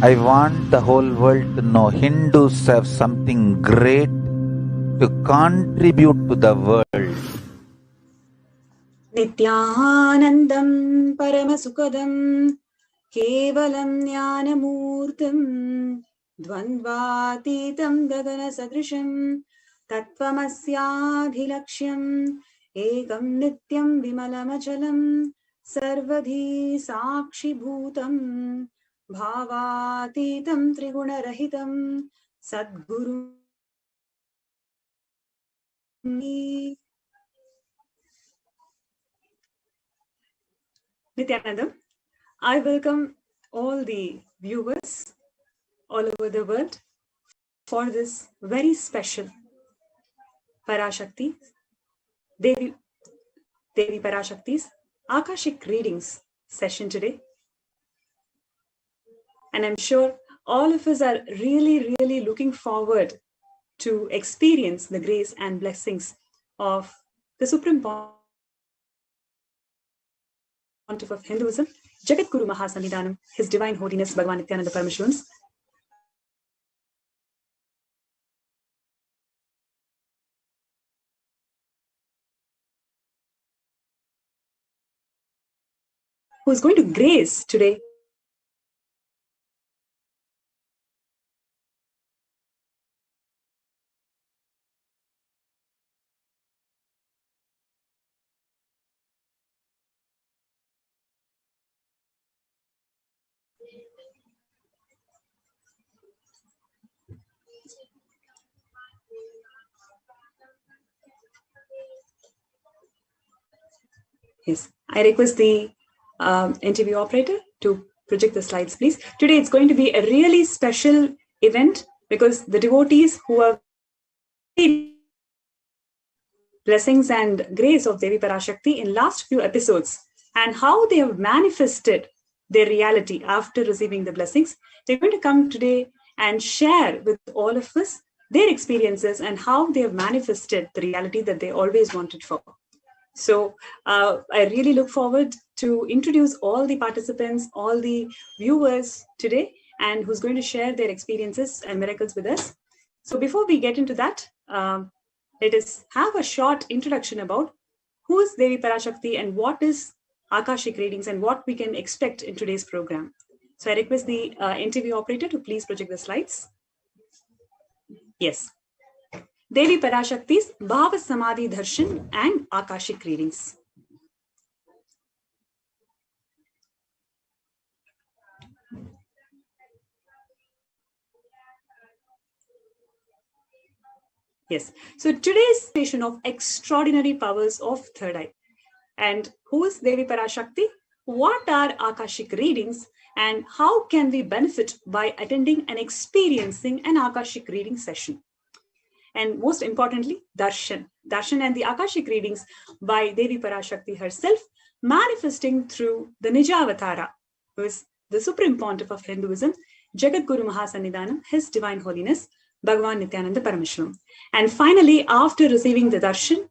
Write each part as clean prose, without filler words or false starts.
I want the whole world to know Hindus have something great to contribute to the world. Nithyanandam Paramasukadam Kevalam Jnanamurtam Dvandvatitam Gagana Sadrisham Tattvamasyaadhilaksham Ekam Nityam Vimalamachalam Sarvadhi Sakshi Bhutam Bhavatitam Trigunarahitam Sadguru Nithyanandam, I welcome all the viewers all over the world for this very special Parashakti, Devi Parashakti's Akashic readings session today. And I'm sure all of us are really looking forward to experience the grace and blessings of the Supreme Pontiff of Hinduism, Jagat Guru Mahasannidhanam, His Divine Holiness Bhagavan Nithyananda Paramashivam, who is going to grace today Yes, I request the interview operator to project the slides, please. Today it's going to be a really special event because the devotees who have blessings and grace of Devi Parashakti in last few episodes and how they have manifested their reality after receiving the blessings, they're going to come today and share with all of us their experiences and how they have manifested the reality that they always wanted for. So I really look forward to introduce all the participants, all the viewers today, and who's going to share their experiences and miracles with us. So before we get into that, let us have a short introduction about who is Devi Parashakti and what is Akashic readings and what we can expect in today's program. So I request the interview operator to please project the slides. Yes. Devi Parashakti's Bhava Samadhi Darshan and Akashic readings. Yes. So today's station of extraordinary powers of third eye. And who is Devi Parashakti? What are Akashic readings? And how can we benefit by attending and experiencing an Akashic reading session? And most importantly, Darshan. Darshan and the Akashic readings by Devi Parashakti herself, manifesting through the Nijavatara, who is the Supreme Pontiff of Hinduism, Jagat Guru Mahasannidhanam, His Divine Holiness, Bhagavan Nithyananda Paramashivam. And finally, after receiving the Darshan,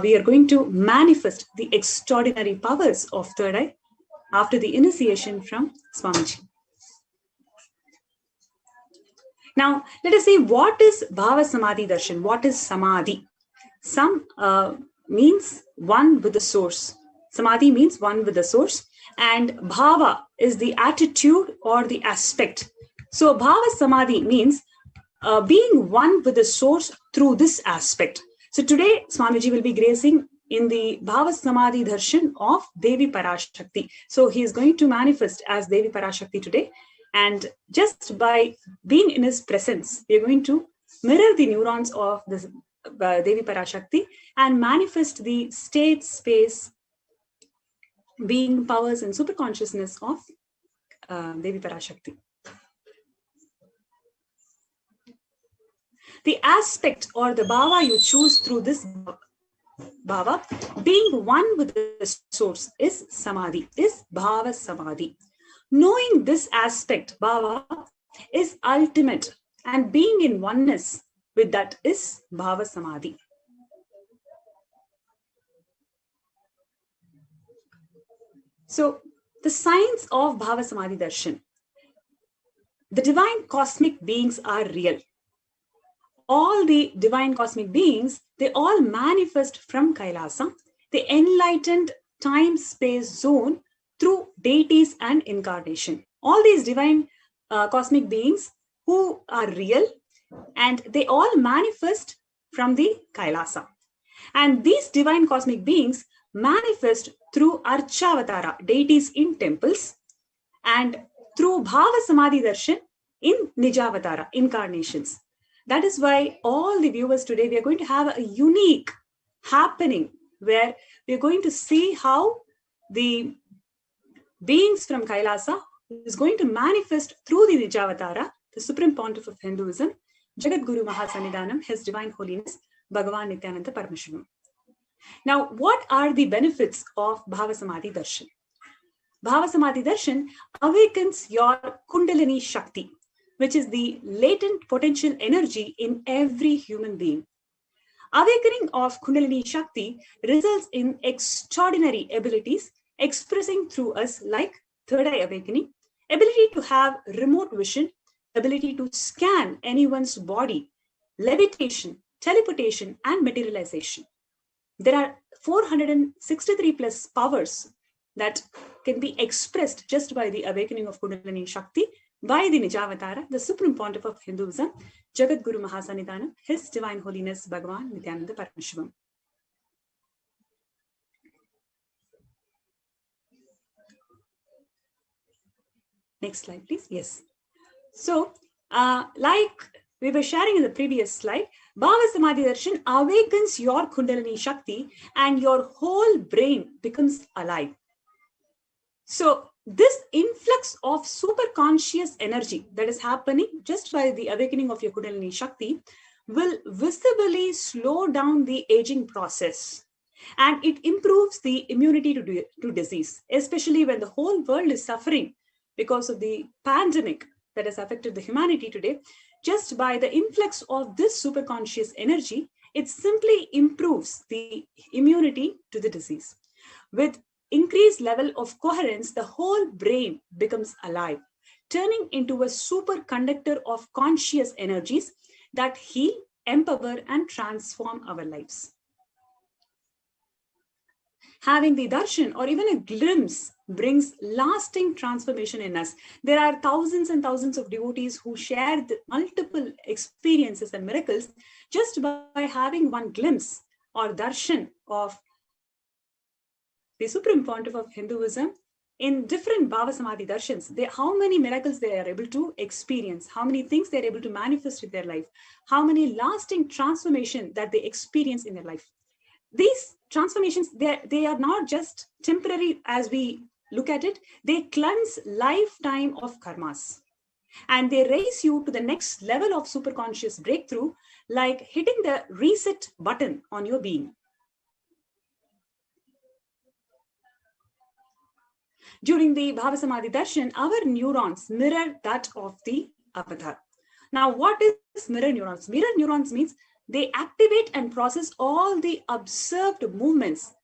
we are going to manifest the extraordinary powers of third eye after the initiation from Swamiji. Now, let us see what is Bhava Samadhi Darshan. What is Samadhi? Sam means one with the source. Samadhi means one with the source. And Bhava is the attitude or the aspect. So Bhava Samadhi means being one with the source through this aspect. So today, Swamiji will be gracing in the Bhava Samadhi Darshan of Devi Parashakti. So he is going to manifest as Devi Parashakti today. And just by being in his presence, we are going to mirror the neurons of this Devi Parashakti and manifest the state, space, being, powers, and super consciousness of Devi Parashakti. The aspect or the bhava you choose through this bhava, being one with the source, is samadhi, is bhava samadhi. Knowing this aspect, bhava, is ultimate, and being in oneness with that is bhava samadhi. So, the science of Bhava Samadhi Darshan. the divine cosmic beings are real. All the divine cosmic beings, they all manifest from Kailasa, the enlightened time-space zone, through deities and incarnation. All these divine cosmic beings who are real, and they all manifest from the Kailasa. And these divine cosmic beings manifest through Archavatara, deities in temples, and through Bhava Samadhi Darshan in Nijavatara, incarnations. That is why all the viewers today, we are going to have a unique happening where we are going to see how the beings from Kailasa is going to manifest through the Nijavatara, the Supreme Pontiff of Hinduism, Jagat Guru Mahasannidhanam, His Divine Holiness, Bhagavan Nithyananda Paramashivam. Now, what are the benefits of Bhava Samadhi Darshan? Bhava Samadhi Darshan awakens your Kundalini Shakti, which is the latent potential energy in every human being. Awakening of Kundalini Shakti results in extraordinary abilities expressing through us like third eye awakening, ability to have remote vision, ability to scan anyone's body, levitation, teleportation, and materialization. There are 463 plus powers that can be expressed just by the awakening of Kundalini Shakti by the Nijavatara, the Supreme Pontiff of Hinduism, Jagat Guru Mahasannidhanam, His Divine Holiness Bhagavan Nithyananda Paramashivam. Next slide, please. Yes. So, like we were sharing in the previous slide, Bhava Samadhi Darshan awakens your Kundalini Shakti and your whole brain becomes alive. So, this influx of super conscious energy that is happening just by the awakening of your Kundalini Shakti will visibly slow down the aging process, and it improves the immunity to disease, especially when the whole world is suffering because of the pandemic that has affected the humanity today. Just by the influx of this superconscious energy, it simply improves the immunity to the disease. With increased level of coherence, the whole brain becomes alive, turning into a superconductor of conscious energies that heal, empower, and transform our lives. Having the darshan or even a glimpse brings lasting transformation in us. There are thousands and thousands of devotees who share the multiple experiences and miracles just by having one glimpse or darshan of the Supreme Pontiff of Hinduism in different Bhava Samadhi Darshans. How many miracles they are able to experience, how many things they are able to manifest in their life, how many lasting transformation that they experience in their life. These transformations, they are not just temporary as we look at it, they cleanse lifetime of karmas. And they raise you to the next level of superconscious breakthrough, like hitting the reset button on your being. During the Bhava Samadhi Darshan, our neurons mirror that of the avatar. Now, what is mirror neurons? Mirror neurons means they activate and process all the observed movements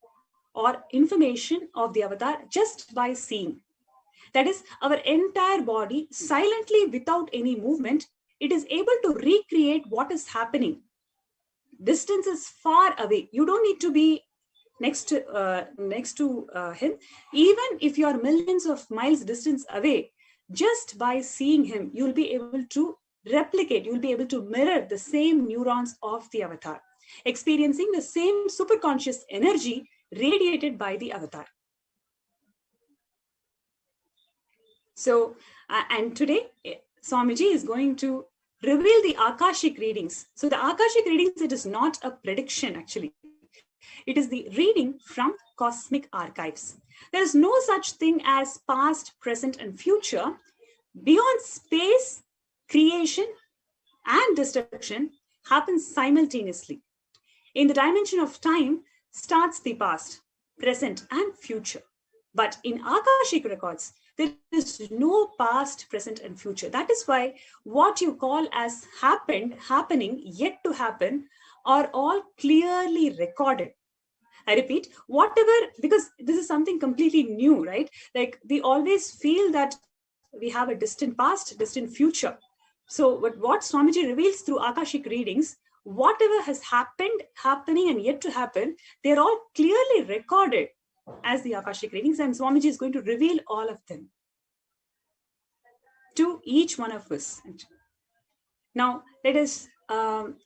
or information of the avatar just by seeing. That is, our entire body silently without any movement, it is able to recreate what is happening. Distance is far away. You don't need to be next to him. Even if you are millions of miles distance away, just by seeing him, you'll be able to replicate, you'll be able to mirror the same neurons of the avatar, experiencing the same superconscious energy radiated by the avatar. So, and today, Swamiji is going to reveal the Akashic readings. So the Akashic readings, it is not a prediction actually. It is the reading from cosmic archives. There is no such thing as past, present, and future. Beyond space, creation and destruction happens simultaneously. In the dimension of time starts the past, present, and future. But in Akashic records, there is no past, present, and future. That is why what you call as happened, happening, yet to happen are all clearly recorded. I repeat, whatever, because this is something completely new, right? Like we always feel that we have a distant past, distant future. So what Swamiji reveals through Akashic readings, whatever has happened, happening, and yet to happen, they're all clearly recorded as the Akashic readings, and Swamiji is going to reveal all of them to each one of us. Now, let us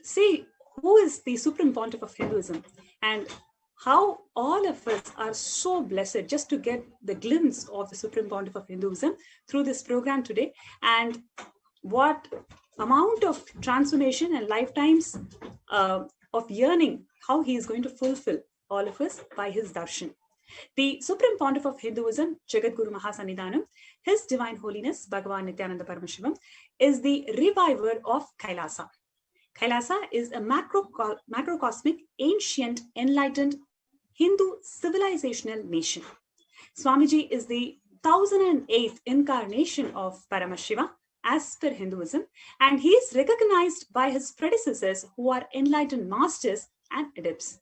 see who is the Supreme Pontiff of Hinduism and how all of us are so blessed just to get the glimpse of the Supreme Pontiff of Hinduism through this program today, and what amount of transformation and lifetimes of yearning, how he is going to fulfill all of us by his darshan. The Supreme Pontiff of Hinduism, Jagadguru Mahasannidhanam, His Divine Holiness Bhagavan Nithyananda Paramashivam, is the reviver of Kailasa. Kailasa is a macrocosmic, ancient, enlightened Hindu civilizational nation. Swamiji is the 1008th incarnation of Paramashiva as per Hinduism, and he is recognized by his predecessors who are enlightened masters and adepts.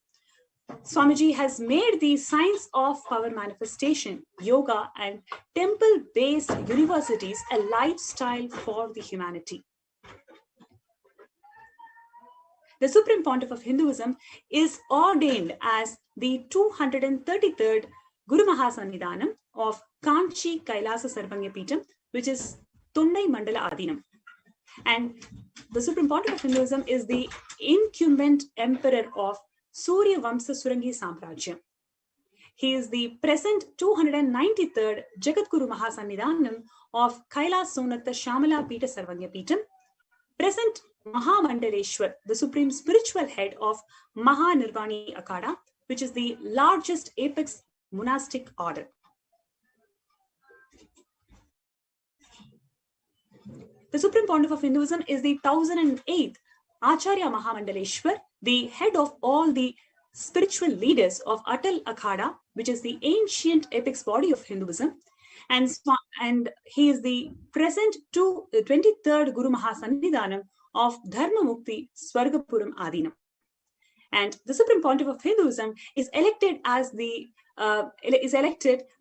Swamiji has made the science of power manifestation, yoga, and temple-based universities a lifestyle for the humanity. The Supreme Pontiff of Hinduism is ordained as the 233rd Guru Mahasannidhanam of Kanchi Kailasa Sarvanya Peetham, which is Tundai Mandala Adinam. And the Supreme Pontiff of Hinduism is the incumbent emperor of Surya Vamsa Surangi Samprajyam. He is the present 293rd Jagadguru Mahasannidhanam of Kailasonatha Shamala Peeta Sarvanya Peetham, present Mahamandaleshwar, the supreme spiritual head of Mahanirvani Akhada, which is the largest apex monastic order. The Supreme Pontiff of Hinduism is the 1008th Acharya Mahamandaleshwar, the head of all the spiritual leaders of Atal Akhada, which is the ancient apex body of Hinduism. And he is the present 23rd Guru Mahasannidhanam of Dharma Mukti Swargapuram Adinam. And the Supreme Pontiff of Hinduism is elected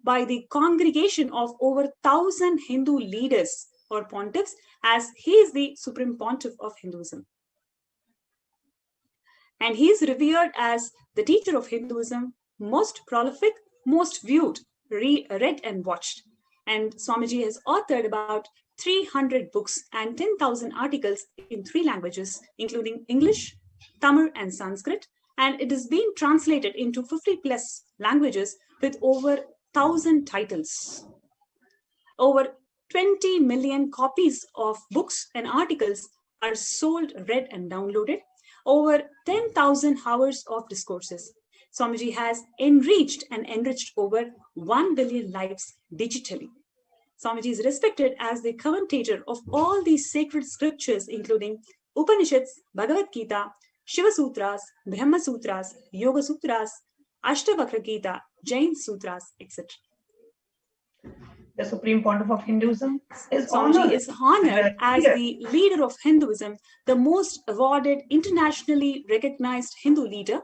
by the congregation of over 1,000 Hindu leaders or pontiffs, as he is the Supreme Pontiff of Hinduism. And he is revered as the teacher of Hinduism, most prolific, most viewed, read and watched. And Swamiji has authored about 300 books and 10,000 articles in 3 languages, including English, Tamil, and Sanskrit. And it is being translated into 50 plus languages with over 1,000 titles. Over 20 million copies of books and articles are sold, read, and downloaded. Over 10,000 hours of discourses. Swamiji has enriched and enriched over 1 billion lives digitally. Swamiji is respected as the commentator of all these sacred scriptures, including Upanishads, Bhagavad Gita, Shiva Sutras, Brahma Sutras, Yoga Sutras, Ashtavakra Gita, Jain Sutras, etc. The Supreme Pontiff of Hinduism is honored as the leader of Hinduism, the most awarded, internationally recognized Hindu leader.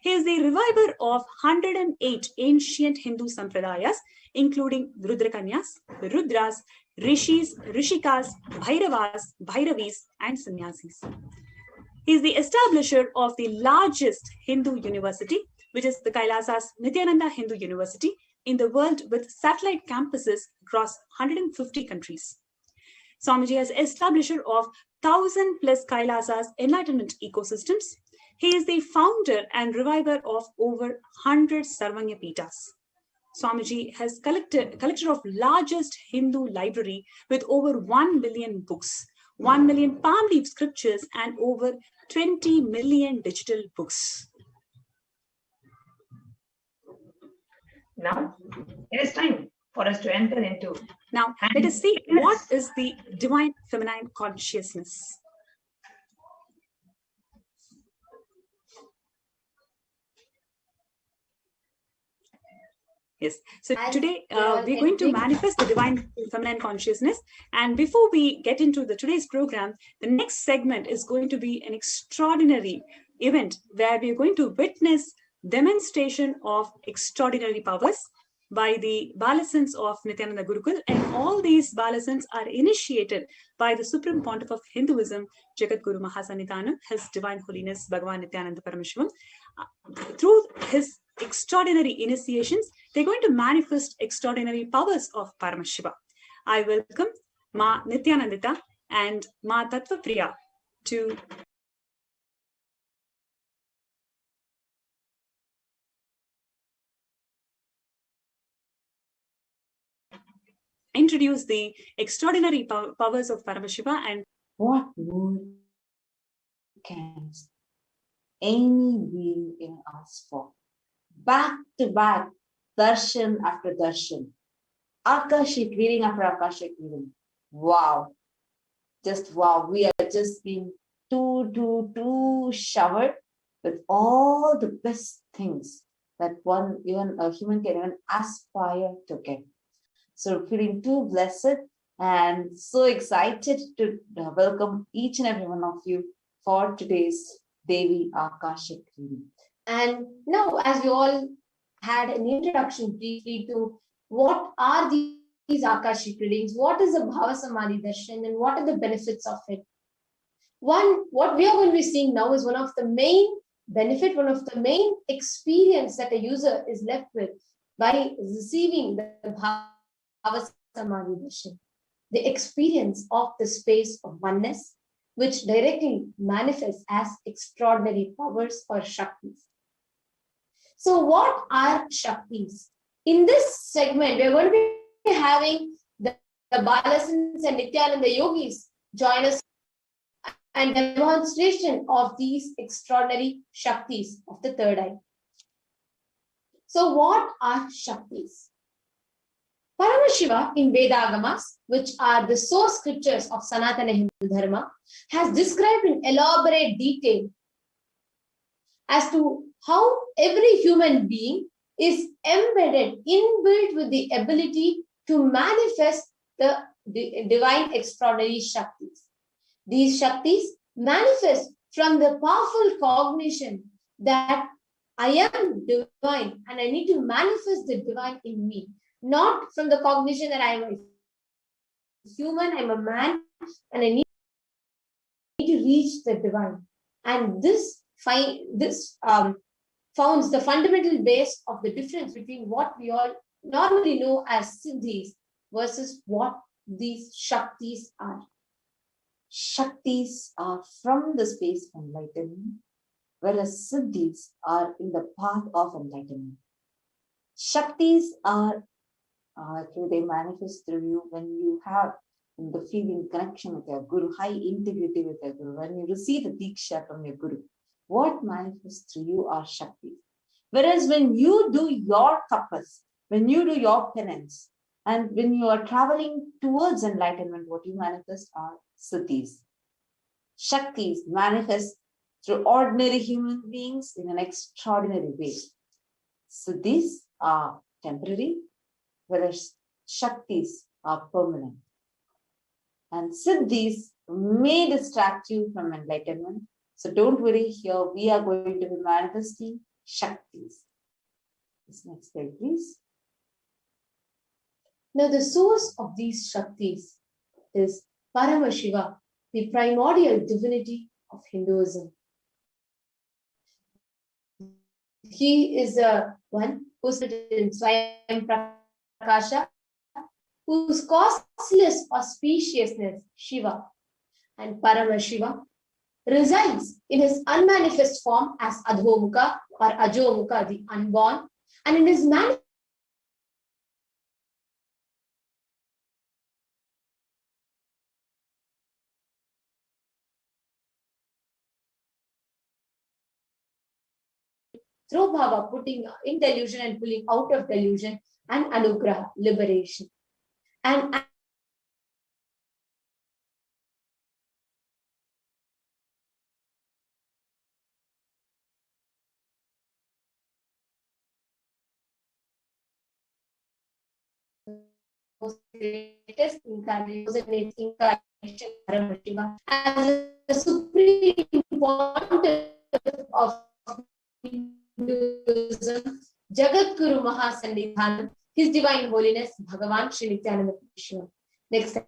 He is the reviver of 108 ancient Hindu sampradayas, including Rudrakanyas, Rudras, Rishis, Rishikas, Bhairavas, Bhairavis, and Sannyasis. He is the establisher of the largest Hindu university, which is the Kailasa's Nithyananda Hindu University, in the world, with satellite campuses across 150 countries. Swamiji is establisher of 1,000 plus Kailasa's enlightenment ecosystems. He is the founder and reviver of over 100 Sarvanya Peethas. Swamiji has collector of largest Hindu library with over 1 million books, 1 million palm leaf scriptures, and over 20 million digital books. Now, it is time for us to enter into. Now, let us see what is the divine feminine consciousness. Yes, so today we're going to manifest the divine feminine consciousness. And before we get into today's program, the next segment is going to be an extraordinary event where we're going to witness demonstration of extraordinary powers. by the Balasans of Nithyananda Gurukul, and all these Balasans are initiated by the Supreme Pontiff of Hinduism, Jagat Guru Mahasannidhanam, His Divine Holiness Bhagavan Nithyananda Paramashivam. Through his extraordinary initiations, they're going to manifest extraordinary powers of Paramashiva. I welcome Ma Nithyanandita and Ma Tattvapriya to introduce the extraordinary powers of Paramashiva. And what more can any being ask for? Back to back, darshan after darshan, Akashic reading after Akashic reading. Wow. Just wow. We are just being too showered with all the best things that even a human can even aspire to get. So feeling too blessed and so excited to welcome each and every one of you for today's Devi Akashic reading. And now, as we all had an introduction briefly to what are these Akashic readings, what is a Bhava Samadhi Darshan, and what are the benefits of it? What we are going to be seeing now is one of the main benefit, one of the main experience that a user is left with by receiving the Bhava Samadhi Darshan, the experience of the space of oneness, which directly manifests as extraordinary powers or Shaktis. So what are Shaktis? In this segment, we're going to be having the Balasans and Nityananda Yogis join us and demonstration of these extraordinary Shaktis of the third eye. So what are Shaktis? Paramashiva in Vedagamas, which are the source scriptures of Sanatana Hindu Dharma, has described in elaborate detail as to how every human being is embedded, inbuilt with the ability to manifest the divine extraordinary Shaktis. These Shaktis manifest from the powerful cognition that I am divine and I need to manifest the divine in me. Not from the cognition that I am a human, I'm a man, and I need to reach the divine. And this founds the fundamental base of the difference between what we all normally know as siddhis versus what these Shaktis are. Shaktis are from the space of enlightenment, whereas siddhis are in the path of enlightenment. Shaktis are they manifest through you when you have the feeling connection with your Guru, high integrity with your Guru, when you receive the Diksha from your Guru. What manifests through you are Shaktis. Whereas when you do your tapas, when you do your penance, and when you are traveling towards enlightenment, what you manifest are siddhis. Shaktis manifest through ordinary human beings in an extraordinary way. Siddhis are temporary, whereas Shaktis are permanent. And siddhis may distract you from enlightenment. So don't worry, here we are going to be manifesting Shaktis. This next slide, please. Now, the source of these Shaktis is Paramashiva, the primordial divinity of Hinduism. He is the one who's in Swayam Prakasha, whose causeless auspiciousness, Shiva, and Paramashiva resides in his unmanifest form as Adhomukha or Ajomukha, the unborn, and in his manifest through bhava, putting in delusion and pulling out of delusion, and anugraha, liberation. And greatest incarnation as the supreme pontiff of Hinduism, Jagat Guru Mahasannidhanam, His Divine Holiness Bhagavan Sri Nithyananda Paramashivam. Next time.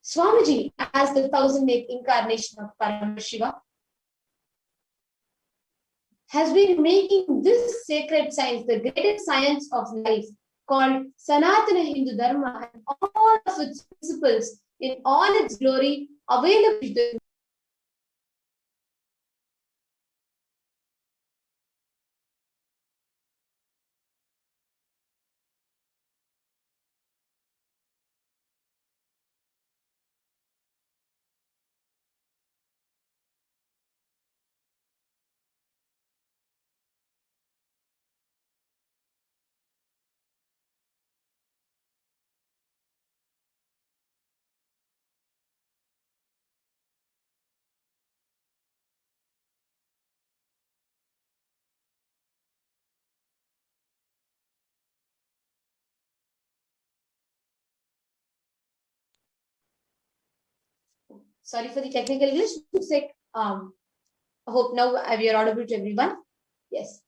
Swamiji, as the 1008th incarnation of Paramashiva, has been making this sacred science, the greatest science of life, called Sanatana Hindu Dharma, and all of its principles in all its glory available to the sorry for the technical glitch. Looks like, I hope now we are audible to everyone. Yes.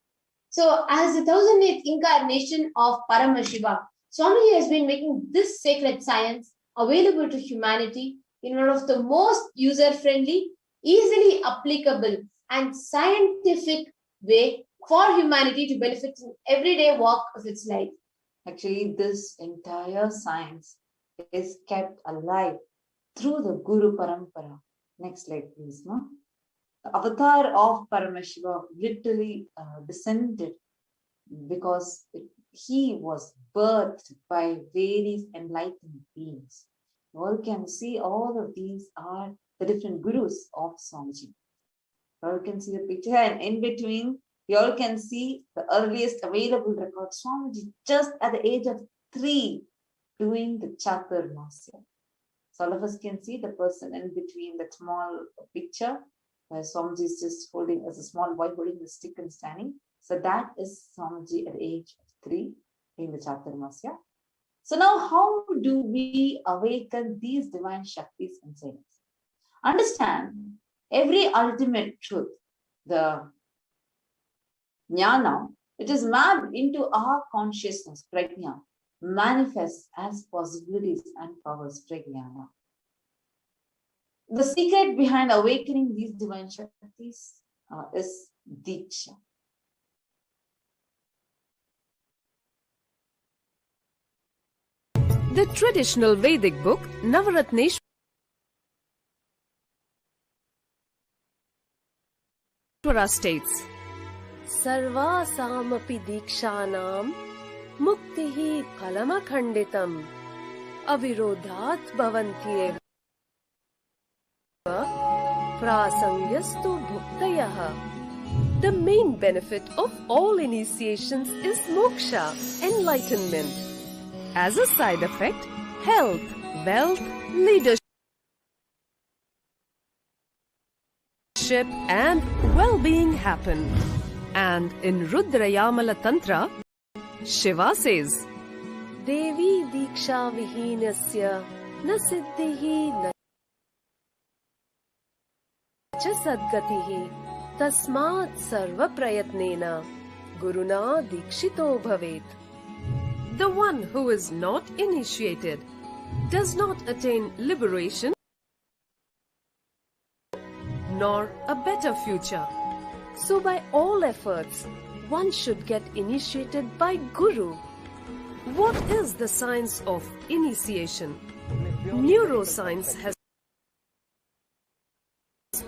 So, as the 1008th incarnation of Paramashiva, Swamiji has been making this sacred science available to humanity in one of the most user-friendly, easily applicable, and scientific way for humanity to benefit in everyday walk of its life. Actually, this entire science is kept alive through the Guru Parampara. Next slide, please. No? The avatar of Paramashiva literally descended because he was birthed by various enlightened beings. You all can see all of these are the different gurus of Swamiji. You all can see the picture, and in between, you all can see the earliest available record. Swamiji just at the age of 3 doing the Chaturmasya. So all of us can see the person in between the small picture where Swamiji is just holding, as a small boy holding the stick and standing. So that is Swamiji at the age of 3 in the Chaturmasya. So now how do we awaken these divine Shaktis inside us? Understand every ultimate truth, the Jnana, which is mapped into our consciousness, Prajna, manifests as possibilities and powers, Prajnana. The secret behind awakening these divine Shaktis is Diksha. The traditional Vedic book Navaratneshwara states, Sarvasamapi Dikshanam Muktihi Phalamakhanditam Avirodhat Bhavantyeva Prasangyastu Bhuktayaha. The main benefit of all initiations is moksha, enlightenment. As a side effect, health, wealth, leadership, and well-being happen. And in Rudrayamala Tantra, Shiva says, Devi Diksha Vihinasya Na Siddhihi Na Cha Sadgatihi Tasmat Sarva Prayatnena Guruna Dikshito Bhavet. The one who is not initiated does not attain liberation nor a better future. So by all efforts, one should get initiated by Guru. What is the science of initiation? Neuroscience has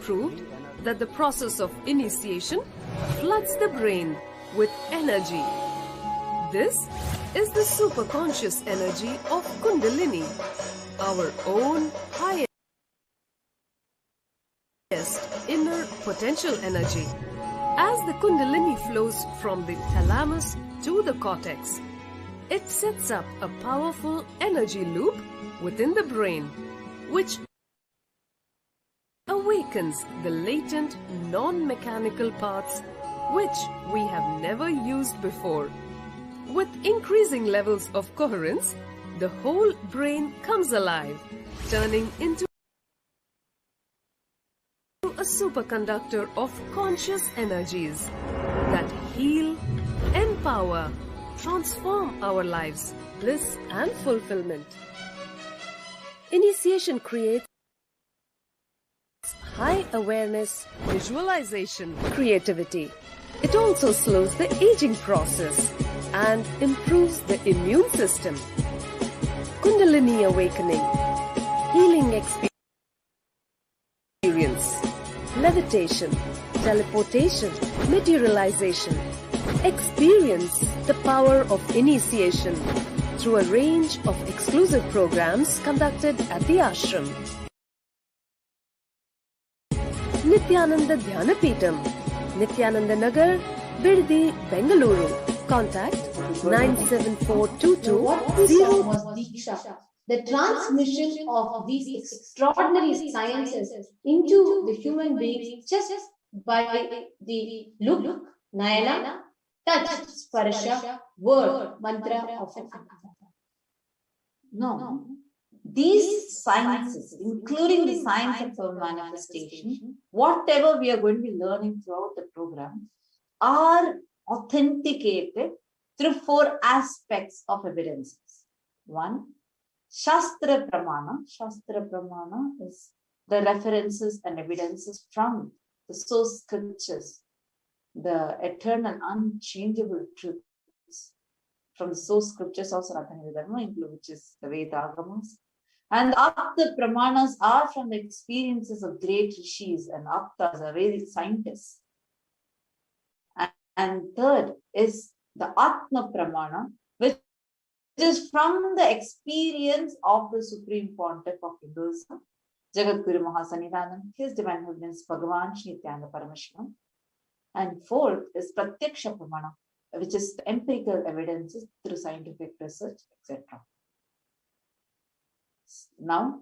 proved that the process of initiation floods the brain with energy. This is the superconscious energy of Kundalini, our own highest inner potential energy. As the Kundalini flows from the thalamus to the cortex, it sets up a powerful energy loop within the brain, which awakens the latent non-mechanical parts which we have never used before. With increasing levels of coherence, the whole brain comes alive, turning into a superconductor of conscious energies that heal, empower, transform our lives, bliss and fulfillment. Initiation creates high awareness, visualization, creativity. It also slows the aging process and improves the immune system. Kundalini awakening, healing experience, levitation, teleportation, materialization. Experience the power of initiation through a range of exclusive programs conducted at the ashram. Nithyananda Dhyanapitham, Nithyananda Nagar, Biddi, Bengaluru. Contact 97422 What we saw was Diksha, the transmission of these extraordinary sciences into the human beings just by the look, nayana, touch, sparasha, word, mantra of an avatar. No. These sciences, including the science of manifestation, whatever we are going to be learning throughout the program, are authenticated through 4 aspects of evidences. 1, Shastra Pramana. Shastra Pramana is the references and evidences from the source scriptures, the eternal, unchangeable truths from the source scriptures of Sanatana Dharma, which is the Vedagamas. And the Apta Pramanas are from the experiences of great rishis and Aptas, are Vedic scientists. And third is the Atma Pramana, which is from the experience of the Supreme Pontiff of Hinduism, Jagadguru Mahasannidhanam, His Divine Holiness Bhagavan Nithyananda Paramashivam. And fourth is Pratyaksha Pramana, which is the empirical evidences through scientific research, etc. Now,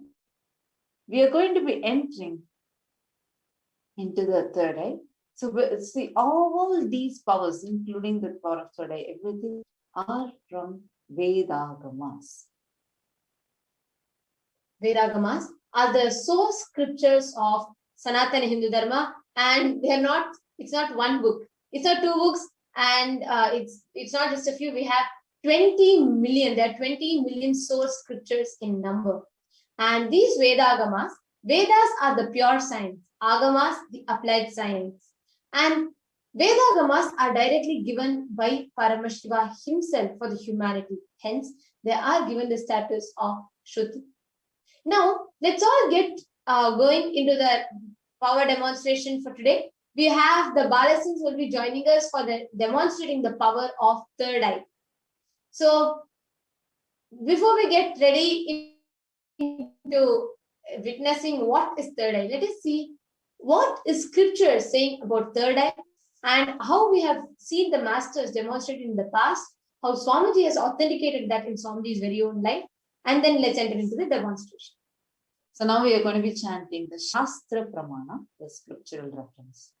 we are going to be entering into the third eye. So, see, all these powers, including the power of third eye, everything are from Vedagamas. Vedagamas are the source scriptures of Sanatana Hindu Dharma, and they're not, it's not one book, it's not 2 books, and it's not just a few. We have 20 million, there are 20 million source scriptures in number. And these Vedagamas, Vedas are the pure science, Agamas, the applied science. And Vedagamas are directly given by Paramashiva himself for the humanity. Hence, they are given the status of Shruti. Now, let's all get going into the power demonstration for today. We have the Balasins will be joining us for the demonstrating the power of third eye. So, before we get ready into witnessing what is third eye, let us see what is scripture saying about third eye and how we have seen the masters demonstrate in the past, how Swamiji has authenticated that in Swamiji's very own life, and then let's enter into the demonstration. So now we are going to be chanting the Shastra Pramana, the scriptural reference.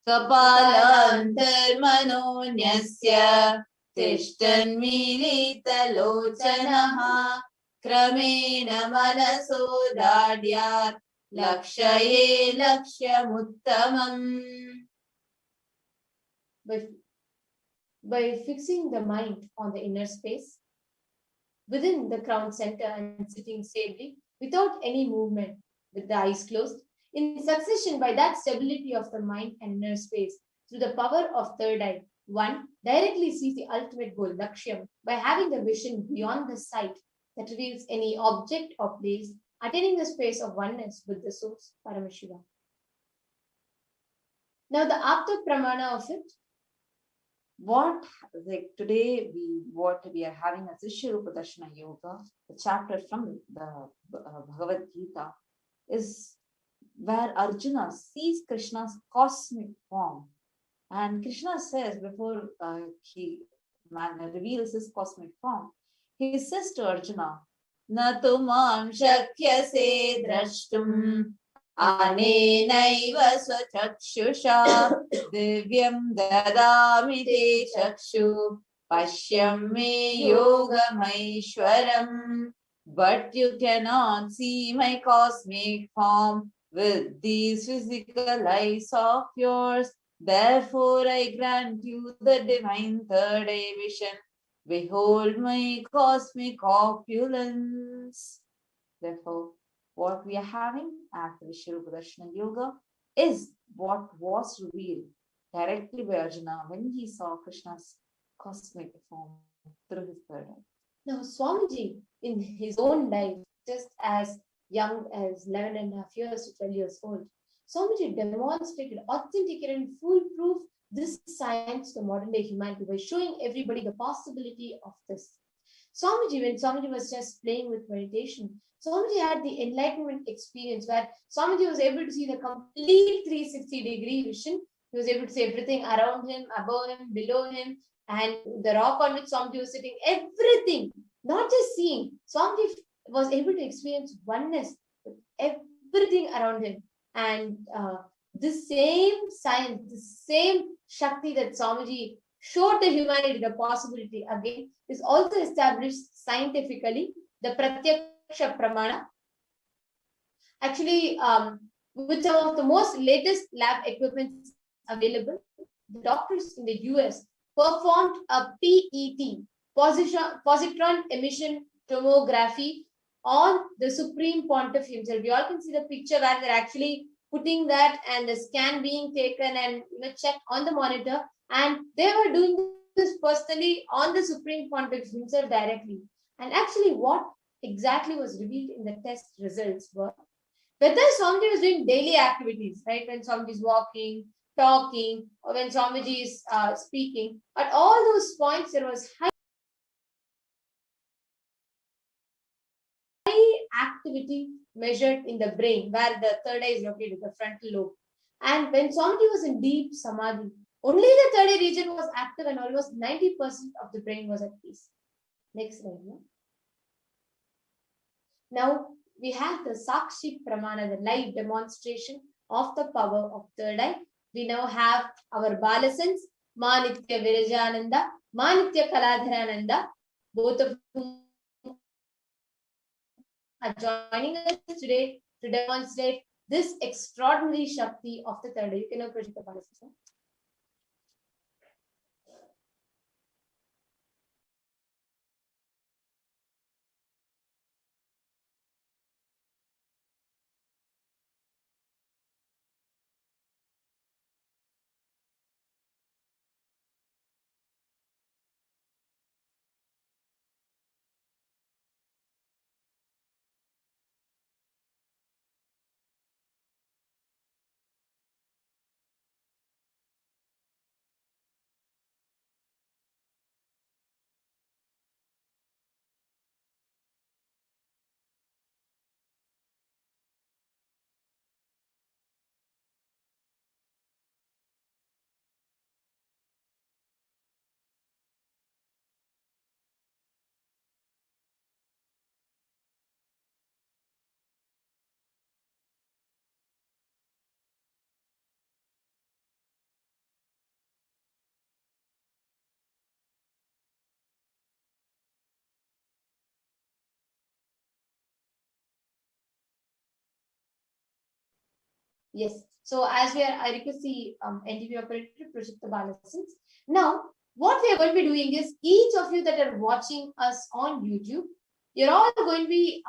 Kapalantarmanonyasya tishtan milita lochanaha kramena manaso dadyat lakshaye lakshyamuttamam. By fixing the mind on the inner space, within the crown center and sitting stably, without any movement, with the eyes closed, in succession by that stability of the mind and inner space, through the power of third eye, one directly sees the ultimate goal, Lakshyam, by having the vision beyond the sight that reveals any object or place, attaining the space of oneness with the source, Paramashiva. Now the Apta Pramana of it. Today what we are having as Ishyarupa Darshana Yoga, the chapter from the Bhagavad Gita, is where Arjuna sees Krishna's cosmic form. And Krishna says, before he reveals his cosmic form, he says to Arjuna, Na tumam shakyase drashtum anenaiva swachakshusha divyam dadami te chakshu pashyam me yogamaishwaram. But you cannot see my cosmic form with these physical eyes of yours. Therefore, I grant you the divine third eye vision. Behold my cosmic opulence. Therefore, what we are having after Vishwarupa Darshana Yoga is what was revealed directly by Arjuna when he saw Krishna's cosmic form through his third eye. Now, Swamiji, in his own life, just as young as 11.5 years to 12 years old, Swamiji demonstrated authentic and foolproof this science to modern day humanity by showing everybody the possibility of this. Swamiji, when Swamiji was just playing with meditation, Swamiji had the enlightenment experience where Swamiji was able to see the complete 360-degree vision. He was able to see everything around him, above him, below him, and the rock on which Swamiji was sitting, everything, not just seeing. Swamiji was able to experience oneness with everything around him. And this same science, the same Shakti that Swamiji showed the humanity the possibility again is also established scientifically, the Pratyaksha Pramana. Actually, with some of the most latest lab equipment available, the doctors in the US performed a PET, positron emission tomography, on the Supreme Pontiff himself. We all can see the picture where they're actually putting that and the scan being taken and checked on the monitor. And they were doing this personally on the Supreme Pontiff himself directly. And actually, what exactly was revealed in the test results were whether Swamiji was doing daily activities, right? When Swamiji is walking, talking, or when Swamiji is speaking, at all those points, there was high activity measured in the brain, where the third eye is located, the frontal lobe. And when Swamiji was in deep samadhi, only the third eye region was active and almost 90% of the brain was at peace. Next slide. No? Now, we have the Sakshi Pramana, the live demonstration of the power of third eye. We now have our Balasans, Manitya Virajananda, Manitya Kaladharananda, both of whom are joining us today to demonstrate this extraordinary Shakti of the third eye. You can now project the Balasans. Yes. So as I request the NTV operator to project the Balasans. Now, what we are going to be doing is each of you that are watching us on YouTube, you're all going to be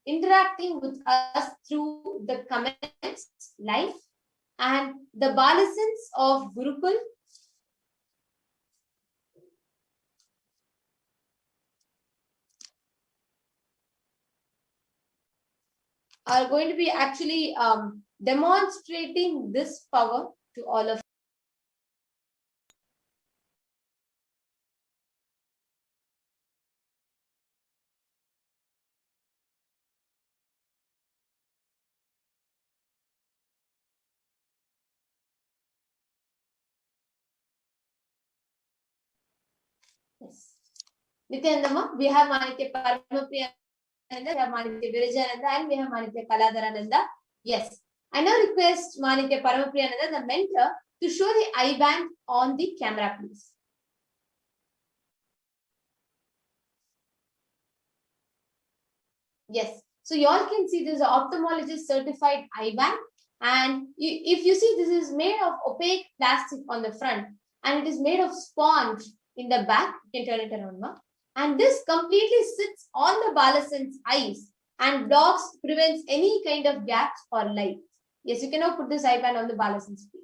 interacting with us through the comments live, and the Balasans of Gurukul are going to be actually demonstrating this power to all of you. Yes. Nityanandama, we have Manitya Paramapriyananda, we have Manitya Virajananda, and we have Manitya Kaladharananda. Yes. I now request Manitya Paramapriyananda, the mentor, to show the eye band on the camera, please. Yes. So you all can see this is an ophthalmologist certified eye band. And if you see, this is made of opaque plastic on the front and it is made of sponge in the back. You can turn it around now. And this completely sits on the balacent's eyes and blocks, prevents any kind of gaps or light. Yes, you can now put this eye band on the balacent's face.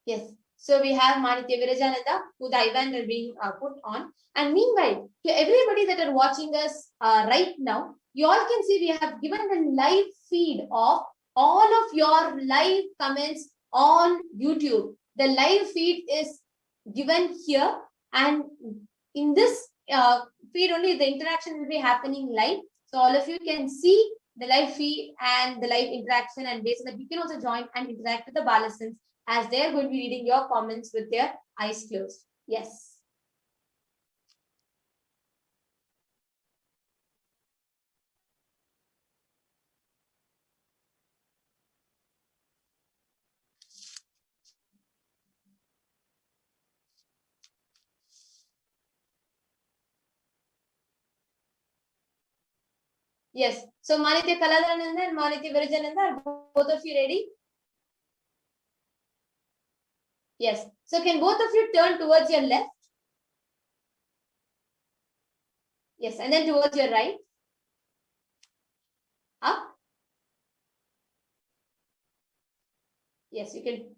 Yes. So we have Manitya Virajananda, who the event are being put on. And meanwhile, to everybody that are watching us right now, you all can see we have given the live feed of all of your live comments on YouTube. The live feed is given here, and in this feed only the interaction will be happening live. So all of you can see the live feed and the live interaction, and based on that you can also join and interact with the Balasans as they are going to be reading your comments with their eyes closed. Yes. Yes. So Manitya Kalabhairava and Manitya Virajananda, are both of you ready? Yes. So can both of you turn towards your left? Yes. And then towards your right. Up. Yes. You can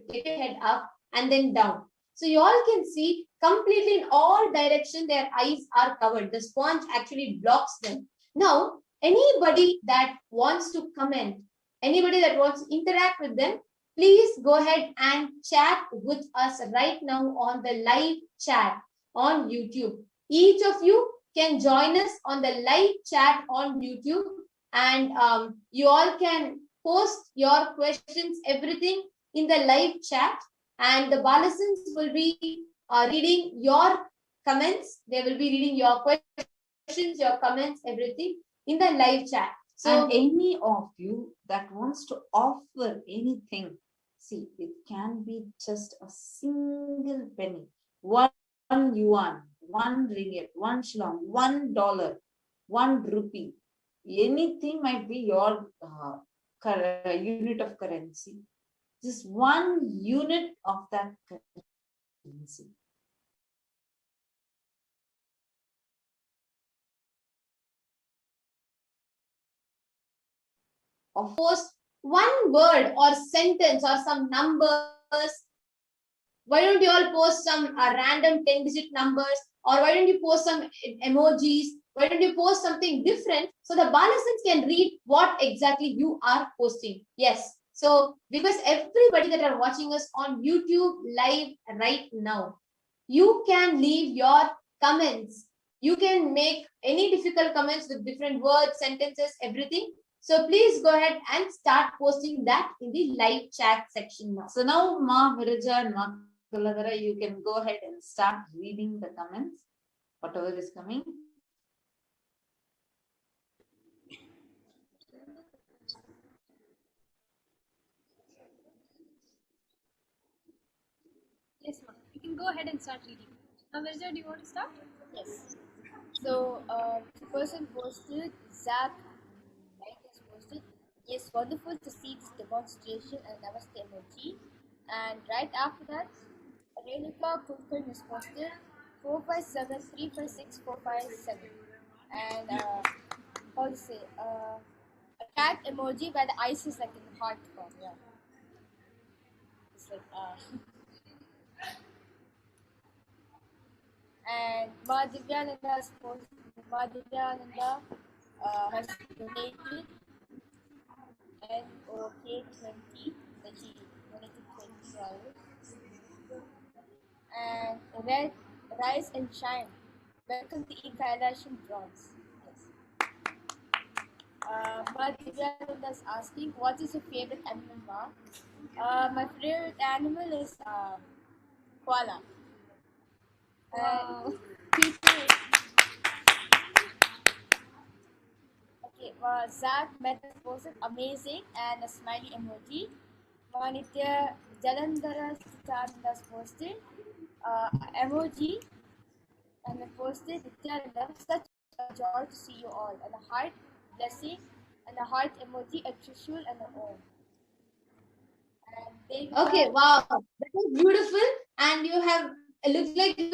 take your head up and then down. So you all can see completely in all directions their eyes are covered. The sponge actually blocks them. Now, anybody that wants to comment, anybody that wants to interact with them, please go ahead and chat with us right now on the live chat on YouTube. Each of you can join us on the live chat on YouTube, and you all can post your questions, everything in the live chat, and the Balasans will be reading your comments. They will be reading your questions, your comments, everything in the live chat. So, and any of you that wants to offer anything, see, it can be just a single penny, 1 yuan, 1 ringgit, 1 shillong, $1, 1 rupee. Anything might be your unit of currency. Just 1 unit of that currency. of course, one word or sentence or some numbers. Why don't you all post some random 10-digit numbers, or why don't you post some emojis? Why don't you post something different so the Balasans can read what exactly you are posting? Yes. So because everybody that are watching us on YouTube live right now, you can leave your comments. You can make any difficult comments with different words, sentences, everything. So please go ahead and start posting that in the live chat section now. So now Ma Viraja and Ma Kalabhairava, you can go ahead and start reading the comments, whatever is coming. Yes, ma'am. You can go ahead and start reading. Now, Virja, do you want to start? Yes. So, the person posted, Zach has posted, yes, wonderful to see this demonstration and namaste emoji. And right after that, Renuka Kulkarni has posted 457356457. And, how to say, a cat emoji where the ice is like in the heart form, yeah. It's like, and Madhuryananda has donated NOK20, that she donated $20. And Red Rise and Shine, welcome to Kailasa Bronze. Yes. Ma Divyananda is asking, what is your favorite animal, Ma? My favorite animal is koala. Wow. Okay, Zach met us posted amazing and a smiley emoji. Nithya Jalandhara Sachandas posted emoji and I posted Nithyananda, such a joy to see you all, and a heart blessing and a heart emoji, a trishul and a om. And Okay, wow, that was beautiful, and you have, it looks like you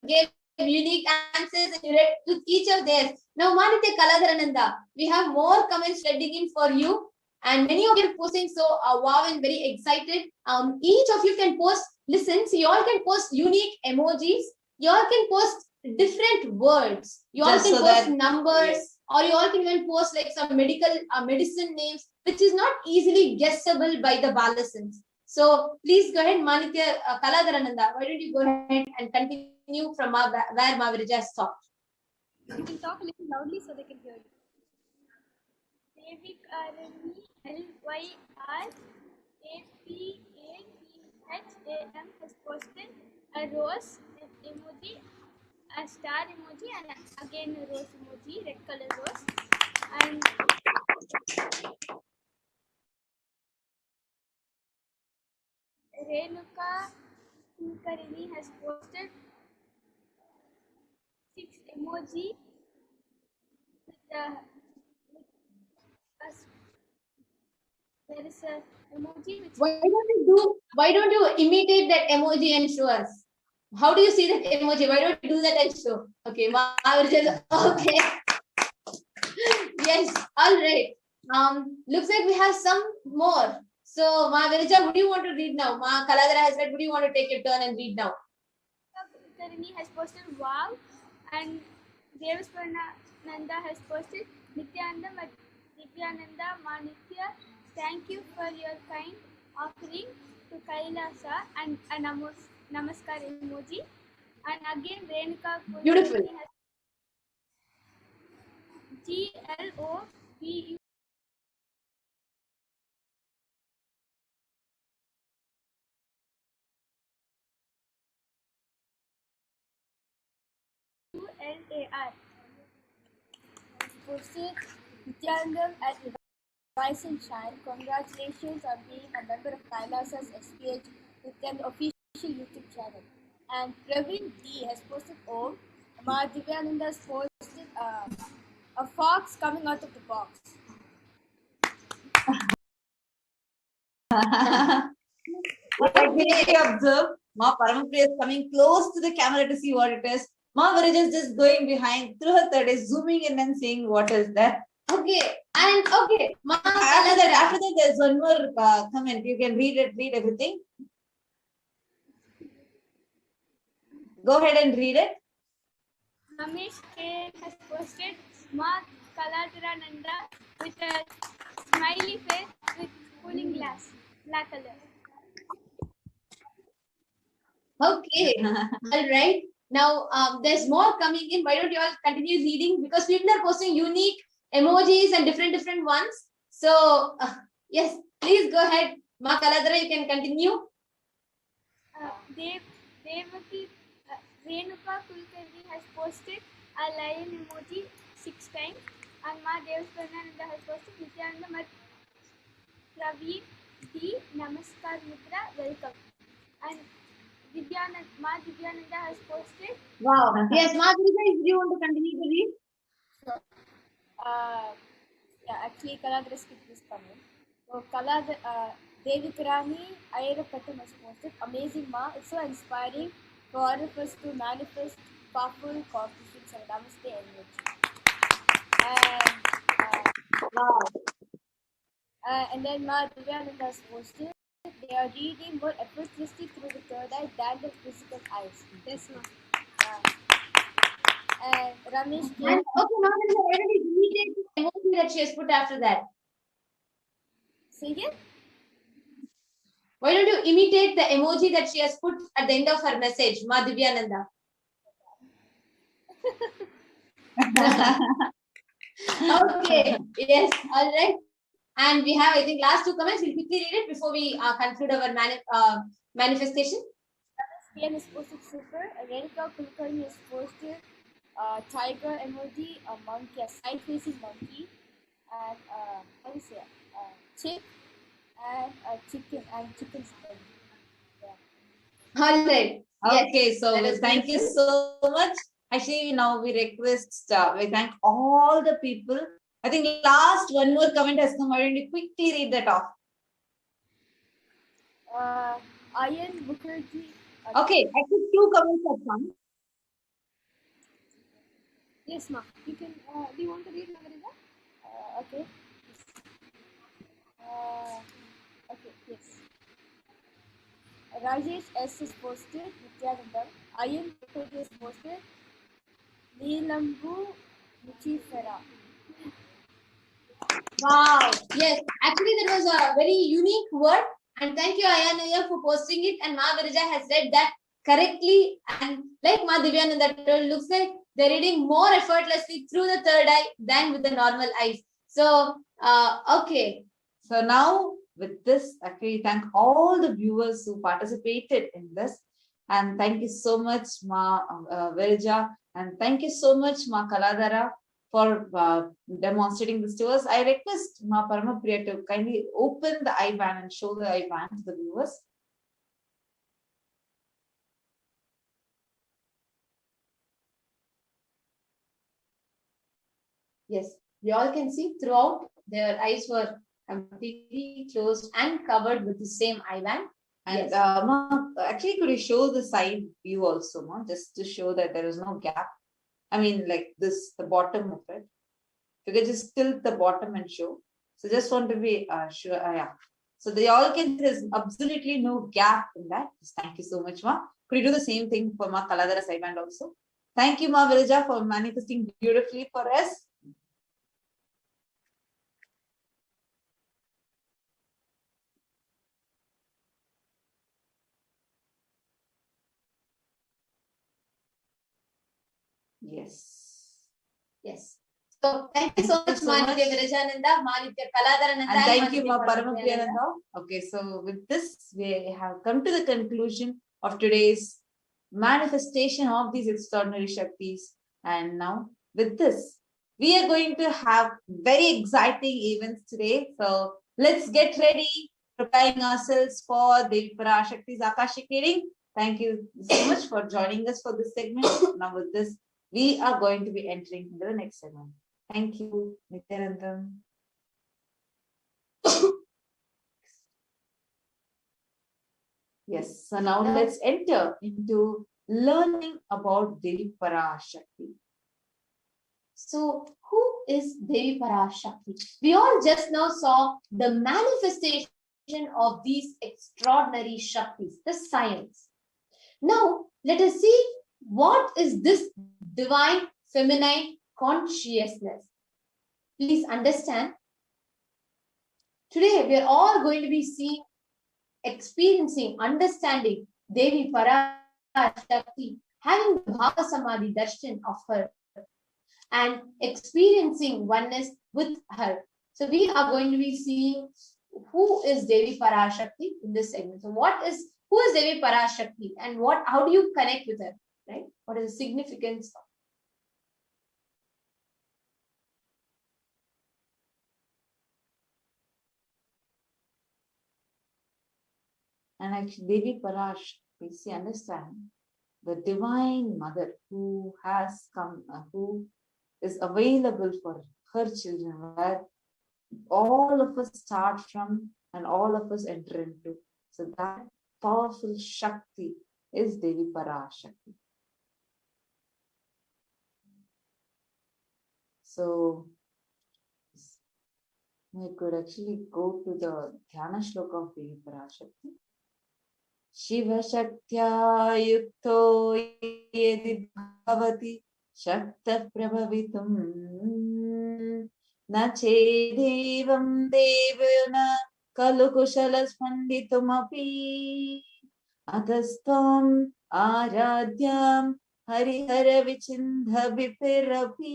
gave unique answers and you read with each of theirs. Now, Manitya Kaladharananda, we have more comments flooding in for you, and many of you are posting so wow and very excited. Each of you can post, listen, so you all can post unique emojis, you all can post different words, you all can post numbers, or you all can even post like some medicine names, which is not easily guessable by the Balasans. So please go ahead, Manitya Kaladharananda. Why don't you go ahead and continue from where Mavirija stopped? you can talk a little loudly so they can hear you. Devik Arani LYRAPATHAM has posted a rose emoji, a star emoji, and again a rose emoji, red color rose. And Renuka Kulkarni has posted 6 emoji with there is a emoji which Why don't you imitate that emoji and show us? How do you see that emoji? Why don't you do that and show? Okay, Mavirija, okay. Yes, all right. Looks like we have some more. So, Mavirija, what do you want to read now? Ma Kaladhara has read. Would you want to take your turn and read now? Kulkarni has posted wow, and Devaswananda has posted Nithyananda Divyananda Manitya. Thank you for your kind offering to Kailasa and a namaskar emoji. And again, Renuka Beautiful. Kulkarni has GLOBU LAR. Posted Nithyanandam at Rise and Shine. Congratulations on being a member of Kailasa's HDH Nithyananda official YouTube channel. And Praveen D has posted Ma Divyananda has posted a fox coming out of the box. I really observe Ma Paramapriya is coming close to the camera to see what it is. Ma Viraj is just going behind through her third is zooming in and seeing what is there. Okay, and okay, Ma After that, there's one more comment. You can read everything. Go ahead and read it. Ramesh K has posted Ma Kaladharananda with a smiley face with cooling glass, black color. Okay, all right. Now, there's more coming in. Why don't you all continue reading? Because people are posting unique emojis and different ones. So, yes, please go ahead. Ma Kaladhara, you can continue. Devaki Renuka Kulkarni has posted a lion emoji 6 times, and Ma Devaswananda has posted Nithyananda Praveen D Namaskar Mitra welcome, and Ma Divyananda has posted. Wow. Yes, Ma Gurija, if you want to continue to read. Sure. Yeah, actually, Kaladhara skipped this comment. So, Devikrani Ayarapatam has posted, amazing Ma, it's so inspiring for all of us to manifest powerful accomplishments and namaste energy. And then Ma Divyananda has posted, they are reading more effortlessly through the third eye than the physical eyes. Yes, Ma. And Ramesh K. And okay, Ma Gurija, why don't you read the emoji that she has put after that? Say again? Why don't you imitate the emoji that she has put at the end of her message, Ma Divyananda? Okay, yes, all right. And we have, I think, last two comments. We'll quickly read it before we conclude our manifestation. PM is posted super. Renika Kulkarni is posted tiger emoji, a monkey, a side-facing monkey, and how do you say, chick, and a chicken, and chicken's head. Yeah. All right. Yes. Okay, so thank you so much. Actually, now we request, we thank all the people. I think last one more comment has come. Why don't you quickly read that off? Ayan Mukherjee. Okay, actually two comments have come. Yes, ma'am. You can. Do you want to read Nagarika? Okay. Okay. Yes. Rajesh S is posted. Nithyananda. Ayan Mukherjee is posted. Neelambu Muchifera. Wow. Yes. Actually, that was a very unique word. And thank you, Ayanaya, for posting it. And Ma Virja has read that correctly. And like Ma Divyananda told, looks like they're reading more effortlessly through the third eye than with the normal eyes. So, okay. So now with this, actually, thank all the viewers who participated in this. And thank you so much, Ma Virja. And thank you so much, Ma Kaladhara, for demonstrating this to us. I request Ma Paramapriya to kindly open the IBAN and show the IBAN to the viewers. Yes, we all can see throughout their eyes were completely closed and covered with the same IBAN. And yes. Ma, actually, could you show the side view also, Ma, just to show that there is no gap? I mean, like this, the bottom of it. You can just tilt the bottom and show. So just want to be sure. Yeah. So they all can, there's absolutely no gap in that. Thank you so much, Ma. Could you do the same thing for Ma Kaladhara Saiband also? Thank you, Ma Virja, for manifesting beautifully for us. Yes. Yes. So thank you so much, Manitya Virajananda, Manitya Kaladharananda. And thank you, Ma Paramapriyananda. Okay, so with this, we have come to the conclusion of today's manifestation of these extraordinary Shaktis. And now, with this, we are going to have very exciting events today. So let's get ready, preparing ourselves for the Parashakti's Akashic reading. Thank you so much for joining us for this segment. Now, with this, we are going to be entering into the next segment. Thank you, Nithyananda. Yes, so now let's enter into learning about Devi Parashakti. So, who is Devi Parashakti? We all just now saw the manifestation of these extraordinary Shaktis, the science. Now, let us see what is this divine feminine consciousness. Please understand, today we are all going to be seeing, experiencing, understanding Devi Parashakti, having the Bhava Samadhi Darshan of her and experiencing oneness with her. So we are going to be seeing who is Devi Parashakti in this segment. So who is Devi Parashakti and how do you connect with her, right? What is the significance of? And actually, Devi Parash, we see, understand the divine mother who has come, who is available for her children, where all of us start from and all of us enter into. So that powerful Shakti is Devi Parashakti. So we could actually go to the Dhyana Shloka of Devi Parashakti. Shiva Shaktya Yukto Yedi Bhavati Shakta Prabhavitum Na Chedevam Devana Kalu Kushala Spanditumapi Atastam Aradyam Harihara Vichindha Vipirapi.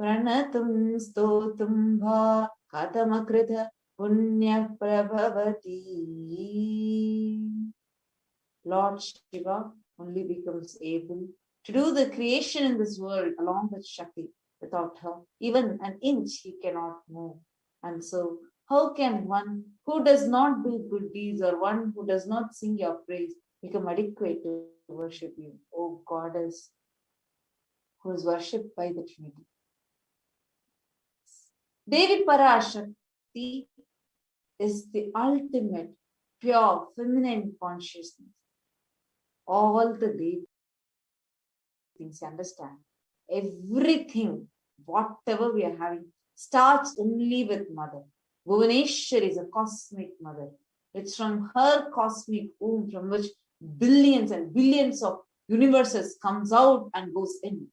Pranatum stotum bha katamakrita punya prabhavati. Lord Shiva only becomes able to do the creation in this world along with Shakti. Without her, even an inch he cannot move. And so, how can one who does not do good deeds or one who does not sing your praise become adequate to worship you, O Goddess, who is worshipped by the Trinity? Devi Parashakti is the ultimate, pure, feminine consciousness. All the deep things, you understand? Everything, whatever we are having, starts only with Mother. Bhuvaneshwari is a cosmic mother. It's from her cosmic womb from which billions and billions of universes comes out and goes in.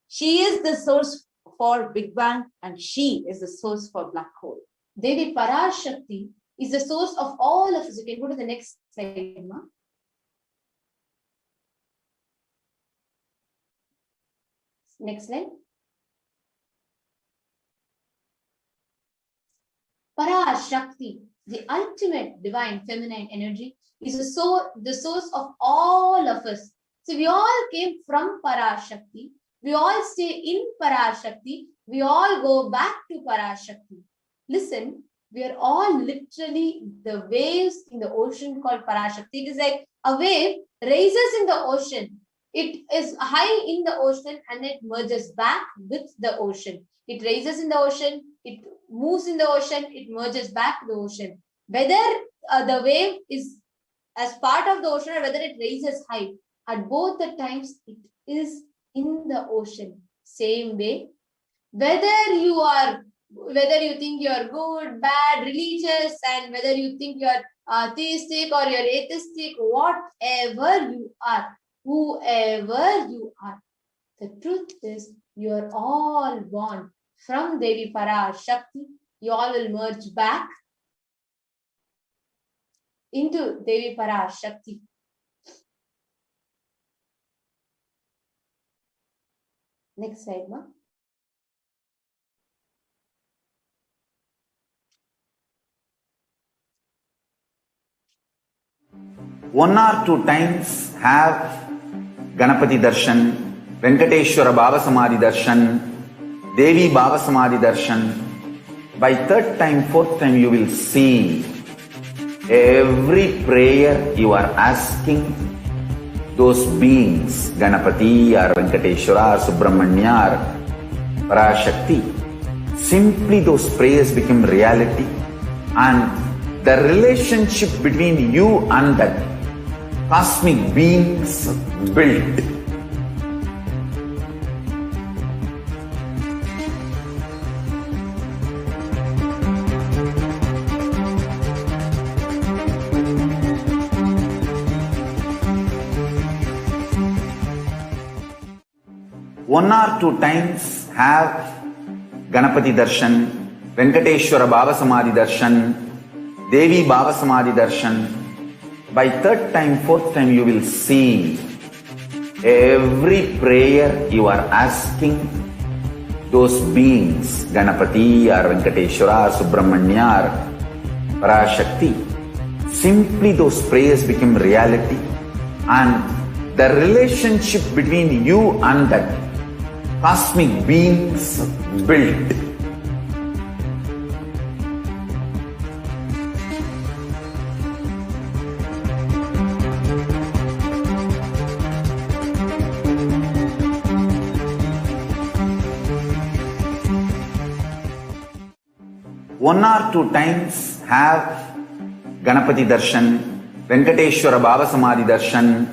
She is the source for Big Bang and she is the source for black hole. Devi Parashakti is the source of all of us. You can go to the next slide, Ma. Next slide. Parashakti, the ultimate divine feminine energy, is the source of all of us. So we all came from Parashakti. We all stay in Parashakti. We all go back to Parashakti. Listen, we are all literally the waves in the ocean called Parashakti. It is like a wave raises in the ocean. It is high in the ocean and it merges back with the ocean. It raises in the ocean, it moves in the ocean, it merges back to the ocean. Whether the wave is as part of the ocean or whether it raises high, at both the times it is in the ocean. Same way, whether you think you are good, bad, religious, and whether you think you are theistic or you are atheistic, whatever you are, whoever you are, the truth is you are all born from Devi Parashakti. You all will merge back into Devi Parashakti. Next slide, Ma. One or two times have Ganapati Darshan, Venkateshwara Baba Samadhi Darshan, Devi Baba Samadhi Darshan. By third time, fourth time, you will see every prayer you are asking those beings, Ganapati or Venkateshwara or Subramanya or Parashakti. Simply those prayers become reality and the relationship between you and that cosmic beings built. One or two times have Ganapati Darshan, Venkateshwara Baba Samadhi Darshan, Devi Baba Samadhi Darshan. By third time, fourth time, you will see every prayer you are asking those beings, Ganapati or Venkateshwara or Subramanya or Parashakti. Simply those prayers become reality and the relationship between you and that cosmic beings built. One or two times have Ganapati Darshan, Venkateshwara Baba Samadhi Darshan,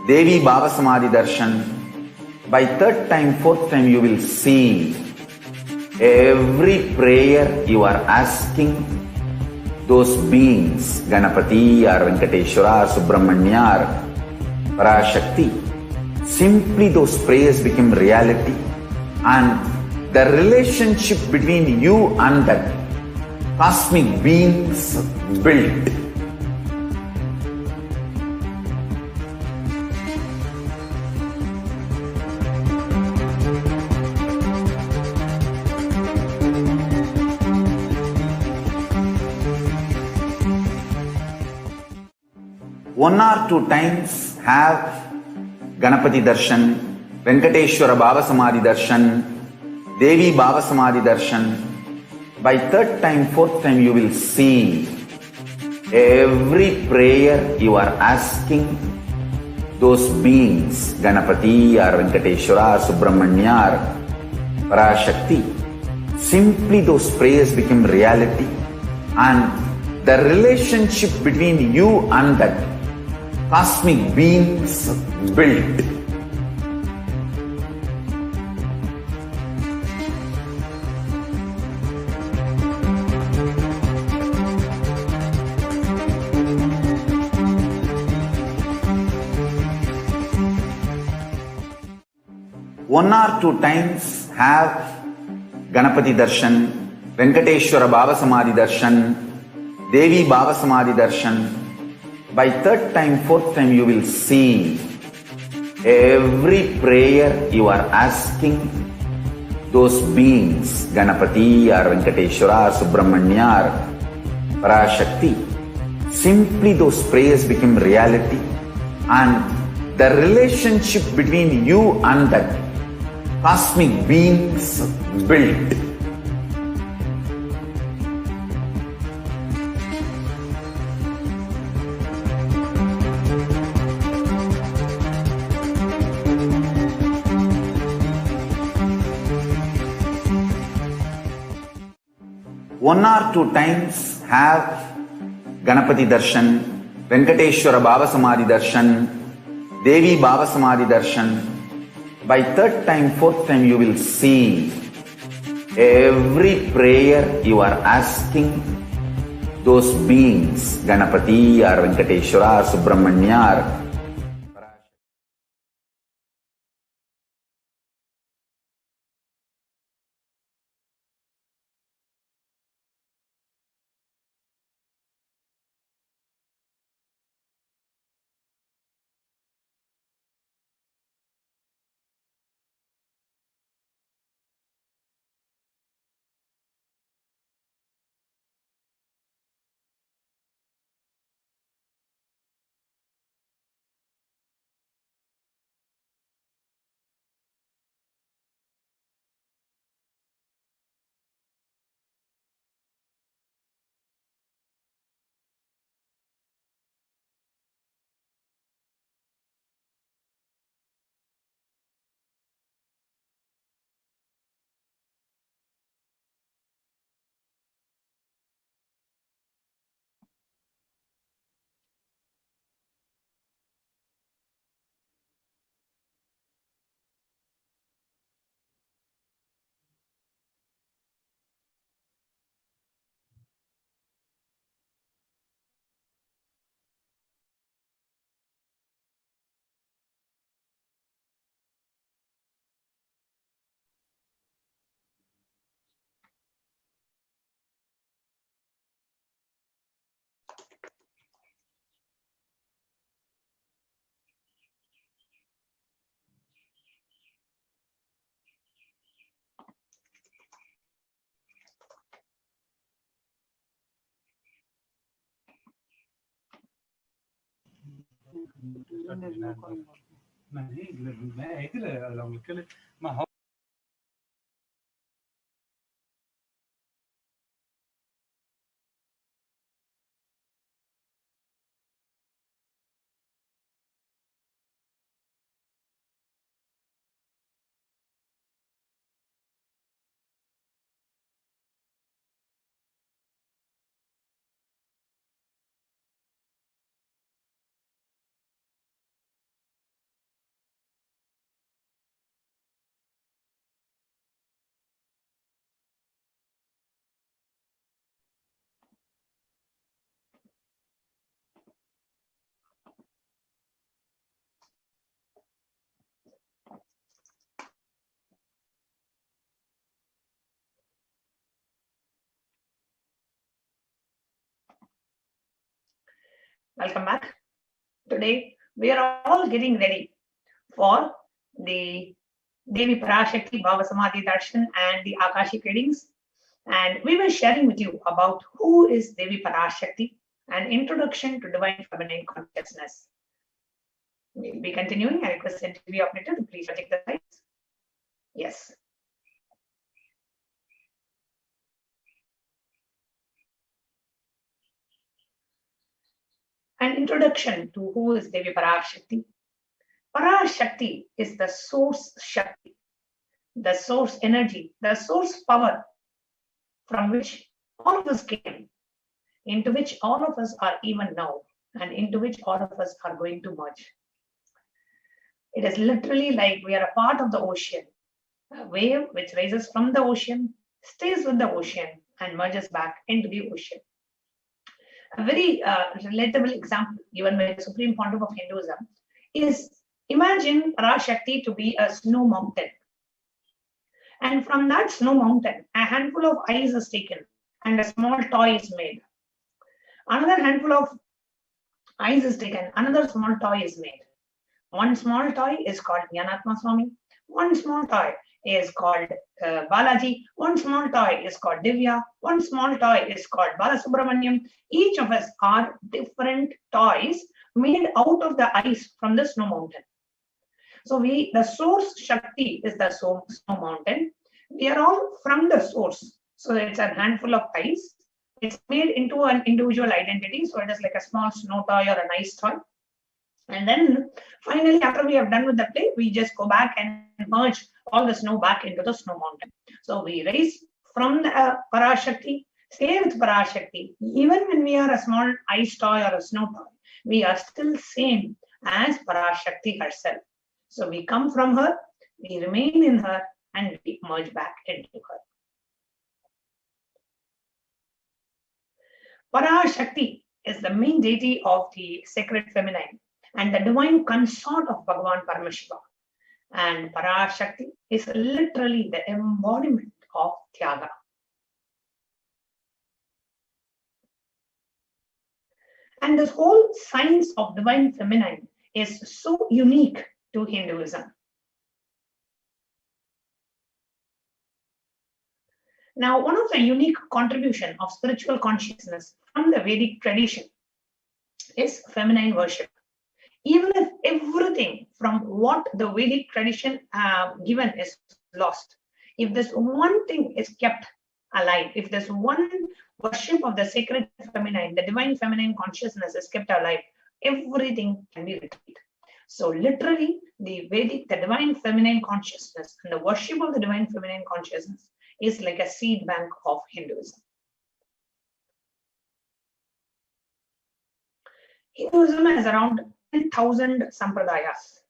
Devi Baba Samadhi Darshan. By third time, fourth time, you will see every prayer you are asking those beings, Ganapati or Venkateshwara or Subramanya or Parashakti. Simply those prayers become reality and the relationship between you and that cosmic beings built. 1 or 2 times have Ganapati Darshan, Venkateshwara Bhavasamadhi Darshan, Devi Bhavasamadhi Darshan. By 3rd time, 4th time, you will see every prayer you are asking those beings, Ganapati or Venkateshwara or Subramanya or Parashakti, simply those prayers become reality, and the relationship between you and that cosmic beings built. One or 2 times have Ganapati Darshan, Venkateshwara Bhavasamadhi Darshan, Devi Bhavasamadhi Darshan. By 3rd time, 4th time, you will see every prayer you are asking those beings, Ganapati or Venkateshwara or Subramanya or Parashakti, simply those prayers become reality, and the relationship between you and that cosmic beings built. One or 2 times have Ganapati Darshan, Venkateshwara Bhavasamadhi Darshan, Devi Bhavasamadhi Darshan. By 3rd time, 4th time, you will see every prayer you are asking those beings, Ganapati or Venkateshwara or Subramanya or Welcome back. Today, we are all getting ready for the Devi Parashakti Bhavasamadhi Darshan and the Akashic readings. And we were sharing with you about who is Devi Parashakti, an introduction to divine feminine consciousness. We'll be continuing. I request the TV operator to please project the slides. Yes. An introduction to who is Devi Parashakti. Parashakti is the source Shakti, the source energy, the source power from which all of us came, into which all of us are even now, and into which all of us are going to merge. It is literally like we are a part of the ocean, a wave which rises from the ocean, stays with the ocean, and merges back into the ocean. A very relatable example given by the Supreme Pontiff of Hinduism is, imagine Parashakti to be a snow mountain. And from that snow mountain, a handful of ice is taken and a small toy is made. Another handful of ice is taken, another small toy is made. One small toy is called Jnanatma Swami. One small toy is called Balaji. One small toy is called Divya. One small toy is called Balasubramaniam. Each of us are different toys made out of the ice from the snow mountain. So the source Shakti is the snow mountain. We are all from the source. So it's a handful of ice. It's made into an individual identity. So it is like a small snow toy or an ice toy. And then finally, after we have done with the play, we just go back and merge all the snow back into the snow mountain. So we rise from the Parashakti, stay with Parashakti. Even when we are a small ice toy or a snow toy, we are still same as Parashakti herself. So we come from her, we remain in her, and we merge back into her. Parashakti is the main deity of the sacred feminine and the divine consort of Bhagavan Paramashiva. And Parashakti is literally the embodiment of Tyaga. And this whole science of divine feminine is so unique to Hinduism. Now, one of the unique contribution of spiritual consciousness from the Vedic tradition is feminine worship. Even if everything from what the Vedic tradition given is lost, if this one thing is kept alive, if this one worship of the sacred feminine, the divine feminine consciousness is kept alive, everything can be retrieved. So literally, the divine feminine consciousness and the worship of the divine feminine consciousness is like a seed bank of Hinduism. Hinduism has around 10,000 sampradayas.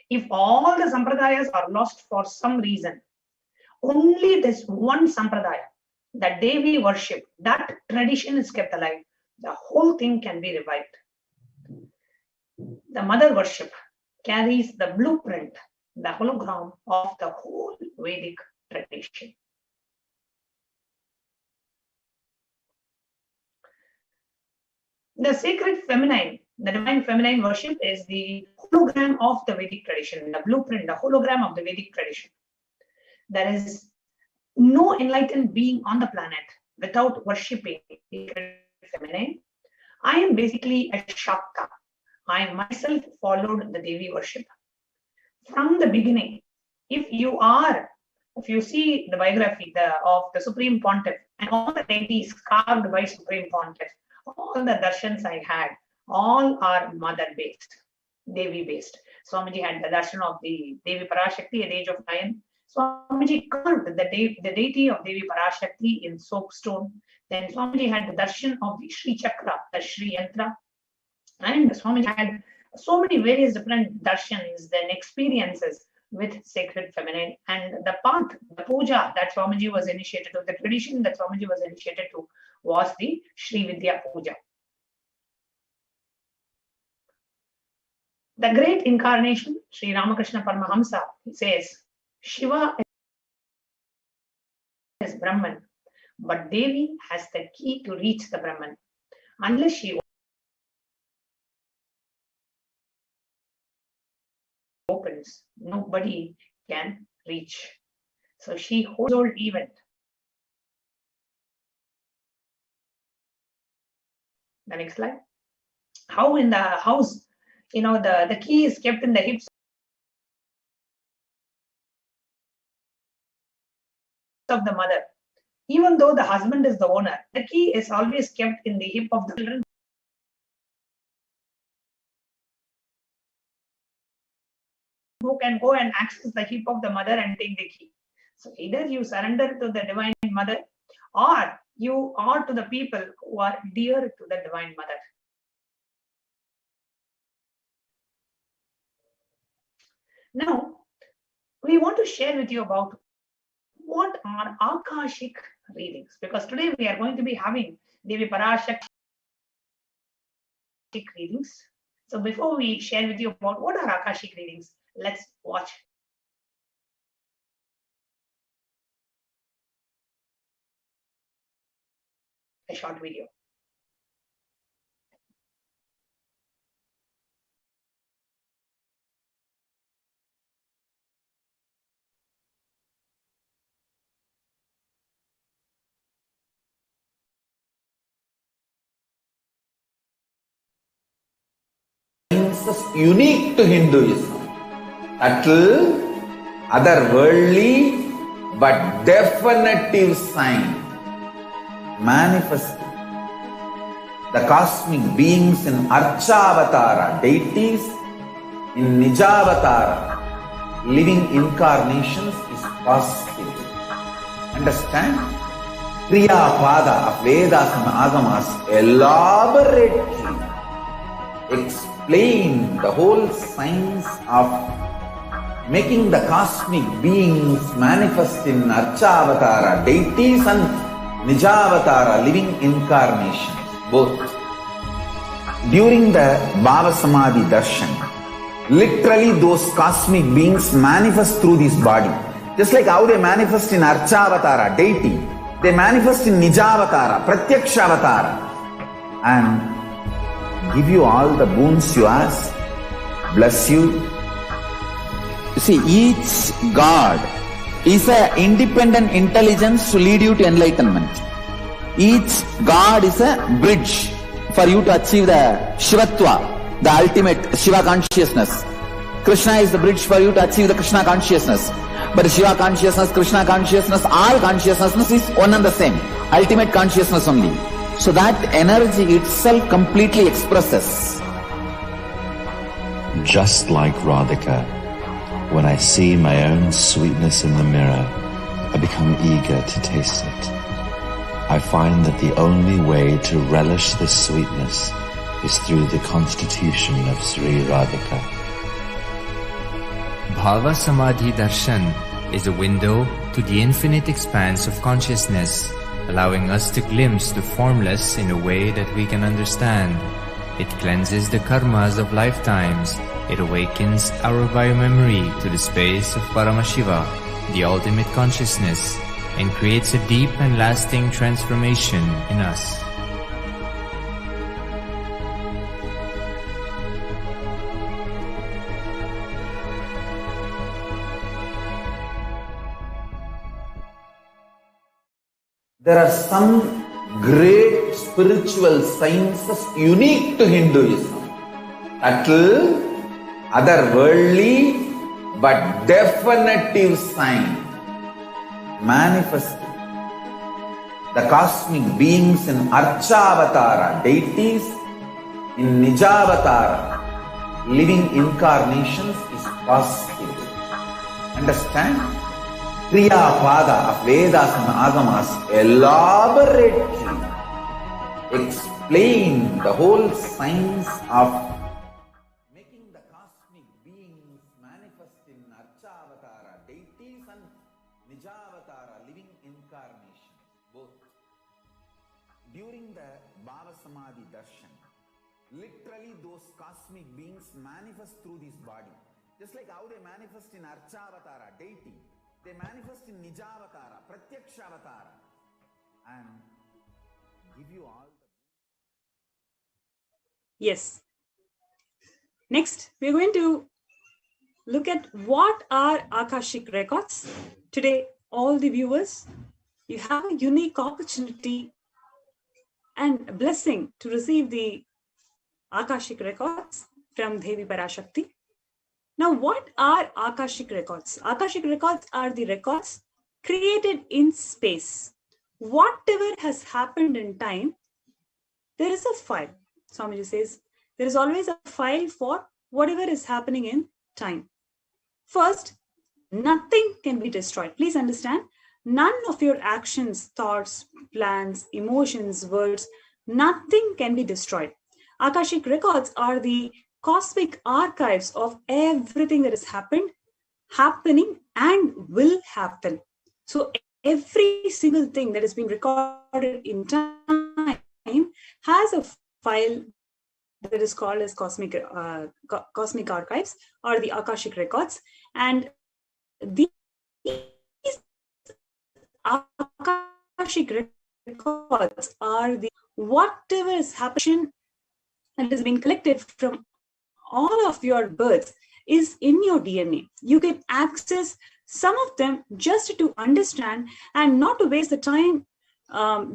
If all the sampradayas are lost for some reason, only this one sampradaya, the Devi worship, that tradition is kept alive, the whole thing can be revived. The mother worship carries the blueprint, the hologram of the whole Vedic tradition. The sacred feminine, the divine feminine worship is the hologram of the Vedic tradition, the blueprint, the hologram of the Vedic tradition. There is no enlightened being on the planet without worshipping the feminine. I am basically a Shakta. I myself followed the Devi worship. From the beginning, if you see the biography of the Supreme Pontiff and all the deities carved by Supreme Pontiff, all the darshans I had, all are mother-based, Devi-based. Swamiji had the darshan of the Devi Parashakti at the age of 9. Swamiji carved the deity of Devi Parashakti in soapstone. Then Swamiji had the darshan of the Sri Chakra, the Sri Yantra. And Swamiji had so many various different darshans and experiences with sacred feminine. And the path, the puja that Swamiji was initiated to, the tradition that Swamiji was initiated to, was the Sri Vidya Puja. The great incarnation, Sri Ramakrishna Paramahamsa, says, Shiva is Brahman, but Devi has the key to reach the Brahman. Unless she opens, nobody can reach. So she holds the whole event. The next slide. How in the house, the key is kept in the hips of the mother. Even though the husband is the owner, the key is always kept in the hip of the children, who can go and access the hip of the mother and take the key. So either you surrender to the Divine Mother, or you are to the people who are dear to the Divine Mother. Now, we want to share with you about what are Akashic readings, because today we are going to be having Devi Parashakti readings. So before we share with you about what are Akashic readings, let's watch a short video. Unique to Hinduism, subtle, otherworldly, but definitive sign, manifesting the cosmic beings in Archavatara, deities in Nijavatara, living incarnations is possible. Understand? Kriya Pada of Vedas and Agamas elaborately explain the whole science of making the cosmic beings manifest in Archavatara, deities and Nijavatara, living incarnations, both. During the Bhava Samadhi Darshan, literally those cosmic beings manifest through this body. Just like how they manifest in Archavatara, deity, they manifest in Nijavatara, Pratyakshavatara, and give you all the boons you ask, bless you. You see, each God is an independent intelligence to lead you to enlightenment. Each God is a bridge for you to achieve the Shivatva, the ultimate Shiva consciousness. Krishna is the bridge for you to achieve the Krishna consciousness. But Shiva consciousness, Krishna consciousness, all consciousness is one and the same. Ultimate consciousness only. So that energy itself completely expresses. Just like Radhika, when I see my own sweetness in the mirror, I become eager to taste it. I find that the only way to relish this sweetness is through the constitution of Sri Radhika. Bhava Samadhi Darshan is a window to the infinite expanse of consciousness, allowing us to glimpse the formless in a way that we can understand. It cleanses the karmas of lifetimes. It awakens our biomemory to the space of Paramashiva, the ultimate consciousness, and creates a deep and lasting transformation in us. There are some great spiritual sciences unique to Hinduism. Subtle, otherworldly, but definitive sign, manifesting the cosmic beings in Archavatara, deities in Nijavatara, living incarnations is possible. Understand? Kriya Pada of Vedas and Agamas elaborately explain the whole science of making the cosmic beings manifest in Archavatara, deities and Nijavatara, living incarnations, both. During the Bhava Samadhi Darshan, literally those cosmic beings manifest through this body. Just like how they manifest in Archavatara, deity, they manifest in Nijavatara, Pratyakshavatara, and give you all the... Yes. Next, we're going to look at what are Akashic records. Today, all the viewers, you have a unique opportunity and blessing to receive the Akashic records from Devi Parashakti. Now, what are Akashic records? Akashic records are the records created in space. Whatever has happened in time, there is a file. Swamiji says, there is always a file for whatever is happening in time. First, nothing can be destroyed. Please understand, none of your actions, thoughts, plans, emotions, words, nothing can be destroyed. Akashic records are the cosmic archives of everything that has happened, happening, and will happen. So every single thing that has been recorded in time has a file that is called as cosmic archives or the Akashic records. And these Akashic records are the whatever is happening and has been collected from all of your births is in your DNA. You can access some of them just to understand and not to waste the time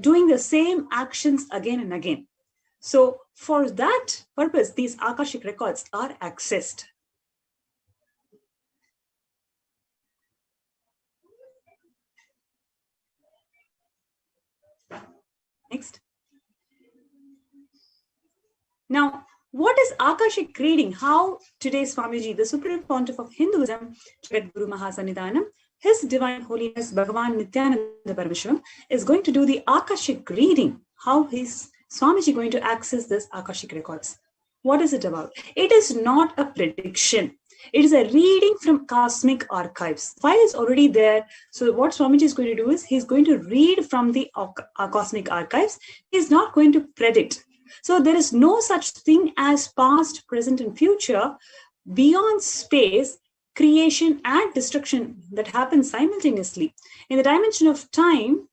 doing the same actions again and again. So for that purpose, these Akashic records are accessed. Next. Now, what is Akashic reading? How today Swamiji, the Supreme Pontiff of Hinduism, Jagat Guru Mahasannidhanam, His Divine Holiness Bhagavan Nithyananda Paramashivam is going to do the Akashic reading. How is Swamiji going to access this Akashic records? What is it about? It is not a prediction. It is a reading from cosmic archives. File is already there. So what Swamiji is going to do is he's going to read from the cosmic archives. He's not going to predict. So there is no such thing as past, present, and future. Beyond space, creation and destruction that happens simultaneously. In the dimension of time,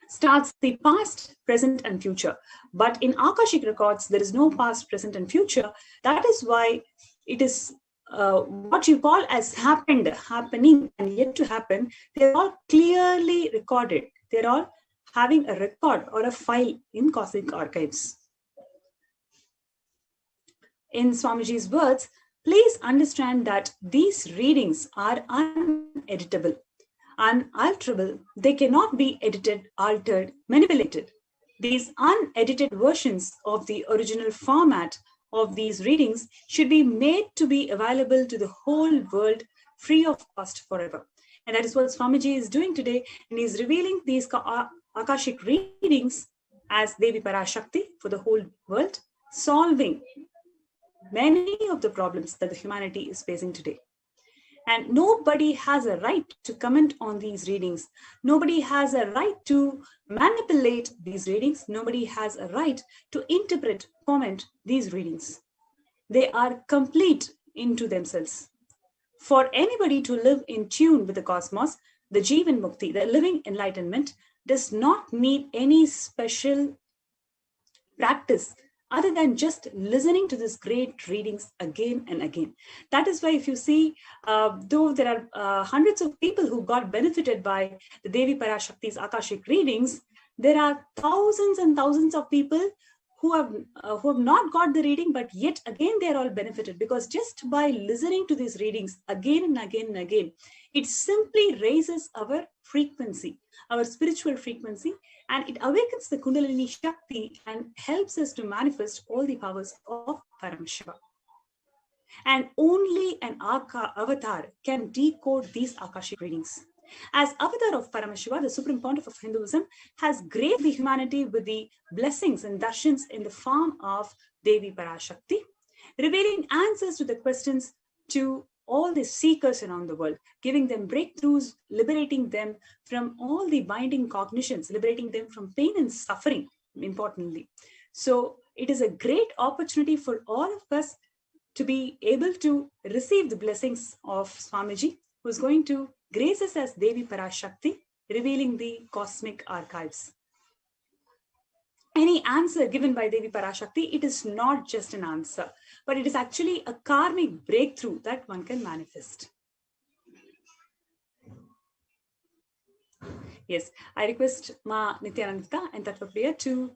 starts the past, present, and future. But in Akashic records, there is no past, present, and future. That is why it is what you call as happened, happening, and yet to happen. They're all clearly recorded. They're all having a record or a file in cosmic archives. In Swamiji's words, please understand that these readings are uneditable, unalterable. They cannot be edited, altered, manipulated. These unedited versions of the original format of these readings should be made to be available to the whole world free of cost forever. And that is what Swamiji is doing today. And he's revealing these Akashic readings as Devi Parashakti for the whole world, solving many of the problems that the humanity is facing today. And nobody has a right to comment on these readings. Nobody has a right to manipulate these readings. Nobody has a right to interpret, comment these readings. They are complete into themselves. For anybody to live in tune with the cosmos, the Jivan Mukti, the living enlightenment, does not need any special practice other than just listening to these great readings again and again. That is why if you see, though there are hundreds of people who got benefited by the Devi Parashakti's Akashic readings, there are thousands and thousands of people who have not got the reading, but yet again they are all benefited, because just by listening to these readings again and again and again, it simply raises our frequency, our spiritual frequency, and it awakens the Kundalini Shakti and helps us to manifest all the powers of Paramashiva. And only an avatar can decode these Akashic readings. As avatar of Paramashiva, the Supreme Pontiff of Hinduism has graced the humanity with the blessings and darshans in the form of Devi Parashakti, revealing answers to the questions to all the seekers around the world, giving them breakthroughs, liberating them from all the binding cognitions, liberating them from pain and suffering, importantly. So it is a great opportunity for all of us to be able to receive the blessings of Swamiji, who is going to grace us as Devi Parashakti, revealing the cosmic archives. Any answer given by Devi Parashakti, it is not just an answer, but it is actually a karmic breakthrough that one can manifest. Yes, I request Ma Nithyananda and Tattvapriya to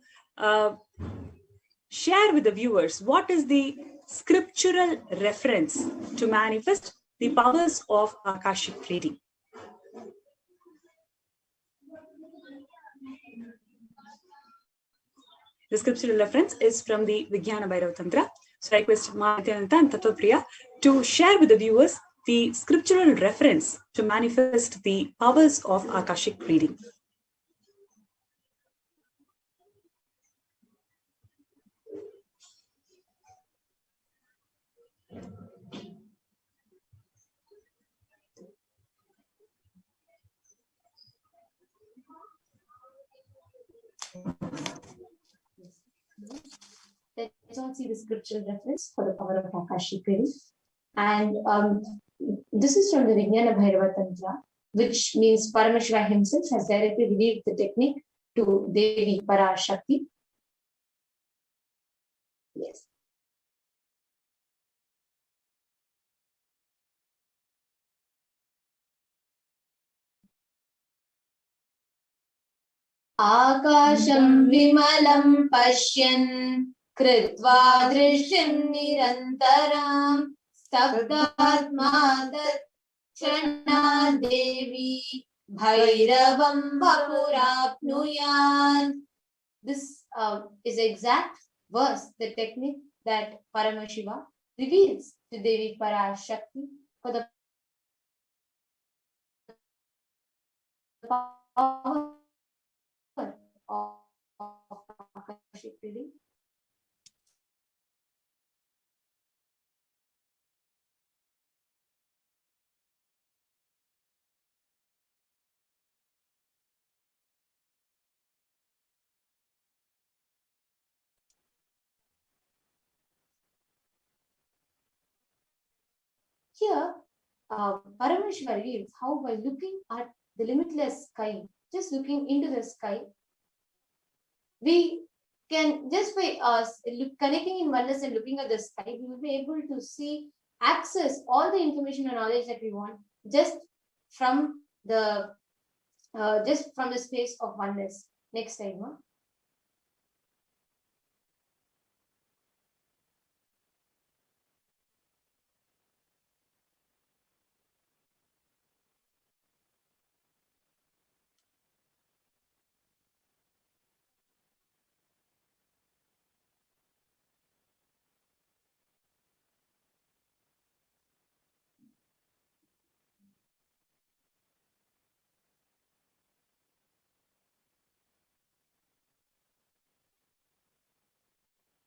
share with the viewers what is the scriptural reference to manifest the powers of Akashic reading. The scriptural reference is from the Vijnana Bhairava Tantra. So I request Ma Nithyananda and Tattvapriya to share with the viewers the scriptural reference to manifest the powers of Akashic reading. Let's all see the scriptural reference for the power of Akashic reading. And this is from the Vijnana Bhairava Tantra, which means Paramashiva himself has directly revealed the technique to Devi Parashakti. Yes. Akasham vimalam pashyan कृत्वा दृश्यं निरन्तरं स्तब्धात्मा दक्षिणा देवी भैरवं वपुराप्नुयात्. This is exact verse, the technique that Paramashiva reveals to Devi Parashakti for the power of Akashic reading. Here, Paramashiva reveals how by looking at the limitless sky, just looking into the sky, we can, just by connecting in oneness and looking at the sky, we will be able to see, access all the information and knowledge that we want just from the space of oneness. Next slide, ma.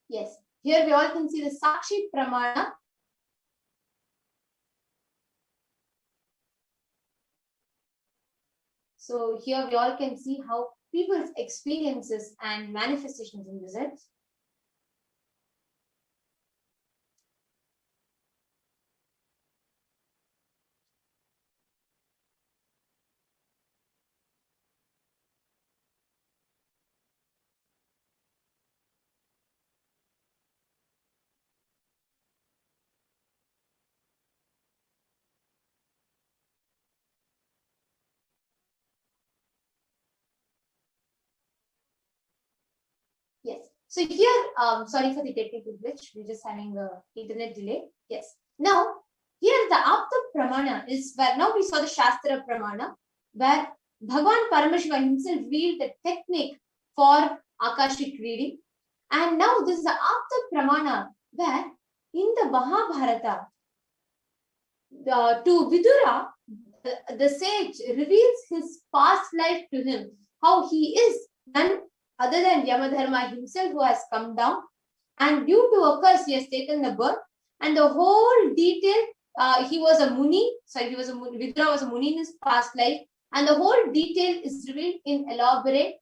Yes, here we all can see the Sakshi Pramana. So here we all can see how people's experiences and manifestations in results. Yes. So here, sorry for the technical glitch. We're just having a internet delay. Yes. Now, here the Apta Pramana is where now we saw the Shastra Pramana, where Bhagavan Paramashiva himself revealed the technique for Akashic reading. And now this is the Apta Pramana, where in the Mahabharata, to Vidura, the sage reveals his past life to him, how he is none other than Yamadharma himself who has come down, and due to a curse he has taken the birth, and the whole detail, he was a Muni, Vidura was a Muni in his past life, and the whole detail is revealed in elaborate.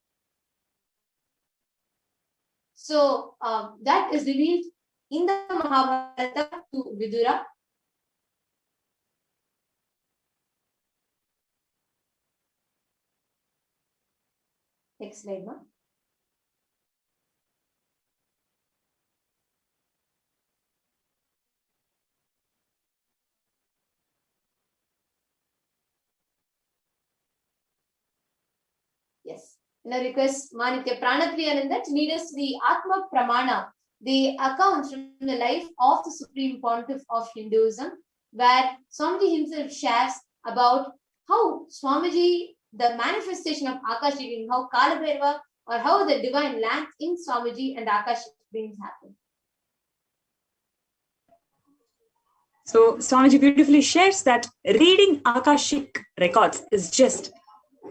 So that is revealed in the Mahabharata to Vidura. Next slide, ma'am. request Manitya Pranapriyananda to lead us to the Atma Pramana, the accounts from the life of the Supreme Pontiff of Hinduism, where Swamiji himself shares about how Swamiji, the manifestation of Akashic, how Kalabhairava, or how the divine lands in Swamiji and Akashic beings happen. So Swamiji beautifully shares that reading Akashic records is just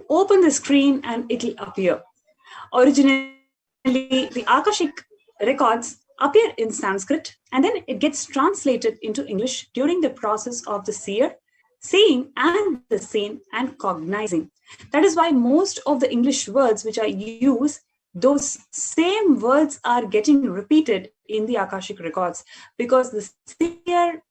open the screen and it'll appear. Originally, the Akashic records appear in Sanskrit and then it gets translated into English during the process of the seer, seeing and the seen and cognizing. That is why most of the English words which are used, those same words are getting repeated in the Akashic records, because the seer,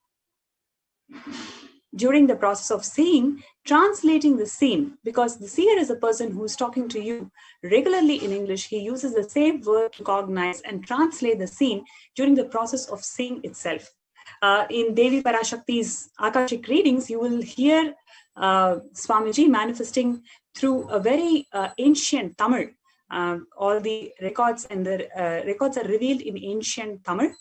during the process of seeing, translating the seen, because the seer is a person who's talking to you regularly in English, he uses the same word to cognize and translate the seen during the process of seeing itself. In Devi Parashakti's Akashic readings, you will hear Swamiji manifesting through a very ancient Tamil. All the records and the records are revealed in ancient Tamil.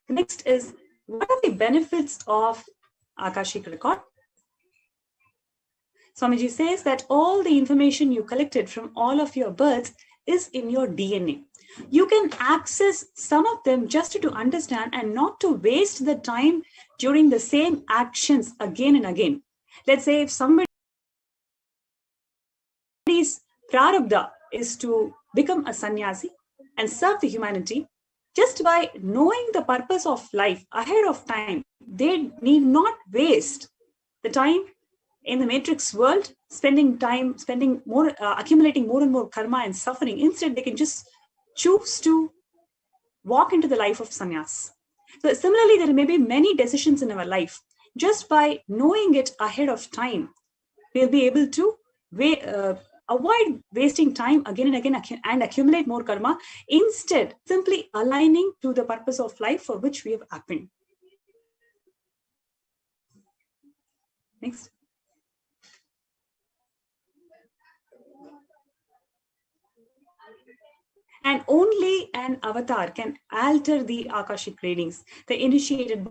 Next is, what are the benefits of Akashic record? Swamiji says that all the information you collected from all of your births is in your DNA. You can access some of them just to understand and not to waste the time during the same actions again and again. Let's say if somebody's prarabdha is to become a sannyasi and serve the humanity, just by knowing the purpose of life ahead of time, they need not waste the time in the matrix world, spending more, accumulating more and more karma and suffering. Instead, they can just choose to walk into the life of sannyas. So similarly, there may be many decisions in our life. Just by knowing it ahead of time, we'll be able to avoid wasting time again and again and accumulate more karma, instead simply aligning to the purpose of life for which we have happened. Next. And only an avatar can alter the Akashic readings. The initiated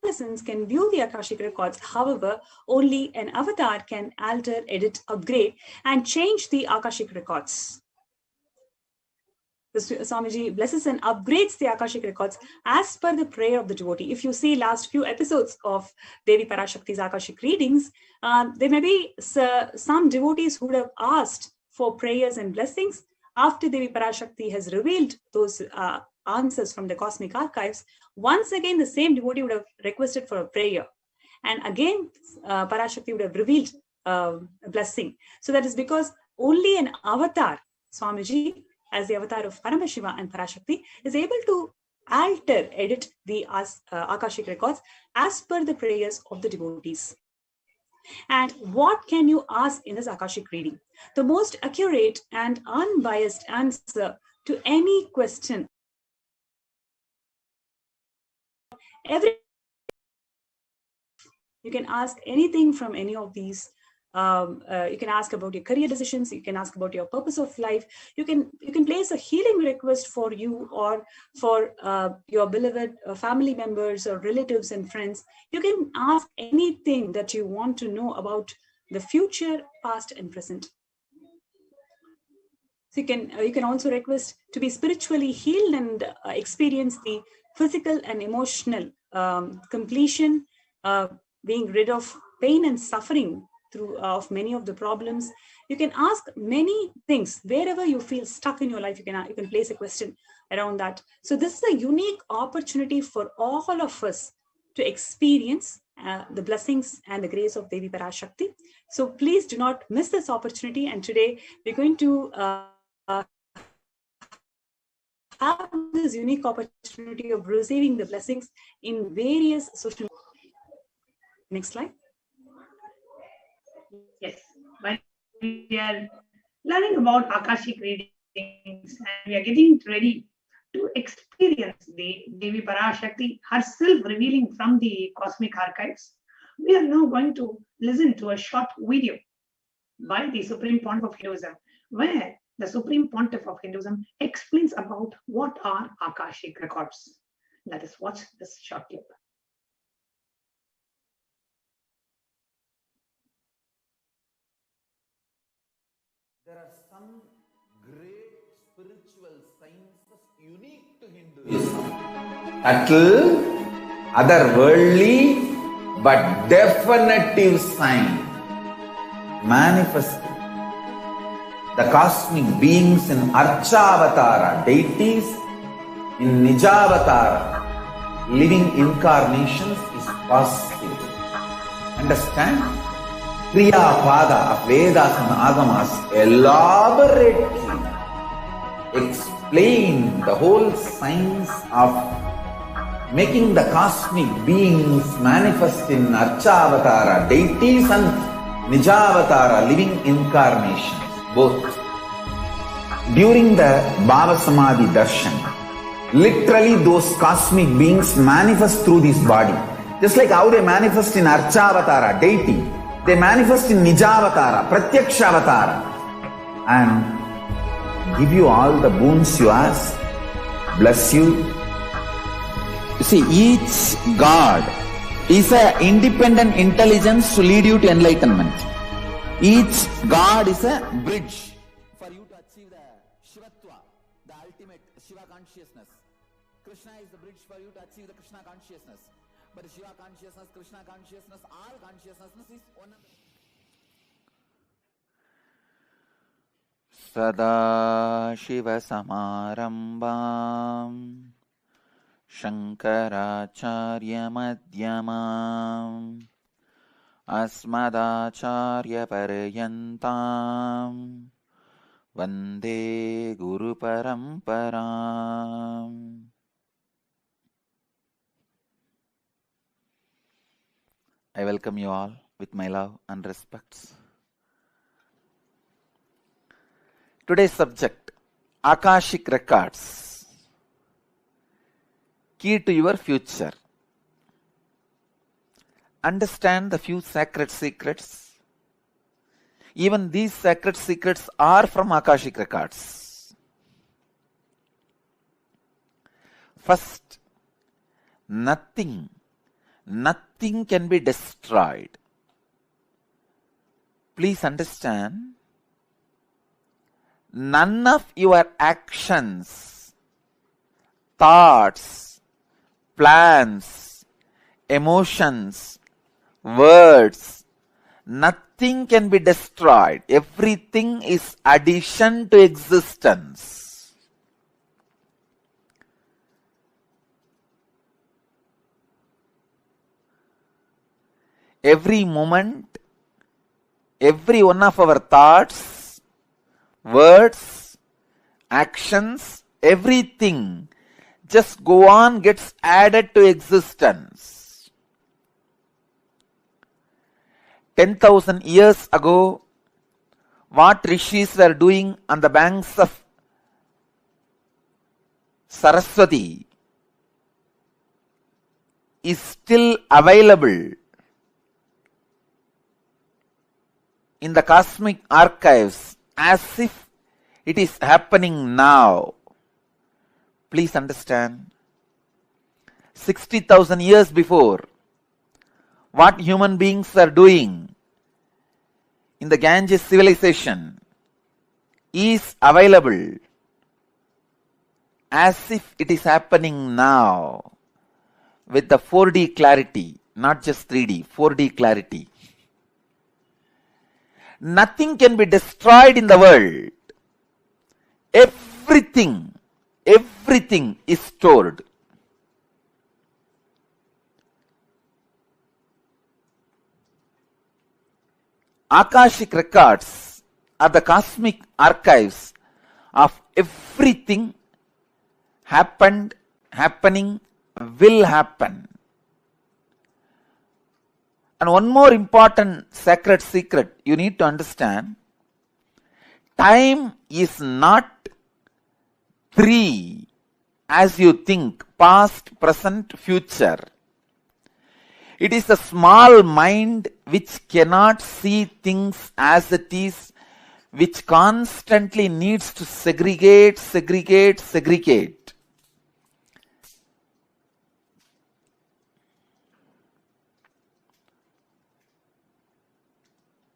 persons can view the Akashic records. However, only an avatar can alter, edit, upgrade, and change the Akashic records. The Swamiji blesses and upgrades the Akashic records as per the prayer of the devotee. If you see last few episodes of Devi Parashakti's Akashic readings, there may be some devotees who would have asked for prayers and blessings. After Devi Parashakti has revealed those answers from the cosmic archives, once again the same devotee would have requested for a prayer. And again, Parashakti would have revealed a blessing. So that is because only an avatar, Swamiji, as the avatar of Paramashiva and Parashakti, is able to alter, edit the Akashic records as per the prayers of the devotees. And what can you ask in this Akashic reading? The most accurate and unbiased answer to any question. You can ask anything from any of these. You can ask about your career decisions. You can ask about your purpose of life. You can place a healing request for you or for your beloved family members or relatives and friends. You can ask anything that you want to know about the future, past, and present. So you can also request to be spiritually healed and experience the physical and emotional completion, being rid of pain and suffering of many of the problems. You can ask many things wherever you feel stuck in your life. You can place a question around that. So this is a unique opportunity for all of us to experience the blessings and the grace of Devi Parashakti. So please do not miss this opportunity. And today we're going to have this unique opportunity of receiving the blessings in various social. Next slide. Yes, when we are learning about Akashic readings and we are getting ready to experience the Devi Parashakti herself revealing from the cosmic archives, We are now going to listen to a short video by the Supreme Pontiff of Hinduism, where the Supreme Pontiff of Hinduism explains about what are Akashic records. Let us watch this short clip. There are some great spiritual sciences unique to Hinduism. Subtle, otherworldly, but definitive sign manifested. The cosmic beings in Archavatara, deities in Nijavatara, living incarnations is possible. Understand? Kriya Pada of Vedas and Agamas elaborately explain the whole science of making the cosmic beings manifest in Archavatara, deities and Nijavatara, living incarnations, both. During the Bhava Samadhi Darshan, literally those cosmic beings manifest through this body. Just like how they manifest in Archavatara, deity, they manifest in Nijavatara, Pratyakshavatara, and give you all the boons you ask, bless you. You see, each God is an independent intelligence to lead you to enlightenment. Each God is a bridge for you to achieve the Shivatva, the ultimate Shiva consciousness. Krishna is the bridge for you to achieve the Krishna consciousness. But Shiva consciousness, Krishna consciousness, all consciousness is one and the Sada Shiva Samarambam Shankaracharya Madhyamam Asmadacharya Paryantam Vande Guru Paramparam. I welcome you all with my love and respects. Today's subject, Akashic Records, key to your future. Understand the few sacred secrets. Even these sacred secrets are from Akashic Records. First, nothing can be destroyed. Please understand, none of your actions, thoughts, plans, emotions, words, nothing can be destroyed. Everything is addition to existence. Every moment, every one of our thoughts, words, actions, everything just go on, gets added to existence. 10,000 years ago, what rishis were doing on the banks of Saraswati is still available in the cosmic archives as if it is happening now. Please understand, 60,000 years before, what human beings are doing in the Ganges civilization is available as if it is happening now with the 4D clarity, not just 3D, 4D clarity. Nothing can be destroyed in the world. Everything is stored. Akashic records are the cosmic archives of everything happened, happening, will happen. And one more important sacred secret you need to understand, time is not 3 as you think, past, present, future. It is the small mind which cannot see things as it is, which constantly needs to segregate.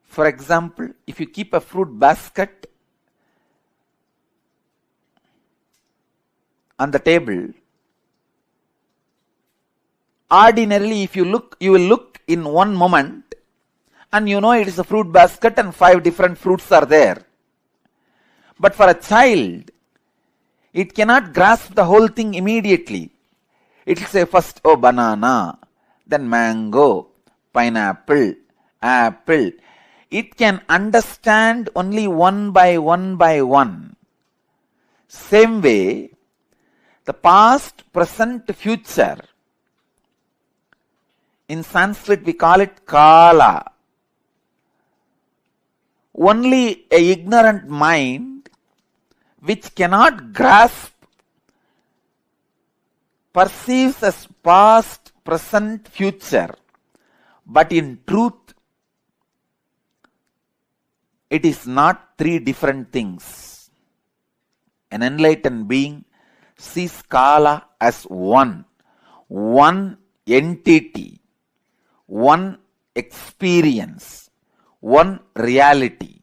For example, if you keep a fruit basket on the table, ordinarily if you look, you will look in one moment and you know it is a fruit basket and 5 different fruits are there. But for a child, it cannot grasp the whole thing immediately. It will say first, oh, banana, then mango, pineapple, apple. It can understand only one by one. Same way, the past, present, future. In Sanskrit we call it Kala. Only an ignorant mind which cannot grasp perceives as past, present, future. But in truth, it is not 3 different things. An enlightened being sees Kala as one entity, one experience, one reality.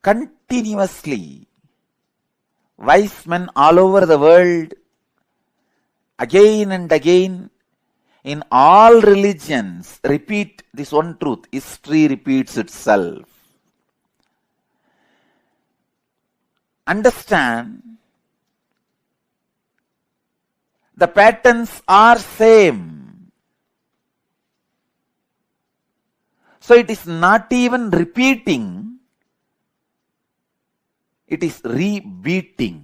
Continuously, wise men all over the world, again and again, in all religions, repeat this one truth. History repeats itself. Understand, the patterns are same. So it is not even repeating, it is rebeating.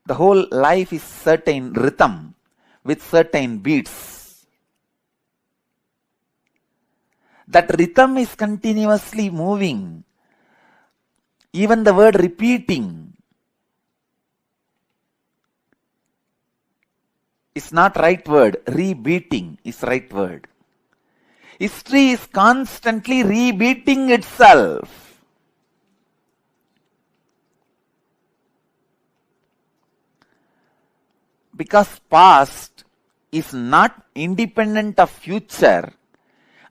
The whole life is certain rhythm with certain beats. That rhythm is continuously moving. Even the word repeating is not right word. Rebeating is right word. History is constantly rebeating itself. Because past is not independent of future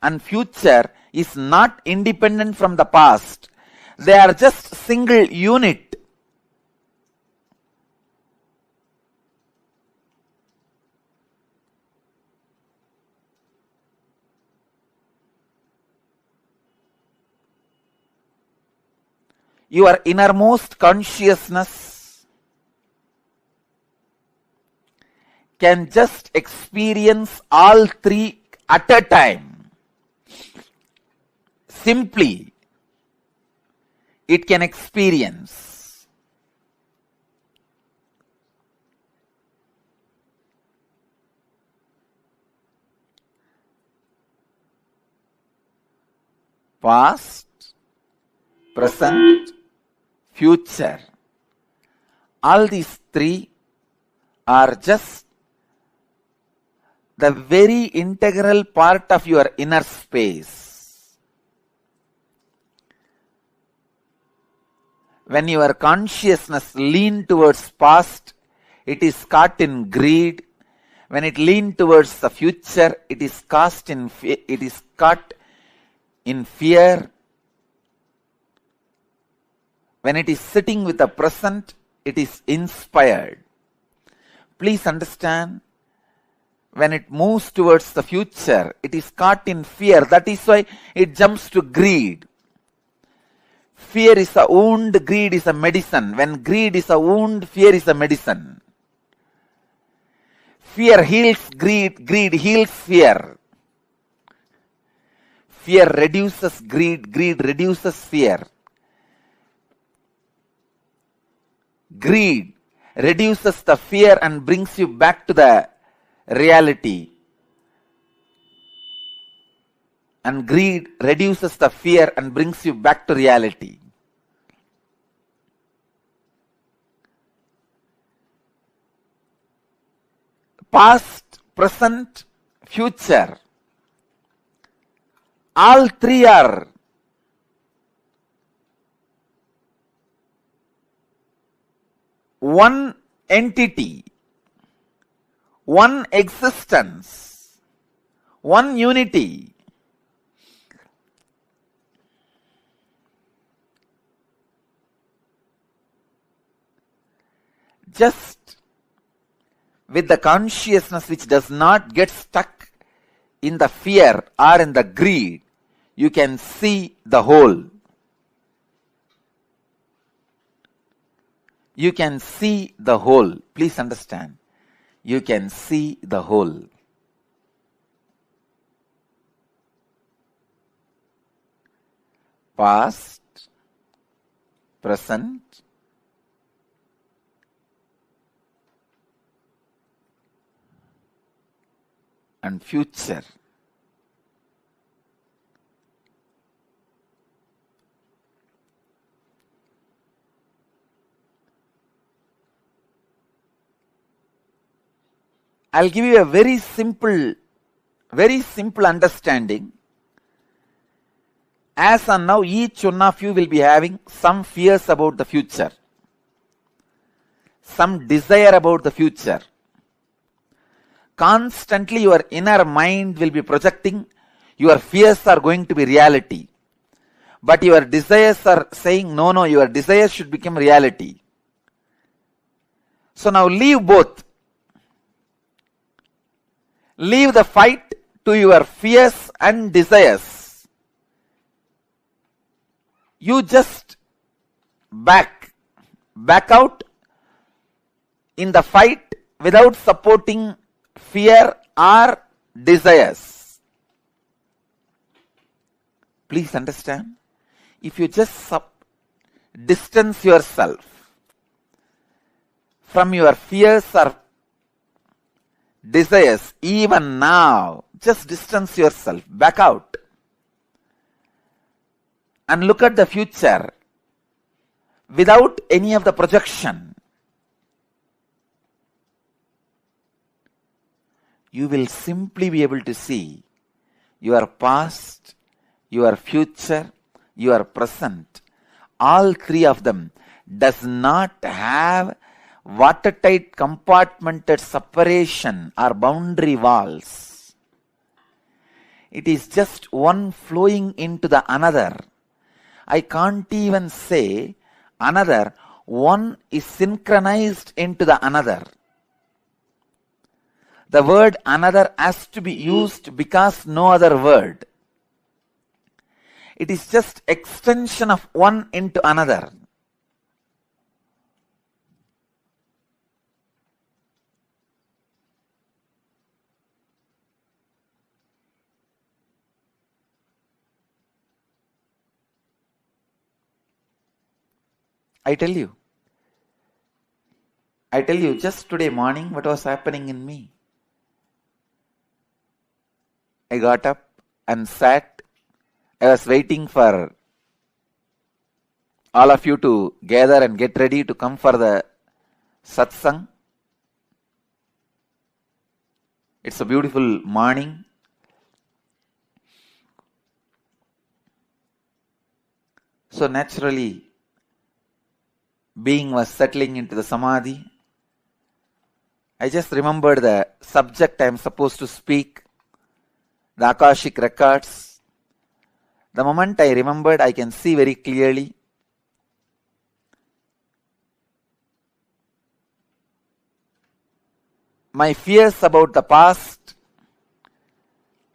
and future is not independent from the past. They are just single unit. Your innermost consciousness can just experience all 3 at a time. Simply, it can experience. Past, present, future. All these 3 are just the very integral part of your inner space. When your consciousness leans towards past, it is caught in greed. When it leans towards the future, it is caught in fear. When it is sitting with the present, it is inspired. Please understand, when it moves towards the future, it is caught in fear. That is why it jumps to greed. Fear is a wound, greed is a medicine. When greed is a wound, fear is a medicine. Fear heals greed, greed heals fear. Fear reduces greed, greed reduces fear. Greed reduces the fear and brings you back to the reality. And greed reduces the fear and brings you back to reality. past, present, future. All three are one entity, one existence, one unity. Just with the consciousness which does not get stuck in the fear or in the greed, you can see the whole. You can see the whole. Please understand. You can see the whole. Past, present, and future. I'll give you a very simple understanding. As on now, each one of you will be having some fears about the future, some desire about the future. Constantly your inner mind will be projecting your fears are going to be reality. But your desires are saying, no, your desires should become reality. So now leave both. Leave the fight to your fears and desires. You just back out in the fight without supporting fear or desires. Please understand. If you just distance yourself from your fears or desires, even now, just distance yourself, back out, and look at the future without any of the projection. You will simply be able to see your past, your future, your present. All three of them does not have watertight compartmented separation or boundary walls. It is just one flowing into the another. I can't even say another. One is synchronized into the another. The word another has to be used because no other word. It is just extension of one into another. I tell you, just today morning what was happening in me. I got up and sat. I was waiting for all of you to gather and get ready to come for the satsang. It's a beautiful morning. So naturally, being was settling into the samadhi. I just remembered the subject I am supposed to speak, the Akashic records. The moment I remembered, I can see very clearly. My fears about the past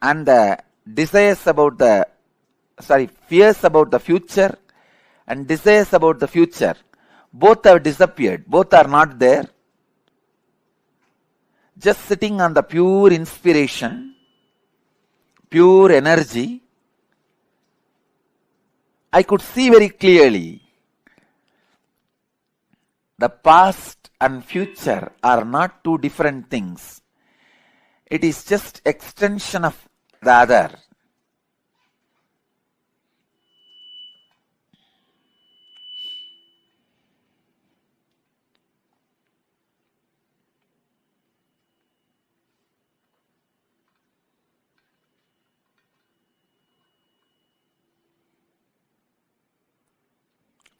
and the desires about the, fears about the future and desires about the future, both have disappeared. Both are not there. Just sitting on the pure inspiration, pure energy, I could see very clearly the past and future are not two different things. It is just extension of the other.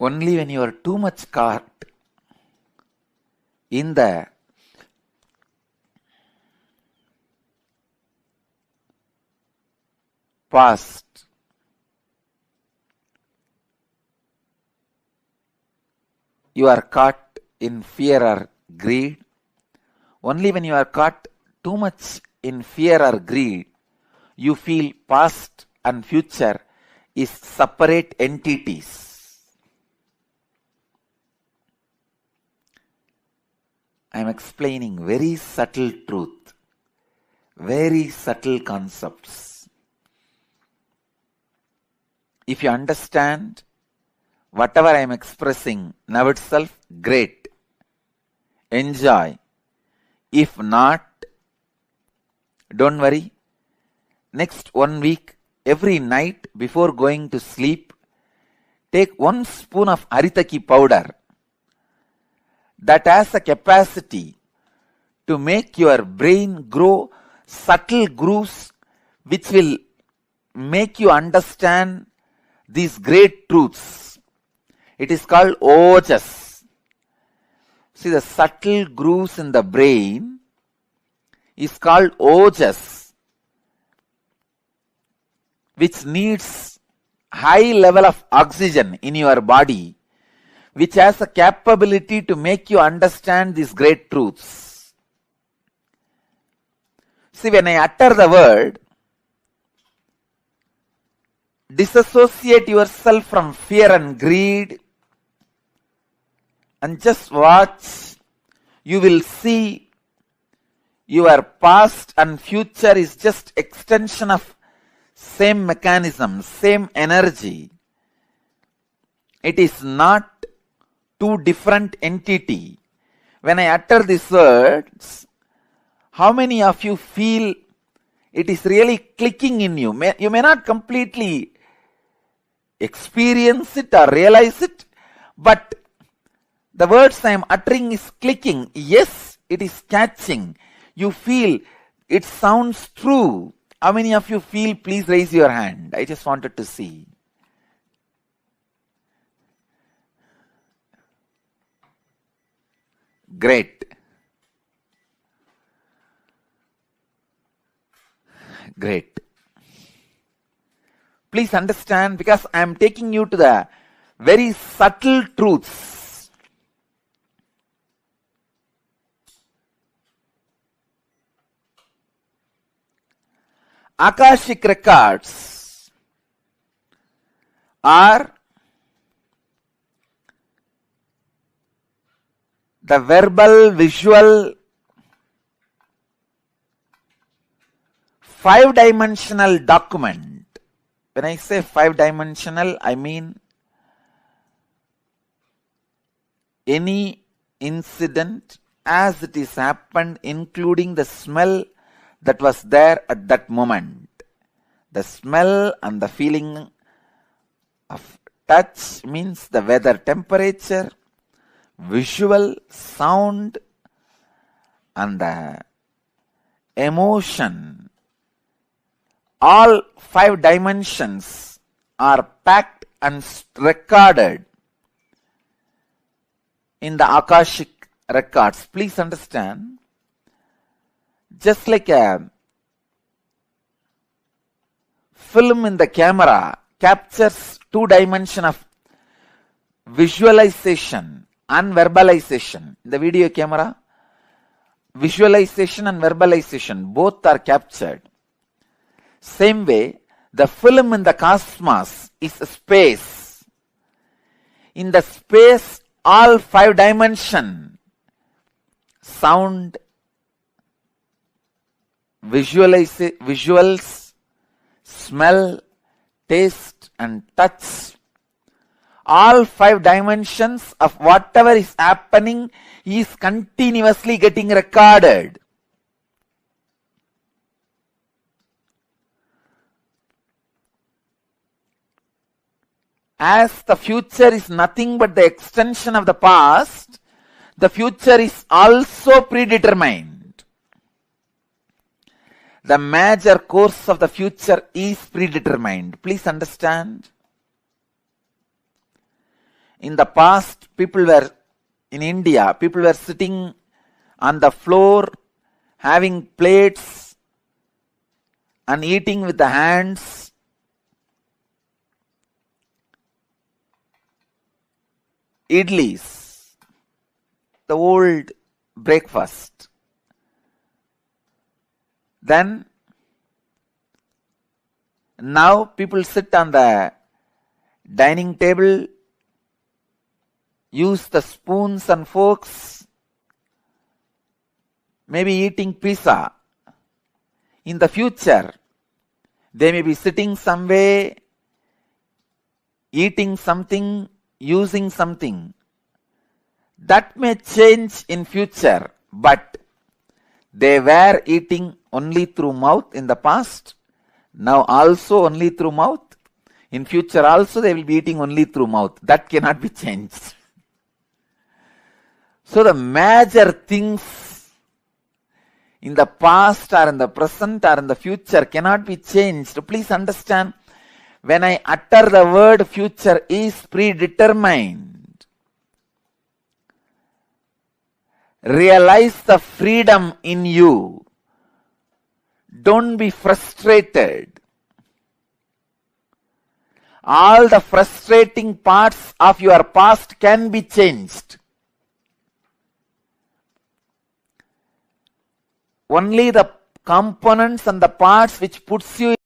Only when you are too much caught in the past, you are caught in fear or greed. Only when you are caught too much in fear or greed, you feel past and future is separate entities. I am explaining very subtle truth, very subtle concepts. If you understand whatever I am expressing now itself, great. Enjoy. If not, don't worry. Next 1 week, every night before going to sleep, take 1 spoon of haritaki powder that has a capacity to make your brain grow subtle grooves which will make you understand these great truths. It is called ojas. See, the subtle grooves in the brain is called ojas, which needs high level of oxygen in your body, which has a capability to make you understand these great truths. See, when I utter the word, disassociate yourself from fear and greed and just watch, you will see your past and future is just extension of same mechanism, same energy. It is not two different entity. When I utter these words, how many of you feel it is really clicking in you? You may not completely experience it or realize it, but the words I am uttering is clicking. Yes, it is catching. You feel it sounds true. How many of you feel? Please raise your hand. I just wanted to see. Great. Great. Please understand, because I am taking you to the very subtle truths. Akashic records are the verbal, visual, 5-dimensional document. When I say 5-dimensional, I mean any incident as it is happened, including the smell that was there at that moment. The smell and the feeling of touch means the weather temperature, visual, sound, and the emotion. All 5 dimensions are packed and recorded in the Akashic records. Please understand, just like a film in the camera captures 2 dimensions of visualization and verbalization. In the video camera, visualization and verbalization both are captured. Same way, the film in the cosmos is a space. In the space, all 5 dimensions, sound, visuals, smell, taste, and touch, all 5 dimensions of whatever is happening is continuously getting recorded. As the future is nothing but the extension of the past, the future is also predetermined. The major course of the future is predetermined. Please understand. In the past, in India, people were sitting on the floor, having plates and eating with the hands. Idlis, the old breakfast. Then, now people sit on the dining table, use the spoons and forks, maybe eating pizza. In the future, they may be sitting somewhere, eating something, using something. That may change in future, but they were eating only through mouth in the past, now also only through mouth. In future also they will be eating only through mouth. That cannot be changed. So the major things in the past or in the present or in the future cannot be changed. Please understand, when I utter the word future is predetermined. Realize the freedom in you. Don't be frustrated. All the frustrating parts of your past can be changed. Only the components and the parts which puts you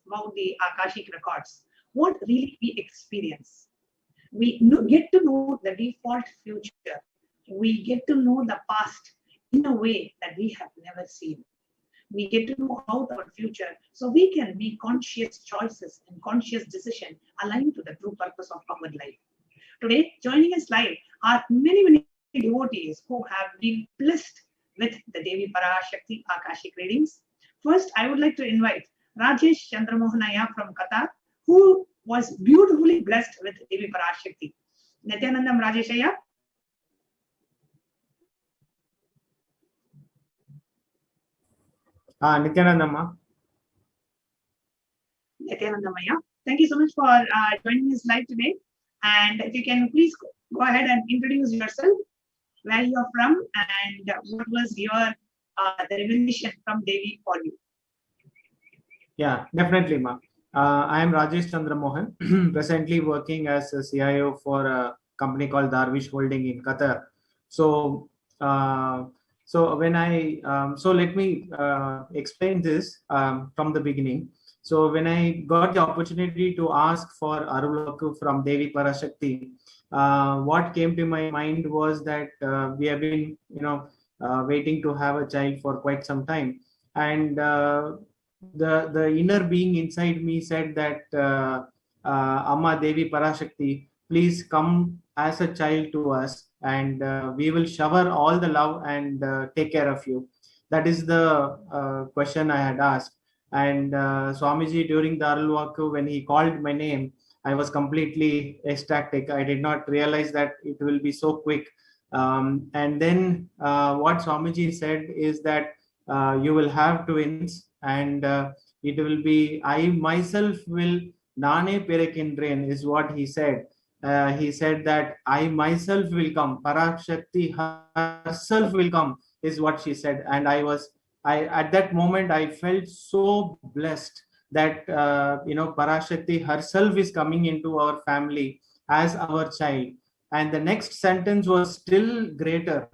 about the Akashic records, what really we experience. We get to know the default future. We get to know the past in a way that we have never seen. We get to know about our future so we can make conscious choices and conscious decisions aligned to the true purpose of our life. Today, joining us live are many devotees who have been blessed with the Devi Parashakti Akashic readings. First, I would like to invite Rajesh Chandramohanaya from Qatar, who was beautifully blessed with Devi Parashakti. Nithyanandam Rajeshaya. Nithyanandamma. Nithyanandamaya. Thank you so much for joining us live today. And if you can please go ahead and introduce yourself, where you're from, and what was your the revelation from Devi for you. Yeah, definitely, ma. I am Rajesh Chandramohan, presently working as a CIO for a company called Darwish Holding in Qatar. So, when I let me explain this from the beginning. So when I got the opportunity to ask for Arulakku from Devi Parashakti, what came to my mind was that we have been, waiting to have a child for quite some time, and the inner being inside me said that Amma Devi Parashakti, please come as a child to us, and we will shower all the love and take care of you. That is the question I had asked. And Swamiji, during the Arulakku, when he called my name, I was completely ecstatic. I did not realize that it will be so quick. And then what Swamiji said is that you will have twins, and it will be, I myself will Nane Perekindren is what he said. He said that I myself will come, Parashakti herself will come, is what she said. And I at that moment I felt so blessed that Parashakti herself is coming into our family as our child. And the next sentence was still greater.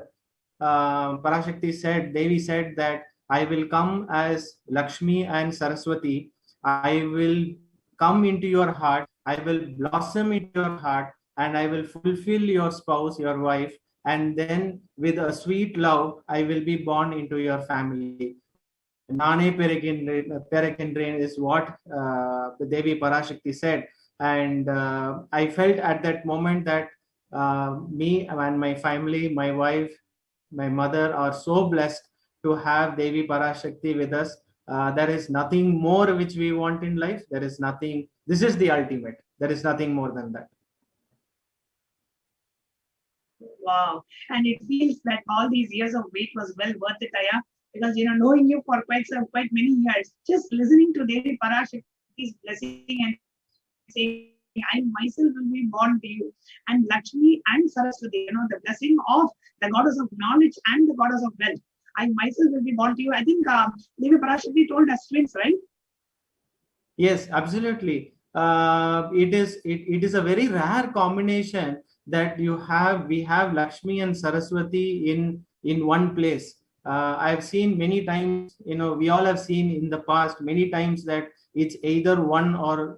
Parashakti said, Devi said that I will come as Lakshmi and Saraswati. I will come into your heart. I will blossom into your heart. and I will fulfill your spouse, your wife, and then with a sweet love, I will be born into your family. Nane Perekindren is what the Devi Parashakti said. And I felt at that moment that me and my family, my wife, my mother are so blessed to have Devi Parashakti with us. There is nothing more which we want in life. There is nothing. This is the ultimate. There is nothing more than that. Wow. And it feels that all these years of wait was well worth it, Aya. Because, knowing you for quite many years, just listening to Devi Parashakti's blessing and saying, I myself will be born to you. And Lakshmi and Saraswati, the blessing of the goddess of knowledge and the goddess of wealth. I myself will be born to you. I think Devi Parashakti told us twins, right? Yes, absolutely. It is a very rare combination that we have Lakshmi and Saraswati in one place. I've seen many times, we all have seen in the past many times that it's either one or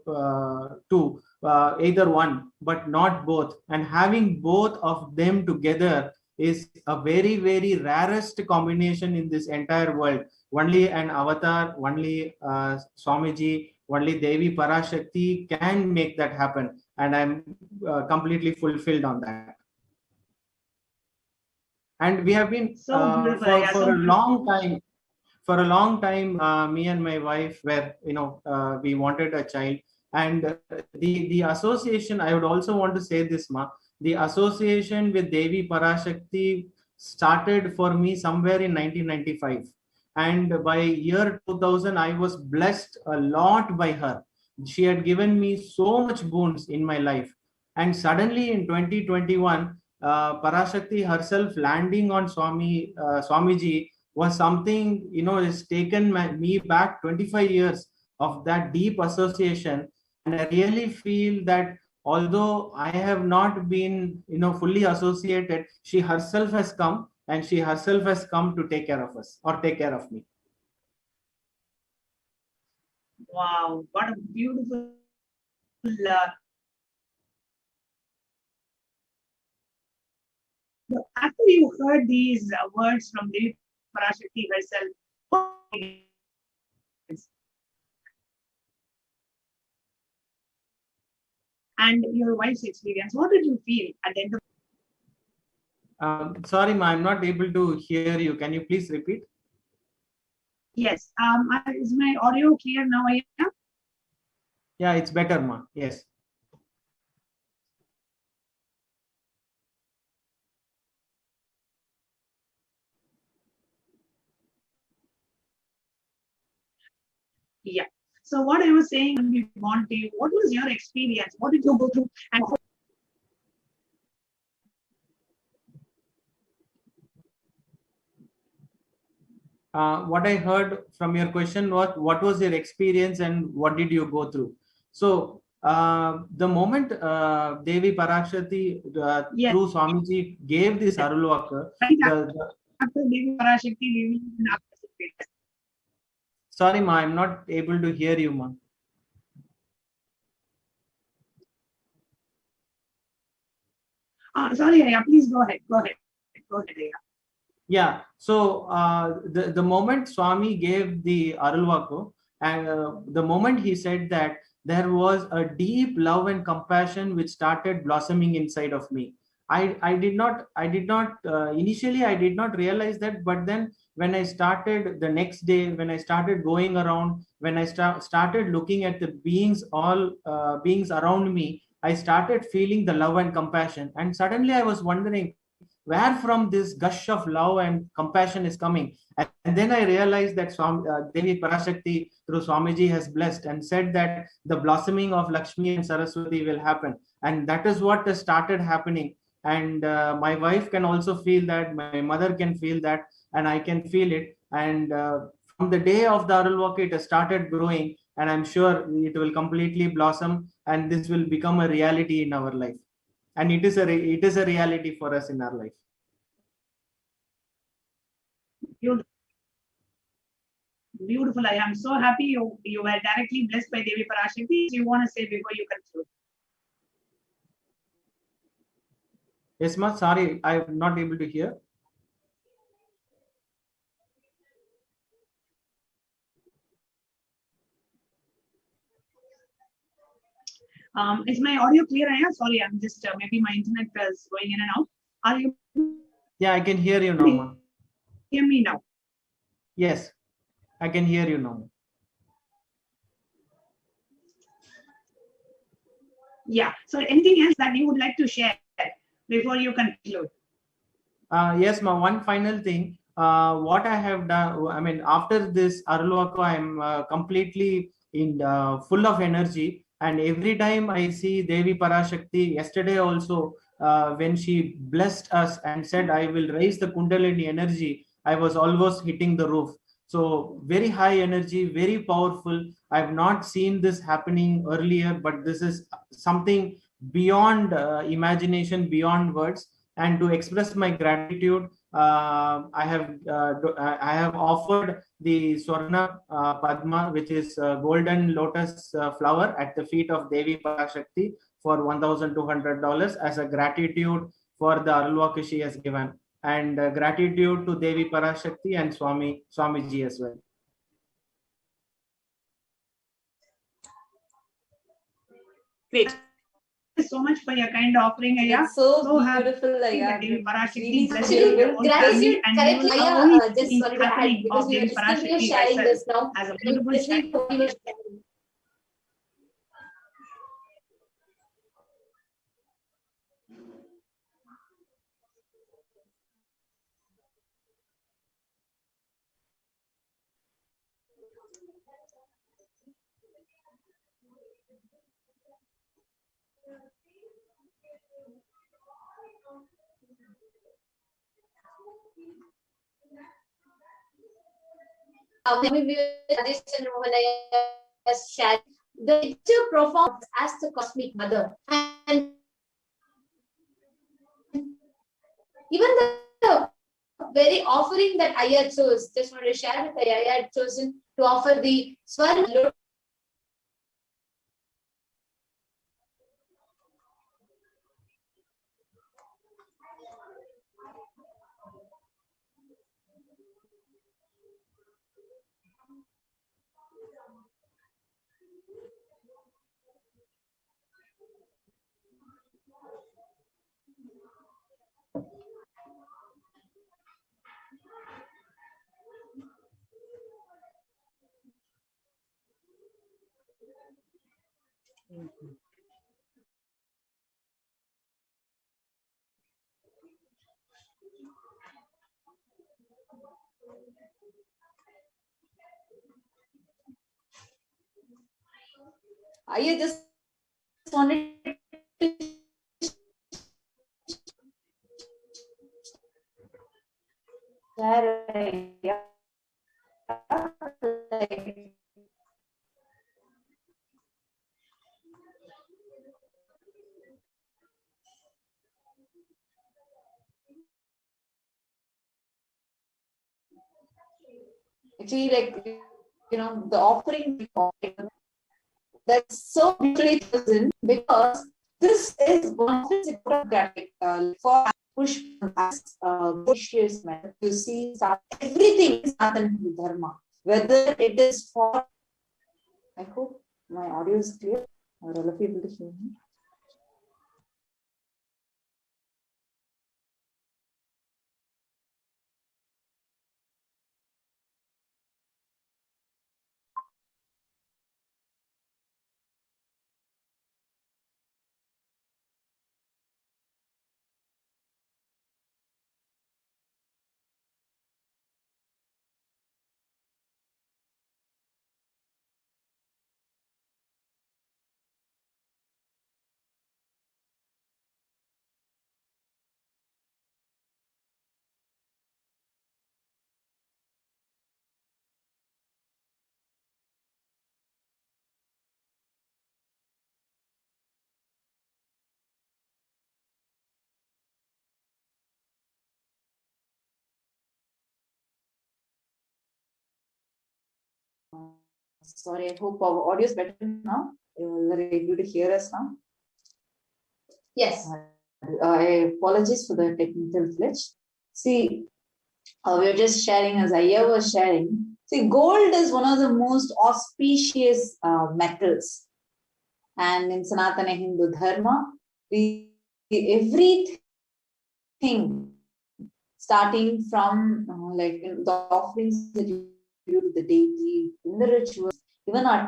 two, either one, but not both. And having both of them together is a very, very rarest combination in this entire world. Only an avatar, only Swamiji, only Devi Parashakti can make that happen. And I'm completely fulfilled on that. And we have been for a long time. For a long time, me and my wife were, we wanted a child, and the association. I would also want to say this, Ma. The association with Devi Parashakti started for me somewhere in 1995, and by year 2000, I was blessed a lot by her. She had given me so much boons in my life, and suddenly in 2021, Parashakti herself landing on Swamiji was something, has taken me back 25 years of that deep association. And I really feel that although I have not been, fully associated, she herself has come, and she herself has come to take care of us or take care of me. Wow, what a beautiful after you heard these words from Devi Parashakti herself, and your wife's experience, what did you feel at the end of? Sorry, Ma, I'm not able to hear you. Can you please repeat? Yes. Is my audio clear now? Yeah, it's better, Ma. Yes. Yeah. So what I was saying, when we want to, what was your experience? What did you go through? And what I heard from your question was, what was your experience and what did you go through? So the moment Devi Parashakti yes, through Swamiji gave this Arulvaka, after Devi Parashakti, sorry, Ma, I'm not able to hear you, Ma. Sorry, Aya, please go ahead. Go ahead, Aya. Yeah, so the moment Swami gave the Arulvaka, and the moment he said that, there was a deep love and compassion which started blossoming inside of me. I did not initially I did not realize that, but then when I started the next day, when I started going around, when I started looking at the beings around me, I started feeling the love and compassion, and suddenly I was wondering where from this gush of love and compassion is coming. And then I realized that Devi Parashakti through Swamiji has blessed and said that the blossoming of Lakshmi and Saraswati will happen. And that is what has started happening. And my wife can also feel that, my mother can feel that, and I can feel it. And from the day of the Arulvaka, it has started growing, and I'm sure it will completely blossom, and this will become a reality in our life. And it is a reality for us in our life. Beautiful. I am so happy you were directly blessed by Devi Parashakti. You want to say before you conclude? Yes, ma. Sorry, I'm not able to hear. Is my audio clear? Sorry, I'm just maybe my internet is going in and out. Are you? Yeah, I can hear you now, ma. Hear me now? Yes, I can hear you now. Yeah. So anything else that you would like to share before you conclude? Yes, ma. One final thing. What I have done, I mean, after this Arulwaka, I'm completely in full of energy. And every time I see Devi Parashakti, yesterday also, when she blessed us and said, I will raise the Kundalini energy, I was almost hitting the roof. So very high energy, very powerful. I've not seen this happening earlier, but this is something beyond imagination, beyond words. And to express my gratitude, I have offered the Swarna Padma, which is golden lotus flower at the feet of Devi Parashakti for $1,200 as a gratitude for the Arulwaka she has given, and gratitude to Devi Parashakti and Swamiji as well. Great. Thank you so much for your kind offering, Aya. It's so happy beautiful, Aya. Devi Parashakti Really bless you, your whole family, and you will Aya, always just be wanted to add, happening because of we are Devi just thinking of Parashakti sharing herself this now. as a I'm wonderful listening to child. what you were sharing. Maybe Rajesh Chandra Mohan has shared the picture profound as the cosmic mother, and even the very offering that Aya chose, just want to share with Aya had chosen to offer the Swarna. I just wanted to share. Actually, like, the offering that's so beautifully chosen, because this is one photographic for push as vicious method. You see, everything is Sanatana Dharma, whether it is for. I hope my audio is clear. Are all of you able to hear me? Sorry, I hope our audio is better now. You are able to hear us now? Yes. I apologize for the technical glitch. See, we were just sharing, as Ayya was sharing. See, gold is one of the most auspicious metals. And in Sanatana Hindu Dharma, everything starting from like the offerings that you do to the deity, in the rituals, even our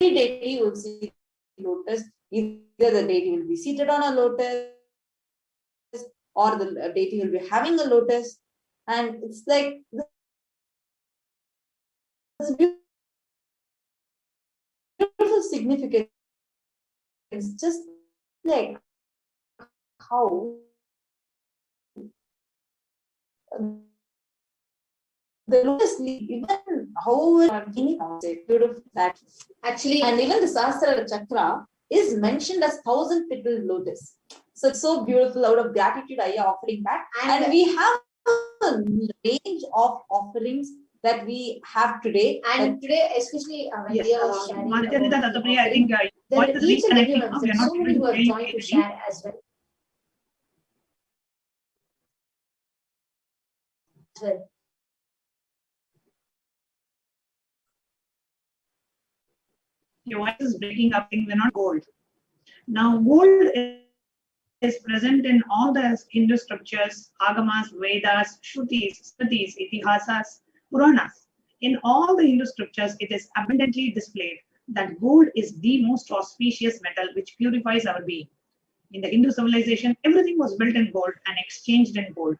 deity will see lotus, either the deity will be seated on a lotus or the deity will be having a lotus, and it's like this beautiful significance, just like how the lotus leaf, even however beautiful that actually, and even the Sahasrara Chakra is mentioned as 1,000-petaled lotus. So it's so beautiful. Out of gratitude, I am offering that. And we have a range of offerings that we have today. And today, especially when Yes, we are sharing, I think there are each and every reconnecting. month, We are there's not so many able who to have joined to share as well. Your voice is breaking up. We're not gold. Now, gold is present in all the Hindu scriptures, Agamas, Vedas, Shrutis, Smritis, Itihasas, Puranas. In all the Hindu scriptures, it is abundantly displayed that gold is the most auspicious metal which purifies our being. In the Hindu civilization, everything was built in gold and exchanged in gold.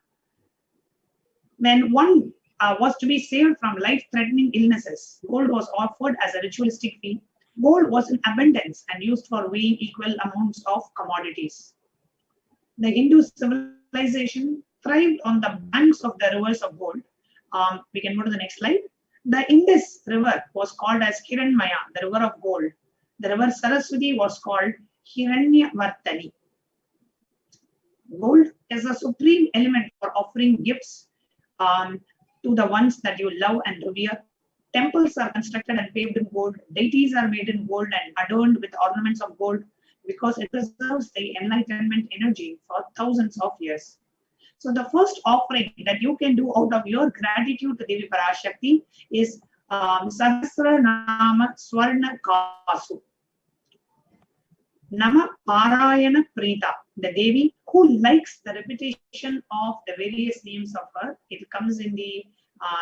When one was to be saved from life-threatening illnesses, gold was offered as a ritualistic fee. Gold was in abundance and used for weighing equal amounts of commodities. The Hindu civilization thrived on the banks of the rivers of gold. We can go to the next slide. The Indus River was called as Hiranmaya, the river of gold. The river Saraswati was called Hiranyavartani. Gold is a supreme element for offering gifts to the ones that you love and revere. Temples are constructed and paved in gold. Deities are made in gold and adorned with ornaments of gold because it preserves the enlightenment energy for thousands of years. So the first offering that you can do out of your gratitude to Devi Parashakti is Sahasra Nama Swarna Kasu. Nama Parayana Prita, the Devi who likes the repetition of the various names of her. It comes in the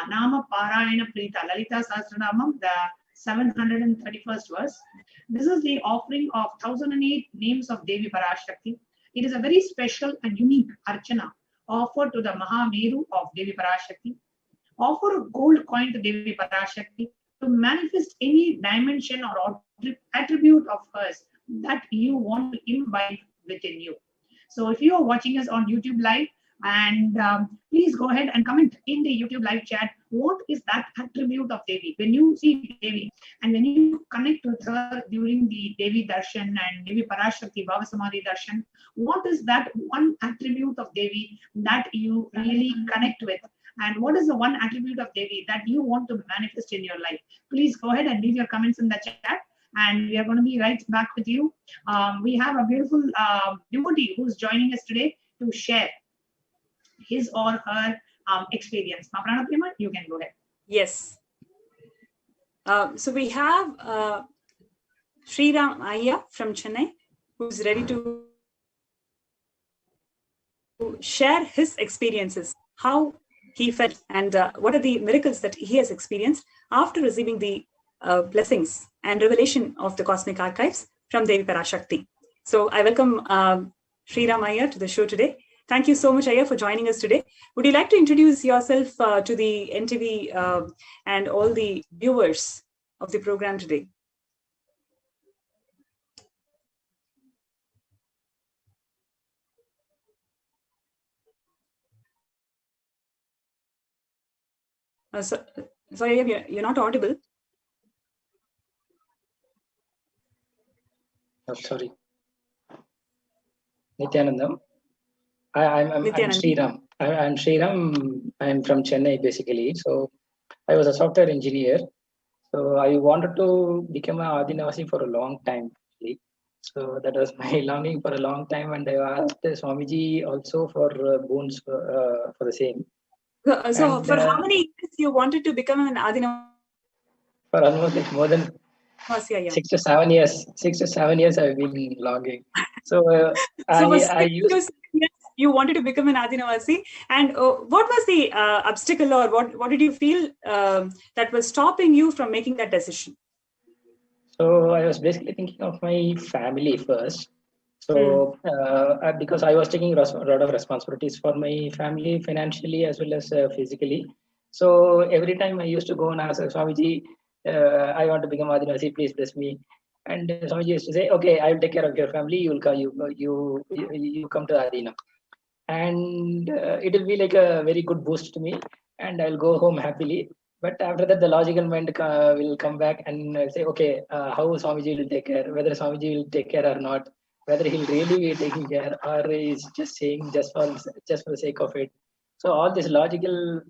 Nama Parayana Prita, Lalita Sahasranamam, the 731st verse. This is the offering of 1008 names of Devi Parashakti. It is a very special and unique archana offered to the Mahameru of Devi Parashakti. Offer a gold coin to Devi Parashakti to manifest any dimension or attribute of hers that you want to imbibe within you. So if you are watching us on YouTube Live, and please go ahead and comment in the YouTube live chat, what is that attribute of Devi? When you see Devi and when you connect with her during the Devi Darshan and Devi Parashakti Bhavasamadhi Darshan, what is that one attribute of Devi that you really connect with? And what is the one attribute of Devi that you want to manifest in your life? Please go ahead and leave your comments in the chat. And we are going to be right back with you. We have a beautiful devotee who's joining us today to share his or her experience. Pranaprema, you can go ahead. Yes. So we have Sriram Ayya from Chennai, who's ready to share his experiences, how he felt, and what are the miracles that he has experienced after receiving the blessings and revelation of the cosmic archives from Devi Parashakti. So I welcome Sriram Ayya to the show today. Thank you so much, Ayya, for joining us today. Would you like to introduce yourself to the NTV and all the viewers of the program today? Sorry, you're not audible. Oh, sorry. Nithyanandam. I'm Sriram. I'm Sriram. I'm from Chennai basically. So I was a software engineer. So I wanted to become an Adinavasi for a long time. Actually. So that was my longing for a long time, and I asked Swamiji also for boons for the same. So And, for how many years you wanted to become an Adinavasi? For almost like more than 6 to 7 years. 6 to 7 years I've been logging. So I used. You wanted to become an Adinavasi, and what was the obstacle, or what did you feel that was stopping you from making that decision? So I was basically thinking of my family first. So because I was taking a lot of responsibilities for my family financially as well as physically. So every time I used to go and ask Swamiji, I want to become Adinavasi, please bless me. And Swamiji used to say, okay, I will take care of your family. You will come, you come to Adina. And it will be like a very good boost to me, and I'll go home happily. But after that, the logical mind will come back and say, okay, how Swamiji will take care, whether Swamiji will take care or not, whether he'll really be taking care or is just saying just for the sake of it. So all this logical,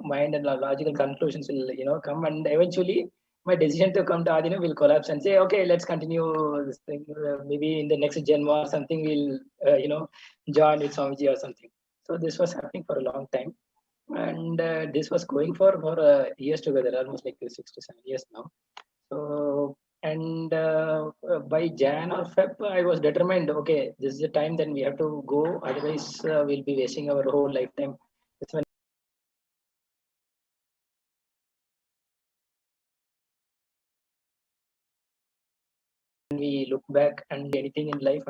mind and logical conclusions will, come, and eventually my decision to come to Adina will collapse and say, okay, let's continue this thing. Maybe in the next Janma or something, we'll, join with Swamiji or something. So this was happening for a long time. And this was going for years together, almost like 6 to 7 years now. So, and by Jan or Feb, I was determined, okay, this is the time then we have to go. Otherwise, we'll be wasting our whole lifetime. It's when we look back and anything in life,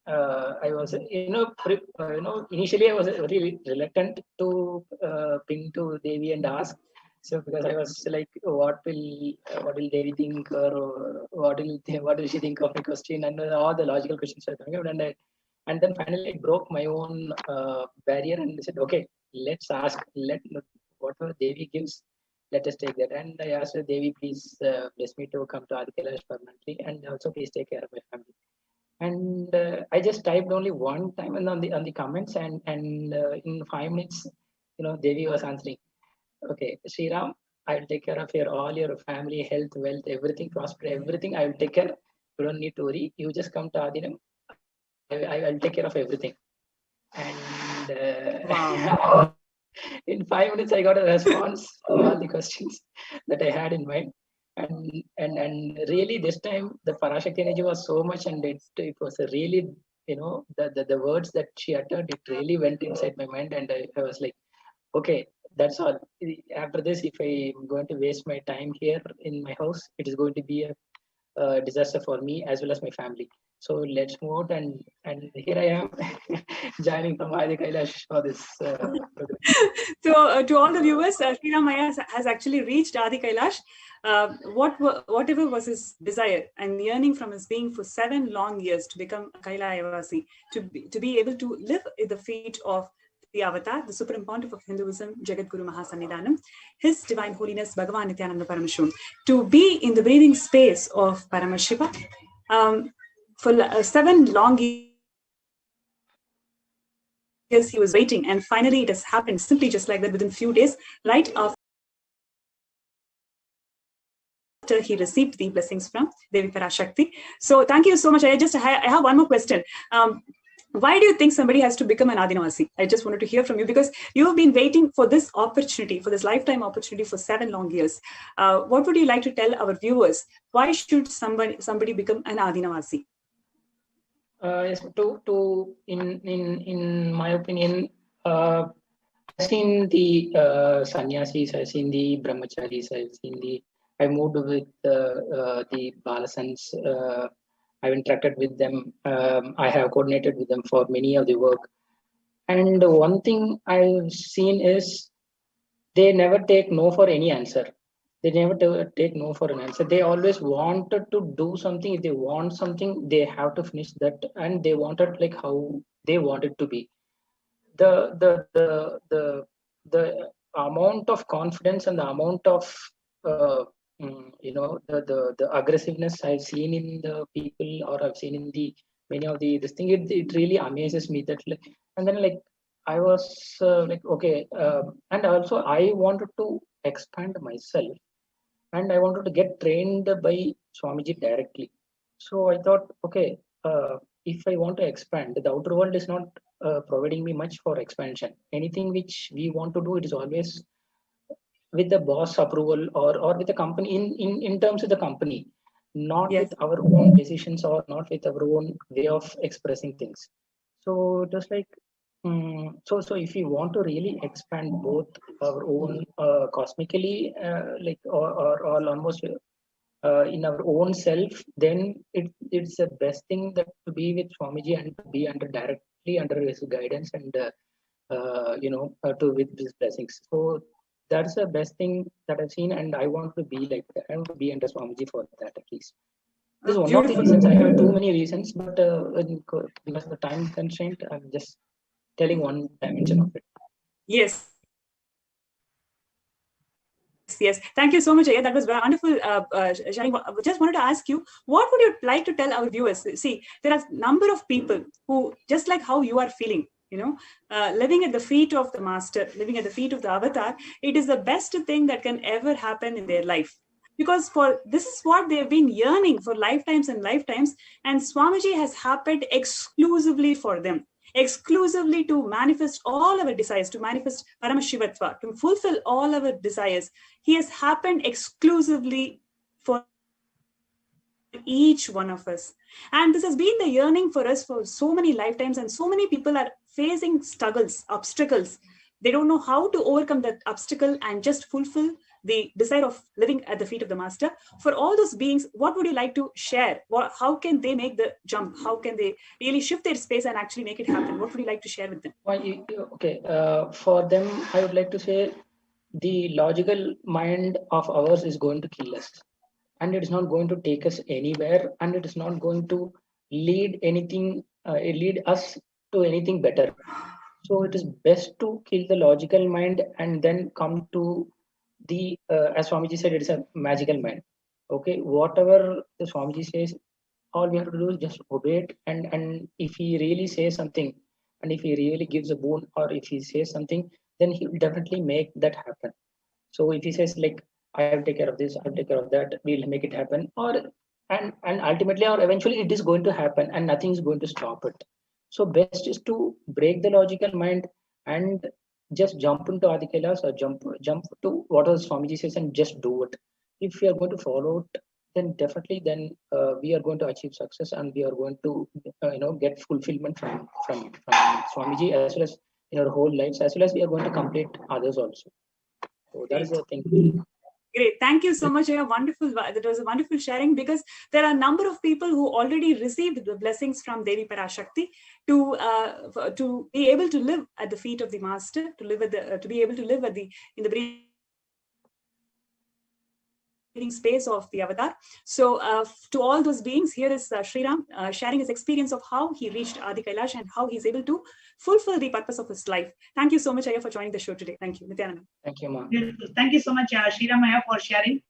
I was, initially I was really reluctant to ping to Devi and ask. So because I was like, what will Devi think, or what will she think of my question, and all the logical questions were coming out, and then finally I broke my own barrier and said, okay, let's ask, whatever Devi gives, let us take that. And I asked Devi, please bless me to come to Adi Kailash permanently, and also please take care of my family. And I just typed only one time and on the comments, and in 5 minutes, Devi was answering, okay, Sriram, I will take care of all your family, health, wealth, everything, prosper, everything. I will take care. You don't need to worry. You just come to Adinam. I will take care of everything. And Wow. in 5 minutes, I got a response to all the questions that I had in mind. And really this time the Parashakti energy was so much, and it was a really, the words that she uttered, it really went inside my mind, and I was like, okay, that's all. After this, if I'm going to waste my time here in my house, it is going to be a disaster for me as well as my family. So let's move out, and here I am joining from Adi Kailash for this program. So to all the viewers, Sriram Maya has actually reached Adi Kailash. Whatever was his desire and yearning from his being for 7 long years to become a Kailayavasi, to be able to live at the feet of the Avatar, the Supreme Pontiff of Hinduism, Jagadguru Mahasannidhanam, His Divine Holiness Bhagavan Nithyananda Paramashivam, to be in the breathing space of Paramashiva for 7 long years he was waiting, and finally it has happened simply just like that within few days, right after he received the blessings from Devi Parashakti. So thank you so much. I have one more question. Why do you think somebody has to become an Adinavasi? I just wanted to hear from you, because you have been waiting for this opportunity, for this lifetime opportunity for 7 long years. What would you like to tell our viewers? Why should somebody become an Adinavasi? Yes, in my opinion, I've seen the sannyasis, I've seen the brahmacharis, I moved with the balasans. I've interacted with them. I have coordinated with them for many of the work. And one thing I've seen is they never take no for any answer. They never take no for an answer. They always wanted to do something. If they want something, they have to finish that, and they wanted like how they want it to be. The amount of confidence and the amount of the aggressiveness I've seen in the people, or I've seen in the many of this thing. It really amazes me that, like, and then like I was like, okay, and also I wanted to expand myself, and I wanted to get trained by Swamiji directly. So I thought, okay, if I want to expand, the outer world is not providing me much for expansion. Anything which we want to do, it is always with the boss approval, or with the company, in terms of the company, not Yes. with our own decisions, or not with our own way of expressing things. So it was like, so if we want to really expand both our own cosmically, like, or almost in our own self, then it's the best thing that to be with Swamiji and to be directly under his guidance, and to with his blessings. So that's the best thing that I've seen, and I want to be like that. I want to be under Swamiji for that, at least. This is one of the Beautiful. reasons. I have too many reasons, but because of the time constraint, I'm just telling one dimension of it. Yes. Yes, thank you so much, Aya. That was wonderful sharing. Just wanted to ask you, what would you like to tell our viewers? See, there are a number of people who, just like how you are feeling, living at the feet of the master, living at the feet of the avatar, it is the best thing that can ever happen in their life. Because this is what they have been yearning for lifetimes and lifetimes, and Swamiji has happened exclusively for them. Exclusively to manifest all our desires, to manifest Paramashivatva, to fulfill all our desires. He has happened exclusively for each one of us. And this has been the yearning for us for so many lifetimes, and so many people are facing struggles, obstacles. They don't know how to overcome that obstacle and just fulfill the desire of living at the feet of the master. For all those beings, what would you like to share? How can they make the jump? How can they really shift their space and actually make it happen? What would you like to share with them? Okay, for them, I would like to say the logical mind of ours is going to kill us, and it is not going to take us anywhere, and it is not going to lead us to anything better. So it is best to kill the logical mind and then come to the, as Swamiji said, it is a magical mind. Okay, whatever the Swamiji says, all we have to do is just obey it. And if he really says something, and if he really gives a boon, or if he says something, then he will definitely make that happen. So if he says, like, I have to take care of this, I have to take care of that, we'll make it happen, and ultimately or eventually it is going to happen, and nothing is going to stop it. So best is to break the logical mind and just jump into Adi Kailasa, or jump to what Swamiji says, and just do it. If we are going to follow it, then definitely we are going to achieve success, and we are going to get fulfillment from Swamiji, as well as in our whole lives, as well as we are going to complete others also. So that is the thing. Great. Thank you so much. Wonderful. That was a wonderful sharing, because there are a number of people who already received the blessings from Devi Parashakti to be able to live at the feet of the master, to be able to live in the breathing space of the avatar. So to all those beings, here is Sriram sharing his experience of how he reached Adi Kailash and how he's able to fulfill the purpose of his life. Thank you so much, Aya, for joining the show today. Thank you, Nithyananda. Thank you, Ma. Thank you so much, Sriram Aya, for sharing.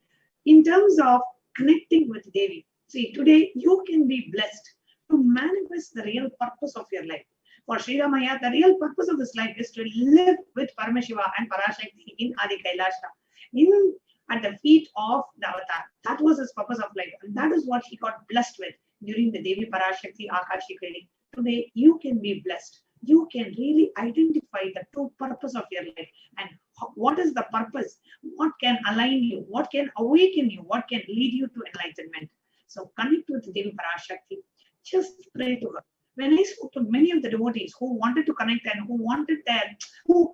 In terms of connecting with Devi, see, today you can be blessed to manifest the real purpose of your life. For Sriram Aya, the real purpose of this life is to live with Paramashiva and Parashakti in Adi Kailasha, at the feet of the avatar. That was his purpose of life, and that is what he got blessed with during the Devi Parashakti Akashic reading. Today, you can be blessed. You can really identify the true purpose of your life, and what is the purpose, what can align you, what can awaken you, what can lead you to enlightenment. So connect with Devi Parashakti. Just pray to her. When I spoke to many of the devotees who wanted to connect and who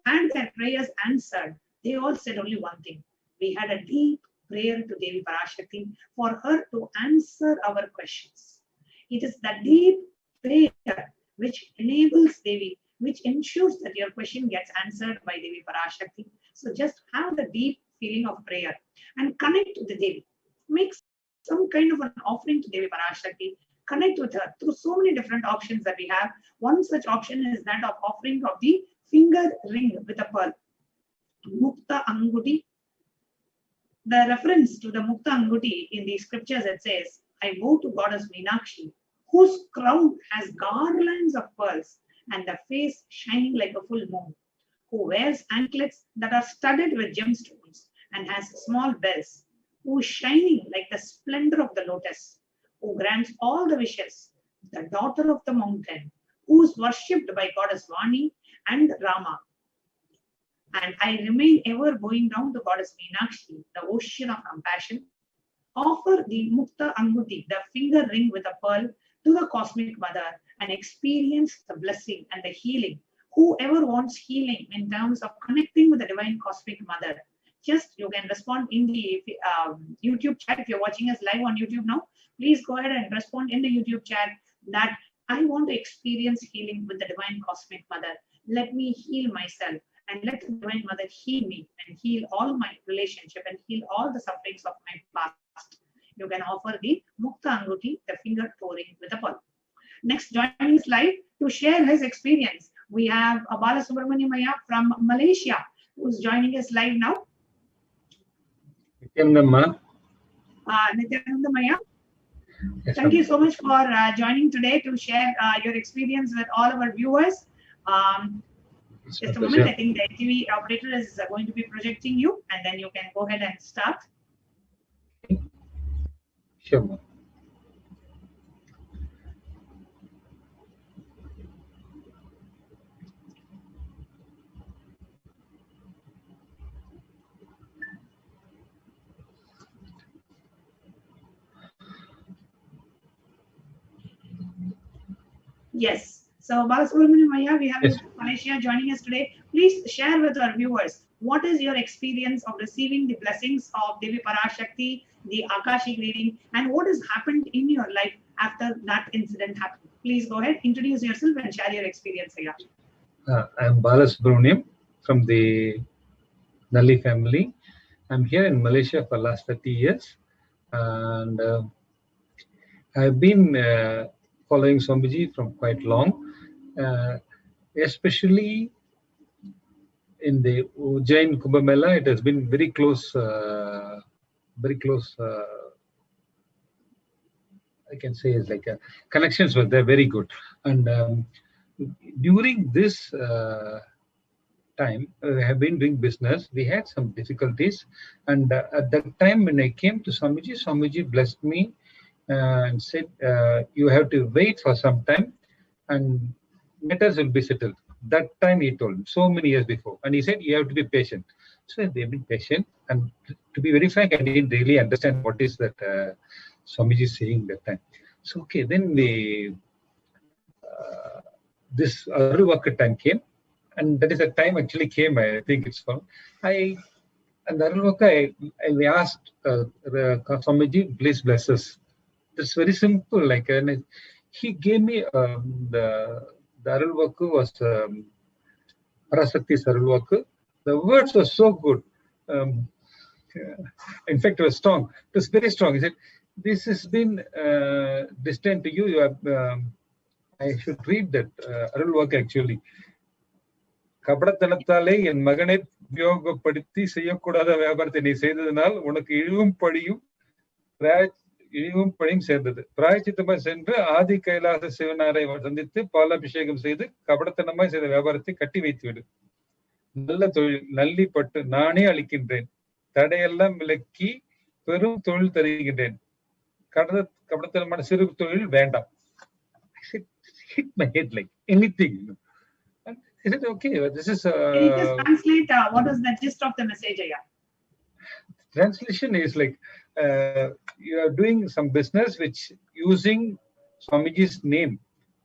had their prayers answered, they all said only one thing. We had a deep prayer to Devi Parashakti for her to answer our questions. It is that deep prayer which enables Devi, which ensures that your question gets answered by Devi Parashakti. So just have the deep feeling of prayer and connect with the Devi. Make some kind of an offering to Devi Parashakti. Connect with her through so many different options that we have. One such option is that of offering of the finger ring with a pearl. Mukta Anguti. The reference to the Mukta Anguti in the scriptures, it says, I go to Goddess Meenakshi, whose crown has garlands of pearls and the face shining like a full moon, who wears anklets that are studded with gemstones and has small bells, who is shining like the splendor of the lotus, who grants all the wishes, the daughter of the mountain, who is worshipped by goddess Vani and Rama. And I remain ever bowing down to goddess Meenakshi, the ocean of compassion, offer the Mukta Anguti, the finger ring with a pearl, to the cosmic mother and experience the blessing and the healing. Whoever wants healing in terms of connecting with the divine cosmic mother, just you can respond in the YouTube chat. If you're watching us live on YouTube now, please go ahead and respond in the YouTube chat that I want to experience healing with the divine cosmic mother. Let me heal myself and let the divine mother heal me and heal all my relationship and heal all the sufferings of my past. You can offer the Mukta Anguti, the finger touring with a pearl. Next, joining us live to share his experience, we have Bala Subramaniamaya from Malaysia, who's joining us live now. Nithyananda Maya, thank you so much for joining today to share your experience with all our viewers. Just a moment, I think the TV operator is going to be projecting you, and then you can go ahead and start. Sure. Yes. So, Balasubramaniamaya, we have Malaysia joining us today. Please share with our viewers, what is your experience of receiving the blessings of Devi Parashakti, the Akashic reading, and what has happened in your life after that incident happened? Please go ahead, introduce yourself and share your experience here. I'm Balasubramaniam from the Nalli family. I'm here in Malaysia for the last 30 years. And I've been following Swamiji from quite long. Especially in the Ujjain Kumbh Mela, it has been very close, I can say, is like connections were there very good. And during this time, we have been doing business. We had some difficulties, and at that time when I came to Swamiji, Swamiji blessed me and said, "You have to wait for some time, and matters will be settled." That time he told me, so many years before, and he said, "You have to be patient." So they've been patient, and to be very frank, I didn't really understand what is that Swamiji is saying that time. So okay, then this Arulvaka time came, and that is the time actually came. I think it's called. And the Arulvaka, I asked Swamiji, please bless us. It's very simple. Like he gave me the Arulvaka was Parashakti Arulvaka. The words were so good. In fact, it was strong. It was very strong. He said, "This has been destined to you. You have." I should read that Arulvaka actually. கபடத்தனத்தாலே என் மகனை உபயோகப்படுத்தி செய்யக்கூடாத வியாபாரத்தை நீ செய்ததனால் உனக்கு இழிவும் படியும் சேர்ந்தது. பிராயச்சித்தமாய் சென்று ஆதி கைலாச சிவனாரை சந்தித்து பாலாபிஷேகம் செய்து கபடத்தனமாய் செய்த வியாபாரத்தை கட்டி வைத்துவிடு. நல்ல தொழில் நல்லிப்பட்டு நானே அளிக்கின்றேன். தடையெல்லாம் விலக்கி பெரும் தொழில் தருகின்றேன். கபடத்தனமான சிறு தொழில் வேண்டாம். Hit my head like anything. Is it okay? This is. Can you just translate what is the gist of the message here? Translation is like you are doing some business which using Swamiji's name,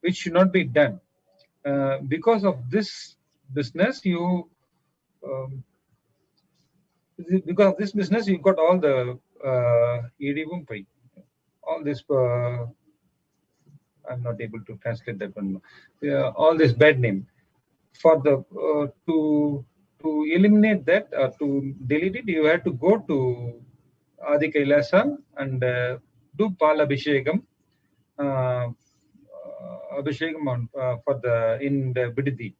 which should not be done. Because of this business, you got all the all this. I'm not able to translate that one. All this bad name. For the to eliminate that or to delete it, you have to go to Adi Kailasa and do Palabhishekam Abhishekam on for the in the Bididi,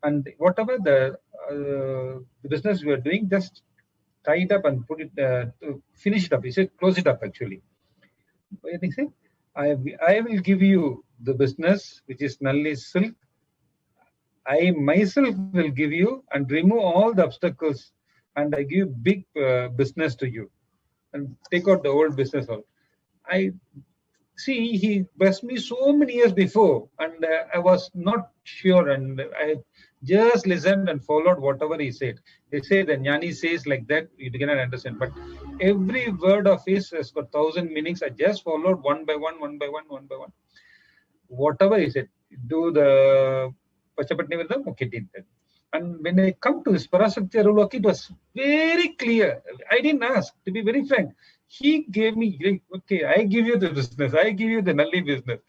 and whatever the business we are doing, just tie it up and put it to finish it up. He said close it up actually. What do you think? I will give you the business, which is Nalli silk. I myself will give you and remove all the obstacles, and I give big business to you and take out the old business out. I see he blessed me so many years before, and I was not sure, and I just listened and followed whatever he said. They say the Jnani says like that, you cannot understand, but every word of his has got 1,000 meanings. I just followed one by one, one by one, one by one. Whatever he said, do the Pachapatni Virdam, okay, did that. And when I come to this Parashakti Arulvaki, it was very clear. I didn't ask, to be very frank. He gave me, okay, I give you the business, I give you the Nalli business.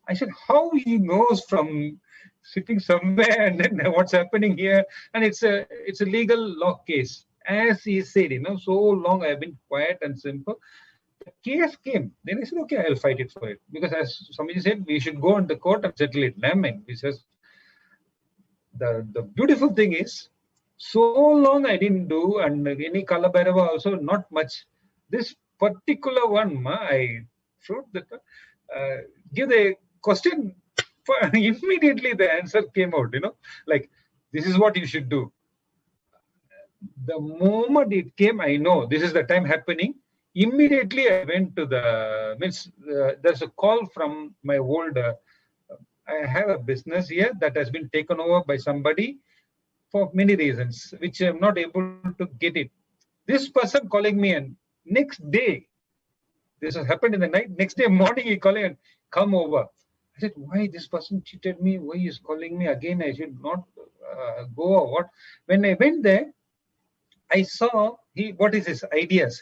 I said, how he knows from sitting somewhere and then what's happening here? And it's a legal law case. As he said, so long I've been quiet and simple. The case came. Then I said, okay, I'll fight it for it. Because as somebody said, we should go on the court and settle it. He says, the beautiful thing is, so long I didn't do, and any Kalabhairava also not much. This particular one, I showed that, give the question, immediately the answer came out, like, this is what you should do. The moment it came, I know this is the time happening. Immediately I went to there's a call from my old, I have a business here that has been taken over by somebody for many reasons, which I'm not able to get it. This person calling me, and next day, this has happened in the night, next day morning he calling and come over. I said, why this person cheated me? Why he is calling me again? I should not go or what? When I went there, I saw what is his ideas,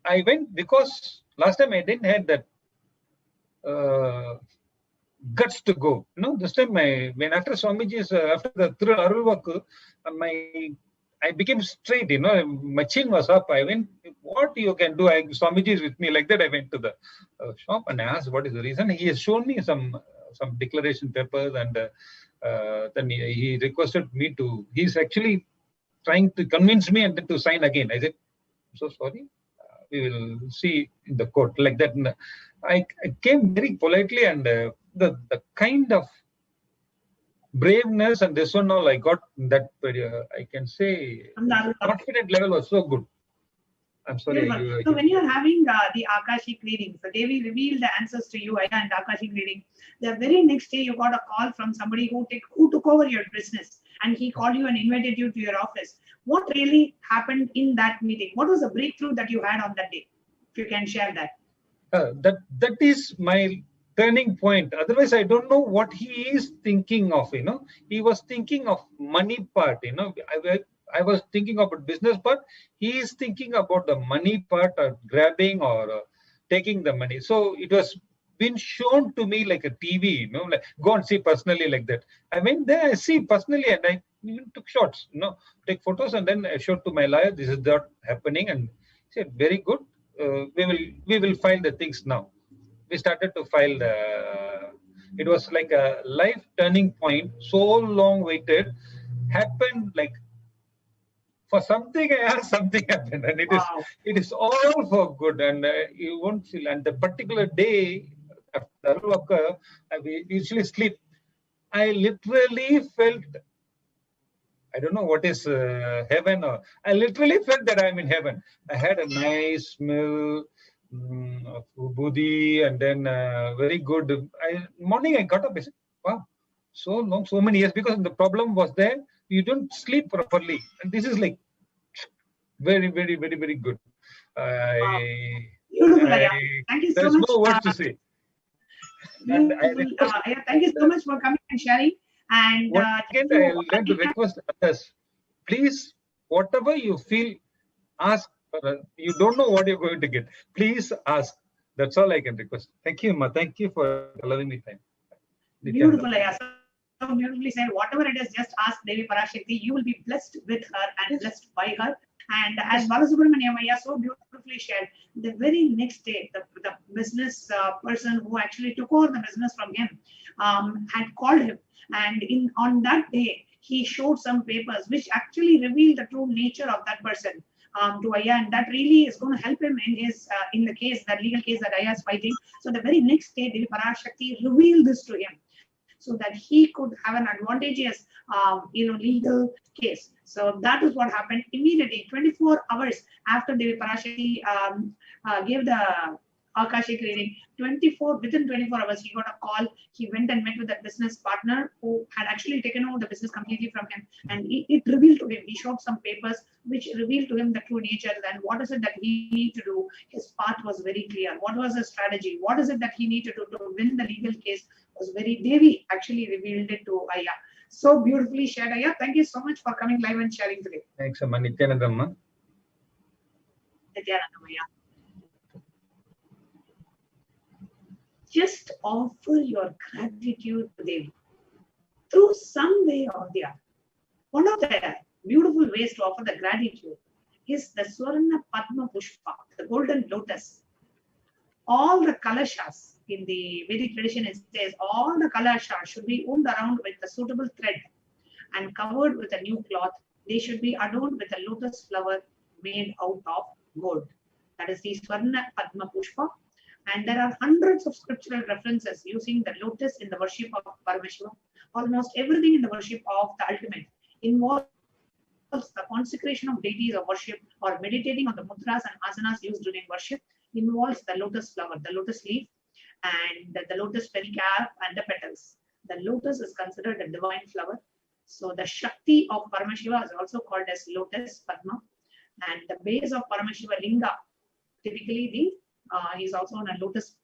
I went because last time I didn't have that guts to go. This time when after Swamiji's, after the Arulvaku, I became straight, my chin was up. I went, what you can do? Swamiji is with me. Like that, I went to the shop and I asked what is the reason. He has shown me some declaration papers, and then he requested me to, he's actually trying to convince me and then to sign again. I said, I'm so sorry. We will see in the court, like that. I came very politely, and the kind of braveness and this one all I got that I can say confident level was so good. I'm sorry. So when you are having the Akashic readings, the day we reveal the answers to you and Akashic reading, the very next day you got a call from somebody who took over your business, and he called you and invited you to your office. What really happened in that meeting? What was the breakthrough that you had on that day? If you can share that. That is my turning point. Otherwise, I don't know what he is thinking of. He was thinking of money part. I was thinking about business part. He is thinking about the money part, or grabbing or taking the money. So it was been shown to me like a TV. Like go and see personally, like that. I went there, I see personally, and I even took shots. Take photos, and then I showed to my lawyer. This is that happening, and he said, very good. We will file the things now. We started to file it was like a life turning point. So long waited, happened like for something I asked, something happened, and it is all for good, and you won't feel. And the particular day after Arulvaka, I usually sleep. I literally felt, I don't know what is heaven, or I literally felt that I'm in heaven. I had a nice smell of ubudi, and then very good. Morning I got up, I said, wow, so long, so many years, because the problem was there, you don't sleep properly. And this is like very, very, very, very good. Beautiful, thank you so there's much. No words to say. Thank you so much for coming and sharing. And again, I like to request others, please, whatever you feel, ask. You don't know what you're going to get. Please ask. That's all I can request. Thank you, Ma. Thank you for allowing me time. Beautiful, so beautifully said. Whatever it is, just ask Devi Parashakti. You will be blessed with her and blessed by her. And as Balasubramaniam so beautifully shared, the very next day, the business person who actually took over the business from him had called him. And on that day, he showed some papers which actually revealed the true nature of that person. to Ayya, and that really is going to help him in his in the case, that legal case that Ayya is fighting. So the very next day, Devi Parashakti revealed this to him, so that he could have an advantageous, legal case. So that is what happened immediately. 24 hours after Devi Parashakti gave the Akashic reading, within 24 hours, he got a call. He went and met with a business partner who had actually taken over the business completely from him. And it revealed to him, he showed some papers which revealed to him the true nature and what is it that he needed to do. His path was very clear. What was his strategy? What is it that he needed to do to win the legal case? Was very, Devi actually revealed it to Ayya. So beautifully shared, Ayya. Thank you so much for coming live and sharing today. Thanks, Amma. Nithyanandamma. Nithyanandamma. Just offer your gratitude to Devi through some way or the other. One of the beautiful ways to offer the gratitude is the Swarna Padma Pushpa, the golden lotus. All the kalashas in the Vedic tradition, it says all the kalashas should be wound around with a suitable thread and covered with a new cloth. They should be adorned with a lotus flower made out of gold. That is the Swarna Padma Pushpa. And there are hundreds of scriptural references using the lotus in the worship of Paramashivoham. Almost everything in the worship of the ultimate involves the consecration of deities of worship, or meditating on the mudras and asanas used during worship involves the lotus flower, the lotus leaf, and the lotus pedicab and the petals. The lotus is considered a divine flower. So the Shakti of Paramashiva is also called as lotus Padma. And the base of Paramashiva Linga, typically he's also on a lotus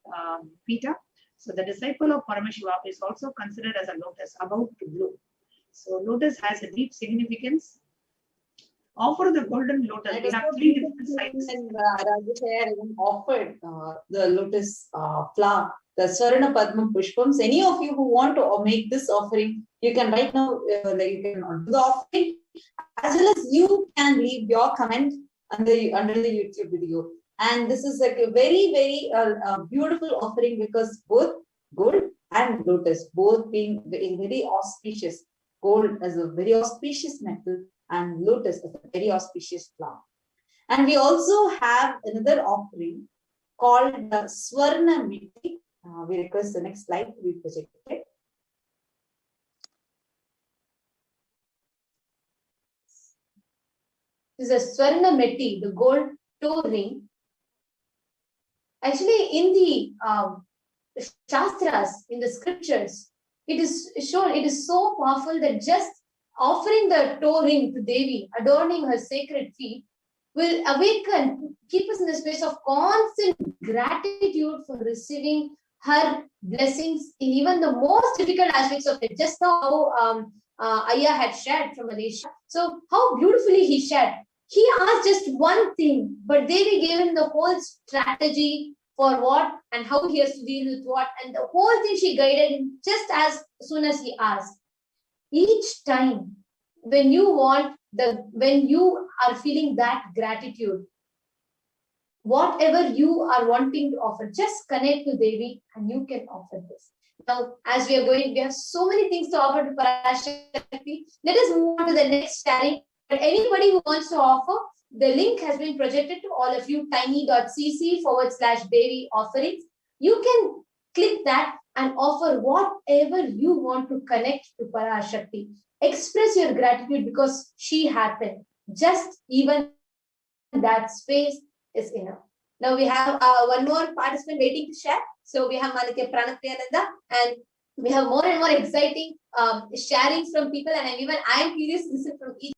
pita. So the disciple of Paramashiva is also considered as a lotus, about to bloom. So lotus has a deep significance. Offer the golden lotus. We have 3 different sizes. And Rajesh even offered the lotus flower, the Swarna Padma Pushpams. Any of you who want to make this offering, you can right now you can do the offering, as well as you can leave your comment under the YouTube video. And this is like a very, very beautiful offering, because both gold and lotus, both being very auspicious. Gold is a very auspicious metal, and lotus is a very auspicious flower. And we also have another offering called the Swarna Miti. We request the next slide to be projected. This is a Swarna Meti, the gold toe ring. Actually, in the Shastras, in the scriptures, it is shown, it is so powerful that just offering the toe ring to Devi, adorning her sacred feet, will awaken, keep us in a space of constant gratitude for receiving her blessings in even the most difficult aspects of it. Just how Ayya had shared from Malaysia. So how beautifully he shared. He asked just one thing, but Devi gave him the whole strategy for what and how he has to deal with what, and the whole thing she guided him just as soon as he asked. Each time when you are feeling that gratitude, whatever you are wanting to offer, just connect to Devi and you can offer this. Now, as we are going, we have so many things to offer to Parashakti. Let us move on to the next sharing. But anybody who wants to offer, the link has been projected to all of you, tiny.cc/Devi offerings. You can click that and offer whatever you want to connect to Parashakti. Express your gratitude because she happened. Just even that space is enough. Now we have one more participant waiting to share. So we have Manike Pranapriyananda, and we have more and more exciting sharings from people, and I am curious to listen from each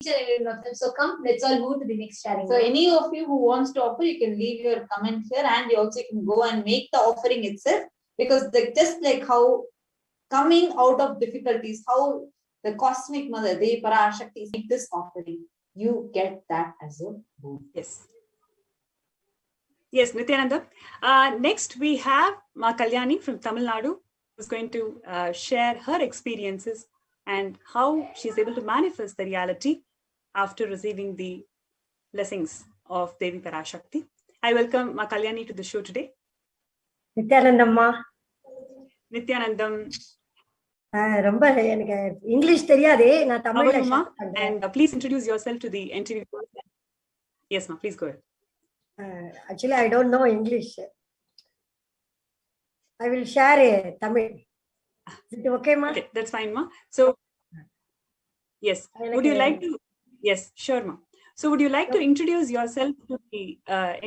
and every one of them. So come, let's all move to the next sharing. So any of you who wants to offer, you can leave your comment here, and you also can go and make the offering itself, because just like how coming out of difficulties, how the cosmic mother, Devi Parashakti, make this offering, you get that as a boon. Yes. Yes, Nithyananda. Next, we have Ma Kalyani from Tamil Nadu, who's going to share her experiences and how she's able to manifest the reality after receiving the blessings of Devi Parashakti. I welcome Ma Kalyani to the show today. Nithyanandamma. Nithyanandam. ரொம்ப எனக்கு English தெரியாது, நான் தமிழ்ல Ma, and please introduce yourself to the interview. Yes, ma, please go ahead. Actually, I don't know English. I will share Tamil. Is it okay, ma? Okay, that's fine, ma. So, yes, would you like to? Yes, sure, ma. So, would you like to introduce yourself to the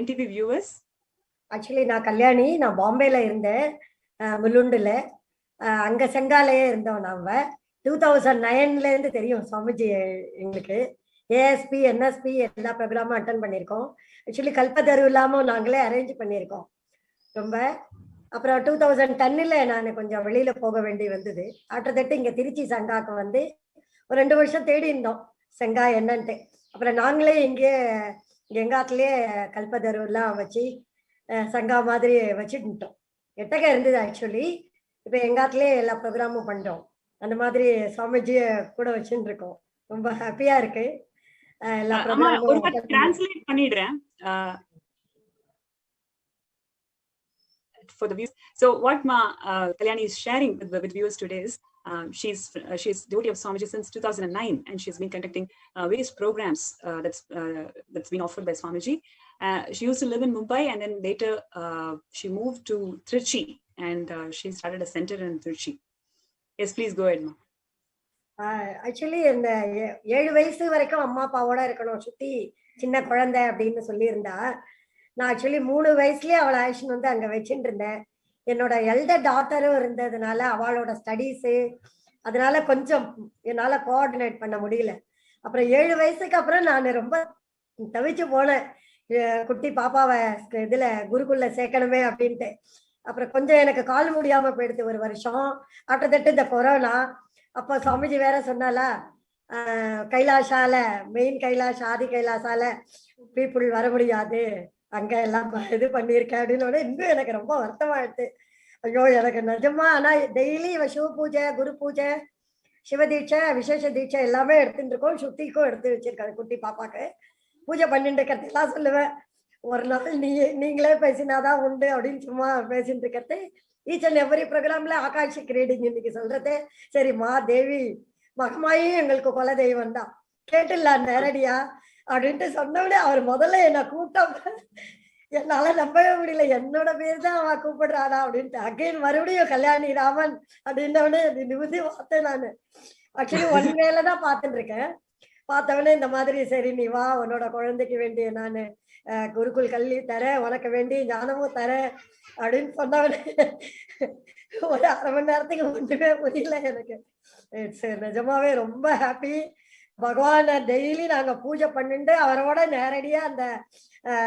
interview viewers? Actually, நான் கல்யாணி, நான் பாம்பேல இருந்தேன், முலுண்டுல. அங்க செங்காலையே இருந்தோம். நாம 2009ல இருந்து தெரியும் சுவாமிஜி எங்களுக்கு. ஏஎஸ்பி, என்எஸ்பி எல்லா ப்ரோக்ராமும் அட்டன் பண்ணியிருக்கோம். ஆக்சுவலி கல்பத்தரு இல்லாம நாங்களே அரேஞ்ச் பண்ணியிருக்கோம் ரொம்ப. அப்புறம் 2010ல நான் கொஞ்சம் வெளியில போக வேண்டி வந்தது. ஆஃப்டர் தட் இங்க திருச்சி சங்காக்கு வந்து ஒரு 2 வருஷம் தேடி இருந்தோம் செங்கா என்னன்ட்டு. அப்புறம் நாங்களே இங்கே எங்காத்துலயே கல்பத்தரு எல்லாம் வச்சு சங்கா மாதிரி வச்சுட்டோம். எட்டக இருந்தது ஆக்சுவலி. இப்ப எங்காத்துலயே எல்லா ப்ரோக்ராமும் பண்றோம். அந்த மாதிரி சுவாமிஜிய கூட வச்சுட்டு இருக்கோம். ரொம்ப ஹாப்பியா இருக்கு. எல்லா ப்ரோக்ராமும் டிரான்ஸ்லேட் பண்ணிடுறேன் for the views. So what Ma Kalyani is sharing with the viewers today is she's devotee of Swamiji since 2009, and she's been conducting various programs that's been offered by Swamiji. She used to live in Mumbai, and then later she moved to Trichy, and she started a center in Trichy. Yes, please go ahead, Ma. Actually இந்த 7 வயசு வரைக்கும் அம்மா அப்பாவோட இருக்கணும், சுத்தி சின்ன குழந்தை அப்படின்னு சொல்லியிருந்தா. நான் ஆக்சுவலி 3 வயசுலயே அவளை ஆக்ஷன் வந்து அங்க வச்சுட்டு இருந்தேன். என்னோட எல்டர் டாட்டரும் இருந்ததுனால அவளோட ஸ்டடீஸு, அதனால கொஞ்சம் என்னால கோஆர்டினேட் பண்ண முடியல. அப்புறம் 7 வயசுக்கு அப்புறம் நான் ரொம்ப தவிச்சு போனேன், குட்டி பாப்பாவை இதுல குருகுல்ல சேர்க்கணுமே அப்படின்ட்டு. அப்புறம் கொஞ்சம் எனக்கு கால் முடியாம போயிடுது 1 வருஷம். ஆஃப்டர் தட் இந்த கொரோனா. அப்போ சுவாமிஜி வேற சொன்னாலா, கைலாசால மெயின் கைலாஷ் ஆதி கைலாசால பீப்புள் வர முடியாது, அங்க எல்லாம் இது பண்ணியிருக்கேன் அப்படின்னு. இன்னும் எனக்கு ரொம்ப வருத்தமாயிடுது. ஐயோ எனக்கு நிஜமா. ஆனா டெய்லி சிவ பூஜை, குரு பூஜை, சிவ தீட்சை, விசேஷ தீட்சை எல்லாமே எடுத்துட்டு இருக்கோம். சுத்திக்கும் எடுத்து வச்சிருக்காரு குட்டி பாப்பாக்கு. பூஜை பண்ணிட்டு இருக்கிறது எல்லாம் சொல்லுவேன். ஒரு நாள் நீங்களே பேசினாதான் உண்டு அப்படின்னு சும்மா பேசிட்டு இருக்கிறது. ஈச் அண்ட் எவ்ரி ப்ரோக்ராம்ல ஆகாஷிக் ரீடிங் இன்னைக்கு சொல்றது. சரிம்மா தேவி மகமாயி எங்களுக்கு குல தெய்வம் தான், கேட்டுலாம் நேரடியா அப்படின்ட்டு சொன்னோடனே அவர் முதல்ல என்ன கூட்டம். என்னால நம்பவே முடியல, என்னோட பேர் தான் அவ கூப்பிடுறாடா அப்படின்ட்டு. அகைன் மறுபடியும் கல்யாணி ராமன் அப்படின்னோடனே நிமிதி பார்த்தேன். நான் ஆக்சுவலி 1 வேளை தான் பார்த்துட்டு இருக்கேன். பார்த்தவொடனே இந்த மாதிரி சரி நீ வா, உன்னோட குழந்தைக்கு வேண்டிய நான் குருகுல் கல்வி தரேன், உனக்கு வேண்டிய ஞானமும் தரேன் அப்படின்னு சொன்னவனே ஒரு 1/2 மணி நேரத்துக்கு ஒன்றுமே புரியல எனக்கு. இட்ஸ் நிஜமாவே ரொம்ப ஹாப்பி. பகவான டெய்லி நாங்க பூஜை பண்ணிட்டு அவரோட நேரடியா அந்த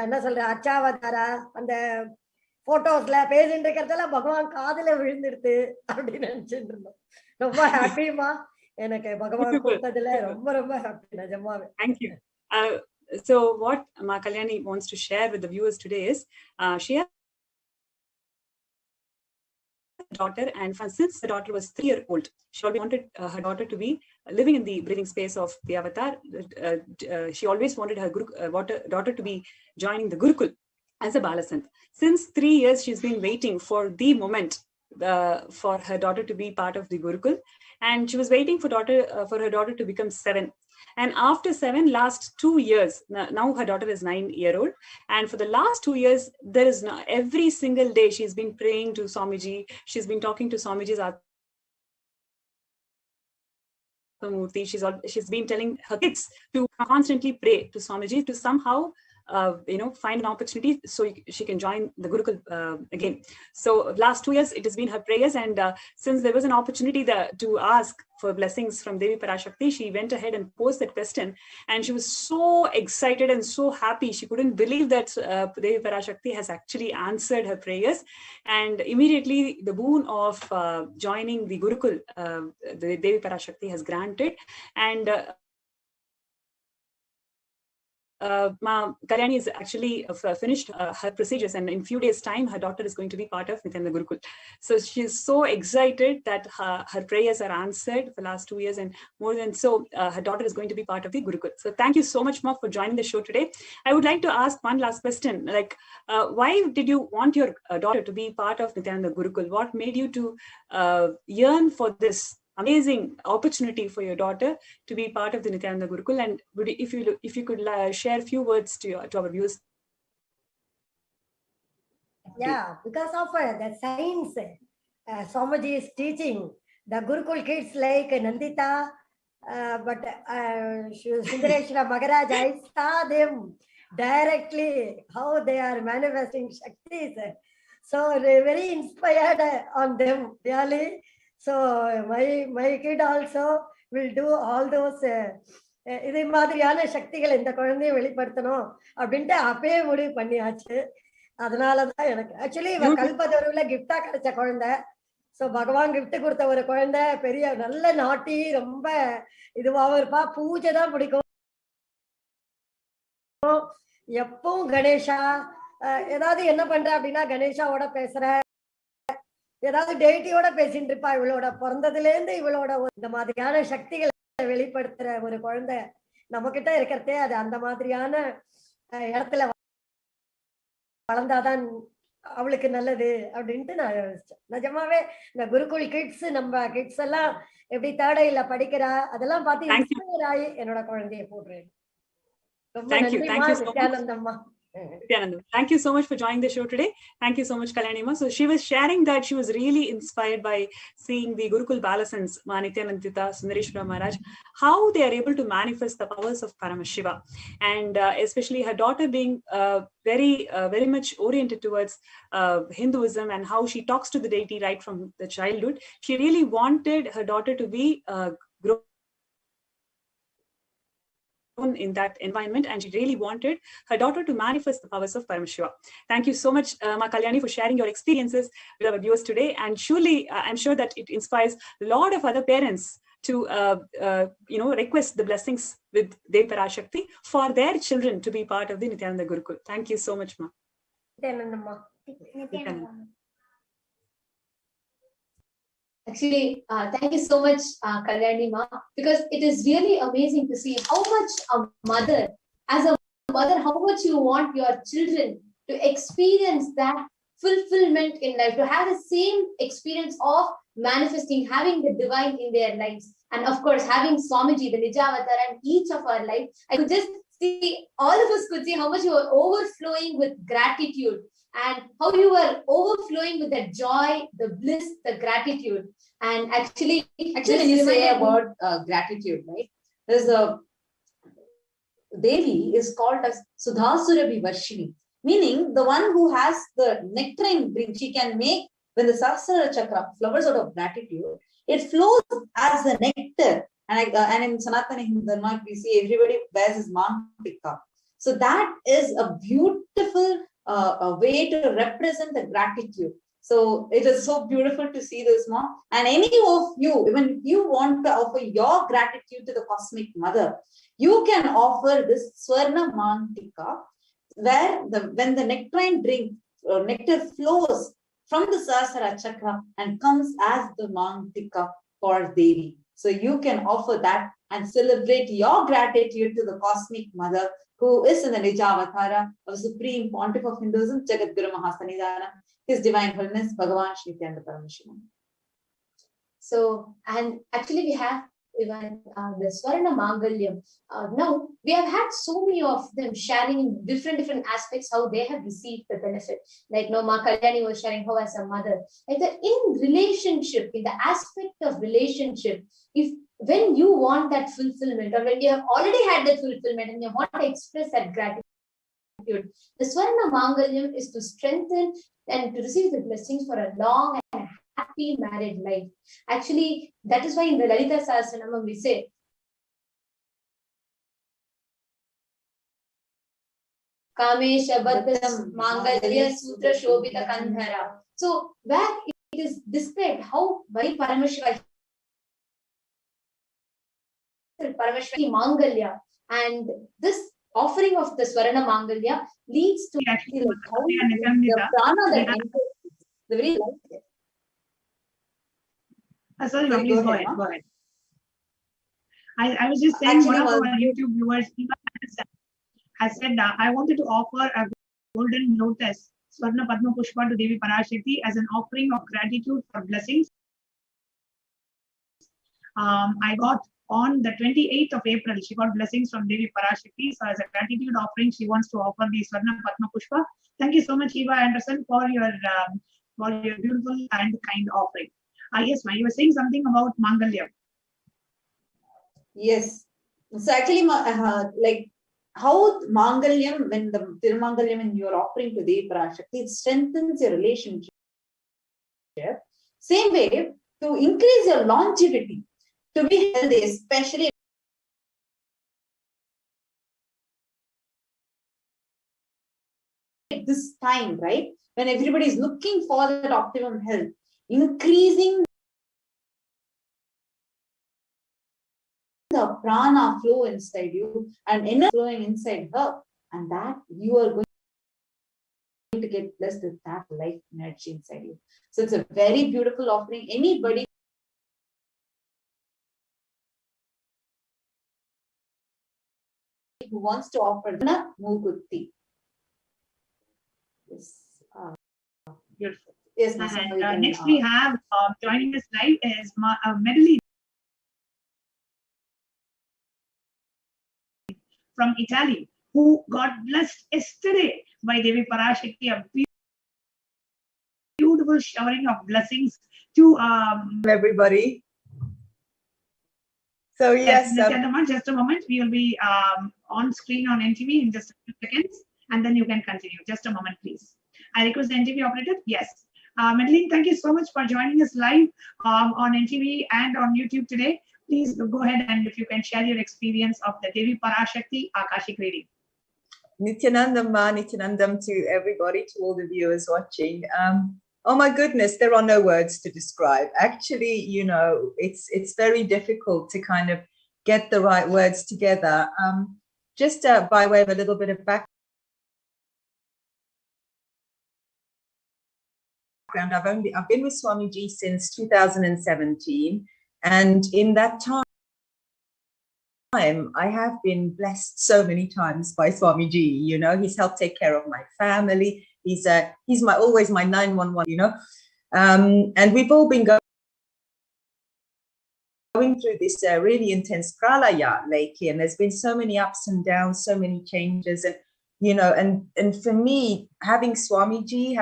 என்ன சொல்ற அச்சாவதாரா அந்த போட்டோஸ்ல பேசிட்டு இருக்கிறதெல்லாம் பகவான் காதுல விழுந்துடுது அப்படின்னு நினைச்சிட்டு இருந்தோம். ரொம்ப ஹாப்பிமா, எனக்கு பகவான் கொடுத்ததுல ரொம்ப ரொம்ப ஹாப்பி நிஜமாவே. Thank you. So what Ma Kalyani wants to share with the viewers today is she has a daughter, and since the daughter was 3 years old, she always wanted her daughter to be living in the breathing space of the avatar. She always wanted her daughter to be joining the Gurukul as a Balasant. Since 3 years, she's been waiting for the moment for her daughter to be part of the Gurukul, and she was waiting for her daughter to become 7. And after 7, last 2 years, now her daughter is 9-year-old, and for the last 2 years, there is every single day she's been praying to Swamiji. She's been talking to Swamiji's Murti. She's been telling her kids to constantly pray to Swamiji to somehow find an opportunity so she can join the Gurukul again. So last 2 years it has been her prayers, and since there was an opportunity to ask for blessings from Devi Parashakti, she went ahead and posed that question, and she was so excited and so happy. She couldn't believe that Devi Parashakti has actually answered her prayers, and immediately the boon of joining the Gurukul, the Devi Parashakti has granted. And Ma Kalyani is actually finished her procedures, and in few days time her daughter is going to be part of Nithyananda Gurukul. So she's so excited that her prayers are answered for the last 2 years, and more than so her daughter is going to be part of the Gurukul. So thank you so much, Ma, for joining the show today. I would like to ask one last question, like why did you want your daughter to be part of Nithyananda Gurukul? What made you to yearn for this amazing opportunity for your daughter to be part of the Nithyananda Gurukul. And if you could share a few words to our viewers. Yeah, because of the science Swamiji is teaching, the Gurukul kids like Nandita, but Sundareshwara Maharaj, I saw them directly, how they are manifesting Shaktis. So they're very inspired on them, really. So my kid also will do all those இதே மாதிரியான சக்திகள் இந்த குழந்தையை வெளிப்படுத்தணும் அப்படின்ட்டு அப்பயே முடிவு பண்ணியாச்சு. அதனாலதான் எனக்கு ஆக்சுவலி இவ கல்பதருவுல கிஃப்டா கிடைச்ச குழந்தை. சோ பகவான் கிஃப்ட் கொடுத்த ஒரு குழந்தை, பெரிய நல்ல நாட்டி, ரொம்ப இதுவாகவும் இருப்பா. பூஜை தான் பிடிக்கும். எப்பவும் கணேஷா, ஏதாவது என்ன பண்ற அப்படின்னா கணேஷாவோட பேசுற, ஏதாவது டெய்டியோட பேசிட்டு இருப்பா. இவளோட பிறந்ததுல இருந்து இவளோட இந்த மாதிரியான சக்திகளை வெளிப்படுத்துற ஒரு குழந்தை நம்ம கிட்ட இருக்கிறதே அது அந்த மாதிரியான இடத்துல வளர்ந்தாதான் அவளுக்கு நல்லது அப்படின்ட்டு நான் யோசிச்சேன். நிஜமாவே இந்த குருகுல் கிட்ஸ், நம்ம கிட்ஸ் எல்லாம் எப்படி தேடையில படிக்கிறா அதெல்லாம் பார்த்து இன்ஸ்பயர் ஆகி என்னோட குழந்தைய போடுறேன். ரொம்ப நன்றிமா நித்யானந்தம்மா. Nithyananda, thank you so much for joining the show today. Thank you so much, Kalyanima. So she was sharing that she was really inspired by seeing the Gurukul Balasans, Nithyanandita, Sundareshwara Maharaj, how they are able to manifest the powers of Paramashiva. And especially her daughter being very much oriented towards Hinduism and how she talks to the deity right from the childhood. She really wanted her daughter to be grown in that environment, and she really wanted her daughter to manifest the powers of Paramashiva. Thank you so much, Ma Kalyani, for sharing your experiences with our viewers today. And surely, I'm sure that it inspires a lot of other parents to, request the blessings with Devi Parashakti for their children to be part of the Nithyananda Gurukul. Thank you so much, Ma. Actually, thank you so much, Kalyani Ma, because it is really amazing to see how much a mother, how much you want your children to experience that fulfillment in life, to have the same experience of manifesting, having the divine in their lives. And of course, having Swamiji, the Nijavatar, and each of our life, I could just see, all of us could see how much you were overflowing with gratitude and how you were overflowing with the joy, the bliss, the gratitude. And actually when you say about gratitude, right? There's a Devi is called as Sudhasurabi Varshini, meaning the one who has the nectarine drink. She can make, when the Sahasrara Chakra flowers out of gratitude, it flows as the nectar. And in Sanatana Hindu Dharma, we see everybody wears his mantika. So that is a beautiful a way to represent the gratitude. So it is so beautiful to see this, Mom. And any of you, even if you want to offer your gratitude to the Cosmic Mother, you can offer this Swarna Mantika, where when the nectarine drink, nectar flows from the Sahasrara Chakra and comes as the Mantika for Devi. So you can offer that and celebrate your gratitude to the Cosmic Mother, who is in the Nijavatara of Supreme Pontiff of Hinduism, Jagat Guru Mahasanidana, His Divine Holiness, Bhagavan Shri Nithyananda Paramashivam. So, and actually we have even the Swarna Mangalyam. Now, we have had so many of them sharing in different aspects how they have received the benefit. Like Ma Kalyani was sharing how as a mother. Like that in relationship, in the aspect of relationship, when you want that fulfillment, or when you have already had that fulfillment and you want to express that gratitude, the Swarna Mangalyam is to strengthen and to receive the blessings for a long and happy married life. Actually, that is why in the Lalita Sahasranamam we say, Kamesha Baddham Mangalya Sutra Shobhita Kandhara. So where it is described how very Paramashiva Mangalya, and this offering of the Swarna Mangalya leads to the prana that enters the very life. Sorry, please go ahead. I was just saying, one of our YouTube viewers has said, I wanted to offer a golden lotus, Swarna Padma Pushpa, to Devi Parashakti as an offering of gratitude for blessings I got on the 28th of April, she got blessings from Devi Parashakti. So as a gratitude offering, she wants to offer the Swarna Padma Pushpa. Thank you so much, Eva Anderson, for your beautiful and kind offering. Yes, Ma, you were saying something about Mangalyam. Yes. So actually, like how Mangalyam, when the Tirumangalyam, when you are offering to Devi Parashakti, it strengthens your relationship. Same way, to increase your longevity, to be healthy, especially at this time, right? When everybody is looking for that optimum health, increasing the prana flow inside you and energy flowing inside her, and that you are going to get blessed with that life energy inside you. So it's a very beautiful offering. Anybody who wants to offer Mugutti. Yes. Beautiful. Yes, and next we have joining us live is Medley from Italy, who got blessed yesterday by Devi Parashakti, a beautiful showering of blessings to everybody. So yes, just a moment. We will be on screen on NTV in just a few seconds, and then you can continue. Just a moment, please. I request the NTV operator. Yes. Madeline, thank you so much for joining us live on NTV and on YouTube today. Please go ahead and if you can share your experience of the Devi Parashakti Akashic reading. Nithyanandam, Nithyanandam to everybody, to all the viewers watching. Oh my goodness, there are no words to describe. Actually, you know, it's very difficult to kind of get the right words together. Just by way of a little bit of background, I've been with Swamiji since 2017, and in that time I have been blessed so many times by Swamiji. You know, he's helped take care of my family. He's always my 911. You know, and we've all been going through this really intense pralaya lately, and there's been so many ups and downs, so many changes, and you know, and for me, having Swamiji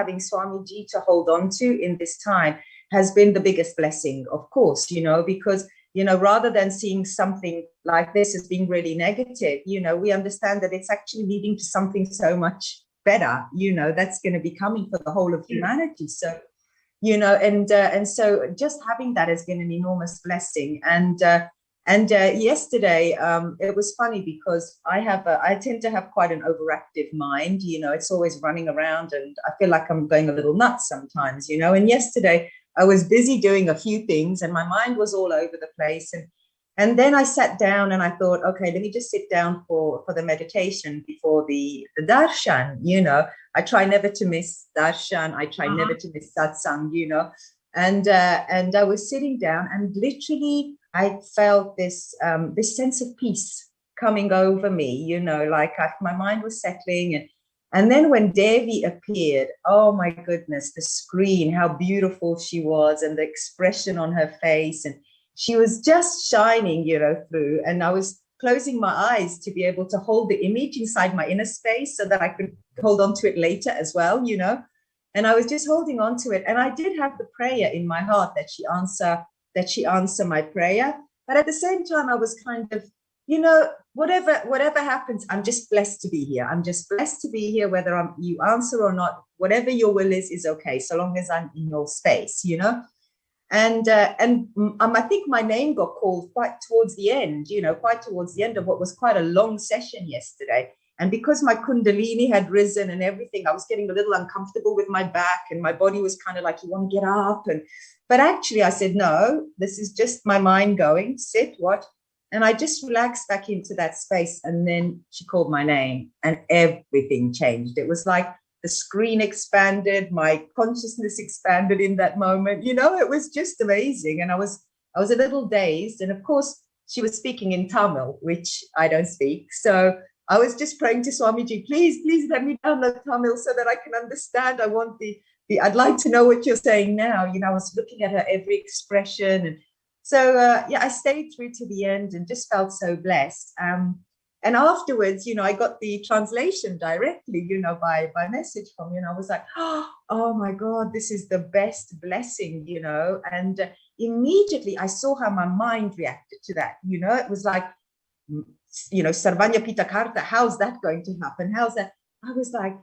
to hold on to in this time has been the biggest blessing, of course, you know, because, you know, rather than seeing something like this as being really negative, you know, we understand that it's actually leading to something so much better, you know, that's going to be coming for the whole of humanity. So, you know, and so just having that has been an enormous blessing. And yesterday, it was funny because I tend to have quite an overactive mind, you know, it's always running around and I feel like I'm going a little nuts sometimes, you know, and yesterday I was busy doing a few things and my mind was all over the place. And then I sat down and I thought, okay, let me just sit down for the meditation before the darshan, you know. I try never to miss darshan. I try never to miss satsang, you know. And I was sitting down and literally I felt this sense of peace coming over me, you know, like my mind was settling. And then when Devi appeared, oh my goodness, the screen, how beautiful she was and the expression on her face. And she was just shining, you know, through. And I was closing my eyes to be able to hold the image inside my inner space so that I could hold on to it later as well, you know. And I was just holding on to it. And I did have the prayer in my heart that she answer my prayer. But at the same time, I was kind of, you know, whatever happens, I'm just blessed to be here. I'm just blessed to be here, whether you answer or not, whatever your will is okay, so long as I'm in your space, you know. And I think my name got called quite towards the end of what was quite a long session yesterday. And because my kundalini had risen and everything, I was getting a little uncomfortable with my back and my body was kind of like, you want to get up. But actually I said, no, this is just my mind going, sit, what? And I just relaxed back into that space. And then she called my name and everything changed. It was like the screen expanded, my consciousness expanded in that moment. You know, it was just amazing. And I was a little dazed. And of course, she was speaking in Tamil, which I don't speak. So I was just praying to Swamiji, please let me download Tamil so that I can understand. I want I'd like to know what you're saying now. You know, I was looking at her every expression and yeah, I stayed through to the end and just felt so blessed. And afterwards, I got the translation directly, by message from you. I was like, oh my God, this is the best blessing, And immediately I saw how my mind reacted to that. It was like, Sarvanya Pita Karta, how's that going to happen? How's that? I was like,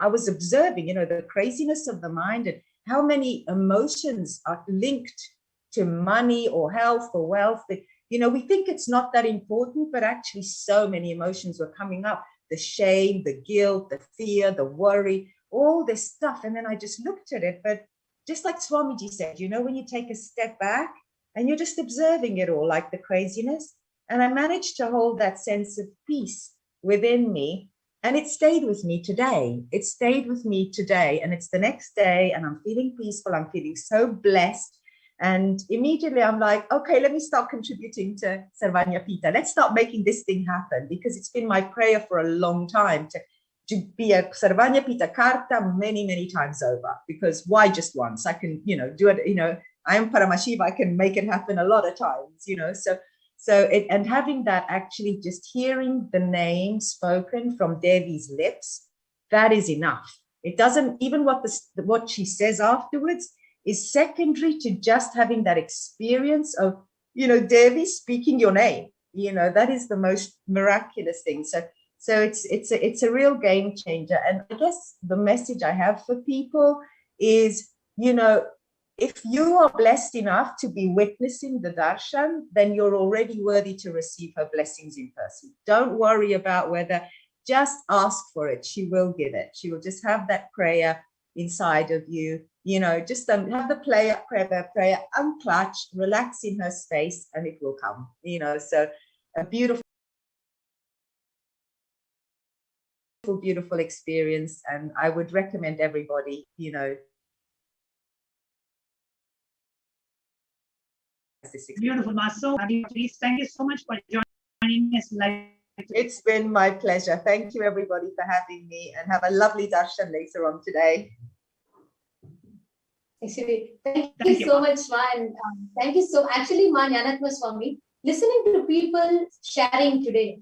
I was observing, the craziness of the mind and how many emotions are linked to money or health or wealth. We think it's not that important, but actually so many emotions were coming up. The shame, the guilt, the fear, the worry, all this stuff. And then I just looked at it. But just like Swamiji said, when you take a step back and you're just observing it all, like the craziness. And I managed to hold that sense of peace within me. And it stayed with me today. It stayed with me today. And it's the next day and I'm feeling peaceful. I'm feeling so blessed. And immediately I'm like, okay, let me start contributing to Sarvanya Pita. Let's start making this thing happen, because it's been my prayer for a long time to be a Sarvanya Pita Karta many, many times over. Because why just once? I can, do it, I am Paramashiva, I can make it happen a lot of times, and having that, actually just hearing the name spoken from Devi's lips, that is enough. It doesn't, even what she says afterwards is secondary to just having that experience of, Devi speaking your name. That is the most miraculous thing. So it's a real game changer. And I guess the message I have for people is, if you are blessed enough to be witnessing the darshan, then you're already worthy to receive her blessings in person. Don't worry about whether, just ask for it. She will give it. She will just have that prayer inside of you. Just have the prayer, unclutch, relax in her space, and it will come. So a beautiful experience. And I would recommend everybody, Beautiful, Ma. So, please, thank you so much for joining us live. It's been my pleasure. Thank you, everybody, for having me, and have a lovely darshan later on today. Actually, thank you so much, Ma. And thank you so. Actually, Ma Nyanatma Swami, listening to people sharing today,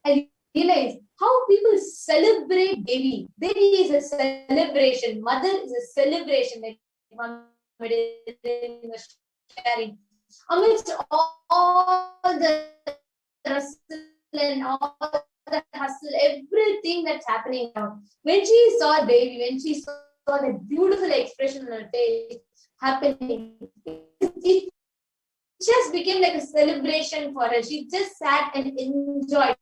I realized how people celebrate Devi. Devi is a celebration. Mother is a celebration. Like Mom was sharing. Amidst all the hustle and all the hustle, everything that's happening now. When she saw Devi, when she saw the beautiful expression on her face happening, it just became like a celebration for her. She just sat and enjoyed.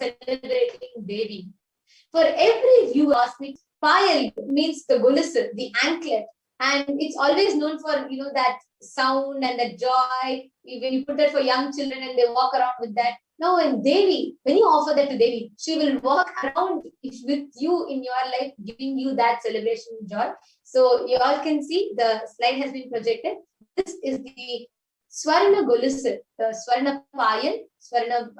Celebrating Devi. For every viewer asked me, Payal means the golusu, the anklet, and it's always known for that sound and that joy. When you put that for young children and they walk around with that. Now, when you offer that to Devi, she will walk around with you in your life, giving you that celebration joy. So you all can see the slide has been projected. This is the Swarna golusu, the Swarna Payal, Swarna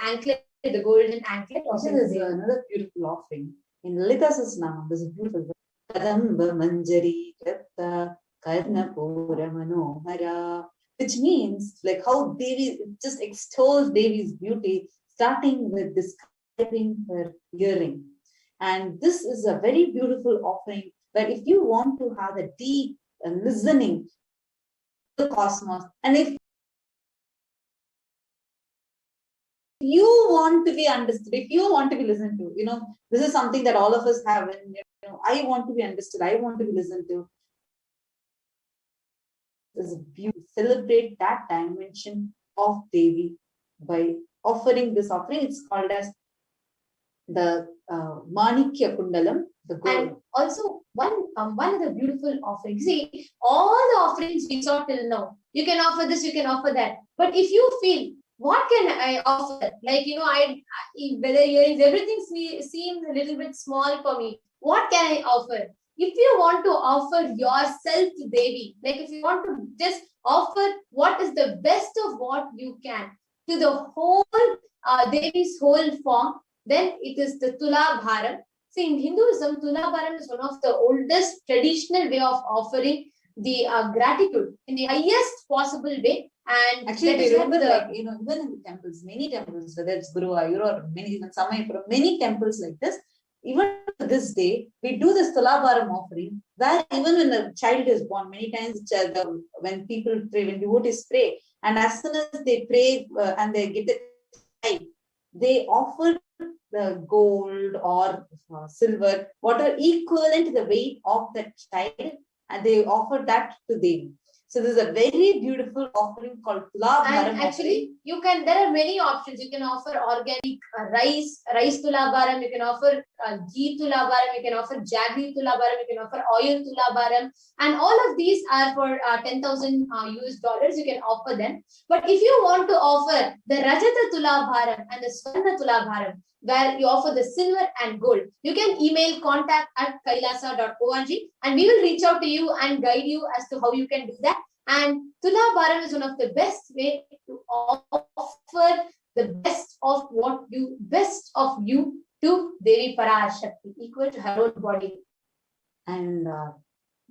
anklet. The golden anklet. This is another beautiful offering. In Lalitha Sahasranamam, this is beautiful. Kadamba Manjari Karta Karna Pura Manohara, which means like how Devi just extols Devi's beauty, starting with describing her earring. And this is a very beautiful offering. But if you want to have a deep listening to the cosmos, and if you want to be understood, if you want to be listened to, this is something that all of us have. And, I want to be understood. I want to be listened to. This is beautiful. Celebrate that dimension of Devi by offering this offering. It's called as the Manikya Kundalam. The gold. And also one of the beautiful offerings. See, all the offerings we saw till now. You can offer this, you can offer that. But if you feel, what can I offer? Like, whether earrings, everything seems a little bit small for me. What can I offer? if you want to offer yourself to Devi, like if you want to just offer what is the best of what you can to the whole Devi's whole form, then it is the Tula Bharam. See, in Hinduism, Tula Bharam is one of the oldest traditional way of offering the gratitude in the highest possible way. And actually, we remember, like, you know, even in the temples, many temples, whether it's Guruvayur or many, even Samayapura, many temples like this, even to this day, we do this Tulabharam offering, where even when a child is born, many times when people pray, when devotees pray, and as soon as they pray and they get the child, they offer the gold or silver, what are equivalent to the weight of that child, and they offer that to them. So this is a very beautiful offering called Tula Bharam. And actually, you can, there are many options. You can offer organic rice Tula Bharam, you can offer ghee Tula Bharam, you can offer jaggery Tula Bharam, you can offer oil Tula Bharam, and all of these are for 10,000 US dollars. You can offer them. But if you want to offer the Rajata Tula Bharam and the Swarna Tula Bharam, where you offer the silver and gold, you can email contact@kailasa.org and we will reach out to you and guide you as to how you can do that. And Tula Bharam is one of the best way to offer the best of you to Devi Parashakti, equal to her own body. And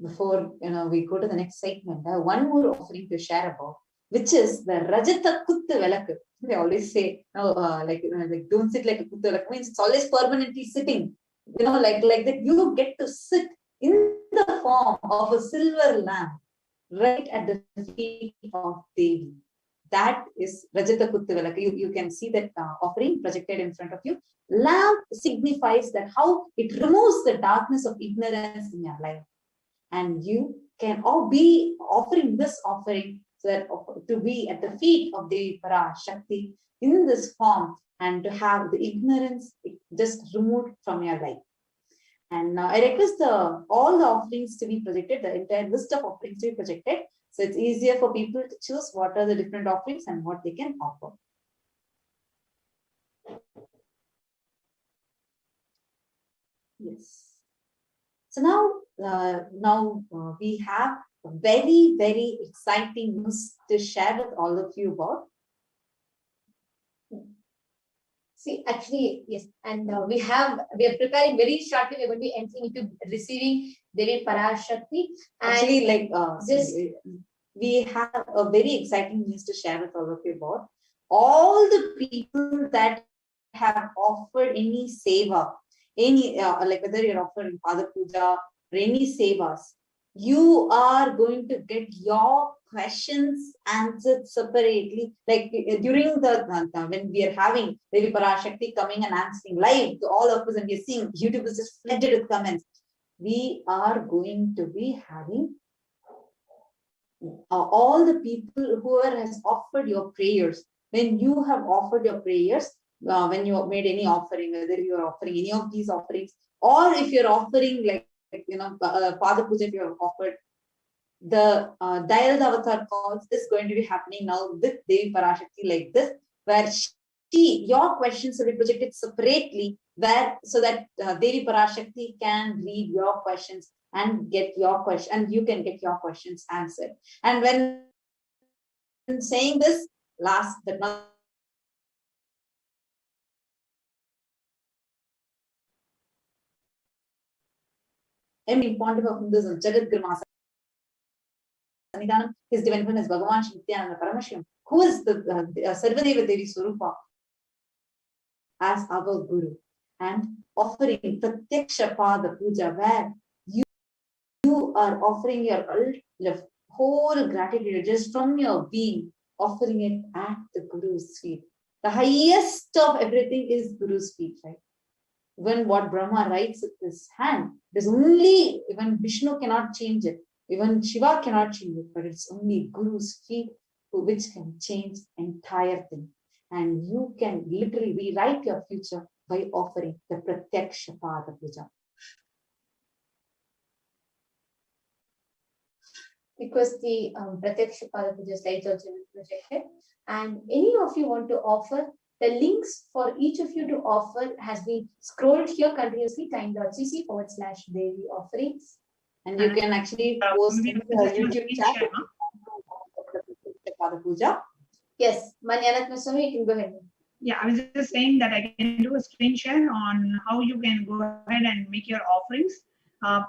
before we go to the next segment, I have one more offering to share about, which is the Rajata Kuttu Velakku. They always say, like don't sit like a Kuttu Velakku, means it's always permanently sitting. Like that you get to sit in the form of a silver lamp right at the feet of Devi. That is Rajata Kuttu Velakku. You can see that offering projected in front of you. Lamp signifies that how it removes the darkness of ignorance in your life. And you can all be offering this offering so that to be at the feet of Devi Parashakti in this form and to have the ignorance just removed from your life. And now I request all the offerings to be projected, the entire list of offerings to be projected. So it's easier for people to choose what are the different offerings and what they can offer. Yes. So now we have a very, very exciting news to share with all of you about. See, actually, yes, and we are preparing very shortly. We're going to be entering into receiving Devi Parashakti. Actually, we have a very exciting news to share with all of you about. All the people that have offered any seva, like whether you're offering Pada Puja or any sevas, you are going to get your questions answered separately. Like during when we are having Devi Parashakti coming and answering live to all of us, and we are seeing YouTube is just flooded with comments. We are going to be having all the people whoever has offered your prayers. When you have offered your prayers, when you made any offering, whether you are offering any of these offerings, or if you're offering Pada Puja, if you have offered, the Dialed Avatar calls is going to be happening now with Devi Parashakti like this, where your questions will be projected separately, so that Devi Parashakti can read your questions and get your question, and you can get your questions answered. And when saying this, last but not important of Hinduism, Jagat Guru Sannidhanam, his divine friend is Bhagavan Nithyananda Paramashivam, who is the Sarvadeva Devi Swarupa as our Guru, and offering Pratyaksha Pada Puja, where you are offering your whole gratitude just from your being, offering it at the Guru's feet. The highest of everything is Guru's feet, right? When what Brahma writes with his hand, there's only, even Vishnu cannot change it, even Shiva cannot change it, but it's only Guru's feet which can change the entire thing. And you can literally rewrite your future by offering the Pratyaksha Pada Puja. Because the Pratyaksha Pada Puja slides also projected, and any of you want to offer The links for each of you to offer has been scrolled here continuously, time.cc/Devi offerings. And you can actually post in the YouTube chat. Yes, Manyanatmaswamy, you can go ahead. Yeah, I was just saying that I can do a screen share on how you can go ahead and make your offerings.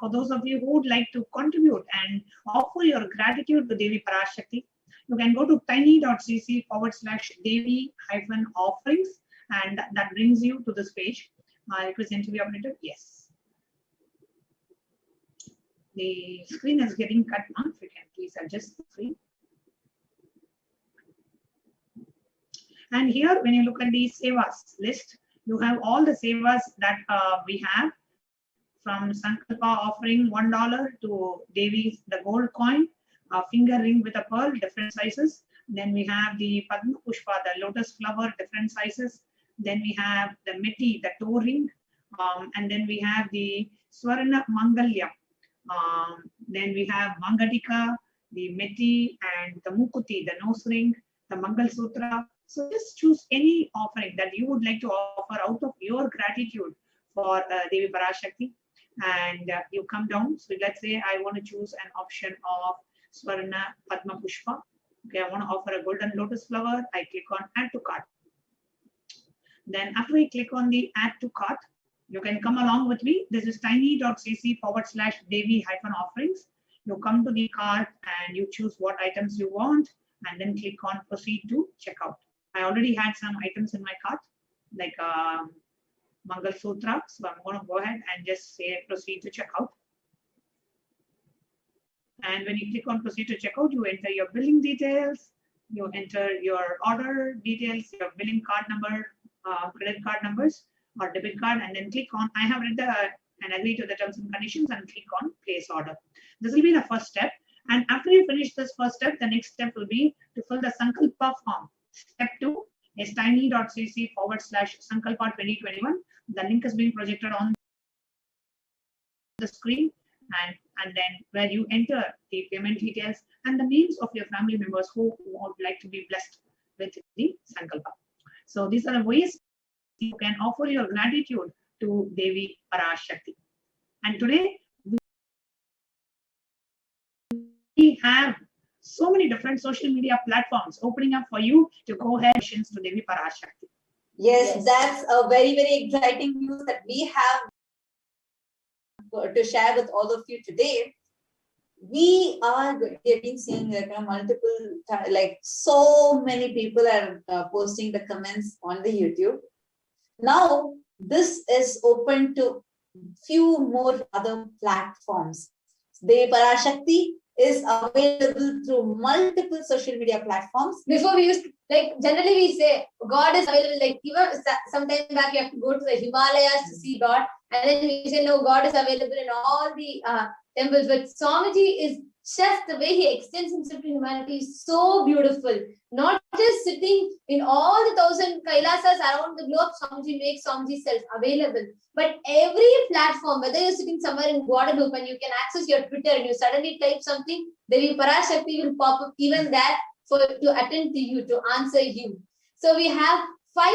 For those of you who would like to contribute and offer your gratitude to Devi Parashakti, you can go to tiny.cc/Devi-offerings, and that brings you to this page. Request interview operator. Yes. The screen is getting cut now. If you can please adjust the screen. And here, when you look at the Sevas list, you have all the Sevas that we have, from Sankalpa offering $1 to Devi's the gold coin, a finger ring with a pearl, different sizes. Then we have the Padma Pushpa, the lotus flower, different sizes. Then we have the Meti, the toe ring. And then we have the Swarna Mangalya. Then we have Mangatika, the Meti, and the Mukuti, the nose ring, the Mangal Sutra. So just choose any offering that you would like to offer out of your gratitude for Devi Parashakti. And you come down. So let's say I want to choose an option of Swarna Padma Pushpa. Okay, I want to offer a golden lotus flower. I click on add to cart. Then after I click on the add to cart, you can come along with me. This is tiny.cc/Devi-offerings. You come to the cart and you choose what items you want, and then click on proceed to checkout. I already had some items in my cart, like Mangal Sutra. So I'm going to go ahead and just say proceed to checkout. And when you click on proceed to checkout, you enter your billing details, you enter your order details, your billing card number, credit card numbers or debit card, and then click on I have read and agree to the terms and conditions, and click on place order. This will be the first step. And after you finish this first step, the next step will be to fill the Sankalpa form. Step 2 is tiny.cc/Sankalpa 2021. The link is being projected on the screen, and then where you enter the payment details and the names of your family members who would like to be blessed with the Sankalpa. So these are the ways you can offer your gratitude to Devi Parashakti. And today we have so many different social media platforms opening up for you to go ahead and to Devi Parashakti. Yes, that's a very, very exciting news that we have to share with all of you today. We have been seeing multiple, like so many people are posting the comments on the YouTube. Now, this is open to few more other platforms. Devi Parashakti is available through multiple social media platforms. Before we used to, like, generally we say God is available, like even sometime back you have to go to the Himalayas to see God, and then we say no, God is available in all the temples. But Swamiji is just the way he extends himself to humanity is so beautiful. Not just sitting in all the 1,000 Kailasas around the globe, Swamiji makes Swamiji self available. But every platform, whether you're sitting somewhere in Guadeloupe and you can access your Twitter and you suddenly type something, Devi Parashakti will pop up even there to attend to you, to answer you. So we have 5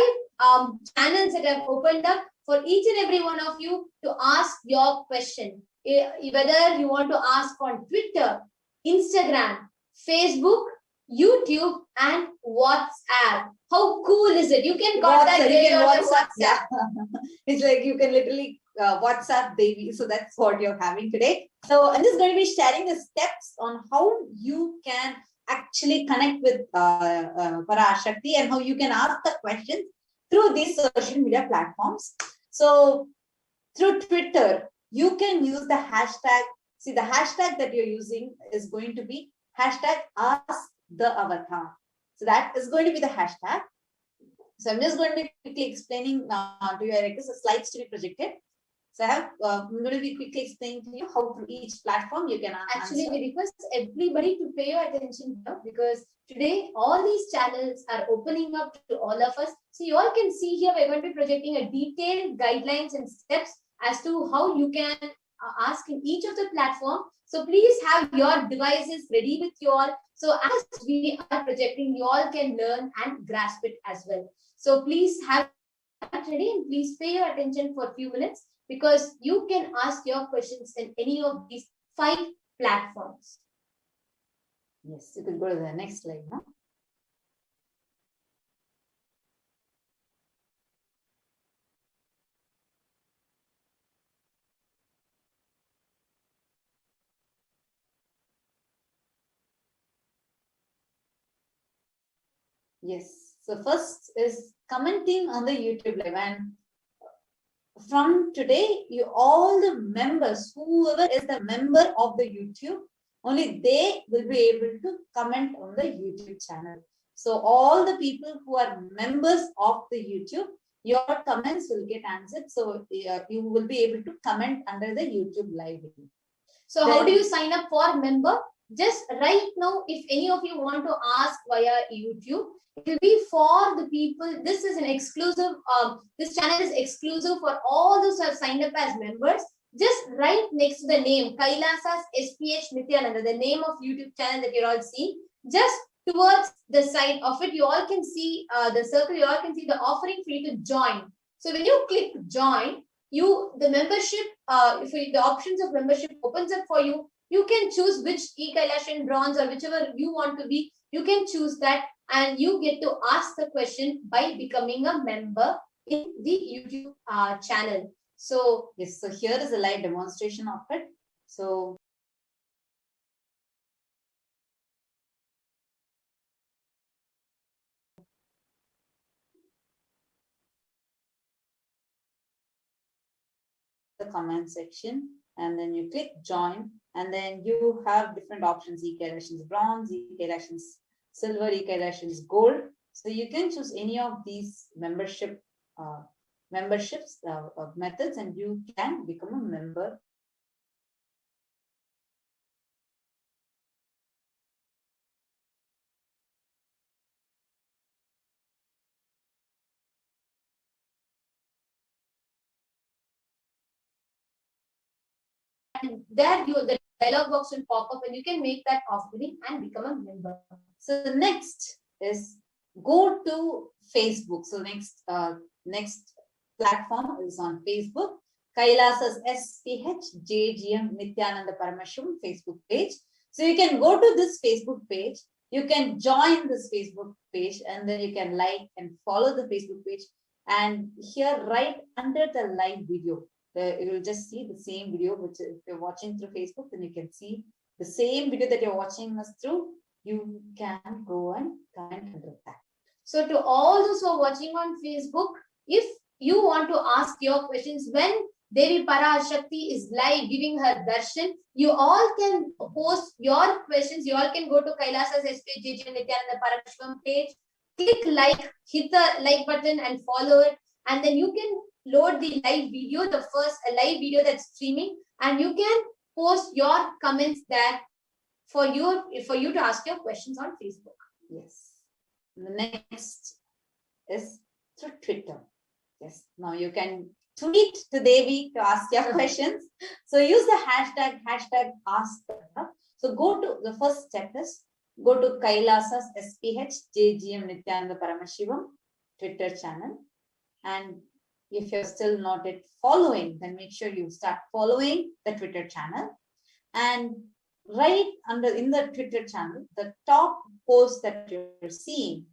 channels that have opened up for each and every one of you to ask your question. Whether you want to ask on Twitter, Instagram, Facebook, YouTube, and WhatsApp. How cool is it? You can contact Devi on WhatsApp. Yeah. It's like you can literally WhatsApp Devi. So that's what you're having today. So I'm just going to be sharing the steps on how you can actually connect with Parashakti and how you can ask the questions through these social media platforms. So through Twitter, you can use the hashtag. See, the hashtag that you're using is going to be hashtag #AskTheAvatar. So that is going to be the hashtag. So I'm just going to be quickly explaining to you. I request the slides to be projected. So I'm going to be quickly explaining to you how through each platform you can answer. Actually, we request everybody to pay your attention here, because today all these channels are opening up to all of us. So you all can see here, we're going to be projecting a detailed guidelines and steps as to how you can ask in each of the platform. So please have your devices ready with you all. So as we are projecting, you all can learn and grasp it as well. So please have it ready and please pay your attention for a few minutes, because you can ask your questions in any of these 5 platforms. Yes, you could go to the next slide now. Yes, so first is commenting on the YouTube live, and from today, all the members, whoever is the member of the YouTube, only they will be able to comment on the YouTube channel. So all the people who are members of the YouTube, your comments will get answered. So you will be able to comment under the YouTube live video. So how do you sign up for member? Just right now, if any of you want to ask via YouTube, it will be for the people. This is an exclusive, this channel is exclusive for all those who have signed up as members. Just right next to the name, Kailasa's HDH Nithyananda, the name of YouTube channel that you're all seeing, just towards the side of it, you all can see the circle, you all can see the offering for you to join. So when you click join, the membership, the options of membership opens up for you. You can choose which e-Kailasan bronze or whichever you want to be. You can choose that, and you get to ask the question by becoming a member in the YouTube channel. So yes, so here is a live demonstration of it. So the comment section, and then you click join, and then you have different options: e-Kailasan's bronze, e-Kailasan's silver, e-Kailasan's gold. So you can choose any of these memberships methods, and you can become a member. And there the dialog box will pop up, and you can make that offering and become a member. So the next is go to Facebook. So next platform is on Facebook. Kailasa's SPH JGM Nithyananda Paramashivam Facebook page. So you can go to this Facebook page. You can join this Facebook page, and then you can like and follow the Facebook page. And here, right under the live video, you will just see the same video, which if you're watching through Facebook, then you can see the same video that you're watching us through. You can go and comment under that. So to all those who are watching on Facebook, if you want to ask your questions when Devi Parashakti is live giving her darshan, you all can post your questions. You all can go to Kailasa's HDH Nithyananda Paramashivam page, click like, hit the like button and follow it, and then you can load the live video, the first live video that's streaming, and you can post your comments there for you to ask your questions on Facebook. Yes. The next is through Twitter. Yes. Now you can tweet to Devi to ask your questions. So use the hashtag #AskDevi. So go to the first step is go to Kailasa's SPH JGM Nithyananda Paramashivam Twitter channel, and if you're still not yet following, then make sure you start following the Twitter channel. And right under in the Twitter channel, the top post that you're seeing,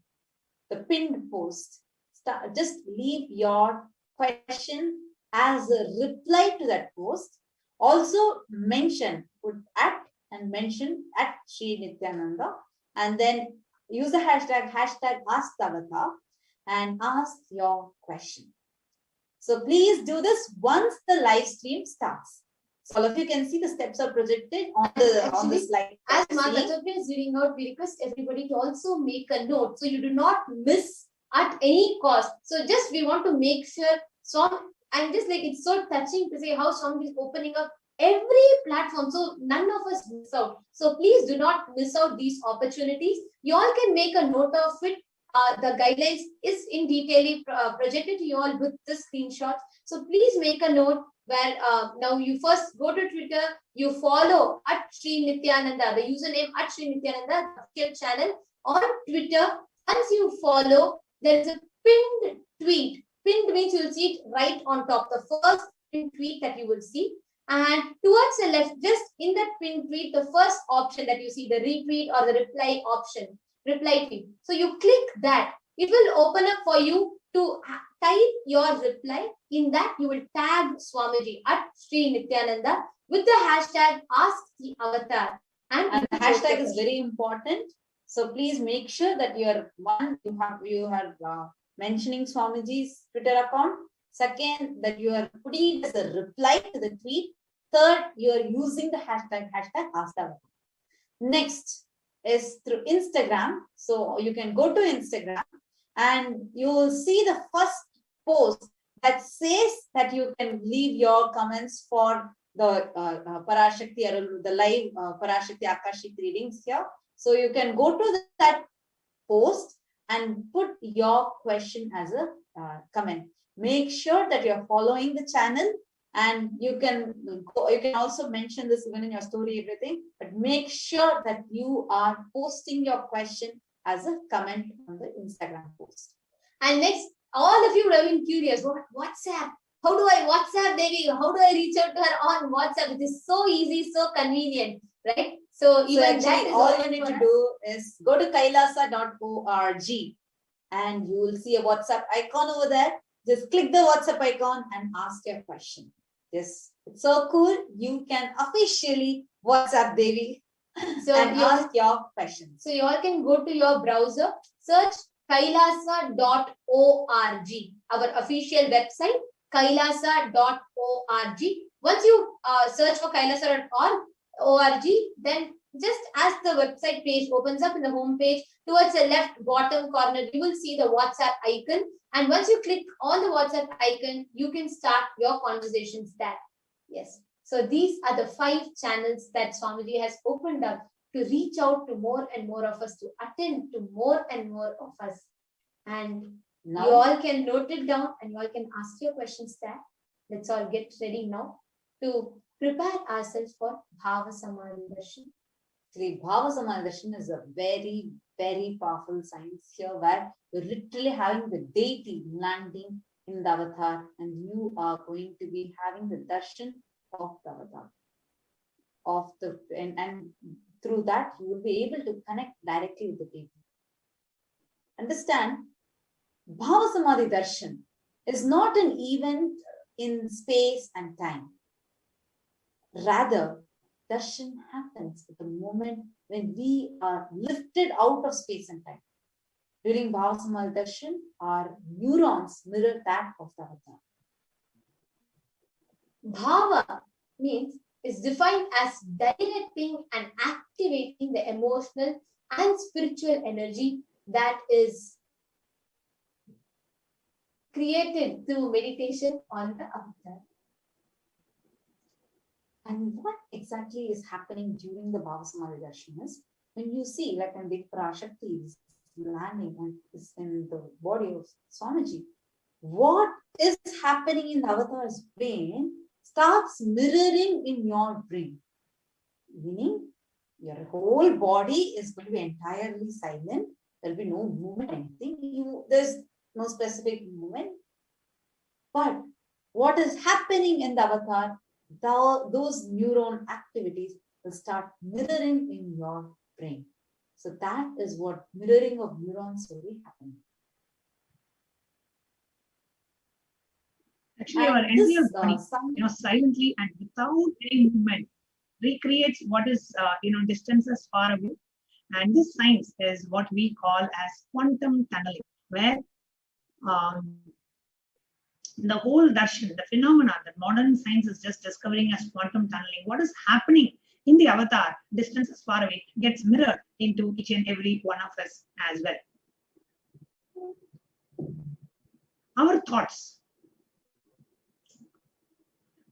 the pinned post, just leave your question as a reply to that post. Also mention, put mention at Sri Nithyananda, and then use the hashtag #AskDevi and ask your question. So please do this once the live stream starts. So all of you can see the steps are projected on the slide. As Madhavi is reading out, we request everybody to also make a note so you do not miss at any cost. So just we want to make sure and just like it's so touching to say how Swami is opening up every platform, so none of us miss out. So please do not miss out these opportunities. You all can make a note of it the guidelines is in detail projected to you all with the screenshots. So please make a note where now you first go to Twitter, you follow @Sri Nithyananda, the username @Sri Nithyananda, the official channel on Twitter. Once you follow, there is a pinned tweet. Pinned means you'll see it right on top, the first pinned tweet that you will see. And towards the left, just in that pinned tweet, the first option that you see, the retweet or the reply option, reply tweet. So you click that. It will open up for you to type your reply. In that, you will tag Swamiji @Sri Nithyananda with the hashtag #AskTheAvatar. And the hashtag is very important. So please make sure that you are mentioning Swamiji's Twitter account. Second, that you are putting it as a reply to the tweet. Third, you are using the hashtag #AskTheAvatar. Next is through Instagram. So you can go to Instagram and you will see the first post that says that you can leave your comments for the Parashakti or the live Parashakti Akashic readings here. So you can go to that post and put your question as a comment. Make sure that you're following the channel, and you can also mention this even in your story, everything, but make sure that you are posting your question as a comment on the Instagram post. And next, all of you would have been curious, what WhatsApp? How do I WhatsApp Devi? How do I reach out to her on WhatsApp? It is so easy, so convenient, right? So even that is all you need to do is go to kailasa.org and you will see a WhatsApp icon over there. Just click the WhatsApp icon and ask your question. Yes, it's so cool. You can officially WhatsApp Devi and ask your questions. So you all can go to your browser, search kailasa.org, our official website, kailasa.org. Once you search for kailasa.org, then just as the website page opens up in the home page, towards the left bottom corner, you will see the WhatsApp icon. And once you click on the WhatsApp icon, you can start your conversations there. Yes. So these are the 5 channels that Swamiji has opened up to reach out to more and more of us, to attend to more and more of us. And now, you all can note it down and you all can ask your questions there. Let's all get ready now to prepare ourselves for Bhava Samadhi Darshan. Actually, Bhava Samadhi Darshan is a very, very powerful science here, where you're literally having the deity landing in the avatar, and you are going to be having the darshan of the avatar. And through that, you will be able to connect directly with the deity. Understand, Bhava Samadhi Darshan is not an event in space and time. Rather, darshan happens at the moment when we are lifted out of space and time. During Bhava Samadhi Darshan, our neurons mirror that of the avatar. Bhava means is defined as directing and activating the emotional and spiritual energy that is created through meditation on the avatar. And what exactly is happening during the Bhava Samadhi Darshan is, when you see, like when the Parashakti is landing and is in the body of Swamiji, what is happening in the avatar's brain starts mirroring in your brain. Meaning, your whole body is going to be entirely silent. There will be no movement, anything. There's no specific movement. But what is happening in the avatar, those neuron activities will start mirroring in your brain. So that is what mirroring of neurons will be happening. Actually, our entire body, silently and without any movement, recreates what is, distances far away. And this science is what we call as quantum tunneling, where the whole darshan, the phenomena that modern science is just discovering as quantum tunneling, what is happening in the avatar, distances far away, gets mirrored into each and every one of us as well. Our thoughts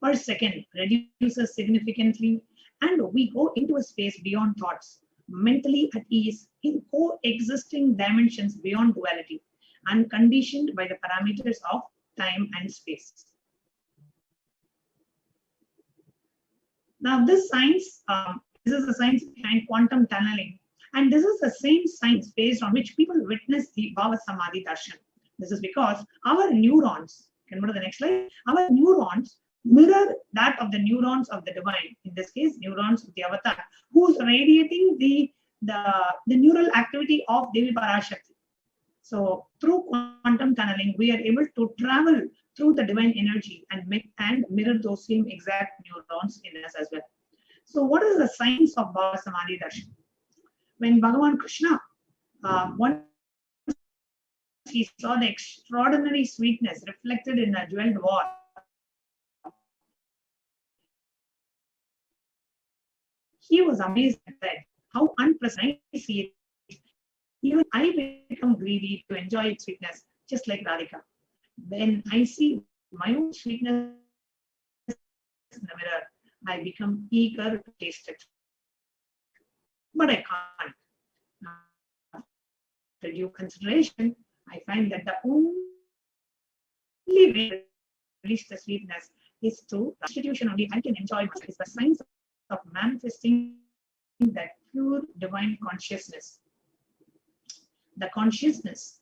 per second reduces significantly, and we go into a space beyond thoughts. mentally at ease in coexisting dimensions beyond duality, unconditioned by the parameters of time and space. Now, this science, this is the science behind quantum tunneling, and this is the same science based on which people witness the Bhava Samadhi Darshan. This is because our neurons, can go to the next slide, our neurons mirror that of the neurons of the divine, in this case, neurons of the avatar, who's radiating the neural activity of Devi Parashakti. So through quantum tunneling, we are able to travel through the divine energy and mirror those same exact neurons in us as well. So what is the science of Bhava Samadhi Darshan? When Bhagavan Krishna, once he saw the extraordinary sweetness reflected in a jeweled wall, he was amazed at that, how unprecise he is. Even I become greedy to enjoy its sweetness, just like Radhika. When I see my own sweetness in the mirror, I become eager to taste it. But I can't. After due consideration, I find that the only way to reach the sweetness is through restitution only. I can enjoy it. It's the science of manifesting that pure divine consciousness. The consciousness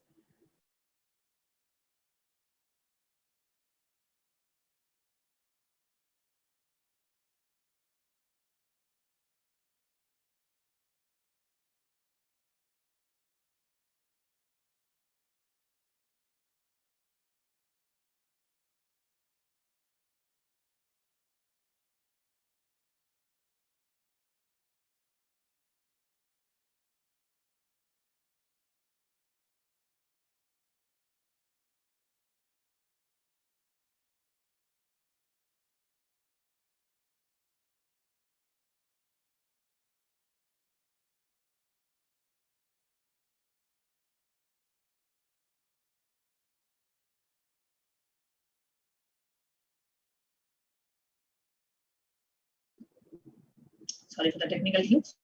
sorry for the technical hints.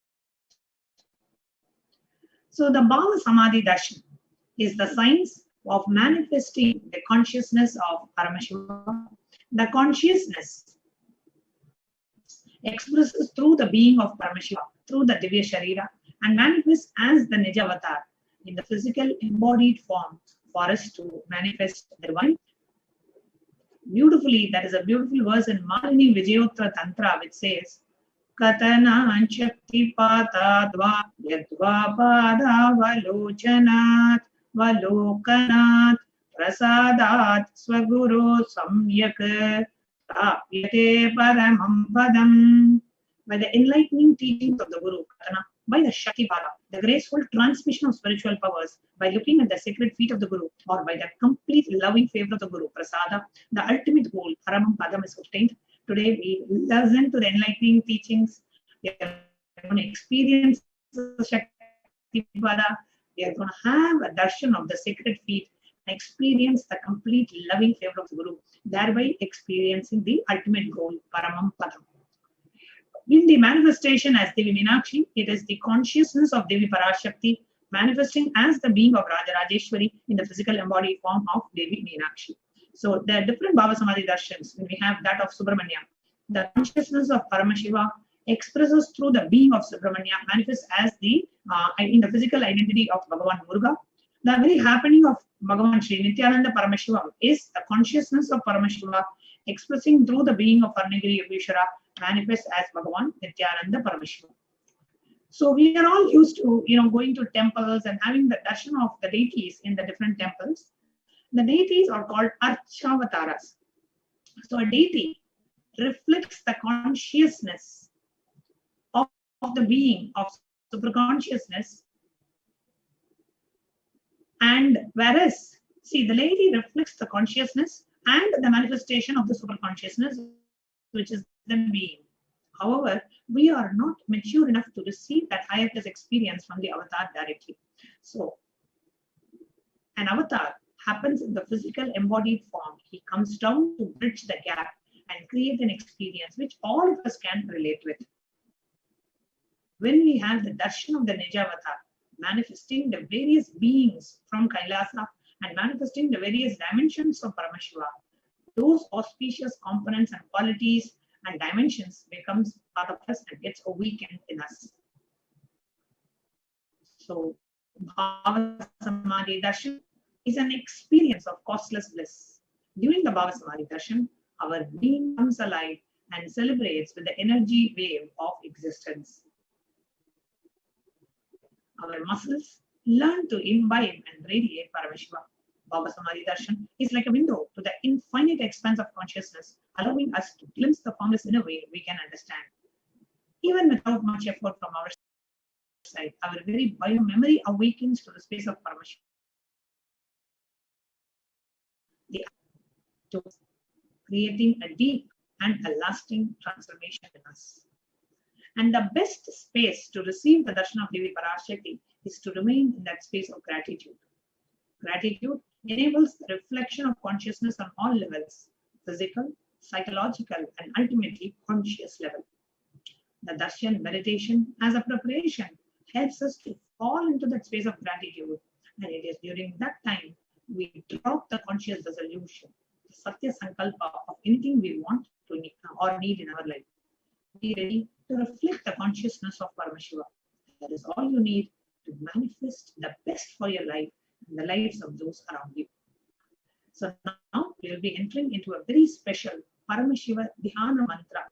So the Bhava Samadhi Darshan is the science of manifesting the consciousness of Paramashivoham. The consciousness expresses through the being of Paramashiva, through the Divya Sharira, and manifests as the Nija Avatar in the physical embodied form for us to manifest the divine. Beautifully, that is a beautiful verse in Malini Vijayottara Tantra, which says, Katana Shakti Patadva Yadva Padavalocanat Valokanat Prasadat Swaguru Samyak Tapyate Paramam Padam. By the enlightening teachings of the Guru, Katana, by the Shakti Pada, the graceful transmission of spiritual powers, by looking at the sacred feet of the Guru, or by the complete loving favor of the Guru, Prasada, the ultimate goal, Paramam Padam, is obtained. Today we listen to the enlightening teachings. We are going to experience the Shakti Pada. We are going to have a darshan of the sacred feet and experience the complete loving favor of the Guru, thereby experiencing the ultimate goal, Paramam Padam. In the manifestation as Devi Meenakshi, it is the consciousness of Devi Parashakti manifesting as the being of Rajarajeshwari in the physical embodied form of Devi Meenakshi. So there are different Bhava Samadhi Darshans. When we have that of Subramanya, the consciousness of Paramashiva expresses through the being of Subramanya, manifests as the in the physical identity of Bhagavan Muruga. The very happening of Bhagavan Sri Nithyananda Paramashivam is the consciousness of Paramashiva expressing through the being of Arnagiri Yogeshwara, manifests as Bhagavan Nithyananda Paramashivam. So we are all used to going to temples and having the darshan of the deities in the different temples. The deities are called Archavataras. So a deity reflects the consciousness of the being of superconsciousness, and whereas, see, the deity reflects the consciousness and the manifestation of the superconsciousness, which is the being. However, we are not mature enough to receive that higher class experience from the avatar directly. So, an avatar happens in the physical embodied form. He comes down to bridge the gap and create an experience which all of us can relate with. when we had the darshan of the Nijavatar, manifesting the various beings from Kailasa and manifesting the various dimensions of Paramashiva, those auspicious components and qualities and dimensions becomes part of us and gets awakened in us. So, Bhava Samadhi Darshan is an experience of costless bliss. During the Bhava Samadhi Darshan, our being comes alive and celebrates with the energy wave of existence. Our muscles learn to imbibe and radiate Paramashiva. Bhava Samadhi Darshan is like a window to the infinite expanse of consciousness, allowing us to glimpse the formless in a way we can understand. Even without much effort from our side, our very bio-memory awakens to the space of Paramashiva. Creating a deep and a lasting transformation in us. And the best space to receive the darshan of Devi Parashakti is to remain in that space of gratitude. Gratitude enables the reflection of consciousness on all levels, physical, psychological, and ultimately conscious level. The darshan meditation as a preparation helps us to fall into that space of gratitude, and it is during that time we drop the conscious resolution, the Satya Sankalpa of anything we want to need or need in our life. Be ready to reflect the consciousness of Paramashiva. That is all you need to manifest the best for your life and the lives of those around you. So now we will be entering into a very special Paramashiva Dhyana Mantra,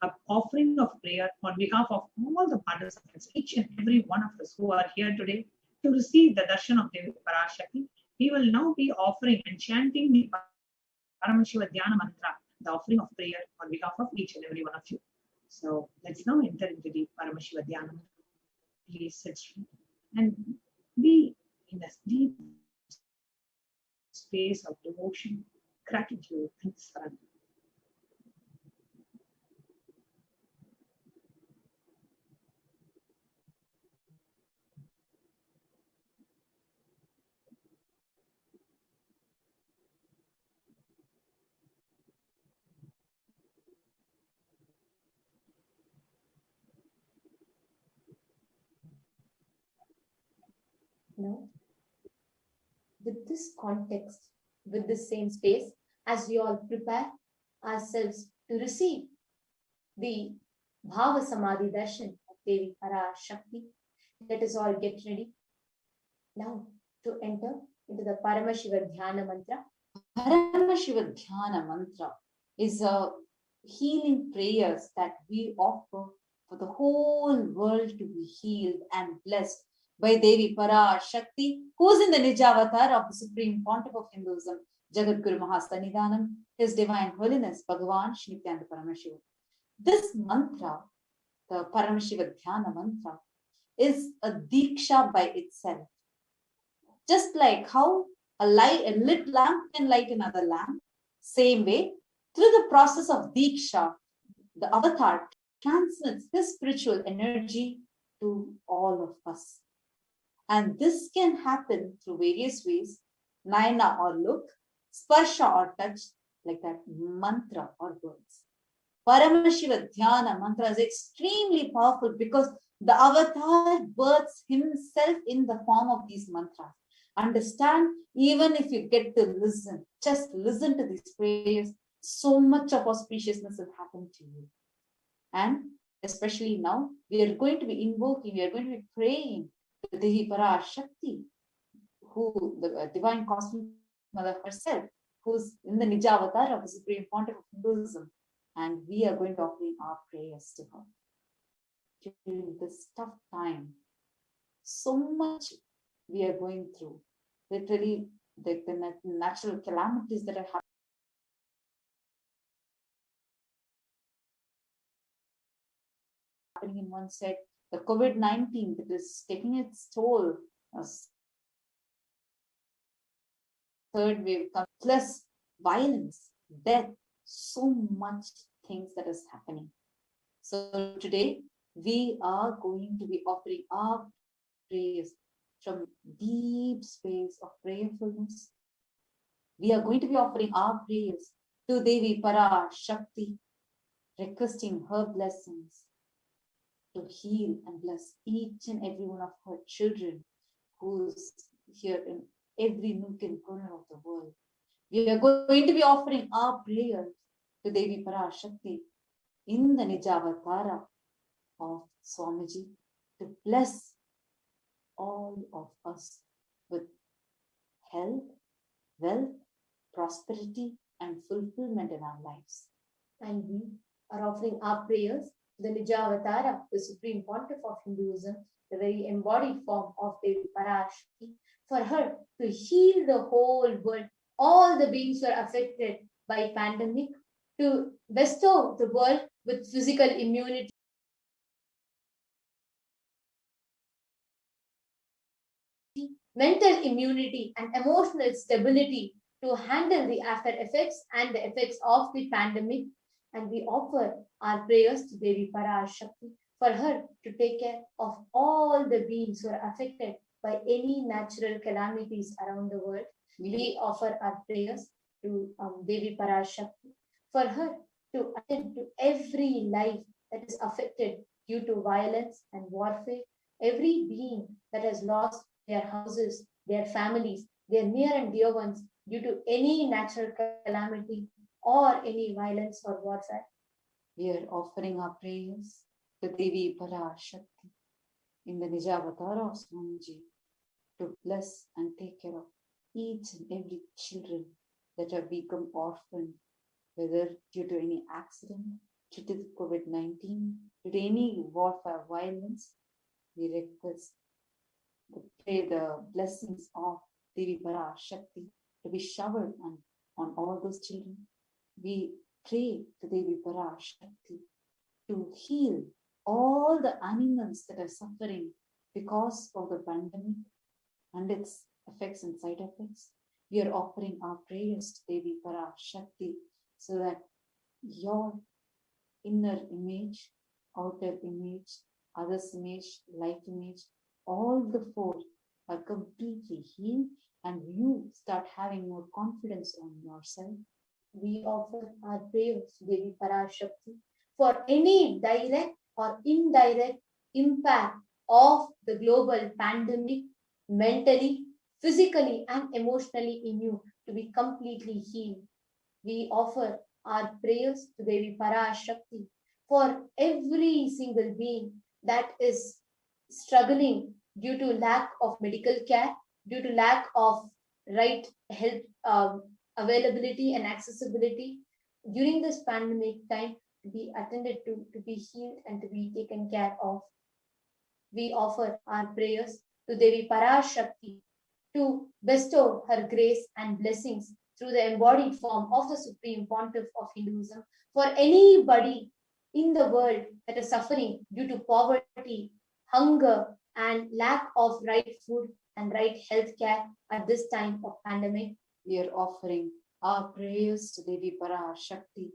an offering of prayer on behalf of all the participants, each and every one of us who are here today to receive the darshan of Devi Parashakti. We will now be offering and chanting the Paramashiva Dhyana Mantra, the offering of prayer on behalf of each and every one of you. So let's now enter into the Paramashiva Dhyana Mantra. Please sit straight and be in a deep space of devotion, gratitude, and surrender. Now, with this context, with this same space, as we all prepare ourselves to receive the Bhava Samadhi Darshan of Devi Parashakti, let us all get ready now to enter into the Paramashiva Dhyana Mantra. Paramashiva Dhyana Mantra is a healing prayers that we offer for the whole world to be healed and blessed by Devi Parashakti, who is in the Nijavatar of the Supreme Pontiff of Hinduism, Jagat Guru Mahastanidanam, His Divine Holiness, Bhagavan Shri Nithyananda Paramashivam. This mantra, the Paramashiva Dhyana Mantra, is a Diksha by itself. Just like how a lit lamp can light another lamp, same way, through the process of Diksha, the avatar transmits his spiritual energy to all of us. And this can happen through various ways, Nayana or look, Sparsha or touch, like that mantra or words. Paramashiva Dhyana Mantra is extremely powerful because the avatar births himself in the form of these mantras. Understand, even if you get to listen, just listen to these prayers, so much of auspiciousness will happen to you. And especially now, we are going to be invoking, we are going to be praying to Devi Parashakti, who the Divine Cosmic Mother herself, who's in the Nijavatar of the Supreme Pontiff of Hinduism. And we are going to offer our prayers to her. During this tough time, so much we are going through. Literally, the natural calamities that are happening in one side, the COVID-19 that is taking its toll, third wave, plus violence, death, so much things that is happening. So today, we are going to be offering our prayers from deep space of prayerfulness. We are going to be offering our prayers to Devi Parashakti, requesting her blessings to heal and bless each and every one of her children who's here in every nook and corner of the world. We are going to be offering our prayers to Devi Parashakti in the Nijavatara of Swamiji to bless all of us with health, wealth, prosperity, and fulfillment in our lives. And we are offering our prayers to the Nijavatara, the Supreme Pontiff of Hinduism, the very embodied form of Devi Parashakti, for her to heal the whole world, all the beings who are affected by pandemic, to bestow the world with physical immunity, mental immunity, and emotional stability to handle the after effects and the effects of the pandemic. And we offer our prayers to Devi Parashakti for her to take care of all the beings who are affected by any natural calamities around the world. We offer our prayers to Devi Parashakti for her to attend to every life that is affected due to violence and warfare, every being that has lost their houses, their families, their near and dear ones due to any natural calamity or any violence or warfare. We are offering our prayers to Devi Parashakti in the Nijavatara of Swamiji to bless and take care of each and every children that have become orphaned, whether due to any accident, due to COVID-19, due to any warfare, violence. We request to pray the blessings of Devi Parashakti to be showered on all those children. We pray to Devi Parashakti to heal all the animals that are suffering because of the pandemic and its effects and side effects. We are offering our prayers to Devi Parashakti so that your inner image, outer image, others image, light image, all the four are completely healed and you start having more confidence on yourself. We offer our prayers to Devi Parashakti for any direct or indirect impact of the global pandemic mentally, physically, and emotionally in you to be completely healed. We offer our prayers to Devi Parashakti for every single being that is struggling due to lack of medical care, due to lack of right health availability and accessibility during this pandemic time, to be attended to be healed and to be taken care of. We offer our prayers to Devi Parashakti to bestow her grace and blessings through the embodied form of the Supreme Pontiff of Hinduism for anybody in the world that is suffering due to poverty, hunger, and lack of right food and right health care at this time of pandemic. We are offering our prayers to Devi Parashakti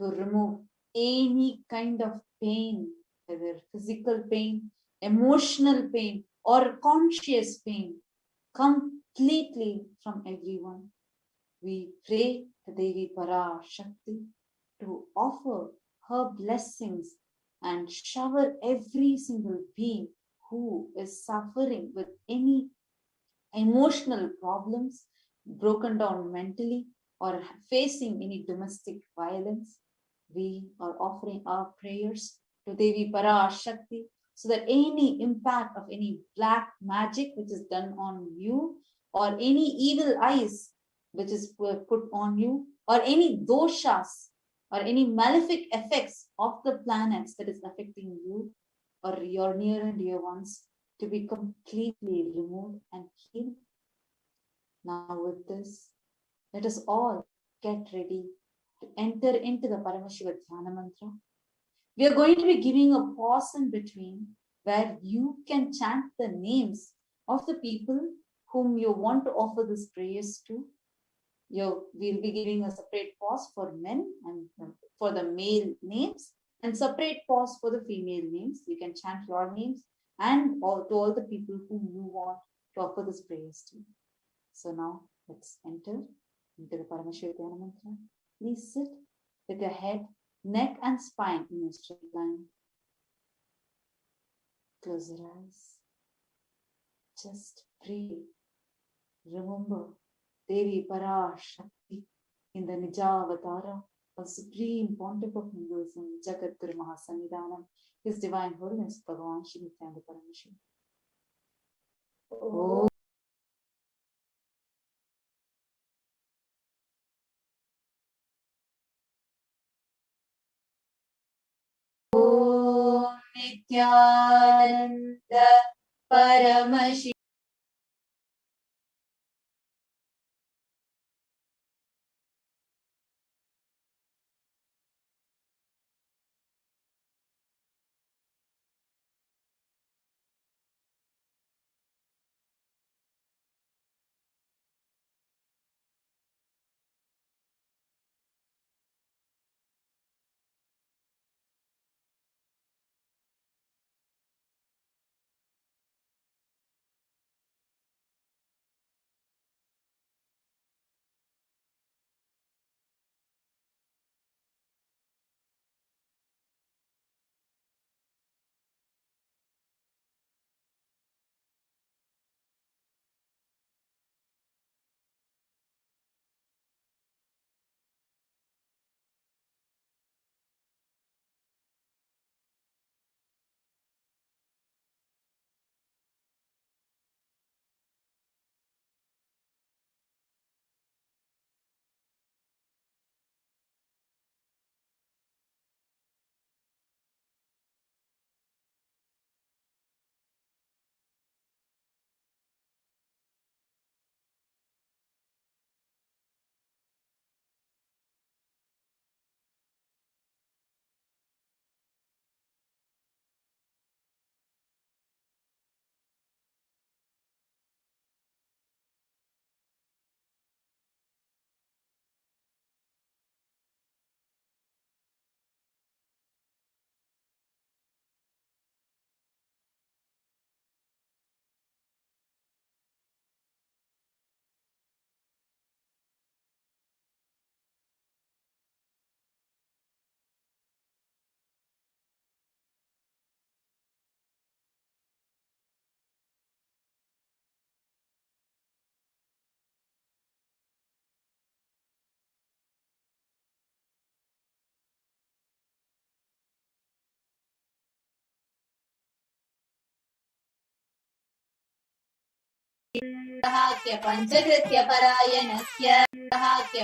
to remove any kind of pain, whether physical pain, emotional pain, or conscious pain, completely from everyone. We pray to Devi Parashakti to offer her blessings and shower every single being who is suffering with any emotional problems, broken down mentally, or facing any domestic violence. We are offering our prayers to Devi Parashakti so that any impact of any black magic which is done on you, or any evil eyes which is put on you, or any doshas or any malefic effects of the planets that is affecting you or your near and dear ones, to be completely removed and healed. Now with this, let us all get ready to enter into the Paramashiva Dhyana Mantra. We are going to be giving a pause in between where you can chant the names of the people whom you want to offer these prayers to. We'll be giving a separate pause for men and for the male names, and separate pause for the female names. You can chant your names and to all the people whom you want to offer these prayers to. So now let's enter into the Paramashiva Dhyana Mantra. Please sit with your head, neck, and spine in a straight line. Close your eyes. Just breathe. Remember Devi Parashakti in the Nijavatara of Supreme Pontiff of Hinduism, Jagat Guru Mahasanidhanam, His Divine Holiness Bhagavan Shri Nithyananda Paramashivam. Oh. Om Nithyananda Paramashivam.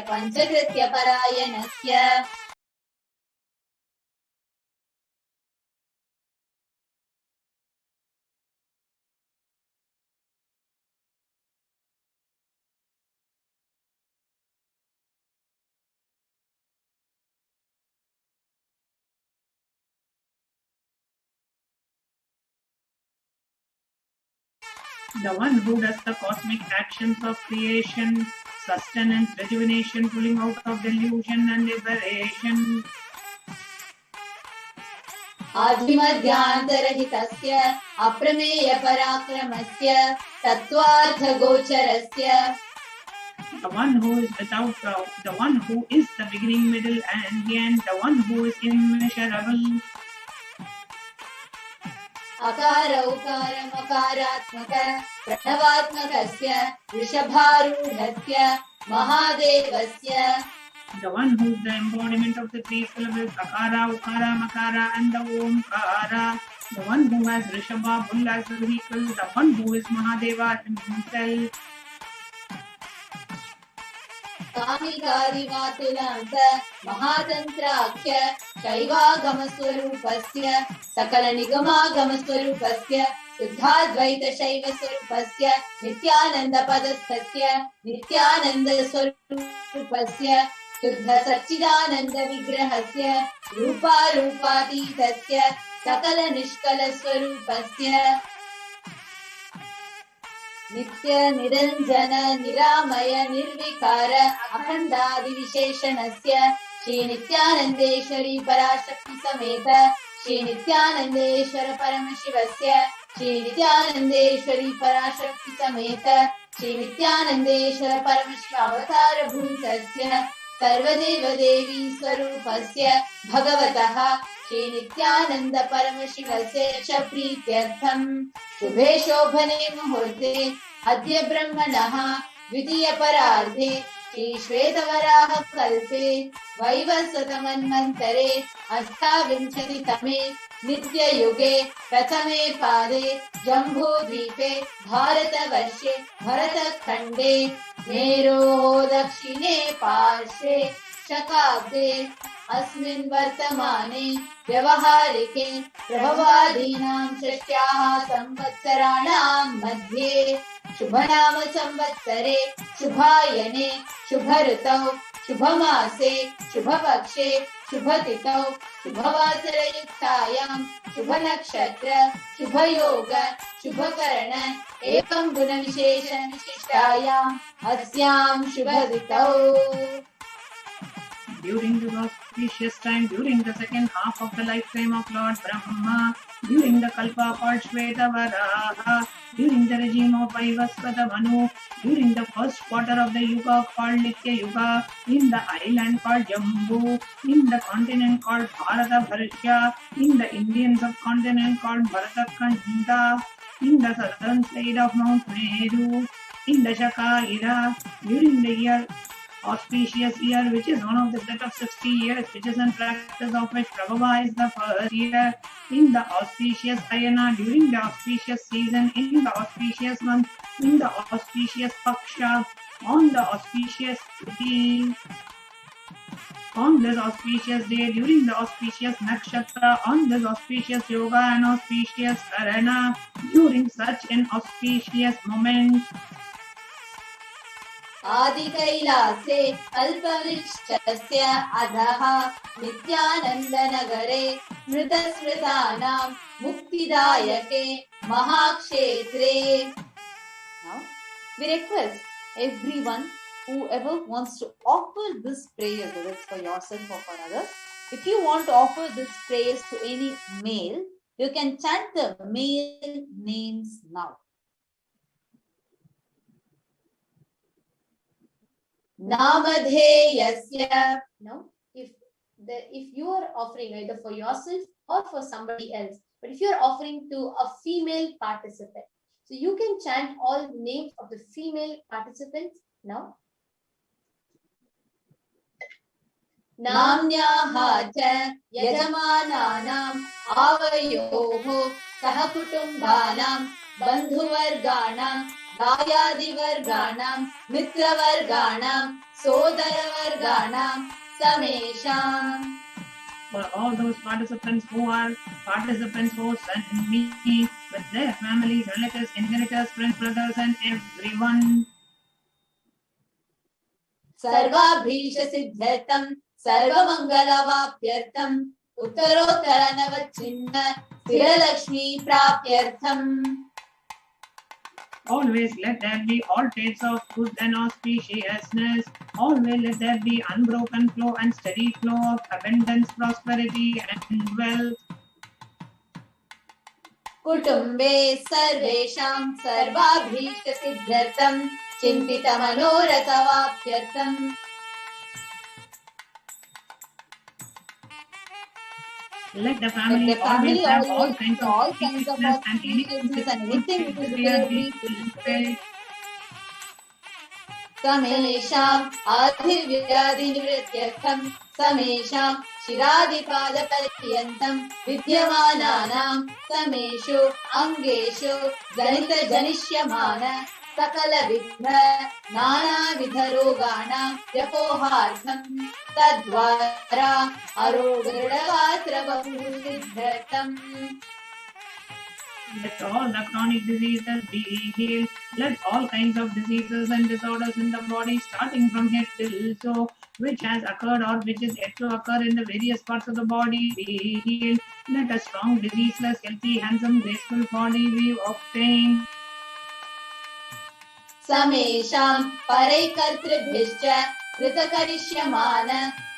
Panchakritya Parayanasya The one who does the cosmic actions of creation, sustenance, rejuvenation, pulling out of delusion and liberation. Adimadhyantarhitasya aprameya parakramasya tattvartha gocharasya. The one who is without doubt, the one who is the beginning, middle and the end, the one who is immeasurable. Akara ukara makaratmaka pranavatmakasya rishabharudhasya mahadevasya. The one who is the embodiment of the three syllables Akara, Ukara, Makara and the Omkara. The one who has Rishabha, Bull as the vehicle. The one who is Mahadeva himself. Kamikarivatulanta Mahatantrakhya Shaivagamaswarupasya Sakala Nigamagamaswarupasya Siddhadvaita Shaiva Swarupasya Nithyananda Padasthasya Nithyananda Swarupasya Suddha Satchidananda Vigrahasya Rupa Rupatitasya Sakala Nishkala Swarupasya Nitya Niranjana Niramaya Nirvikara Akhandadi Visheshanasya Shri Nithyanandeshwari Parashakti Sameta Shri Nithyanandeshwara Paramashivasya Shri Nithyanandeshwari Parashakti Sameta Shri Nithyanandeshwara Paramashiva Avatara Bhutasya सर्वदेव देवी स्वरूपस्य भगवतः श्री नित्यानंद परमशिवस्य च प्रीत्यर्थं शुभे शोभने मुहूर्ते अद्य ब्रह्मणः द्वितीय परार्धे श्री श्वेतवराह कल्पे वैवस्वतमन्वन्तरे अष्टाविंशतितमे नित्ययुगे प्रथमे पादे जम्बूद्वीपे भारतवर्षे भरतखण्डे मेरोः दक्षिणे पार्श्वे शकाब्दे अस्मिन् वर्तमाने व्यवहारिके प्रभवादीनां षष्ट्याः संवत्सराणां मध्ये शुभनाम संवत्सरे शुभायने शुभऋतौ शुभमासे शुभपक्षे शुभतिथौ शुभवासरयुक्तायां शुभनक्षत्र शुभयोग शुभकरण एवं गुणविशेष विशिष्टायाम् अस्यां शुभतिथौ. During the auspicious time, during the second half of the lifetime of Lord Brahma, during the Kalpa called Shvetavaraha, during the regime of Vaivasvata Manu, during the first quarter of the Yuga called Nitya Yuga, in the island called Jambu, in the continent called Bharata Bharsha, in the Indian subcontinent called Bharatakhanda, in the southern side of Mount Meru, in the Shaka era, during the year auspicious year, which is one of the set of 60 years, which is in practice of which Prabhupada is the first year, in the auspicious Ayana, during the auspicious season, in the auspicious month, in the auspicious Paksha, on the auspicious Tithi, on this auspicious day, during the auspicious Nakshatra, on this auspicious Yoga and auspicious Arana, during such an auspicious moment, आदि कैलासे अल्पवृक्षस्य अधः नित्यानंद नगरे स्मृतस्मृतानां मुक्तिदायके महाक्षेत्रे. Now we request everyone, whoever wants to offer this prayer, whether it's for yourself or for others, if you want to offer this prayers to any male, you can chant the male names now. Namadheyasya. Now, if you are offering either for yourself or for somebody else, but if you are offering to a female participant, so you can chant all names of the female participants now. Namnyaha cha yajamananam avayoho sahakutumbanam bandhuvarganam Dayadivarganam, Mitravarganam, Sodaravarganam, Samesham. For all those participants who sent me with their families, relatives, inheritors, friends, brothers, and everyone. Sarvabhisha Siddhartam, Sarvamangalavapyartam, Uttarottara Navachinna, Sthiralakshmi Prapyartam. Always let there be all traits of good and auspiciousness. Always let there be unbroken flow and steady flow of abundance, prosperity, and wealth. Kutumbe sarvesham sarvabhishta siddhartam chintita manoratavapyartam. Let the family always have all kinds of auspiciousness and anything which is there. Samesham adhivyadinivrityartham samesham shiradipadapariyantam vidyamananam sameshu angeshu janita janishyamana sakala vidha nana vidharoganam vyapohartham tadvara arogadavatra bahuvidhartam. Let all the chronic diseases be healed. Let all kinds of diseases and disorders in the body, starting from head till toe, which has occurred or which is yet to occur in the various parts of the body, be healed. Let a strong, diseaseless, healthy, handsome, graceful body be obtained. Samesham paraikartribhishcha kritakarishyaman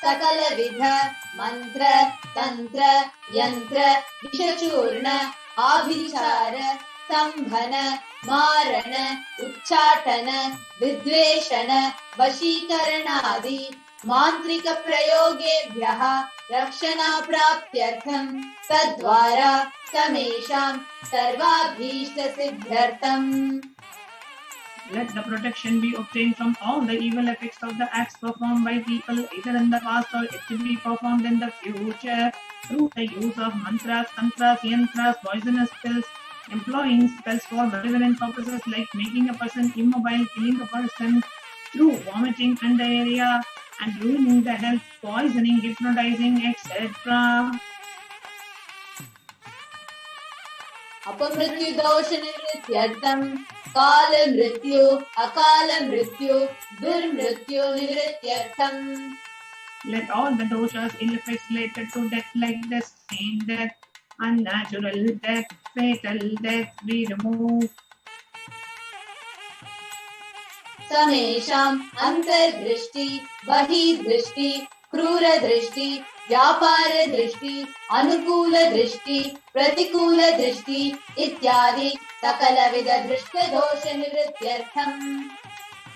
sakala vidha mantra tantra yantra vishachurna abhichara sambhana marana uchchatana vidveshana vashikaranadi मान्त्रिकप्रयोगेभ्यः रक्षणाप्राप्त्यर्थं तद्वारा समेषां सर्वाभीष्टसिद्ध्यर्थम्. Let the protection be obtained from all the evil effects of the acts performed by people, either in the past or yet to be performed in the future, through the use of mantras, tantras, yantras, poisonous pills, employing spells for malevolent purposes like making a person immobile, killing a person through vomiting and diarrhea, and ruining the health, poisoning, hypnotizing, etc. अपमृत्यु दोष निवृत्त्यर्थं काल मृत्यु अकाल मृत्यु दुर्मृत्यु निवृत्त्यर्थं. Let all the doshas, ill effects related to death like the same death, unnatural death, fatal death be removed. समेषाम् अंतर्दृष्टि, बहिर्दृष्टि, क्रूर दृष्टि, व्यापार दृष्टि, अनुकूल दृष्टि, प्रतिकूल दृष्टि इत्यादि सकलविध दृष्ट दोष निवृत्त्यर्थम्.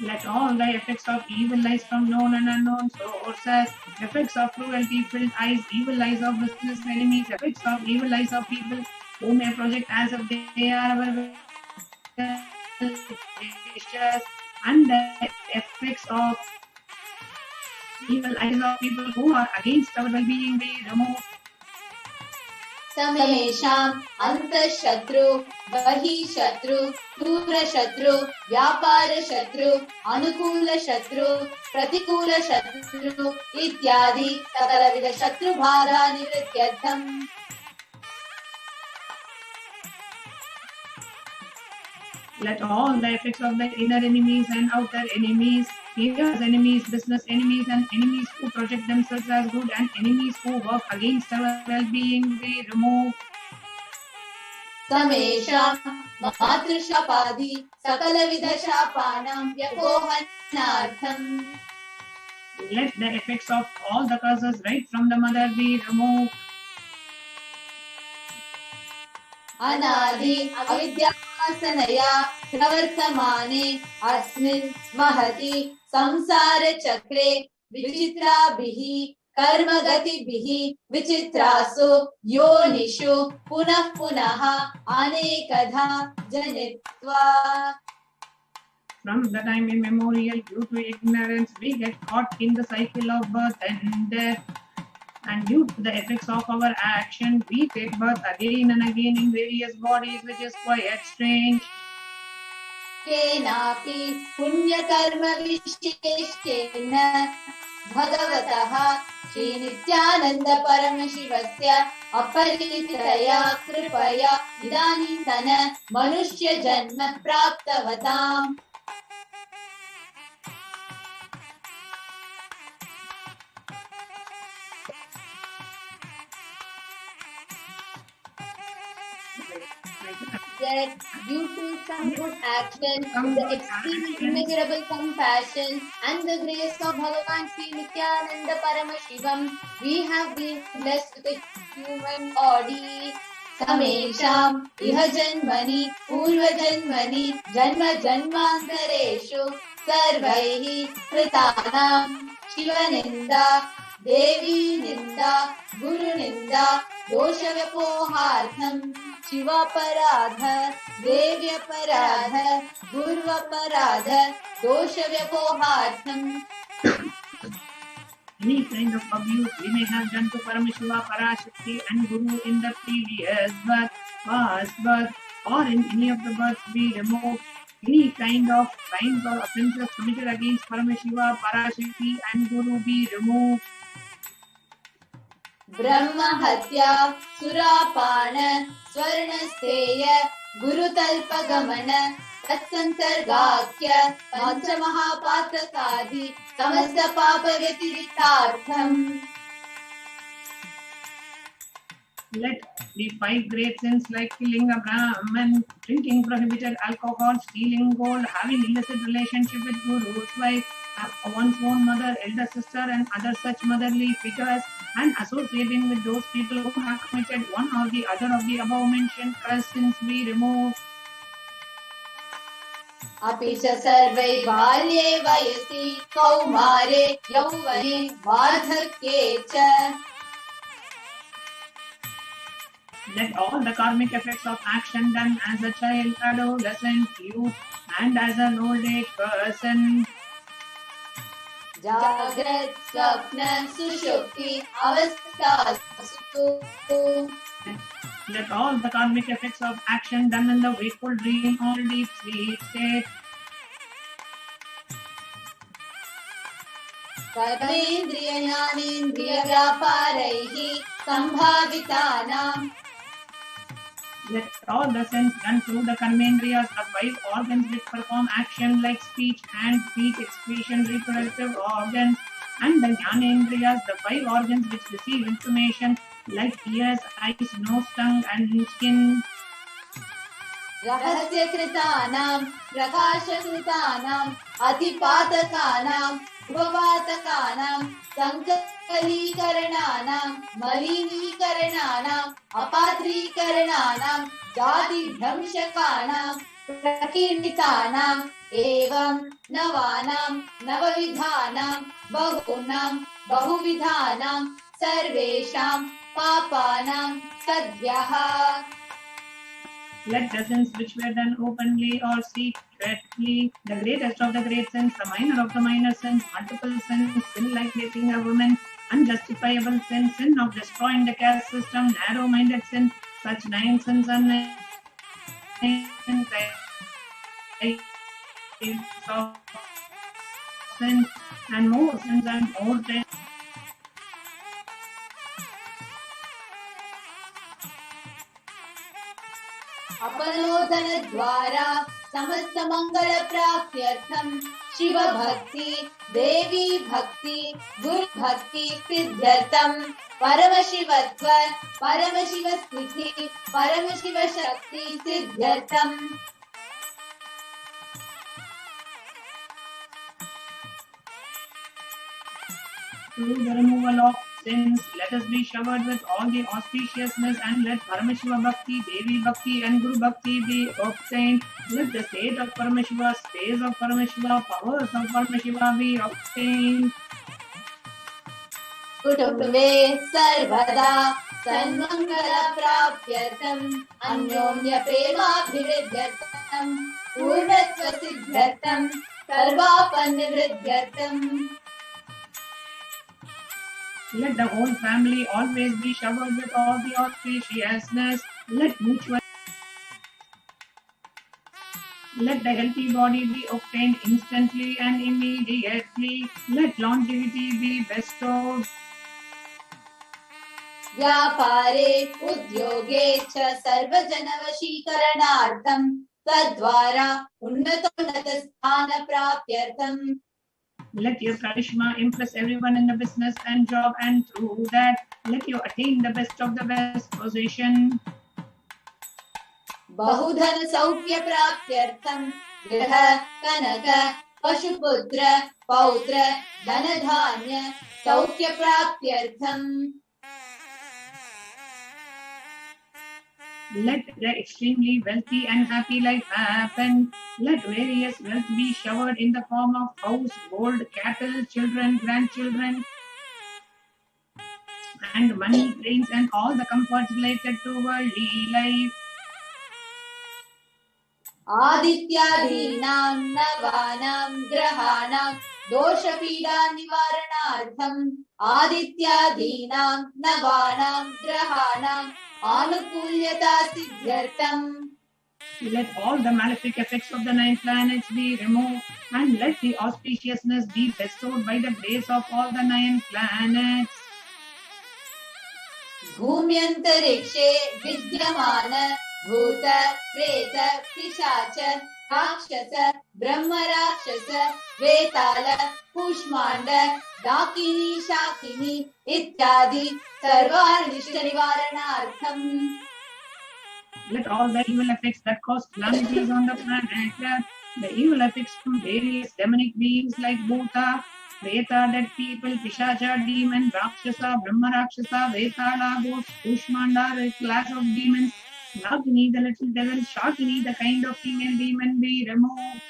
Let all the effects of evil eyes from known and unknown sources, effects of cruelty-filled eyes, evil eyes of business enemies, effects of evil eyes of people who may project as if they are our wishes, and the effects of evil eyes of people who are against our well-being be removed. समेषाम् अंतःशत्रु, बहिःशत्रु, क्रूरशत्रु, व्यापारशत्रु, अनुकूलशत्रु, प्रतिकूलशत्रु इत्यादि सकलविध शत्रुबाधा निवृत्त्यर्थम्. Let all the effects of the inner enemies and outer enemies, heroes enemies, business enemies, and enemies who project themselves as good and enemies who work against our well-being be removed. समेषाम् मातृशापादि सकलविध शापानां व्यपोहनार्थम्. Let the effects of all the curses right from the mother be removed. अनादि अविद्यासनया प्रवर्तमाने अस्मिन् महति संसार चक्रे विचित्राभिः कर्मगतिभिः विचित्रासु योनिषु पुनः पुनः अनेकधा जनित्वा. From the time immemorial, due to ignorance, we get caught in the cycle of birth and death. And due to the effects of our action, we take birth again and again in various bodies, which is quite strange. केनापि पुण्यकर्म विशेषेण भगवतः श्री नित्यानंद परमशिवस्य अपरिमितया कृपया इदानीन्तन मनुष्य जन्म प्राप्तवताम्. Yet, due to some good action, the extreme immeasurable compassion and the grace of Bhagavan Sri Nithyananda Paramashivam, we have been blessed with a human body. Samesham iha janmani purva janmani janma janmantareshu sarvaihi kritanam shiva ninda devi ninda guru ninda dosha vyapohartham शिवापराध देव्यपराध गुरुवपराध दोष व्यपोहार्थम्. Any kind of abuse we may have done to Paramashiva, Parashakti and Guru in the previous birth, past birth, or in any of the births be removed. Any kind of crimes or offences committed against Paramashiva, Parashakti and Guru be removed. ब्रह्म हत्या सुरापान स्वर्णस्तेय गुरुतल्पगमन तत्संसर्गाख्य पंचमहापातकादि समस्त पाप व्यतिरिक्तार्थम्. Let the 5 great sins like killing a Brahman, drinking prohibited alcohol, stealing gold, having illicit relationship with Guru's wife, one's own mother, elder sister and other such motherly figures, and associating with those people who have committed one or the other of the above mentioned sins be removed. अपि च सर्वै बाल्ये वयसि कौमारे यौवने वार्धक्ये च. Let all the karmic effects of action done as a child, adolescent, youth, and as an old age person. Jagrat, Swapna, Sushupti, Avasthasu. Let all the karmic effects of action done in the wakeful dream or deep sleep state. Sarvendriya Jnanendriya Vyaparaihi Sambhavitanam. Let all the sense done through the karmendriyas, the 5 organs which perform action like speech, hand, feet, excretion, reproductive organs, and the jnanendriyas, the 5 organs which receive information like ears, eyes, nose, tongue, and skin. Rahasya kritanam, prakasha kritanam, atipatakanam, upavatakanam, sankalikarananam, malinikarananam, apatrikarananam, jati dhamshakanam, prakirmitanam, evam navanam, navavidhanam, bahunam, bahuvidhanam, sarvesham, papanam, sadhyaha. Let the sins which were done openly or secretly, the greatest of the great sins, the minor of the minor sins, multiple sins, sin like raping a woman, unjustifiable sin, sin of destroying the caste system, narrow-minded sin, such 9 sins and 9 types of sins, and more sins and more sins. अपनोदन द्वारा समस्त मंगल प्राप्त्यर्थम शिव भक्ति देवी भक्ति गुरु भक्ति सिद्ध्यर्थम परमशिवत्व परमशिव स्थिति परमशिव शक्ति सिद्ध्यर्थम. Through the removal of sins, let us be showered with all the auspiciousness, and let Paramashiva Bhakti, Devi Bhakti, and Guru Bhakti be obtained. Let the state of Paramashiva, space of Paramashiva, powers of Paramashiva be obtained. कुटुम्बे सर्वदा सन्मंगल प्राप्त्यर्थम अन्योन्य प्रेमाभिवृद्ध्यर्थम पूर्णत्व सिद्ध्यर्थम सर्वापनिवृद्ध्यर्थम. Let the whole family always be showered with all the auspiciousness. Let the healthy body be obtained instantly and immediately. Let longevity be bestowed. व्यापारे उद्योगे च सर्वजनवशीकरणार्थं तद्वारा उन्नतोन्नत स्थान प्राप्त्यर्थं. Let your charisma impress everyone in the business and job, and through that, let you attain the best of the best position. बहुधन सौख्य प्राप्त्यर्थं गृह कनक पशुपुत्र पौत्र धन धान्य सौख्य प्राप्त्यर्थं. Let the extremely wealthy and happy life happen. Let various wealth be showered in the form of house, gold, cattle, children, grandchildren, and money, trains, and all the comforts related to worldly life. आदित्यादीनां नवानां ग्रहाणां दोषपीडा निवारणार्थं आदित्यादीनां नवानां ग्रहाणां आनुकूल्यता सिद्ध्यर्थं. Let all the malefic effects of the 9 planets be removed, and let the auspiciousness be bestowed by the grace of all the 9 planets. भूम्यन्तरिक्षे विद्यमान भूत प्रेत पिशाच राक्षस ब्रह्म राक्षस वेताल कूष्मांड डाकिनी शाकिनी इत्यादि सर्वानिष्ट निवारणार्थम. Let all the evil effects that cause calamities on the planet, the evil effects from various demonic beings like Bhuta, Preta, dead people, Pishacha, demon, Rakshasa, Brahma Rakshasa, Vetala, ghost, Kushmanda, the class of demons, Nagini, the little devil, Shakini, the kind of female demon be removed.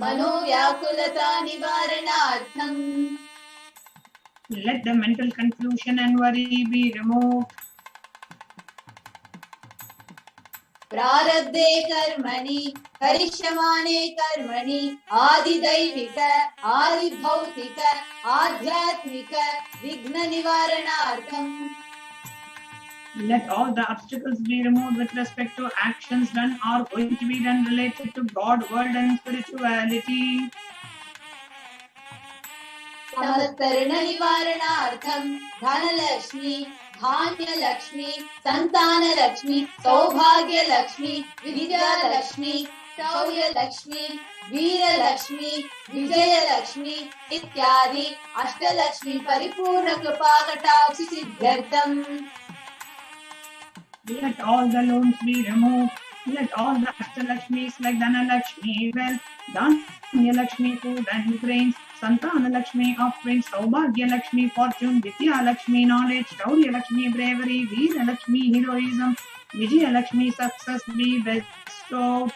मनोव्याकुलता निवारणार्थं let the mental confusion and worry be removed. प्रारब्धे कर्मणि करिष्यमाणे कर्मणि आदिदैविक आदिभौतिक आध्यात्मिक विघ्न निवारणार्थं Let all the obstacles be removed with respect to actions done or going to be done related to God, world and spirituality. समस्तर्ण निवारणार्थं Dhanlaxmi Dhanyalakshmi Santanalakshmi सौभाग्यलक्ष्मी Vidyalakshmi शौर्यलक्ष्मी Veerlakshmi Vijayalakshmi इत्यादि अष्टलक्ष्मी परिपूर्ण कृपाकटाक्ष सिद्ध्यर्थम् Let all the loans be removed. Let all the Ashtalakshmis like Dhanalakshmi, wealth, Dhanya-Lakshmi, food and grains, Santana-Lakshmi, offspring, Saubhagya-Lakshmi, fortune, Vidya-Lakshmi, knowledge, Shaurya-Lakshmi, bravery, Veera-Lakshmi, heroism, Vijaya-Lakshmi, success be bestowed.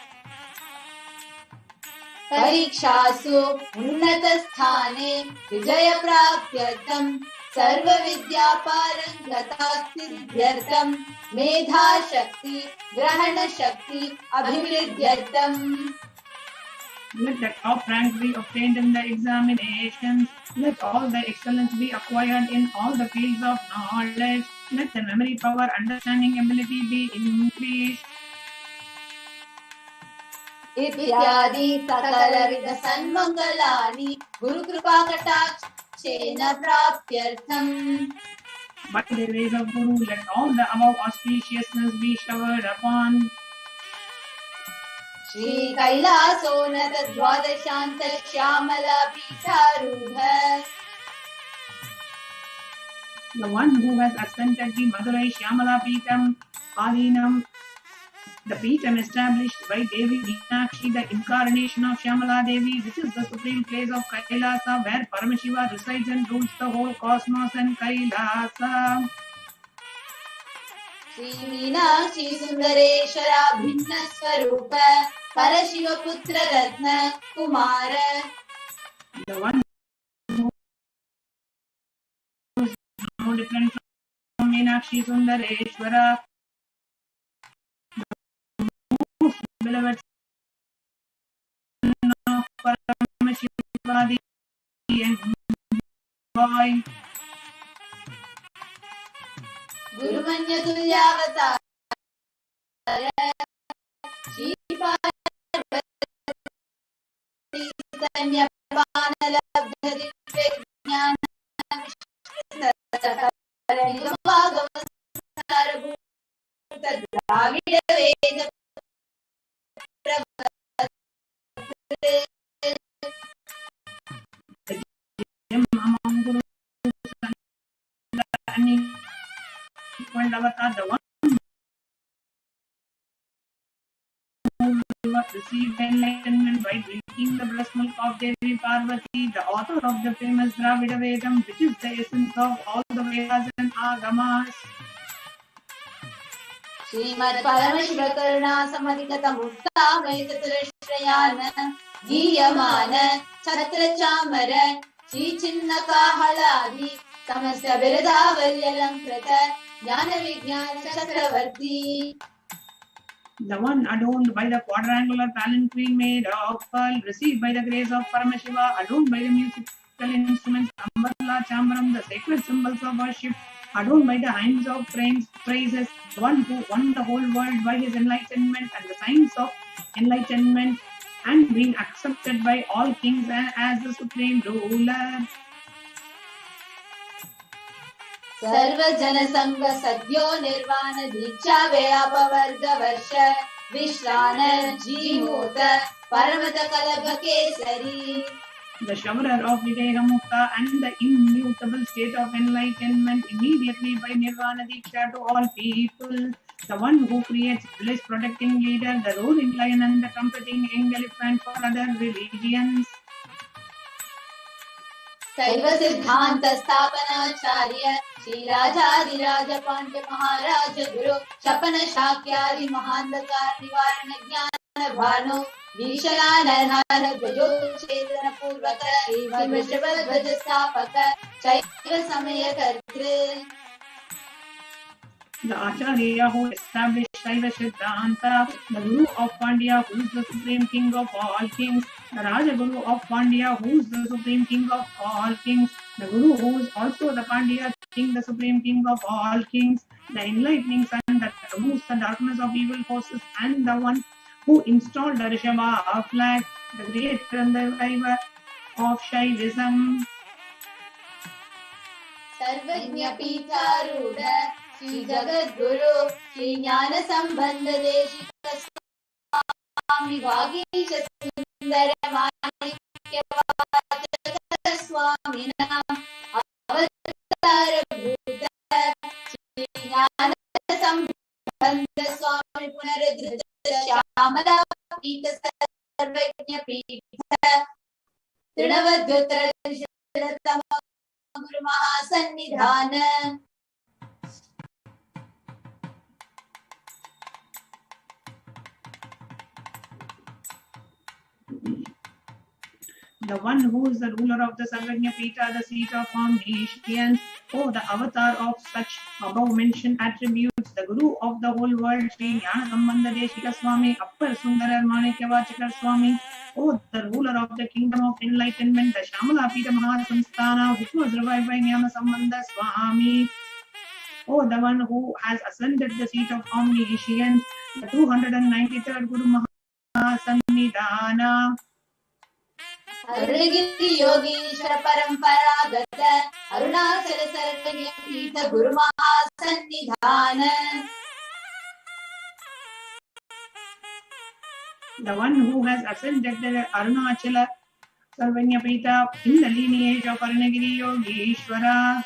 परीक्षासु उन्नतस्थाने विजयप्राप्त्यर्थं सर्वविद्यापारंगता सिद्ध्यर्थं मेधाशक्ति ग्रहणशक्ति अभिवृद्ध्यर्थं Let the top rank be obtained in the examinations. Let all the excellence be acquired in all the fields of knowledge. Let the memory power, understanding ability be increased. इत्यादि सकलविध सन्मंगलानि गुरुकृपाकटाक्षेन प्राप्त्यर्थम् By the grace of Guru, let all the above auspiciousness be showered upon. Shri कैलासोन्नत द्वादशान्त Shyamala पीठारूढ The one who has ascended the Madurai Shyamala Peetham Adinam, the Peetham established by Devi Meenakshi, the incarnation of Shyamala Devi. This is the supreme place of Kailasa, where Paramashiva resides and rules the whole cosmos and Kailasa. Shri Meenakshi सुंदरेश्वरा भिन्न स्वरूप परशिव पुत्र रत्न Kumar The one who is no different from Meenakshi Sundareshwara, most beloved son of Paramashivoham and boy. गुरुमन्य तुल्यावतार Shri Parvati स्तन्यपान लब्ध दिव्य ज्ञान सकल निगमागम सारभूत द्राविड वेद प्रवर्तते Among Guru and Avatar, the one who received enlightenment by drinking the breast milk of Devi Parvati, the author of the famous Dravida Vedam, which is the essence of all the Vedas and Agamas. Shrimad Paramshiva करुणा समधिगत मुक्ता मैतत्रश्रयान गीयमान छत्र चामर श्री चिन्ह काहलादि समस्त बिरदावल्यलंकृत ज्ञान विज्ञान चक्रवर्ती The one adorned by the quadrangular palanquin made of pearl, received by the grace of Paramashiva, adorned by the musical instruments, Ambala, Chambaram, the sacred symbols of worship, adorned by the hymns of praises, the one who won the whole world by his enlightenment and the signs of enlightenment, and being accepted by all kings as the supreme ruler. सर्व जन संग सद्यो निर्वाण दीक्षा व्याप वर्ग वर्ष विश्रान Jimuta परमत कलभ Kesari. The showerer of Videha Mukta and the immutable state of enlightenment immediately by Nirvana Diksha to all people. The one who creates bliss protecting leader, the roaring lion and the trumpeting elephant for other religions. शैव सिद्धांत स्थापनाचार्य श्री राजाधिराज पांड्य महाराज गुरु शपन शाक्यादि महांधकार निवारण ज्ञान Bhanu Vishalanarhana Gajocedana Purvaka Vrishabhadvajastapaka Chaiva Samayakartri. The Acharya who established Shaiva Siddhanta, the Guru of Pandya who is the Supreme King of all kings, the Rajaguru of Pandya who is the Supreme King of all kings, the Guru who is also the Pandya King, the Supreme King of all kings, the enlightening sun that removes the darkness of evil forces, and the one who installed the Rishabha flag, the great and the reviver of Shaivism. Sarvajna Pitharuda Shri Jagat Guru Shri Jnana Sambandha Deshika Swami Bhagisha Sundara Manikya Vachaka Swaminam Avatara Bhuta Shri Jnana Sambandha Swami Punaradhrita Shyamala Pita Sarvajna Pita Trinavadhutra Shiratama Guru Mahasannidhana. The one who is the ruler of the Sarvajna Pita, the seat of omniscience, the avatar of such above-mentioned attributes, the Guru of the whole world, Sri Jnana Sambandha Deshika Swami, Appar Sundarar Manikya Vachakar Swami, the ruler of the kingdom of enlightenment, the Shamala Pita Mahasamsthana, which was revived by Jnana Sambandha Swami, the one who has ascended the seat of omniscience, the 293rd Guru Mahasannidhana. Arunagiri Yogeshwara Paramparagata Arunachala Sarvajna Pita Guru Mahasannidhana. The one who has ascended the Arunachala Sarvajna Pita in the lineage of Arunagiri Yogeshwara.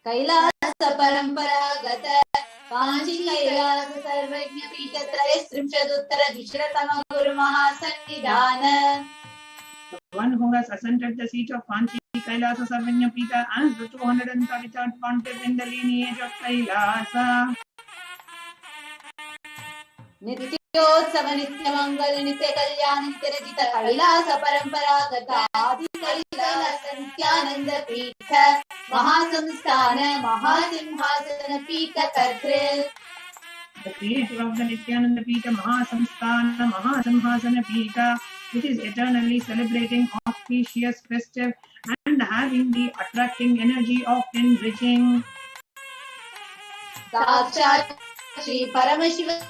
Kailasa Paramparagata Kanchi Kailasa Sarvajna Pita Trayastrimshaduttara Dishratama Guru Mahasannidhana. The one who has ascended the seat of Kanchi Kailasa Sarvajna Pita as the 233rd pontiff in the lineage of Kailasa. Nityotsava Nityamangal Nitya Kalyana Nityarajita Kailasa Paramparagata Adi Kailasa Nithyananda Pita Mahasamsthana Mahasimhasana Pita Kartre. The creator of the Nithyananda Pita Mahasamsthana Mahasimhasana Pita, which is eternally celebrating auspicious, festive, and having the attracting energy of enriching. Sakshat Shri Paramashivoham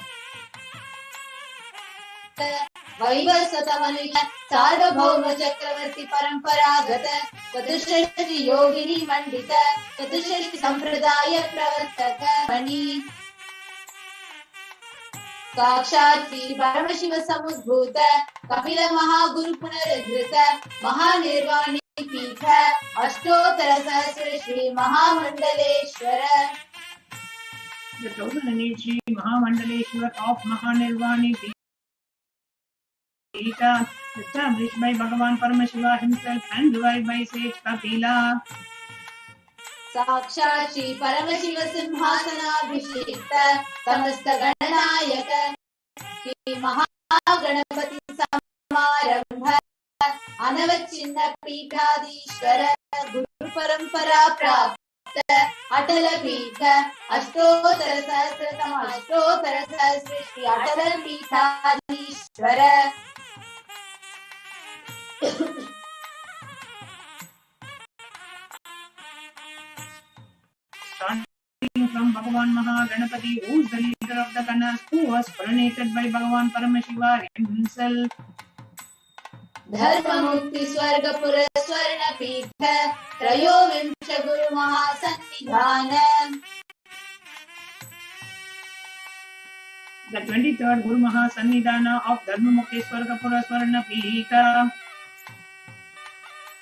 Vaivasatamanila Sarvabhauma Chakravarti Paramparagata Chatushrashti Yogini Mandita Chatushrashti Sampradaya Pravartaka Mani. Sakshat Shri Paramashiva Samudbhuta Kapila Mahaguru Punaradhrita Mahanirvani Pitha Ashtotara Sahasra Shri Mahamandaleshwara. The 1008 Shri Mahamandaleshwar of Mahanirvani Pita, established by Bhagavan Paramashiva himself and revived by sage Kapila. Sakshat Shri Paramashiva Simhasana Abhishekta Tamasta Gananayaka Shri Mahaganapati Samarambha Anavachinna Pitadishwara Guru Parampara Prapta Atala Pitha Ashtotara Sahasratama Ashtotara Sahasra Shri Atala Pitadishwara. Starting from Bhagavan Mahaganapati, who is the leader of the Ganas, who was coronated by Bhagavan Paramashiva himself. Dharma Mukti Swargapura Swarna Pitha Trayovimsha Guru Mahasannidhana. The 23rd Guru Mahasannidhana of Dharma Mukti Swargapura Swarna Pita.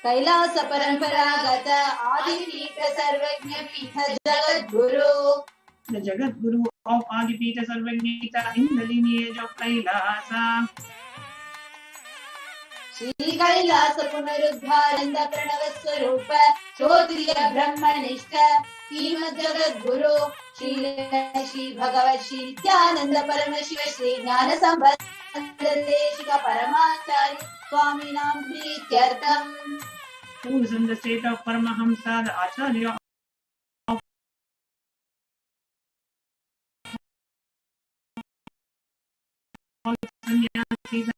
Kailasa Paramparagata Adi Pita Sarvajna Pita Jagat Guru. The Jagat Guru of Adi Pita Sarvajna in the lineage of Kailasa. Shri Kailasa Punaruddharanda Pranavaswarupa Chodriya Brahmanishta Hima Jagat Guru Shri Bhagavat Shri Nithyananda Paramashiva Shri Jnana Sambandha Nityanandesika Paramacharya Swaminam Prityartham. Who is in the state of Paramahamsa, the Acharya all sannyasis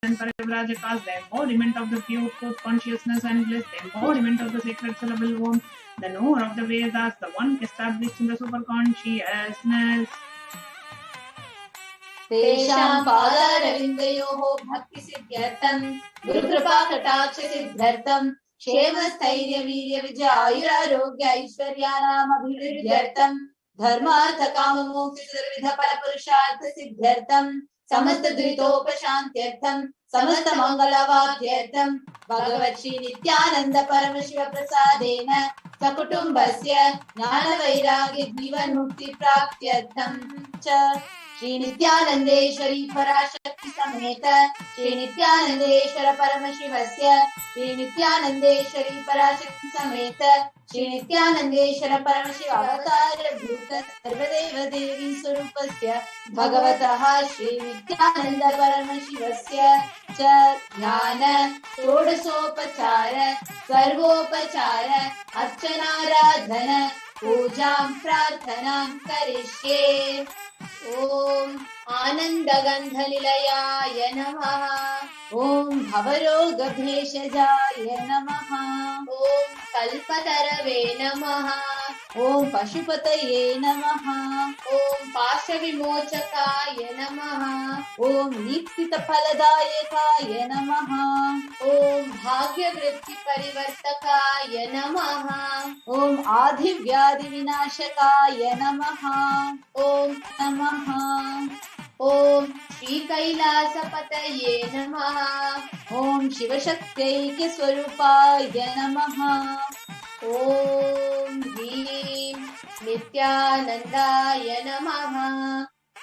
and Parivrajakas, the embodiment of the pure truth consciousness and bliss, the embodiment of the sacred syllable Om, the knower of the Vedas, the one established in the superconsciousness. Tesham Padaravindayoho Bhakti Siddhyartham Gurukripa Kataksha Siddhyartham Sheva Stairya Virya Vijaya Arogya Aishwaryanam Abhiruddhyartham Dharmartha Kama Moksha Sarvidha Parapurushartha Siddhyartham Samasta Dritopashantyartham Samasta Mangalavabhyartham Bhagavat Shri Nithyananda Paramashiva Prasadena Sakutumbasya Jnana Vairagya Jivan Mukti Praptyartham Cha Shri Nithyanandeshwari Parashakti Sameta Shri Nithyanandeshwara Paramashivasya Shri Nithyanandeshwari Parashakti Sameta Shri Nithyanandeshwara Paramashiva Avatara Bhuta Sarvadeva Devi Surupasya Bhagavataha Shri Nithyananda Paramashivasya Cha Jnana Shodasopachara Sarvopachara Archanaradhana Pujam Prarthanam Karishye. Om Anandagandhalilaya Namaha. Om Bhavarogabheshajaya Namaha. Om Kalpatarave Namaha. Om Pashupataye Namaha. Om Pashavimochakaya Namaha. Om Nipsitaphaladayakaya Namaha. Om Bhagyavritti Parivartakaya Namaha. Om Adhivyadi Vinashakaya Namaha. Om Namaha. Om Shri Kailasa Pataye Namaha. Om Shiva Shakti Swarupaya Namaha. Om Hrim Nithyanandaya Namaha.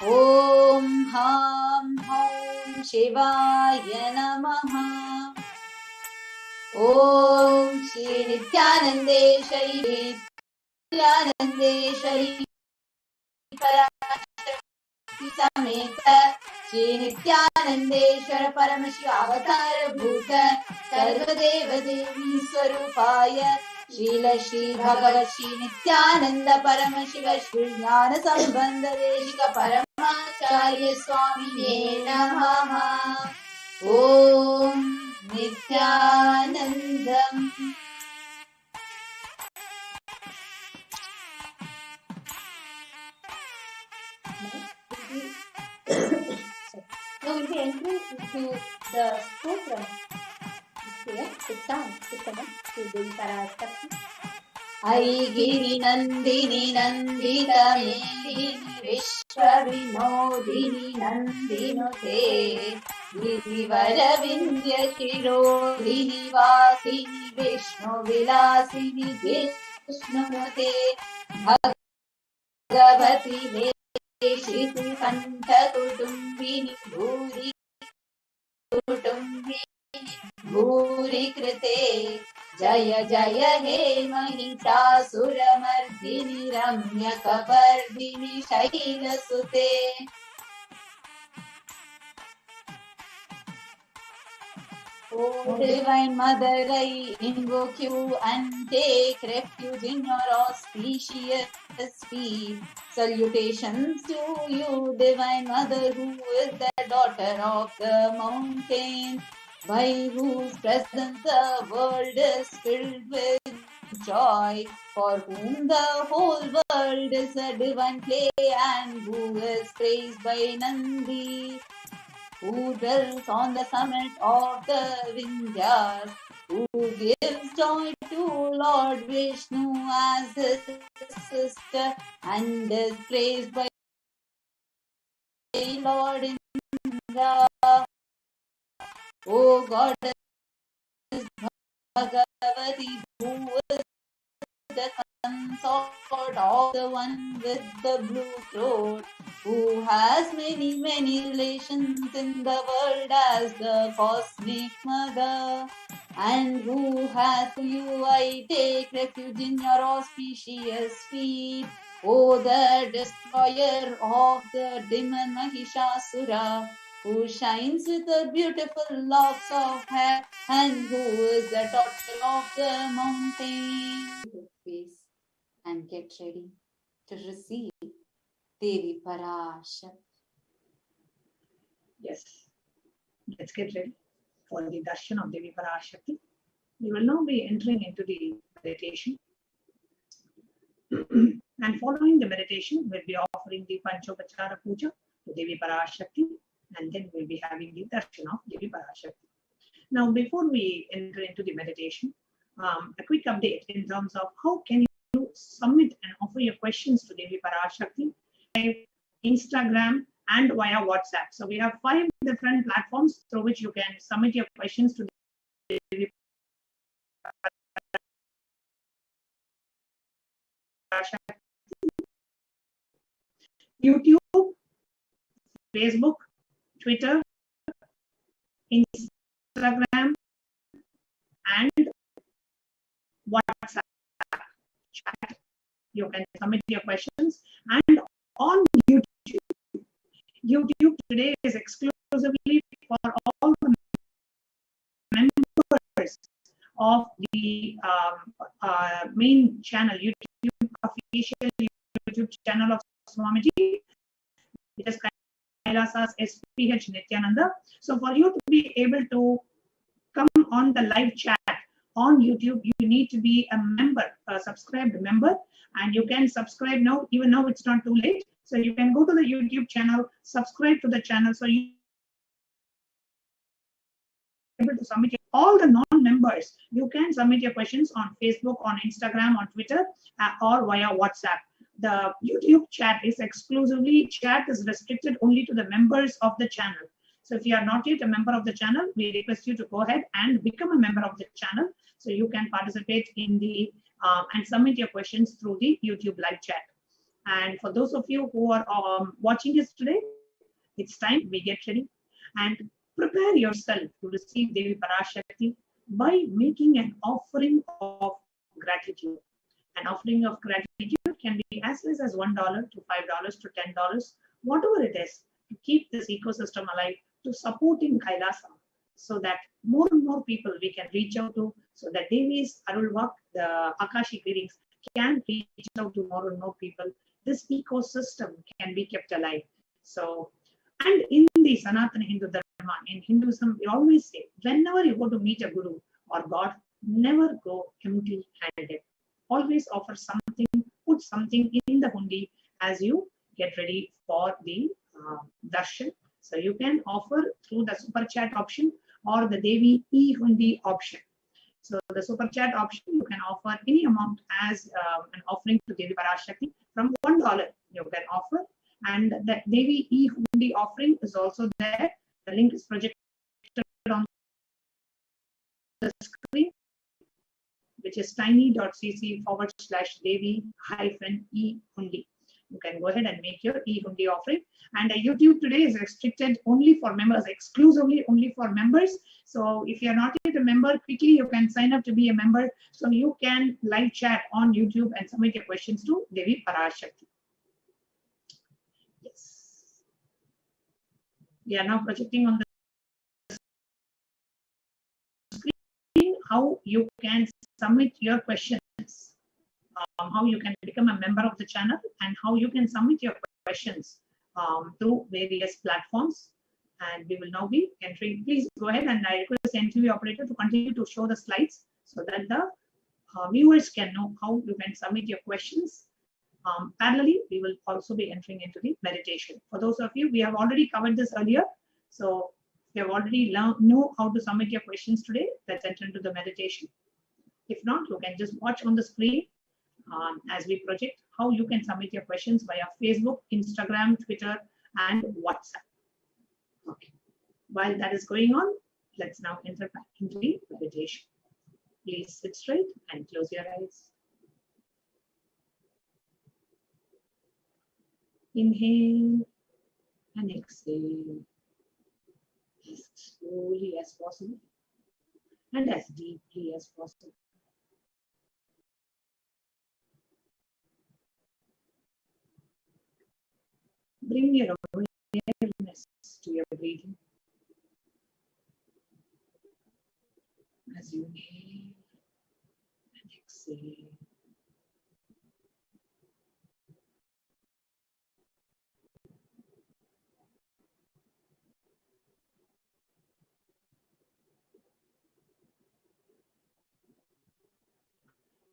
Om Ham Hom Shivaya Namaha. Om Shri Nithyanandeshwari Parashakti Sameta Shri Nithyanandeshwara Paramashiva Avatara Bhuta Sarvadeva Devi Swarupaya Srila Shri Bhagavat Shri Nithyananda Paramashiva Shri Jnana Sambandha Deshika Paramacharya Swamine Namaha. Om Nithyanandam. Now we'll be entering into the stotra. It's time to connect to Devi Parashakti. Aigiri Nandini Nandita Medini Vishwa Vinodini Nandinote Girivara Vindya Shirodhini Vasini Vishnu Vilasini Vishnunote Bhagavati Shri Kanta Kutumbini Bhuri Kutumbini Bhuri Krite Jaya Jaya He Mahishasuramardhini Ramya Kapardhini Shaila Sute. O Divine Mother, I invoke you and take refuge in your auspicious feet. Salutations to you, Divine Mother, who is the daughter of the mountain, by whose presence the world is filled with joy, for whom the whole world is a divine play, and who is praised by Nandi, who dwells on the summit of the Vindhyas, who gives joy to Lord Vishnu as his sister, and is praised by Lord Indra. O Goddess Bhagavati, who is the consort of the one with the blue throat, who has many, many relations in the world as the cosmic mother, and who hath to you I take refuge in your auspicious feet. O the destroyer of the demon Mahishasura, who shines with her beautiful locks of hair, and who is the daughter of the mountain. Face and get ready to receive Devi Parashakti. Yes, let's get ready for the darshan of Devi Parashakti. We will now be entering into the meditation. And following the meditation, we'll be offering the Panchopachara Puja to Devi Parashakti, and then we'll be having the darshan of Devi Parashakti. Now, before we enter into the meditation, a quick update in terms of how can you submit and offer your questions to Devi Parashakti via Instagram and via WhatsApp. So we have 5 different platforms through which you can submit your questions to Devi Parashakti. YouTube, Facebook, Twitter, Instagram, and WhatsApp chat. You can submit your questions, and on YouTube. YouTube today is exclusively for all the members of the main channel, YouTube official YouTube channel of Swamiji, which is Kailasa's HDH Nithyananda. So for you to be able to come on the live chat on YouTube, you need to be a member, a subscribed member, and you can subscribe now. Even now it's not too late. So you can go to the YouTube channel, subscribe to the channel, so you able to submit all the non-members. You can submit your questions on Facebook, on Instagram, on Twitter, or via WhatsApp. The YouTube chat is exclusively, chat is restricted only to the members of the channel. So if you are not yet a member of the channel, we request you to go ahead and become a member of the channel, so you can participate in the and submit your questions through the YouTube live chat. And for those of you who are watching this today, it's time we get ready and prepare yourself to receive Devi Parashakti by making an offering of gratitude. An offering of gratitude can be as less as $1 to $5 to $10, whatever it is, to keep this ecosystem alive, to supporting Kailasa, so that more and more people we can reach out to, so that Devi's Arulvak, the Akashic readings, can reach out to more and more people. This ecosystem can be kept alive. So, and in the Sanatana Hindu Dharma, in Hinduism, we always say, whenever you go to meet a guru or God, never go empty-handed. Always offer something, put something in the hundi as you get ready for the darshan. So you can offer through the super chat option or the Devi e-hundi option. So the super chat option, you can offer any amount as an offering to Devi Parashakti. From $1 you can offer, and the Devi e-hundi offering is also there. The link is projected on the screen, which is tiny.cc/Devi-e-hundi. You can go ahead and make your e-hundi offering. And YouTube today is restricted only for members, exclusively only for members. So if you're not yet a member, quickly you can sign up to be a member, so you can live chat on YouTube and submit your questions to Devi Parashakti. Yes. We are now projecting on the screen how you can submit your questions, how you can become a member of the channel, and how you can submit your questions through various platforms. And we will now be entering. Please go ahead, and I request the NTV operator to continue to show the slides so that the viewers can know how you can submit your questions. Parallelly, we will also be entering into the meditation. For those of you, we have already covered this earlier. So you have already know how to submit your questions today. Let's enter into the meditation. If not, you can just watch on the screen as we project how you can submit your questions via Facebook, Instagram, Twitter, and WhatsApp. Okay. While that is going on, let's now enter back into the meditation. Please sit straight and close your eyes. Inhale and exhale as slowly as possible and as deeply as possible. Bring your awareness to to your breathing. As you inhale and exhale.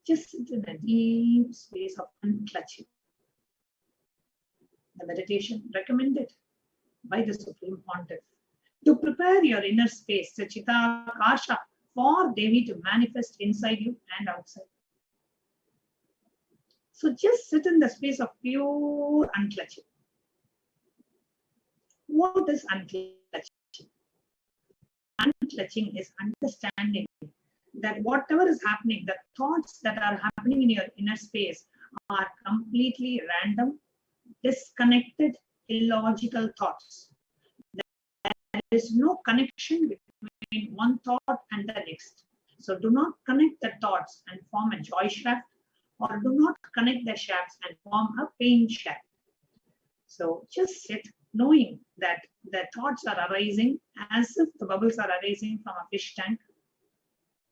Just sit in a deep space of unclutching. The meditation recommended by the Supreme Pontiff to prepare your inner space, the Chitta Akasha, for Devi to manifest inside you and outside. So just sit in the space of pure unclutching. What is unclutching? Unclutching is understanding that whatever is happening, the thoughts that are happening in your inner space are completely random, disconnected, illogical thoughts. There is no connection between one thought and the next. So do not connect the thoughts and form a joy shaft, or do not connect the shafts and form a pain shaft. So just sit knowing that the thoughts are arising as if the bubbles are arising from a fish tank.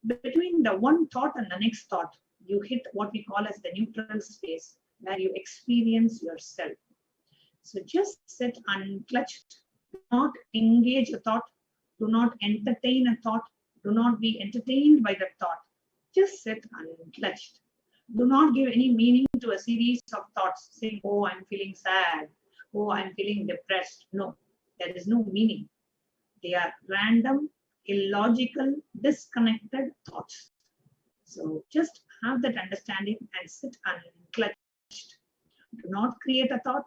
Between the one thought and the next thought, you hit what we call as the neutral space, where you experience yourself. So just sit unclutched. Do not engage a thought. Do not entertain a thought. Do not be entertained by the thought. Just sit unclutched. Do not give any meaning to a series of thoughts saying, oh, I'm feeling sad. Oh, I'm feeling depressed. No, there is no meaning. They are random, illogical, disconnected thoughts. So just have that understanding and sit unclutched. Do not create a thought.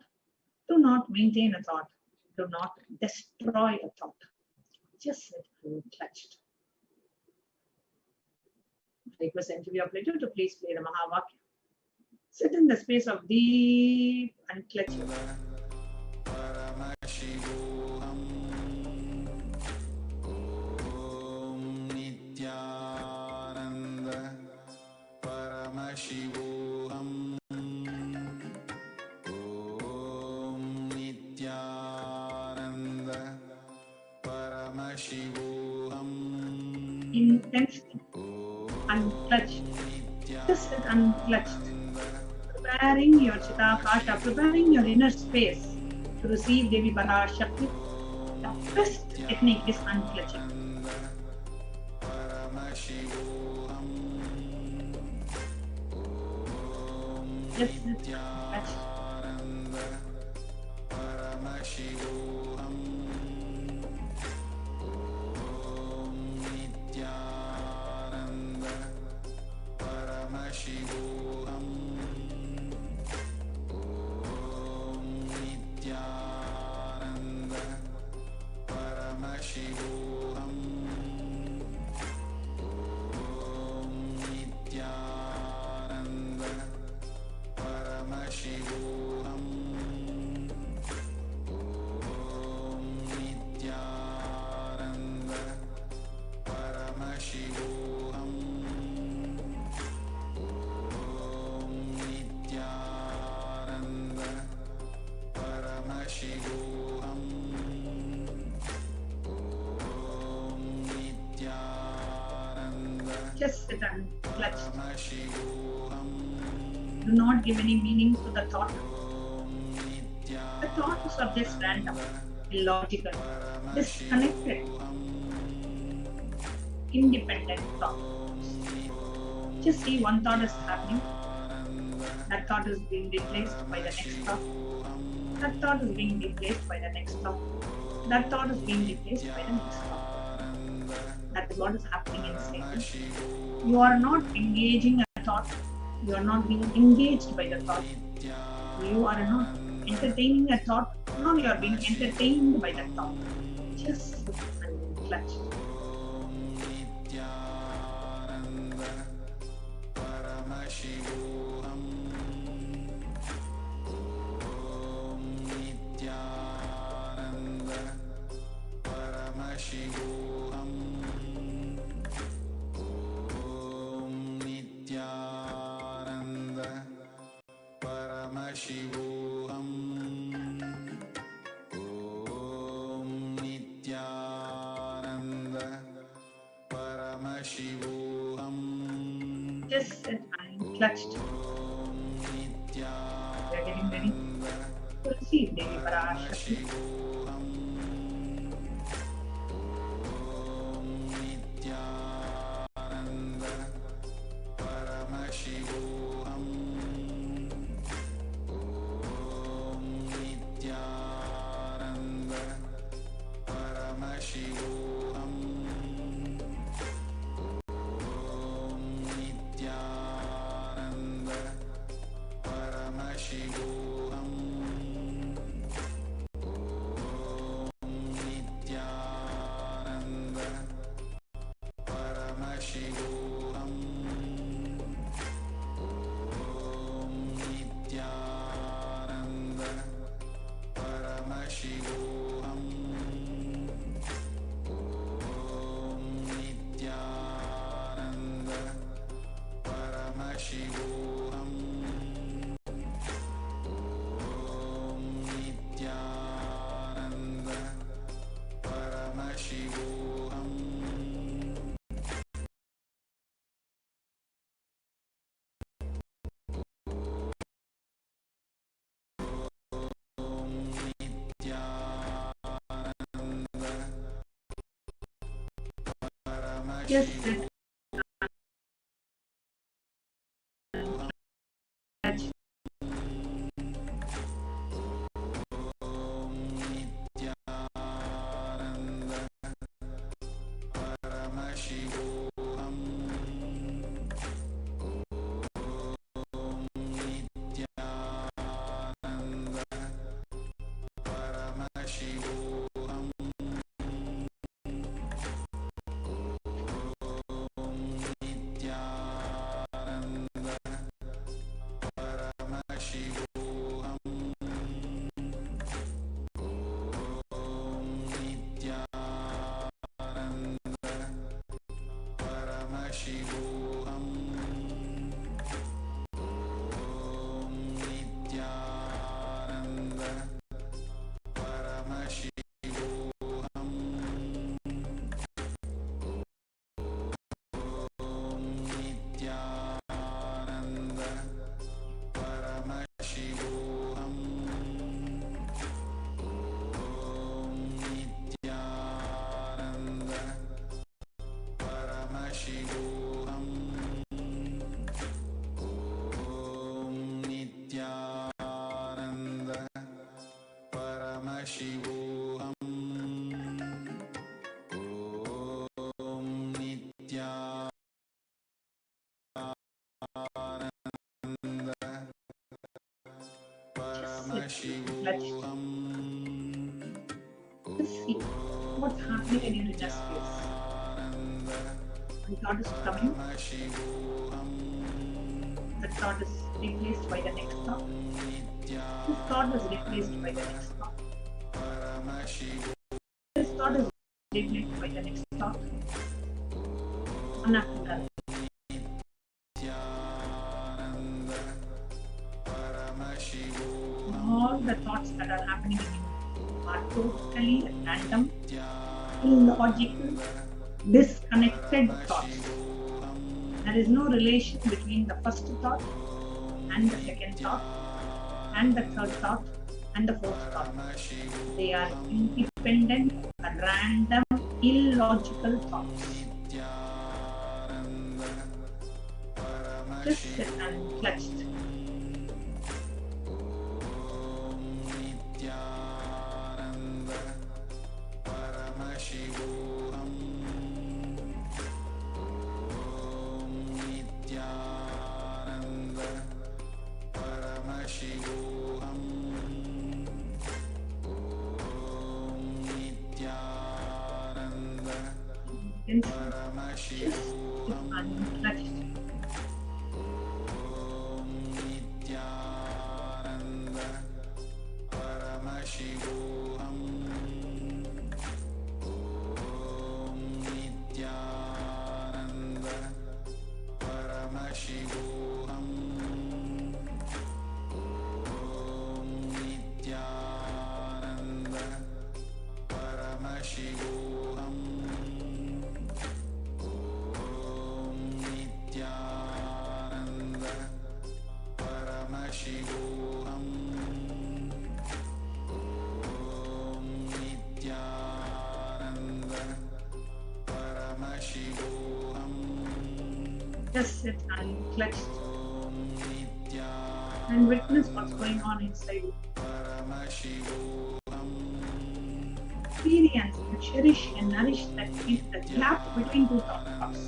Do not maintain a thought. Do not destroy a thought. Just sit unclutched. I request MTV operator to please play the Mahavakya. Sit in the space of deep unclutching. Paramashivoham Om Nithyananda Paramashivoham Om Nithyananda Paramashivoham. Intensely unclutched. Just sit unclutched. Preparing your Chitta Akasha, preparing your inner space to receive Devi Parashakti. The best technique is unclutching. Just sit unclutched. Just sit unclutched. Do not give any meaning to the thought. The thoughts are just random, illogical, disconnected, independent thoughts. Just see one thought is happening. That thought is being replaced by the next thought. That thought is being replaced by the next thought. That thought is being replaced by the next thought. That is what is happening inside you. You are not engaging a thought. You are not being engaged by the thought. You are not entertaining a thought. No, you are being entertained by the thought. Just sit unclutched. Paramashivoham Om Just sit and clutched. We are getting ready to receive Devi Parashakti. Paramashivoham. Nithyananda Paramashivoham. Nithyananda Paramashivoham. Nithyananda Paramashivoham. Nithyananda Paramashivoham. Nithyananda Paramashivoham. Nithyananda Paramashivoham. Just sit and touch. Paramashivoham. Nithyananda Paramashivoham. Nithyananda Paramashivoham. Nithyananda Paramashivoham. Nithyananda Paramashivoham. Nithyananda Paramashivoham. Nithyananda Paramashivoham. Nithyananda Paramashivoham. Nithyananda Paramashivoham. Just see what's happening in your inner space. The thought is coming. The thought is replaced by the next thought. This thought is replaced by the next thought. This thought is replaced by the next thought. One after the other. All the thoughts that are happening in you are totally random, illogical, disconnected thoughts. There is no relation between the first thought and the second thought and the third thought and the fourth thought. They are independent, random, illogical thoughts. Just sit and clutched. Nithyananda Paramashivoham. Nithyananda Paramashivoham. Nithyananda Paramashivoham. Nithyananda Paramashivoham. Nithyananda Paramashivoham. Nithyananda Paramashivoham. Nithyananda Just sit and clutch and witness what's going on inside you. Experience and cherish and nourish that the gap between two thoughts,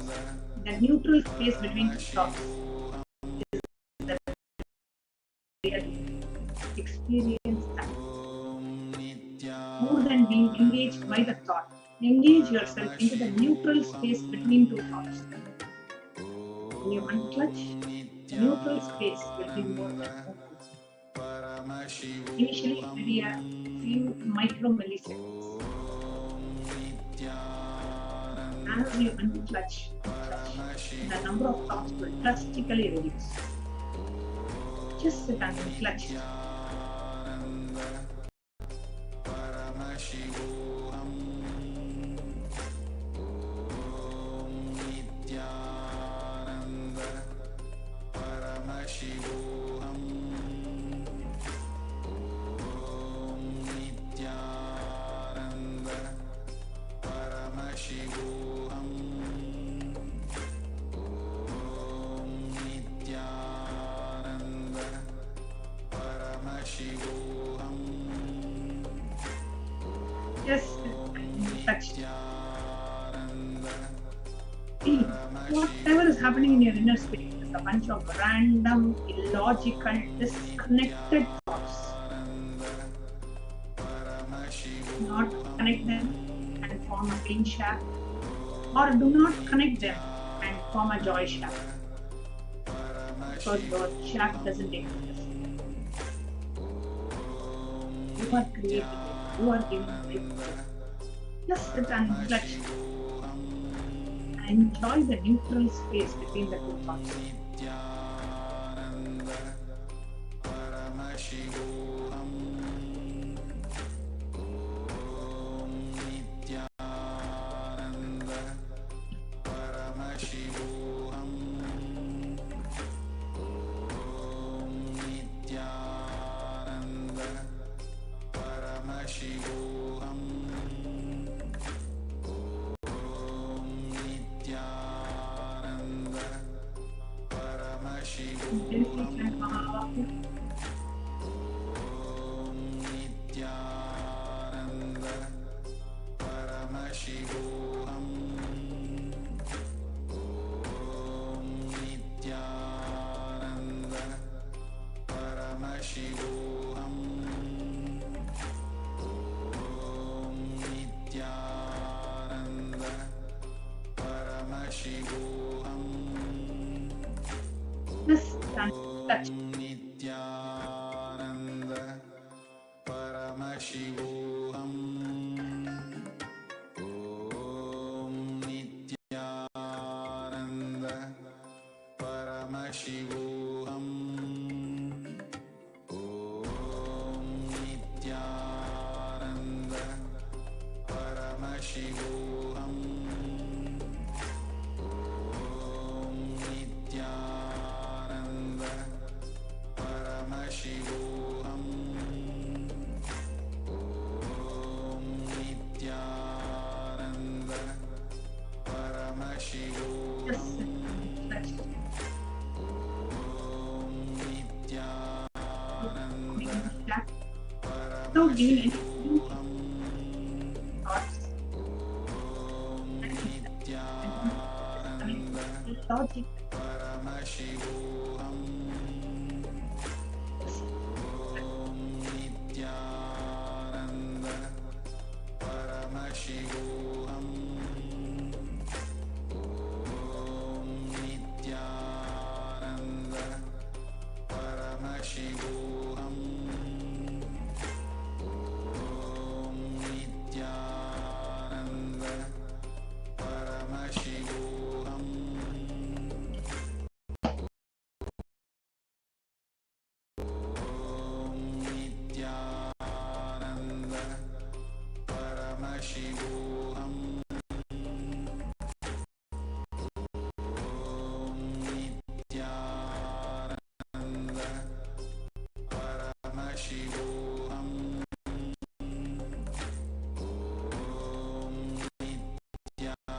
the neutral space between two thoughts. Experience that. More than being engaged by the thought, engage yourself into the neutral space between two thoughts. When you unclutch, the neutral space will be more than initially it will be a few micro milliseconds. As you unclutch, the number of thoughts will drastically reduce. Just sit and unclutch. Just touch. See, whatever is happening in your inner space is a bunch of random, illogical, disconnected thoughts. Not connect them and form a pain shaft, or do not connect them and form a joy shaft. Because your shaft doesn't exist. You are creating it. You are giving it. Just sit and reflect. Enjoy the neutral space between the two thoughts. Just and touch. Nithyananda Paramashivoham Om Nithyananda Paramashivoham Om Nithyananda Paramashivoham Paramashivoham Om Nithyananda Paramashivoham Om Nithyananda Don't give any thoughts. Logic. Paramashivoham Nithyananda Paramashivoham Om Nithyananda Paramashivoham Om Nithyananda Paramashivoham Nithyananda Paramashivoham Nithyananda Paramashivoham Nithyananda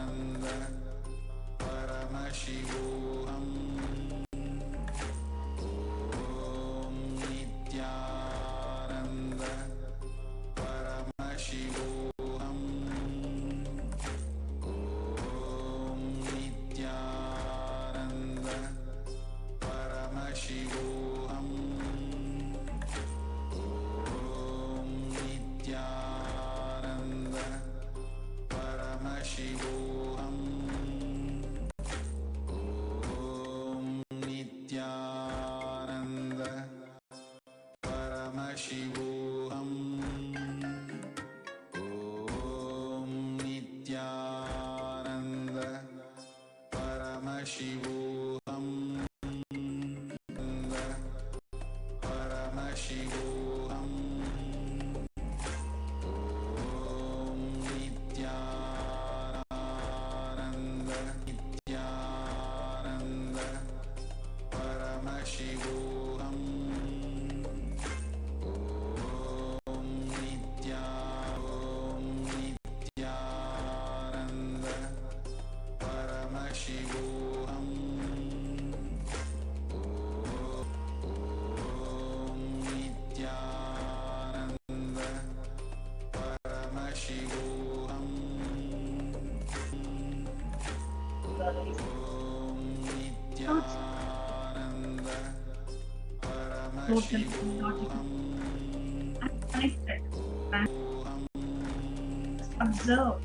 total logical and connected. And observe.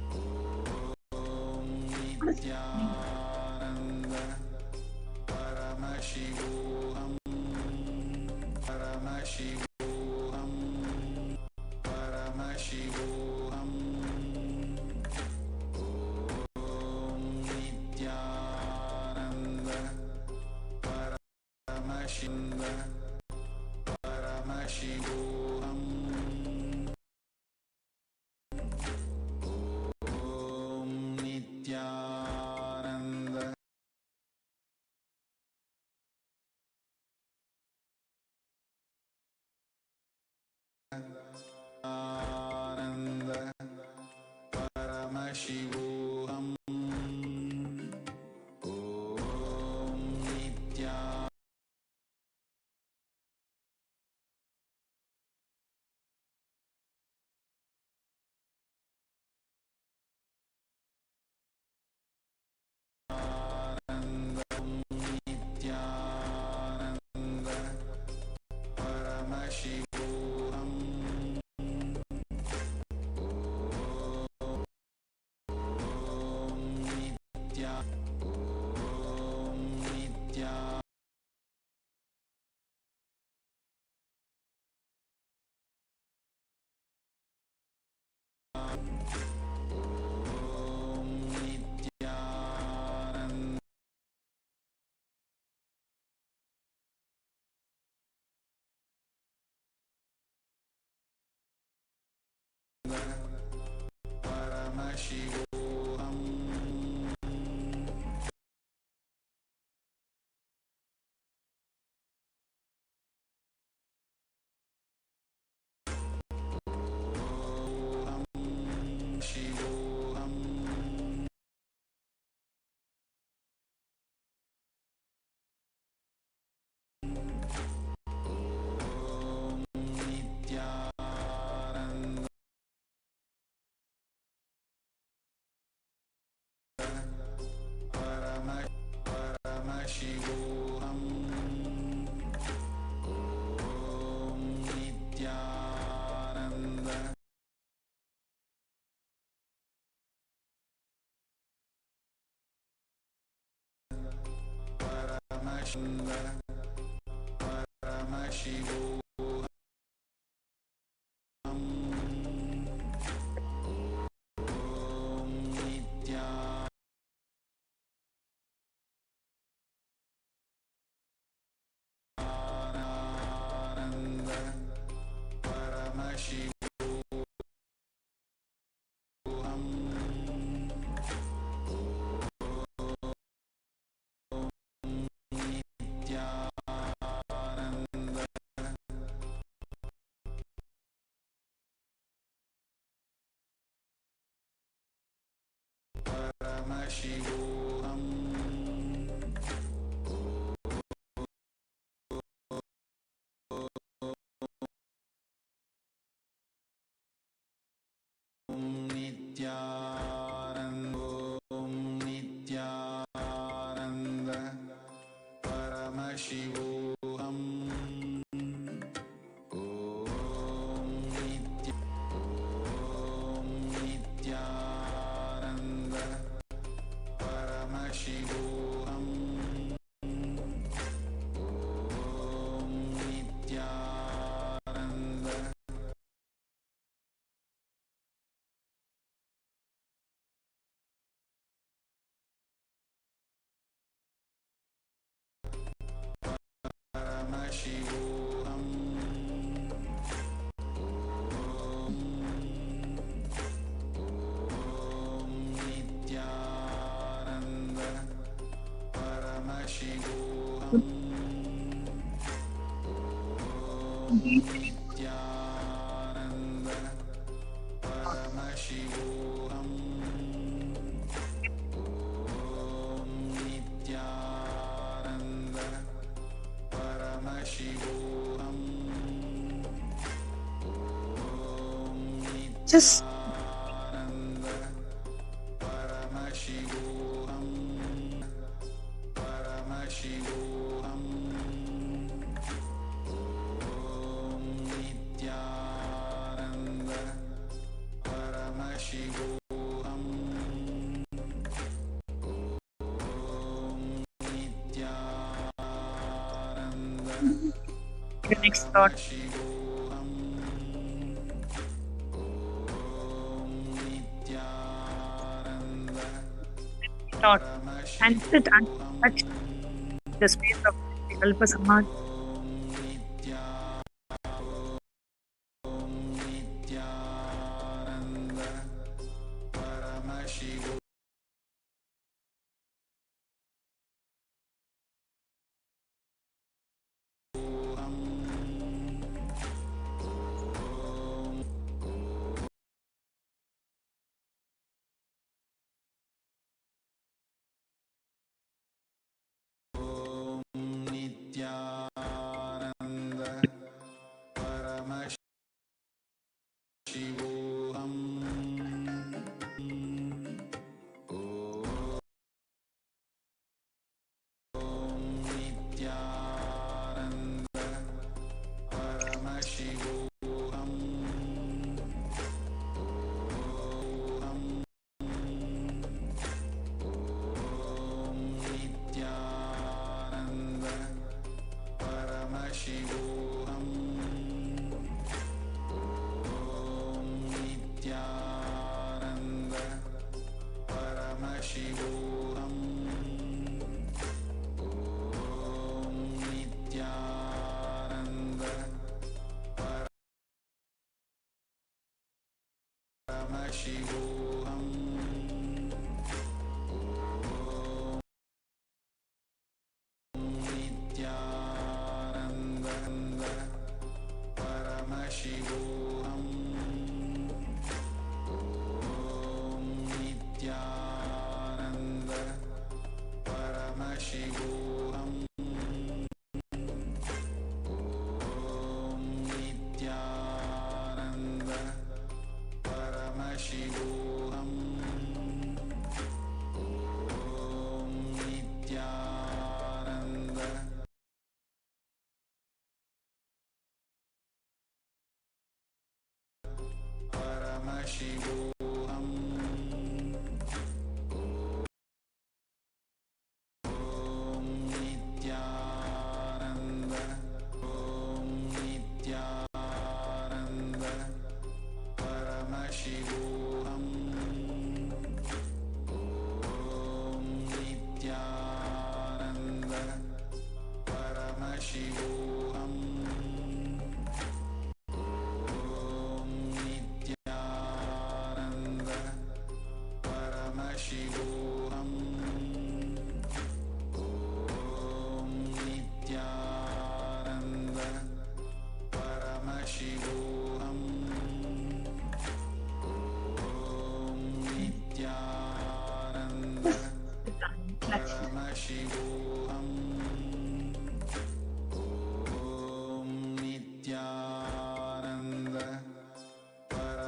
Paramashivoham, Paramashivoham, Paramashivoham, Om Nithyananda, Paramashinda, Paramashivoham, Om Nithyananda. Ananda Paramashivoham, Om Nithyananda. Nithyananda Paramashivoham, Paramashivoham, Shivoham, Nithyananda Paramashivoham, Om Nithyananda Paramashinda, Paramashivoham, Om Nithyananda Paramashivoham, Nithyananda Paramashivoham, Om Nithyananda, Om Nithyananda Paramashivoham, Om Nithyananda Paramashivoham, Om Nithyananda Paramashivoham, Om Nithyananda Paramashivoham, Om Nithyananda Paramashivoham, Om Nithyananda Paramashivoham, Om Just Nithyananda Paramashivoham, Paramashivoham, The next thought. Thought. And sit and touch the space of Kalpa Samadhi.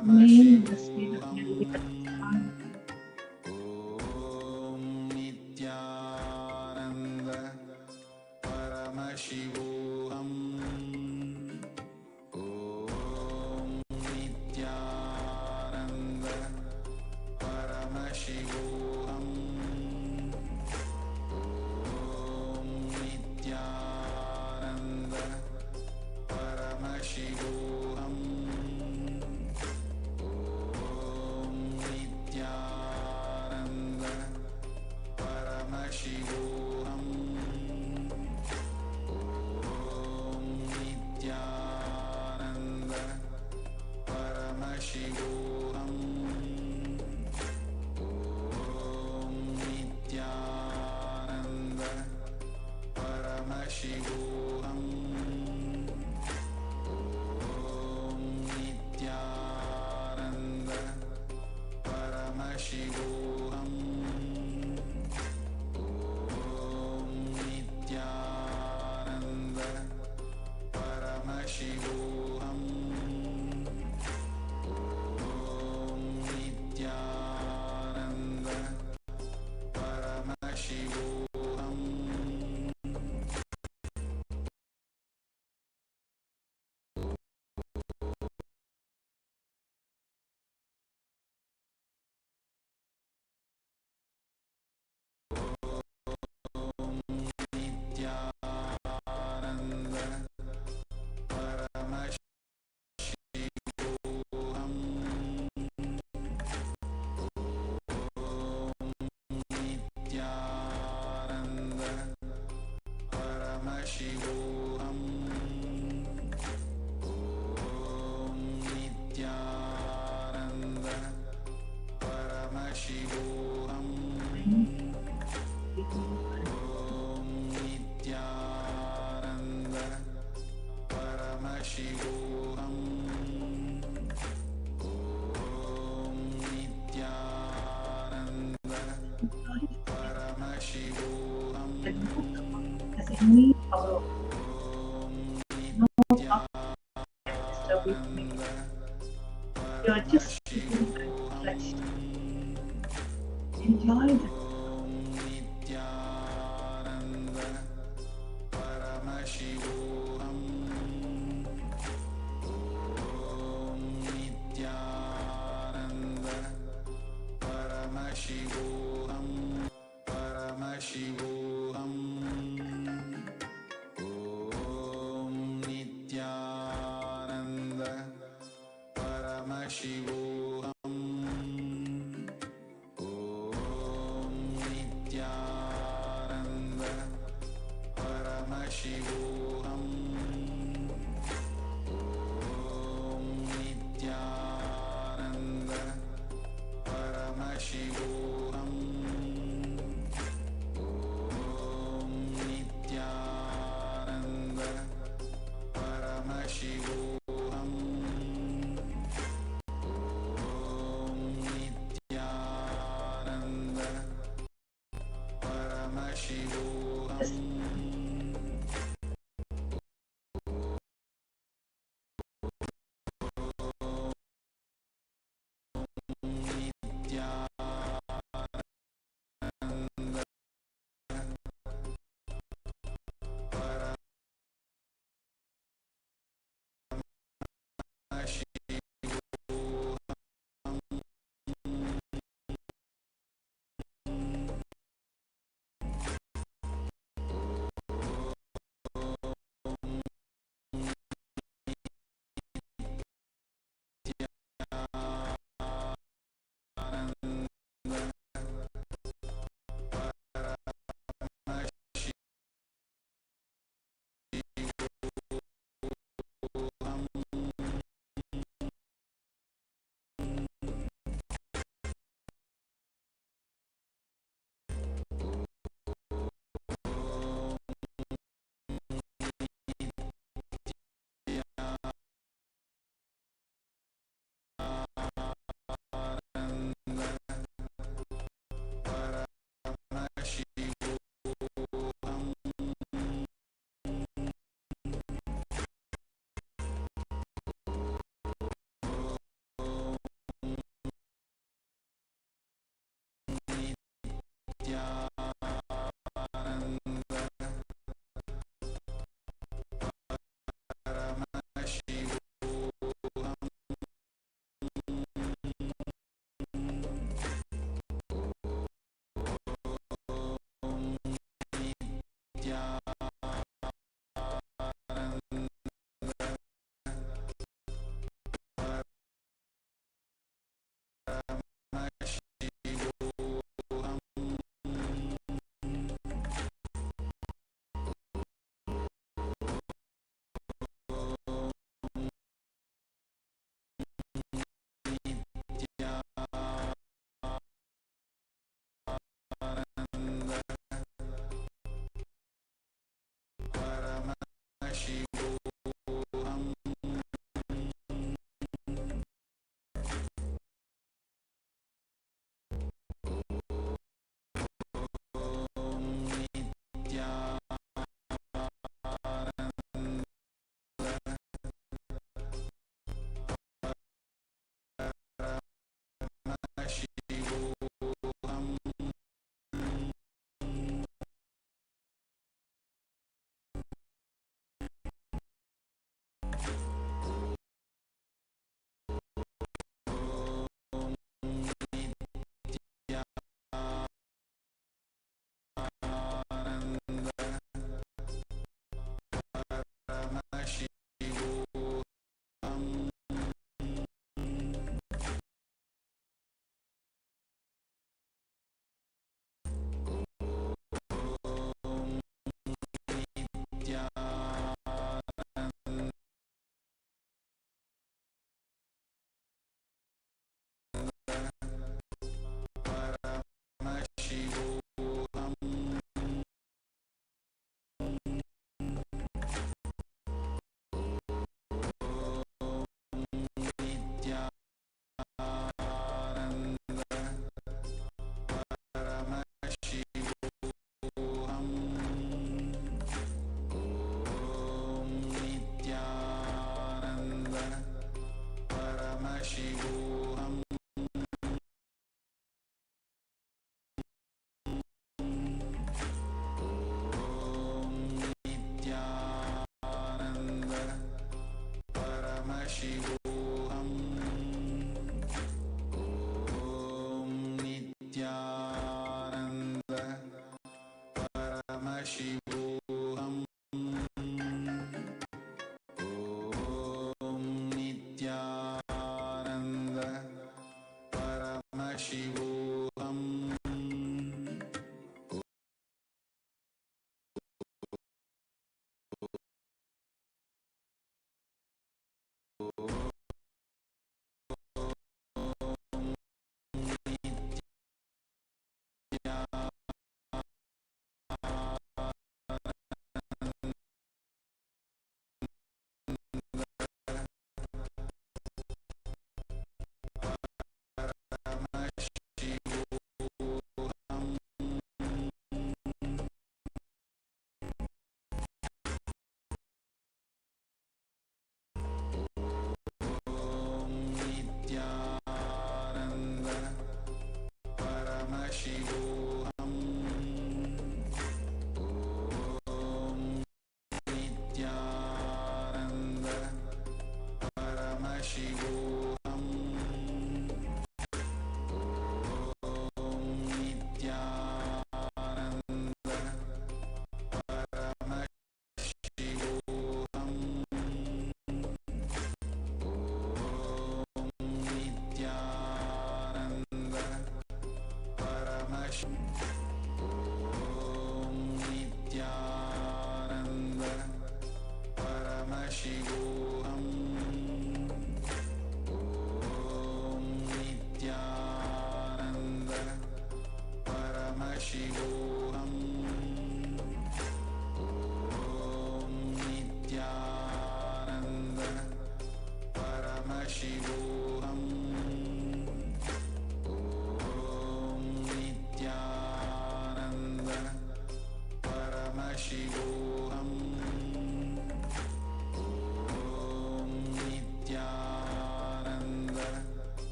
Remain in the state of meditation. Paramashivoham. Om Nithyananda Paramashivoham. Om Nithyananda Paramashivoham. Om Nithyananda Paramashivoham. Nithyananda Paramashivoham. Om Nithyananda Paramashivoham. Om Nithyananda Paramashivoham. Om Nithyananda Paramashivoham. Om Nithyananda Paramashivoham. Paramashivoham. Om Nithyananda Paramashivoham. Om Nithyananda Paramashivoham. Om Nithyananda Paramashivoham. Has any power. No power disturbing me. You are just sitting and touch. Enjoy the Nithyananda Paramashivoham. Om Nithyananda Paramashivoham. Paramashivoham. Om Nithyananda Paramashivoham. Om Nithyananda Paramashivoham. Om Nithyananda Paramashivoham. Om Nithyananda Paramashivoham. Om Nithyananda Paramashivoham.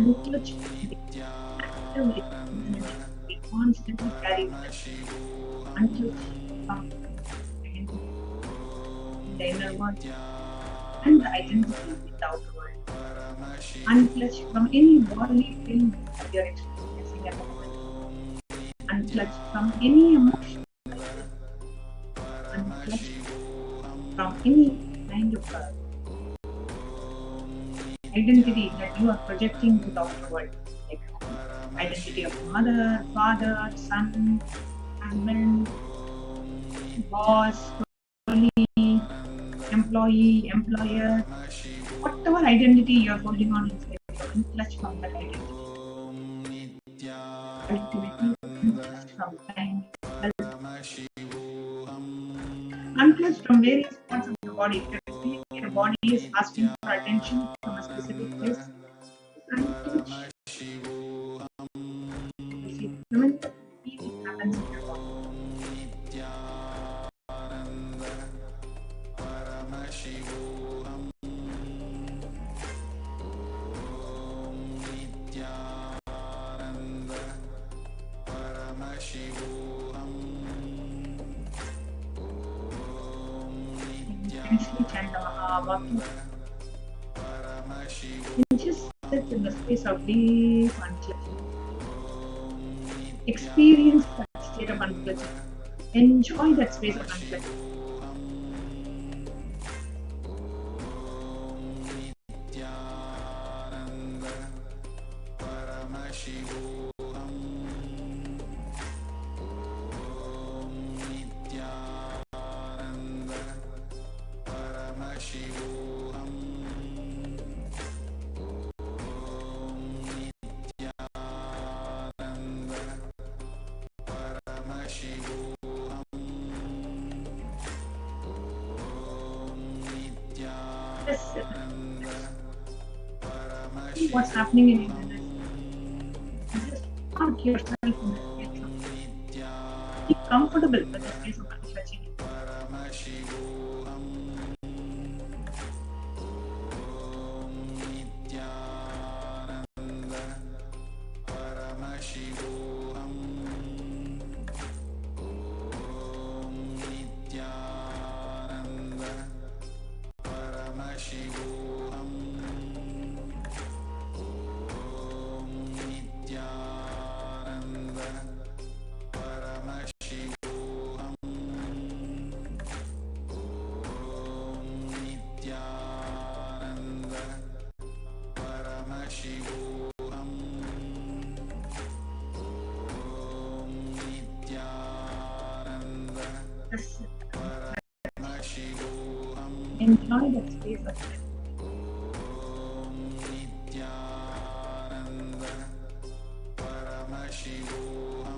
unclutch actively, we constantly carry with us. Unclutch from the inner world and the identity in the outer world. Unclutch from any bodily feeling that you're experiencing at the moment. Unclutch from any emotion. Unclutch from any kind of identity that you are projecting to the outer world, like identity of mother, father, son, husband, boss, colleague, employee, employer, whatever identity you are holding on inside, you unclutch from that identity. Ultimately, unclutch from time, unclutch from various parts of the body. If your body is asking for attention from a specific place, unclutch. Tremendous healing happens in your body. Intensely chant the Mahavakya. Just sit in the space of deep unclutching. Experience that state of unclutching. Enjoy that space of unclutching. See what's happening in Internet. Just park yourself in the space of be comfortable with the space of unclutching. Enjoy that space of time. Paramashivoham.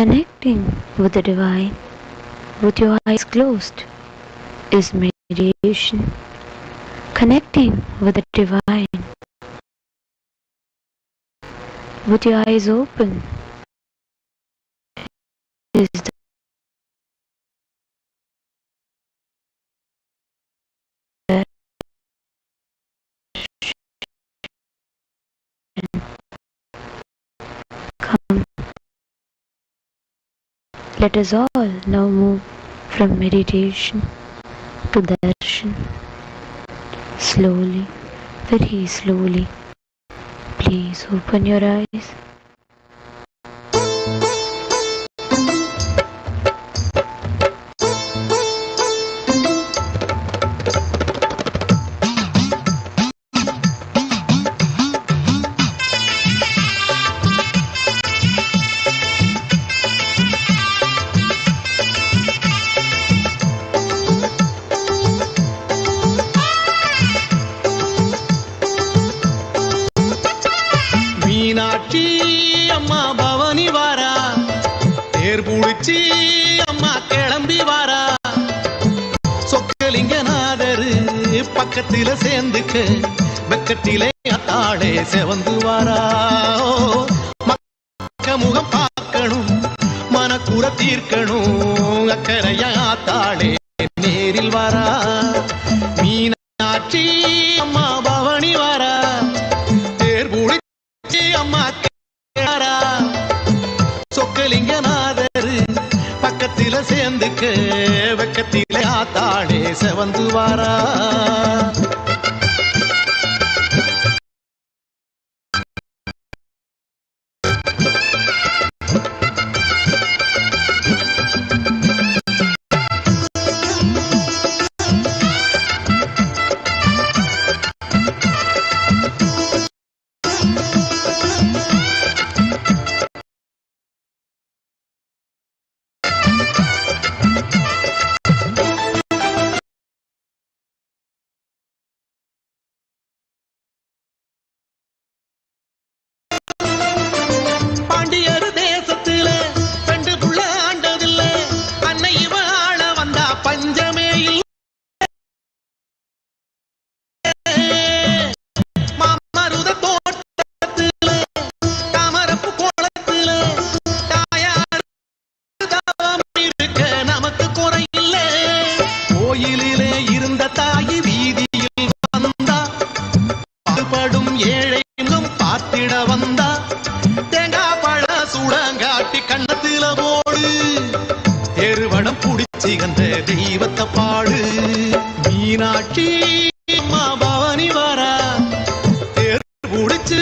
Connecting with the divine with your eyes closed is meditation. Connecting with the divine with your eyes open is the come. Let us all now move from meditation to darshan. Slowly, very slowly. Please open your eyes. பக்கத்தில சேர்ந்துக்க வெக்கத்திலே அத்தாளே செவந்து வாரா மக்க முகம் பார்க்கணும் மனக்குற தீர்க்கணும் அக்கறையா தாளே நேரில் வாரா மீனாட்சி அம்மா பவனி வாரா தேர் புடிச்சி அம்மா கேரா சொக்கலிங்கநாதரு பக்கத்தில சேர்ந்துக்க வெக்கத்திலே ஆத்தாளே செவந்து வாரா தெய்வத்தை பாடு மீனாட்சி அம்மா பவனி வாரா தேர் புடிச்சு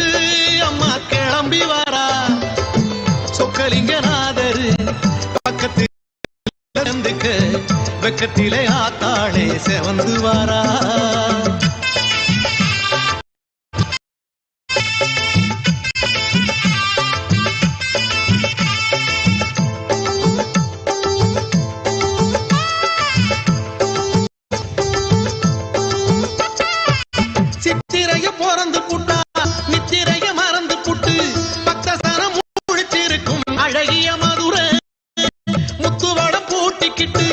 அம்மா கிளம்பி வாரா சொக்கலிங்கநாதரு பக்கத்தில் வெக்கத்திலே ஆத்தாளே செவந்து வாரா பிறந்து புட்டா நித்திரைய மறந்து புட்டு பக்தசனம் முடிச்சிருக்கும் அழகிய மதுரை முத்துவடம் பூட்டிக்கிட்டு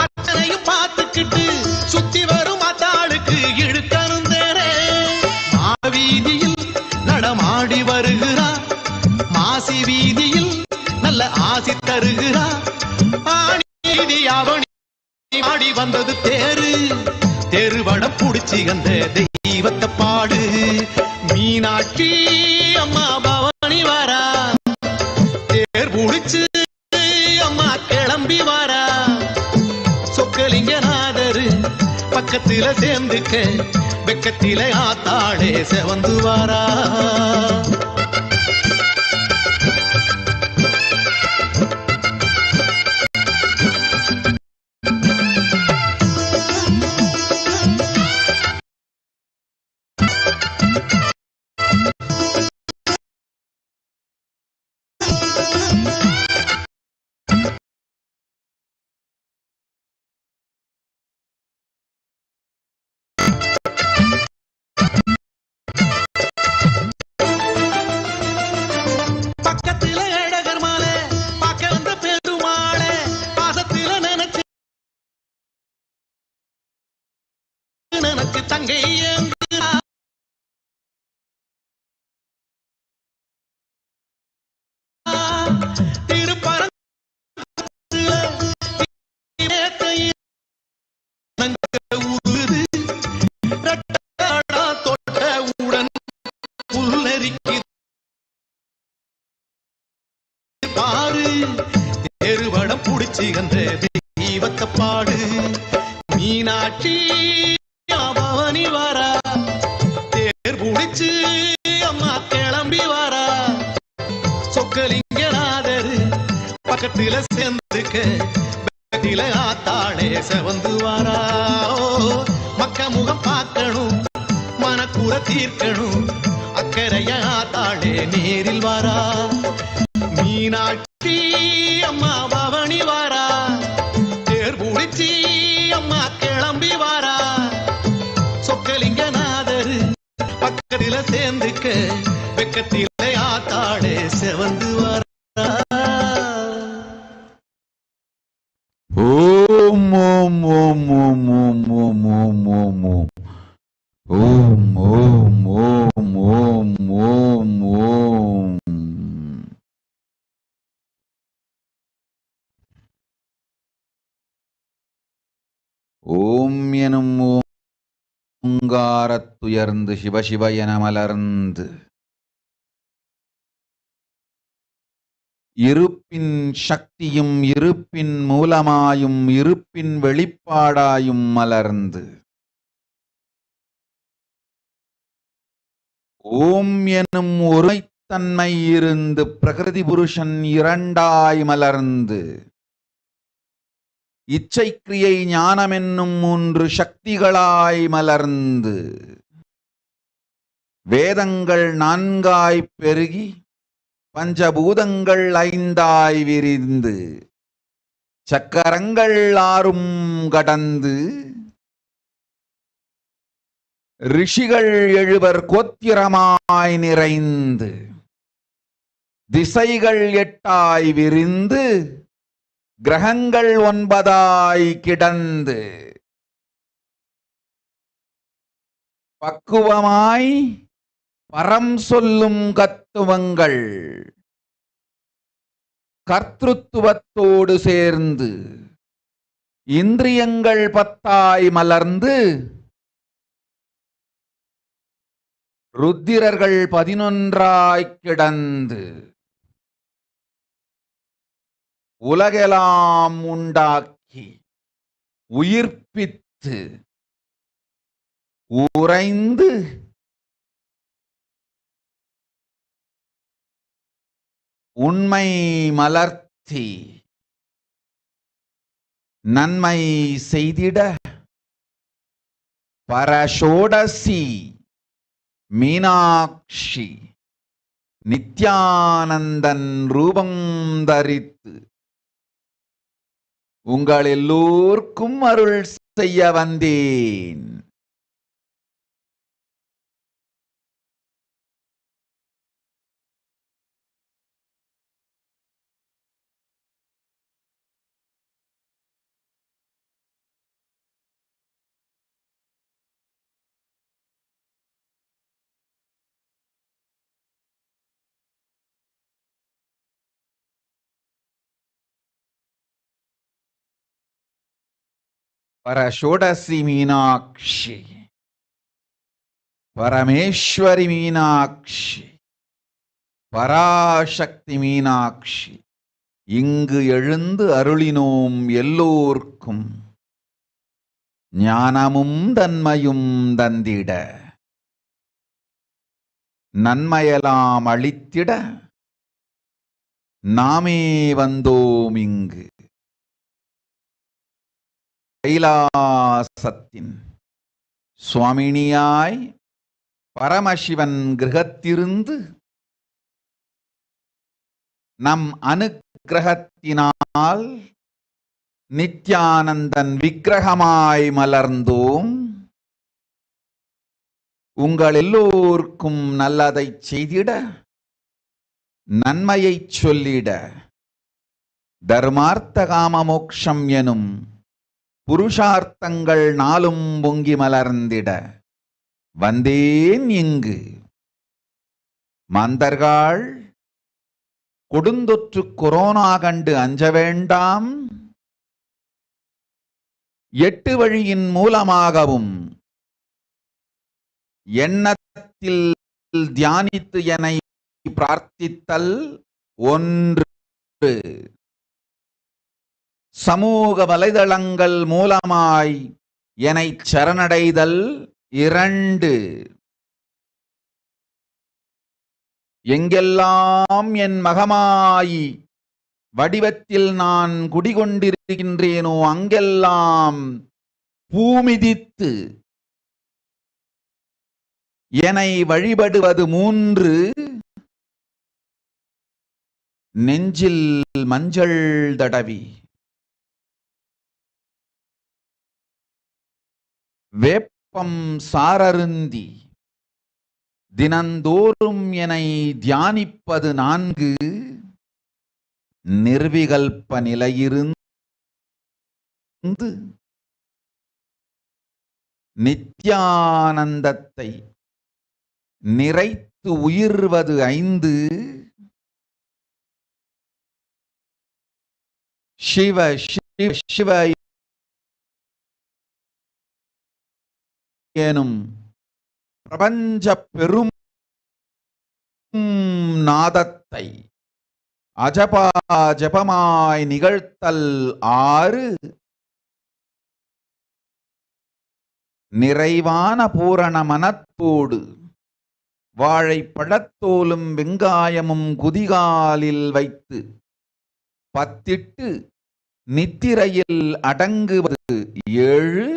அத்தனையும் பார்த்துக்கிட்டு சுத்தி வரும் அத்தாளுக்கு இழுக்கருந்தேரே மாவீதியில் நடமாடி வருகிறா மாசி வீதியில் நல்ல ஆசி தருகிறா ஆடி அவனி ஆடி வந்தது தேரு தெருவடம் புடிச்சி அந்த தெய்வத்தை பாடு மீனாட்சி அம்மா பவனி வாரா தேர் புடிச்சு அம்மா கிளம்பி வாரா சொக்கலிங்கநாதரு பக்கத்தில சேர்ந்துக்க வெக்கத்தில ஆத்தாளே செவந்து வாரா பாடு மீனாட்சி பவனி வாரா தேர் புடிச்சு அம்மா கிளம்பி வாரா சொக்கலிங்கநாதரு பக்கத்துல சேர்ந்துக்க பக்கத்தில ஆத்தாளே செவந்து வாரா மக்க முகம் பார்க்கணும் மனக்குற தீர்க்கணும் அக்கறைய ஆத்தாளே நேரில் வாரா மீனாட்சி அம்மா பவனி வாரா தேர் புடிச்சி அம்மா கிளம்பி வாரா சொக்கலிங்கநாதரு பக்கத்தில சேர்ந்துக்க வெக்கத்தில ஆத்தாளே செவந்து வாரா. ஓம் ஓம் ஓம் ஓம் ஓம் ஓம் ஓம் ஓம் ஓம் ஓம் ஓம் ஓம் ஓம் ஓம் ஓம். ஓம் எனும் ஓங்காரத்துயர்ந்து சிவசிவ என மலர்ந்து இருப்பின் சக்தியும் இருப்பின் மூலமாயும் இருப்பின் வெளிப்பாடாயும் மலர்ந்து ஓம் எனும் ஒருமைத்தன்மை இருந்து பிரகிருதி புருஷன் இரண்டாய் மலர்ந்து இச்சை கிரியை ஞானம் என்னும் மூன்று சக்திகளாய் மலர்ந்து வேதங்கள் நான்காய் பெருகி பஞ்சபூதங்கள் ஐந்தாய் விரிந்து சக்கரங்கள் ஆறும் கடந்து ரிஷிகள் எழுவர் கோத்திரமாய் நிறைந்து திசைகள் எட்டாய் விரிந்து கிரகங்கள் ஒன்பதாய் கிடந்து பக்குவமாய் பரம் சொல்லும் தத்துவங்கள் கர்த்திருவத்தோடு சேர்ந்து இந்திரியங்கள் பத்தாய் மலர்ந்து ருத்திரர்கள் 11 கிடந்து உலகெல்லாம் உண்டாக்கி உயிர்ப்பித்து உறைந்து உண்மை மலர்த்தி நன்மை செய்திட பரஷோடசி மீனாட்சி நித்யானந்தன் ரூபம் தரித்து உங்கள் எல்லோர்க்கும் அருள் செய்ய வந்தேன். பரஷோடசி மீனாட்சி, பரமேஸ்வரி மீனாட்சி, பராசக்தி மீனாட்சி இங்கு எழுந்து அருளினோம் எல்லோர்க்கும் ஞானமும் தன்மையும் தந்திட நன்மையெல்லாம் அளித்திட நாமே வந்தோம் இங்கு. கைலாசத்தின் சுவாமினியாய் பரமசிவன் கிரகத்திருந்து நம் அனுக்கிரகத்தினால் நித்யானந்தன் விக்கிரகமாய் மலர்ந்தோம். உங்கள் எல்லோர்க்கும் நல்லதை செய்திட நன்மையை சொல்லிட தர்மார்த்த காம மோக்ஷம் எனும் புருஷார்த்தங்கள் நாளும் பொங்கி மலர்ந்திட வந்தேன் இங்கு. மாந்தர்கள் கொடுந்தொற்று கொரோனா கண்டு அஞ்ச வேண்டாம். 8 வழியின் மூலமாகவும் எண்ணத்தில் தியானித்து என்னை பிரார்த்தித்தல் 1. சமூக வலைதளங்கள் மூலமாய் என்னை சரணடைதல் 2. எங்கெல்லாம் என் மகமாயி வடிவத்தில் நான் குடிகொண்டிருக்கின்றேனோ அங்கெல்லாம் பூமிதித்து என்னை வழிபடுவது 3. நெஞ்சில் மஞ்சள் தடவி வேப்பம் சாரருந்தி தினந்தோறும் என்னை தியானிப்பது 4. நிர்விகல்ப நிலையிருந்து நித்யானந்தத்தை நிறைத்து உயிர்வது 5. சிவ சிவ சிவ எனும் பிரபஞ்ச பெரும் நாதத்தை அஜபா ஜபமாய் நிகழ்த்தல் 6. நிறைவான பூரண மனத்தோடு வாழைப்பழத்தோலும் வெங்காயமும் குதிகாலில் வைத்து பத்திட்டு நித்திரையில் அடங்குவது 7.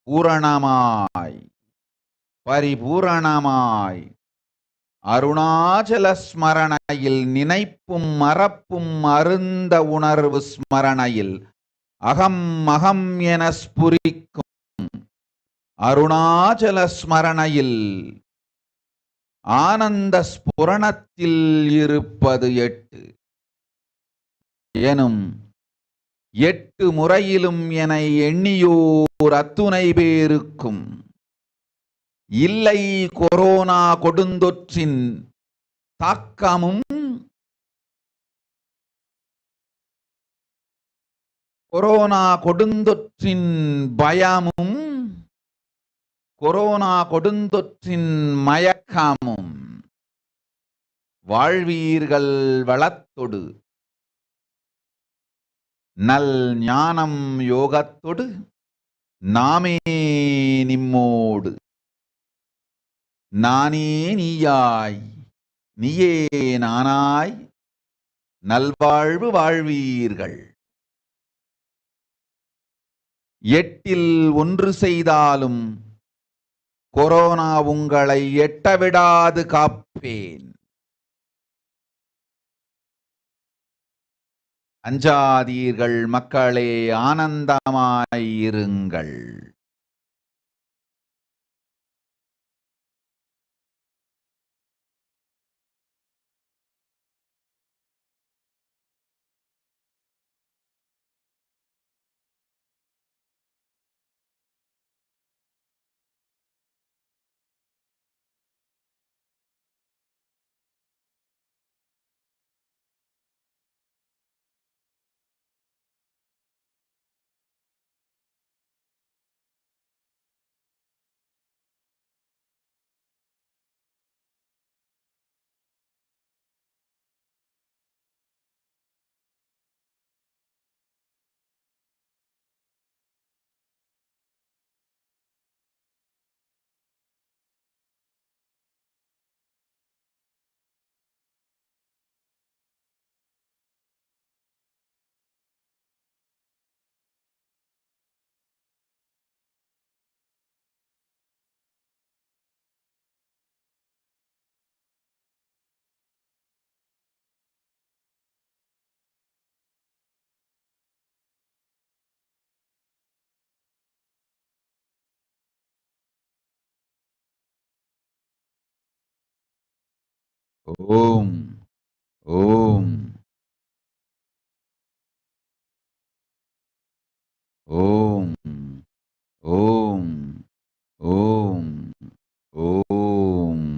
பூரணமாய் பரிபூரணமாய் அருணாச்சல ஸ்மரணையில் நினைப்பும் மறப்பும் அருந்த உணர்வு ஸ்மரணையில் அகம் அகம் என ஸ்புரிக்கும் அருணாச்சல ஸ்மரணையில் ஆனந்த ஸ்புரணத்தில் இருப்பது 8 எனும் 8 முறையிலும் என எண்ணியோர் அத்துணை பேருக்கும் இல்லை கொரோனா கொடுந்தொற்றின் தாக்கமும் கொரோனா கொடுந்தொற்றின் பயமும் கொரோனா கொடுந்தொற்றின் மயக்கமும் வாழ்வீர்கள் வளத்தொடு நல் ஞானம் யோகத்தொடு நாமே நிம்மோடு நானே நீயாய் நீயே நானாய் நல்வாழ்வு வாழ்வீர்கள். 8இல் 1 செய்தாலும் கொரோனா உங்களை எட்டவிடாது காப்பேன். அஞ்சாதீர்கள் மக்களே, ஆனந்தமாயிருங்கள். ஓம் ஓம் ஓம் ஓம் ஓம் ஓம்.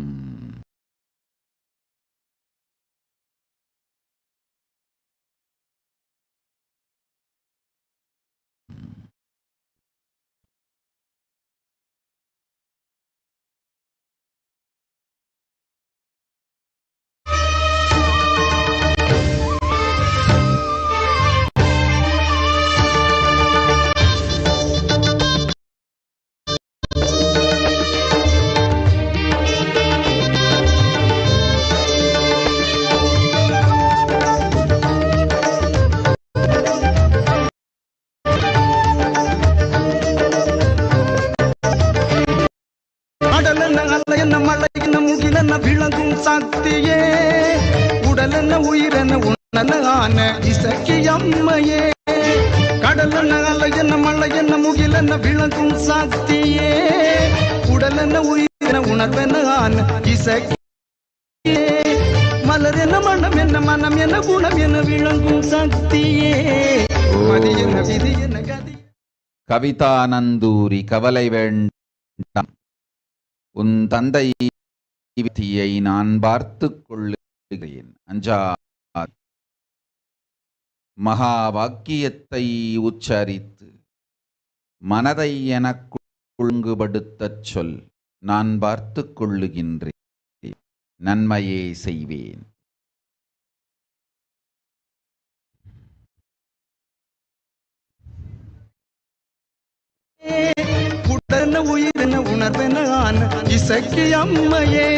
முகிலென விளங்கும் சக்தியே உடலென உயிரென உணலான இசக்கி அம்மையே கடலென அலையென மழையென முகிலென விளங்கும் சக்தியே உடலென உயிரென உணர்வென ஆன இசக்கியே மலர் என்ன மனம் என்ன மனம் என்ன குணம் என விளங்கும் சக்தியே மதி என்ன விதி என்ன கதி. கவிதா நந்தூரி, கவலை வேண்டாம், உன் தந்தை விதியை நான் பார்த்துக் கொள்ளுகிறேன். அஞ்சா மகா வாக்கியத்தை உச்சரித்து மனதை எனக்கு ஒழுங்குபடுத்தச் சொல். நான் பார்த்துக் கொள்ளுகின்றேன், நன்மையே செய்வேன். உடன உயிரென உணர்வென ஆன இசக்கி அம்மையே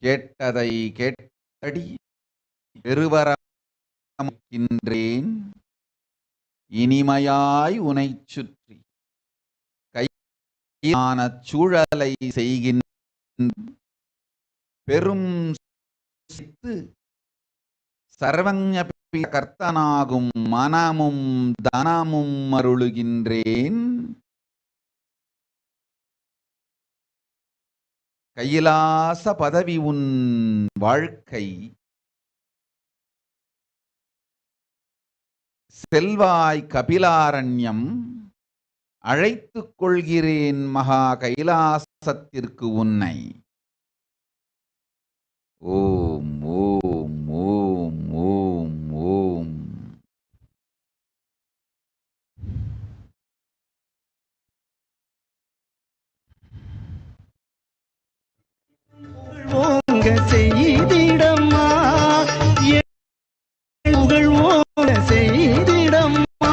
கேட்டதை கேட்டடி பெருவரக்கின்றேன், இனிமையாய் உனை சுற்றி கையான சூழலை செய்கின்ற பெரும் சர்வஞ கர்த்தனாகும் மனமும் தனமும் அருளுகின்றேன். கைலாச பதவி உன் வாழ்க்கை, செல்வாய் கபிலாரண்யம், அழைத்துக் கொள்கிறேன் மகா கைலாசத்திற்கு உன்னை. ஓம் ஓம் ஓம் ஓம் ஓம். ஓங்க செய்திடம்மா, புகழ் ஓங்க செய்திடம்மா.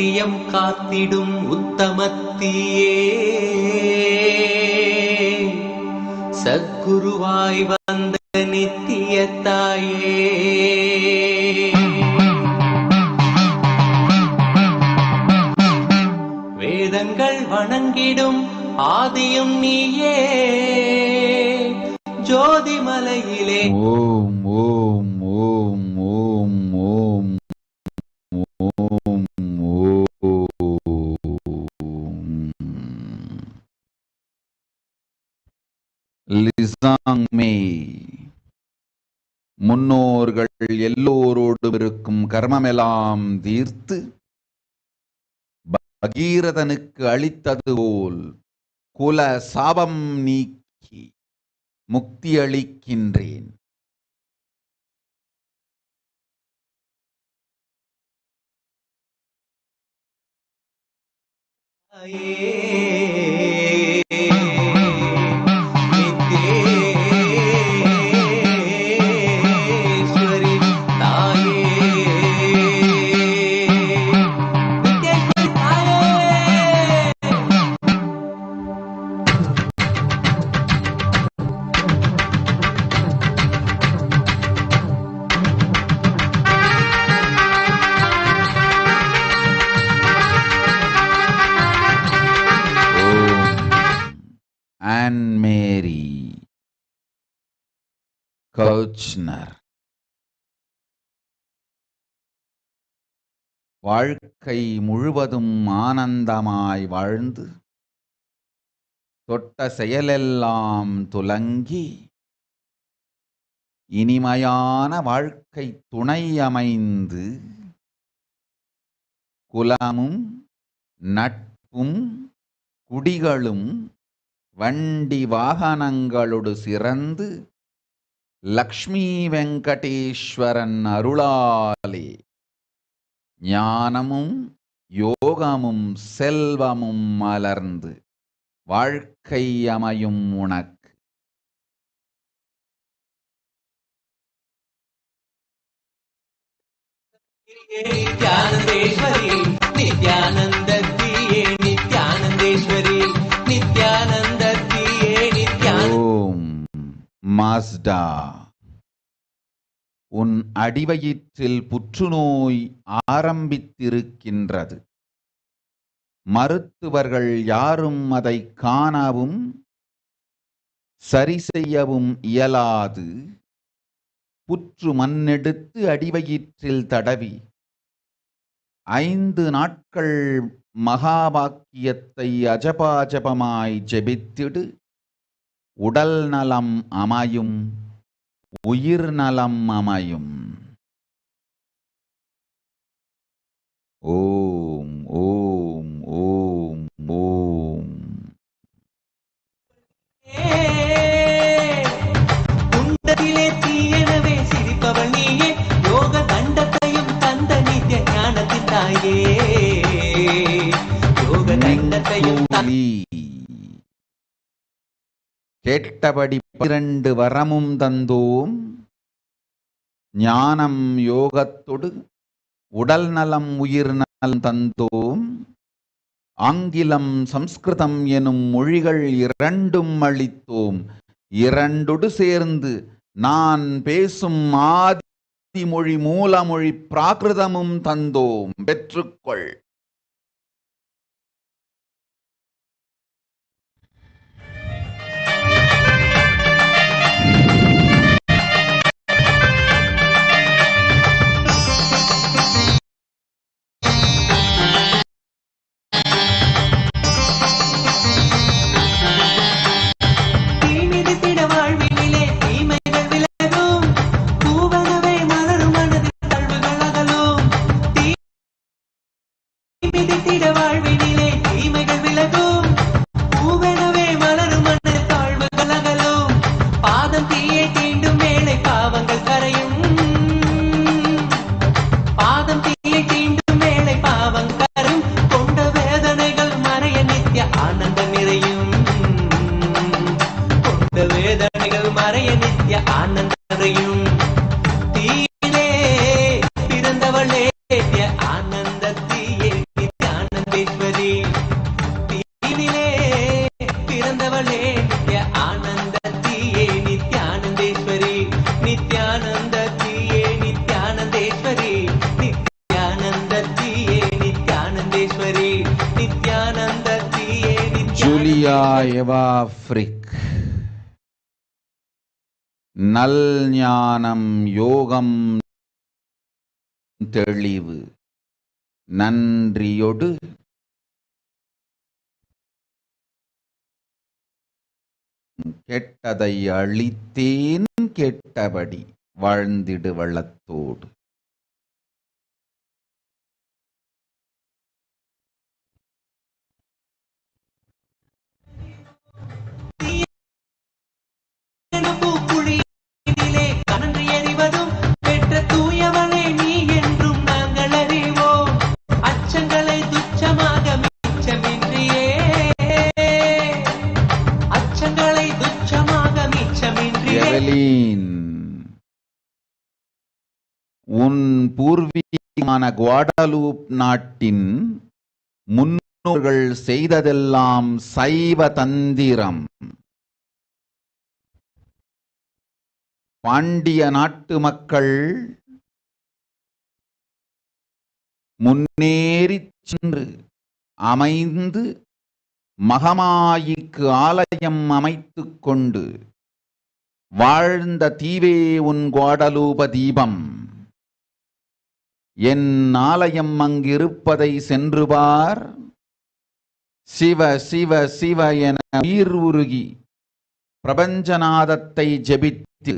நித்தியம் காத்திடும் உத்தமத்தியே சத்குருவாய் வந்த நித்திய தாயே வேதங்கள் வணங்கிடும் ஆதியும் நீயே ஜோதிமலையிலே ஓம் ஓம் ஓம் ஓம் ஓம் ஓம் ஓம். லிசாங் மே முன்னோர்கள் எல்லோரோடும் இருக்கும் கர்மமெல்லாம் தீர்த்து பகீரதனுக்கு அளித்தது போல் குல சாபம் நீக்கி முக்தி அளிக்கின்றேன். நித்யேஸ்வரி தாயே Anne Mary கவுச்னர். வாழ்க்கை முழுவதும் ஆனந்தமாய் வாழ்ந்து தொட்ட செயலெல்லாம் துலங்கி இனிமையான வாழ்க்கை துணை அமைந்து குலமும் நட்பும் குடிகளும் வண்டி வாகனங்களோடு சிறந்து லக்ஷ்மி வெங்கடேஸ்வரன் அருளாலே ஞானமும் யோகமும் செல்வமும் மலர்ந்து வாழ்க்கை அமையும் உனக்கு. நித்யானந்தேஸ்வரி நித்யானந்தத்தியே நித்யானந்தேஸ்வரி நித்யானந்தத்தியே ஓம் மாஸ்டா, உன் அடிவயிற்றில் புற்றுநோய் ஆரம்பித்திருக்கின்றது. மருத்துவர்கள் யாரும் அதை காணவும் சரி செய்யவும் இயலாது. புற்று மண்ணெடுத்து அடிவயிற்றில் தடவி 5 நாட்கள் மகாவாக்கியத்தை அஜபாஜபமாய் ஜெபித்திடு. உடல் நலம் அமையும், உயிர் நலம் அமையும். ஓம் ஓம் ஓம் ஓம். குண்டத்திலே தீயனவே சிரிப்பவள் நீயே யோக தண்டத்தையும் தந்த நித்திய ஞானத்தின் தாயே யோக தண்டத்தையும் கேட்டபடி 12 வரமும் தந்தோம். ஞானம் யோகத்தொடு உடல் நலம் உயிர் நலம் தந்தோம். ஆங்கிலம் சம்ஸ்கிருதம் எனும் மொழிகள் 2ம் அளித்தோம். 2 சேர்ந்து நான் பேசும் ஆதி மொழி மூலமொழி பிராகிருதமும் தந்தோம். பெற்றுக்கொள். வேதனைகள் மறைய நித்ய ஆனந்தரையும் தீயிலே பிறந்தவளே ஆனந்தத்தியே Eva Frick. நல் ஞானம் யோகம் தெளிவு நன்றியொடு கெட்டதை அழித்தேன் கெட்டபடி வாழ்ந்திடு வள்ளத்தோடு. உன் பூர்வீகமான குவாடலூப் நாட்டின் முன்னோர்கள் செய்ததெல்லாம் சைவ தந்திரம். பாண்டிய நாட்டு மக்கள் முன்னேறிச் சென்று அமைந்து மகமாயிக்கு ஆலயம் அமைத்துக் கொண்டு வாழ்ந்த தீவே உன் குவாடலூப தீபம். என் ஆலயம் அங்கிருப்பதை சென்று பார். சிவ சிவ சிவ என உயிர் உருகி பிரபஞ்சநாதத்தை ஜெபித்து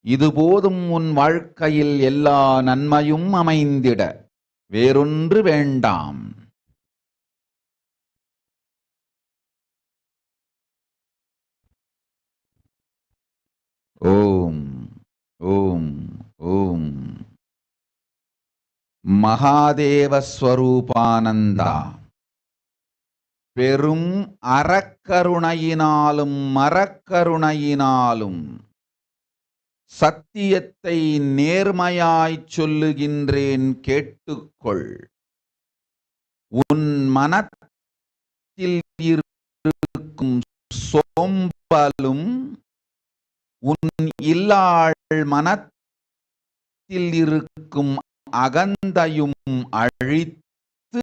இது போதும் உன் வாழ்க்கையில் எல்லா நன்மையும் அமைந்திட, வேறொன்று வேண்டாம். ஓம் ஓம் ஓம். மகாதேவ ஸ்வரூபானந்தா, பெரும் அறக்கருணையினாலும் மரக்கருணையினாலும் சத்தியத்தை நேர்மையாய்ச் சொல்லுகின்றேன், கேட்டுக்கொள். உன் மனத்தில் இருக்கும் சோம்பலும் உன் இல்லாள் மனத்தில் இருக்கும் அகந்தையும் அழித்து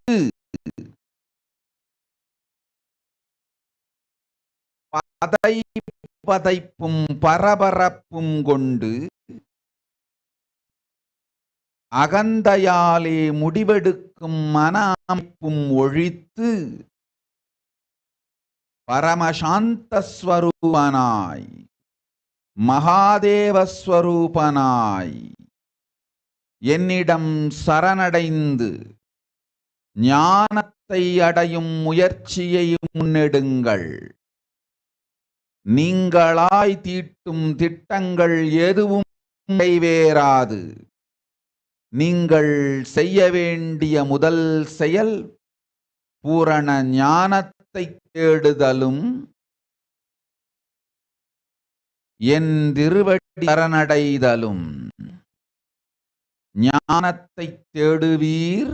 பதைப்பும் பரபரப்பும் கொண்டு அகந்தையாலே முடிவெடுக்கும் மன அமைப்பும் ஒழித்து பரமசாந்தஸ்வரூபனாய் மகாதேவஸ்வரூபனாய் என்னிடம் சரணடைந்து ஞானத்தை அடையும் முயற்சியை முன்னெடுங்கள். நீங்களாய் தீட்டும் திட்டங்கள் எதுவும் நிறைவேறாது. நீங்கள் செய்ய வேண்டிய முதல் செயல் பூரண ஞானத்தை தேடுதலும் என் திருவடி சரணடைதலும். ஞானத்தை தேடுவீர்,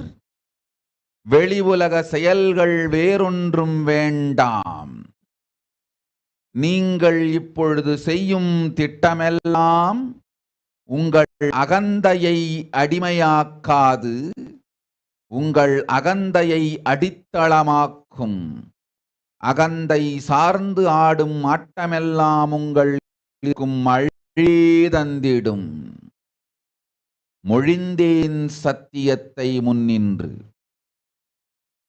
வெளி உலக செயல்கள் வேறொன்றும் வேண்டாம். நீங்கள் இப்பொழுது செய்யும் திட்டமெல்லாம் உங்கள் அகந்தையை அடிமையாக்காது, உங்கள் அகந்தையை அடித்தளமாக்கும். அகந்தை சார்ந்து ஆடும் ஆட்டமெல்லாம் உங்களுக்கும் அழி தந்திடும். மொழிந்தேன் சத்தியத்தை முன்னின்று,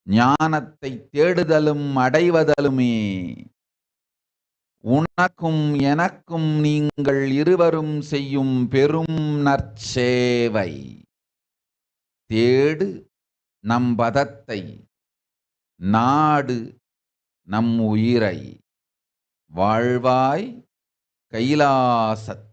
ஞானத்தை தேடுதலும் அடைவதலுமே உனக்கும் எனக்கும் நீங்கள் இருவரும் செய்யும் பெரும் நற்சேவை. தேடு நம் பதத்தை, நாடு நம் உயிரை, வாழ்வாய் கைலாசத்தில்.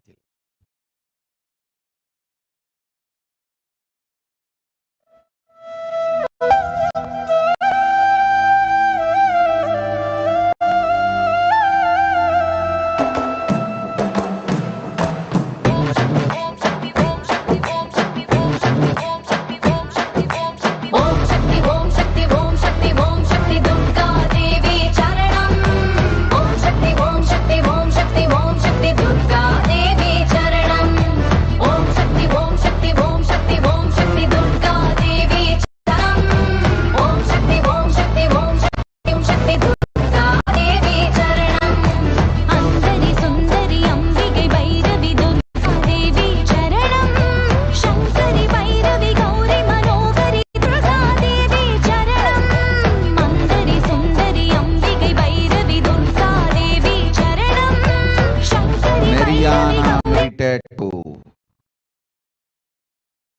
Om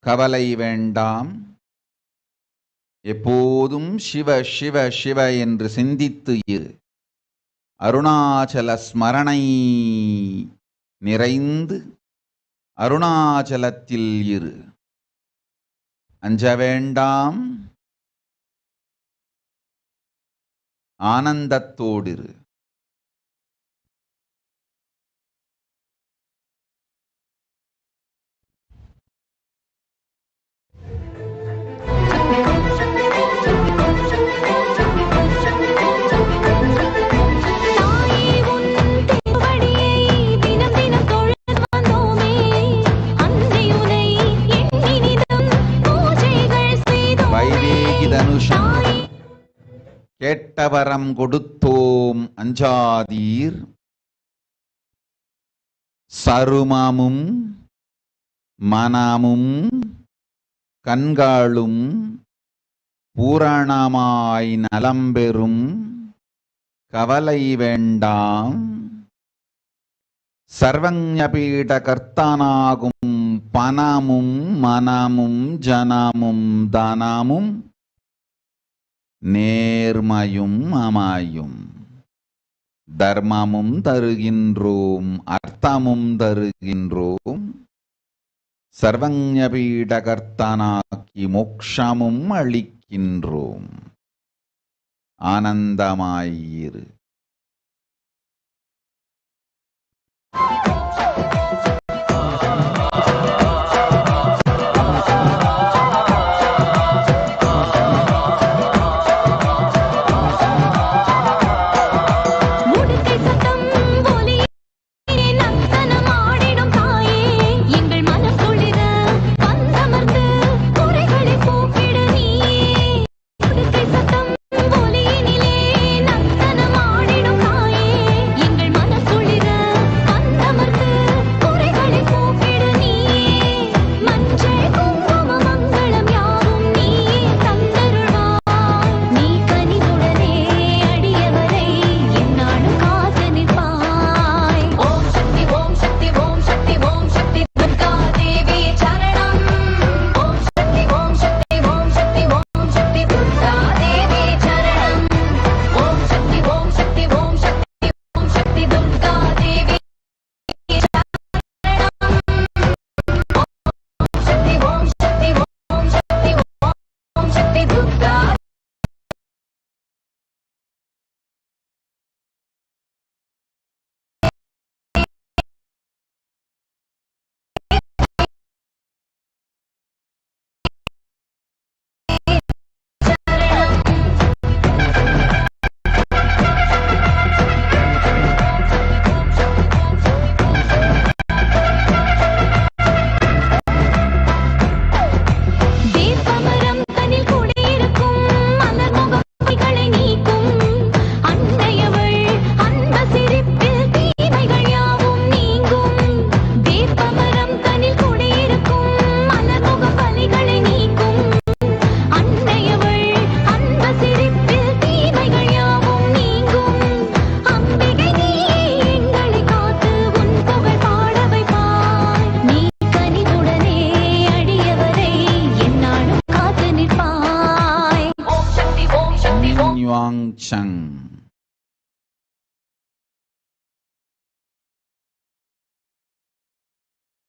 கவலை வேண்டாம். எப்போதும் சிவ சிவ சிவ என்று சிந்தித்து இரு. அருணாச்சல ஸ்மரணை நிறைந்து அருணாச்சலத்தில் இரு. அஞ்ச வேண்டாம், ஆனந்தத்தோடிரு. வைதேகி தனுஷம் கேட்டவரம் கொடுத்தோம் அஞ்சாதீர். சருமமும் மனமும் கண்களும் பூரணமாய் நலம்பெறும். கவலை வேண்டாம். சர்வஞபீட கர்த்தானாகும் பணமும் மனமும் ஜனமும் தனமும் நேர்மையும் அமையும். தர்மமும் தருகின்றோம், அர்த்தமும் தருகின்றோம். சர்வஞபீட கர்த்தனாக்கி மோக்ஷமும் அளிக்கின்றோம். ஆனந்தமாயிரு.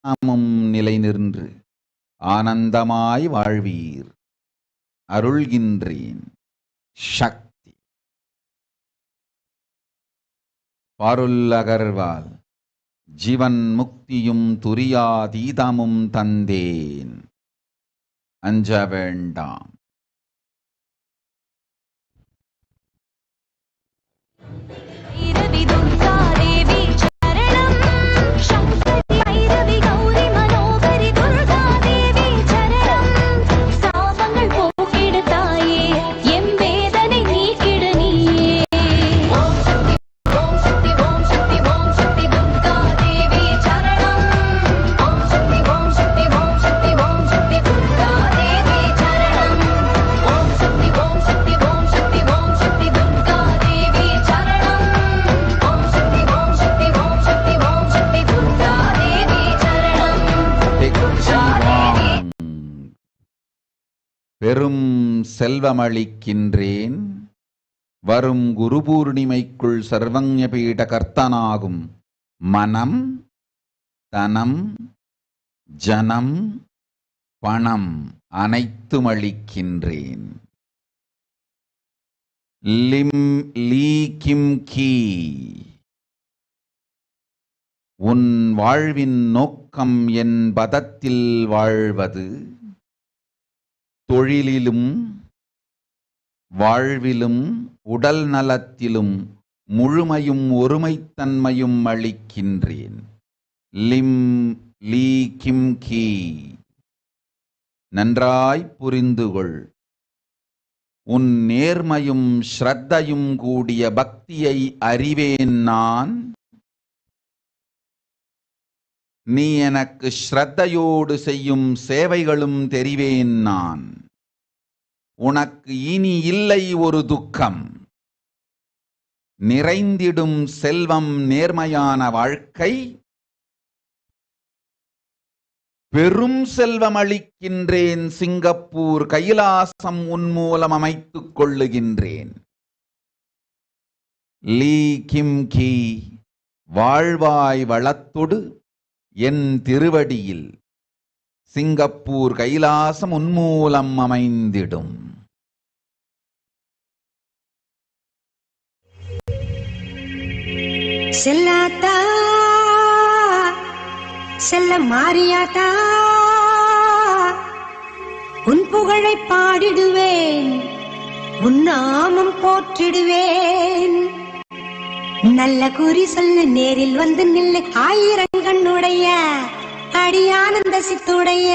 நாமும் நிலை நின்று ஆனந்தமாய் வாழ்வீர். அருள்கின்றேன். சக்தி. பாருல் அகர்வால். ஜீவன் முக்தியும் துரியாதீதமும் தந்தேன். அஞ்ச வேண்டாம். பெரும் செல்வமளிக்கின்றேன். வரும் குரு பூர்ணிமைக்குள் சர்வஞ பீட கர்த்தனாகும் மனம், தனம், ஜனம், பணம் அனைத்தும் அளிக்கின்றேன். லிம் லீ கிம் கீ. உன் வாழ்வின் நோக்கம் என் பதத்தில் வாழ்வது. தொழிலிலும் வாழ்விலும் உடல் நலத்திலும் முழுமையும் ஒருமைத்தன்மையும் அளிக்கின்றேன். லிம் லீ கிம் கீ. நன்றாய் புரிந்துகொள். உன் நேர்மையும் ஸ்ரத்தையும் கூடிய பக்தியை அறிவேன் நான். நீ எனக்கு ஸ்ரத்தையோடு செய்யும் சேவைகளும் தெரிவேன் நான். உனக்கு இனி இல்லை ஒரு துக்கம். நிறைந்திடும் செல்வம், நேர்மையான வாழ்க்கை. பெரும் செல்வம் அளிக்கின்றேன். சிங்கப்பூர் கைலாசம் உன் மூலம் அமைத்துக் கொள்ளுகின்றேன். லீ கிம் கீ. வாழ்வாய் வளத்தொடு என் திருவடியில். சிங்கப்பூர் கைலாசம் உன் மூலம் அமைந்திடும். செல்லாத்தா செல்ல மாறியாத்தா, உன் புகழை பாடிடுவேன், உன் நாமம் போற்றிடுவேன். நல்ல குறி சொல்ல நேரில் வந்து நில்லு, ஆயிரங்கண்ணுடைய அடியானந்த சித்துடைய.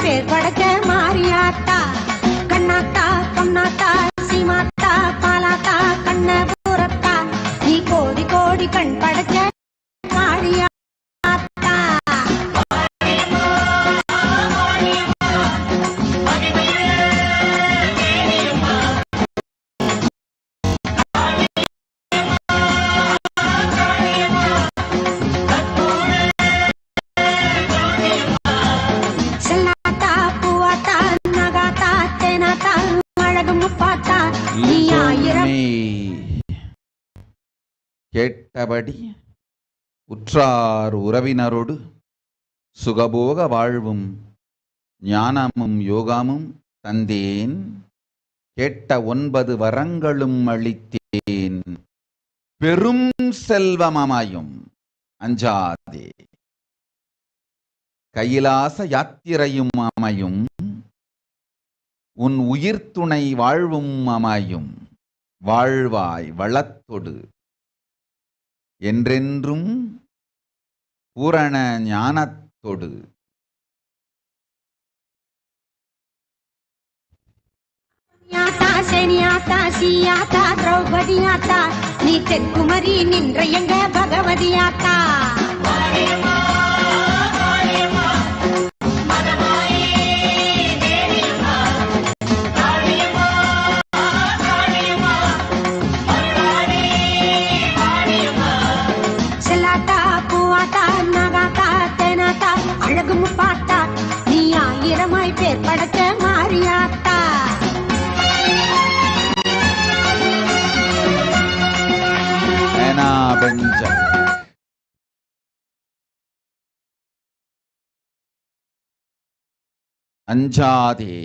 பேர் படைச்ச மாரியாத்தா, கண்ணாத்தா பொன்னாத்தா சீமாத்தா பாலாத்தா கண்ணபுரத்தா, நீ கோடி கோடி கண் படைச்ச மாரியாத்தா. கேட்டபடி உற்றார் உறவினரோடு சுகபோக வாழ்வும் ஞானமும் யோகமும் தந்தேன். கேட்ட 9 வரங்களும் அளித்தேன். பெரும் செல்வமமையும் அஞ்சாதே. கைலாச யாத்திரையும் அமையும். உன் உயிர் துணை வாழ்வும் அமையும். வாழ்வாய் வளத்தொடு என்றென்றும் பூரண ஞானத்தொடு. சீயாத்தா திரௌபதியாத்தா, நீ தென்குமரி நின்ற எங்க பகவதியாத்தா. செல்லாத்தா பூவாத்தா நகாத்தா தேனாத்தா அழகு முப்பாத்தா, நீ ஆயிரமாய் பேர் படைச்ச மாரியாத்தா. அஞ்சாதே,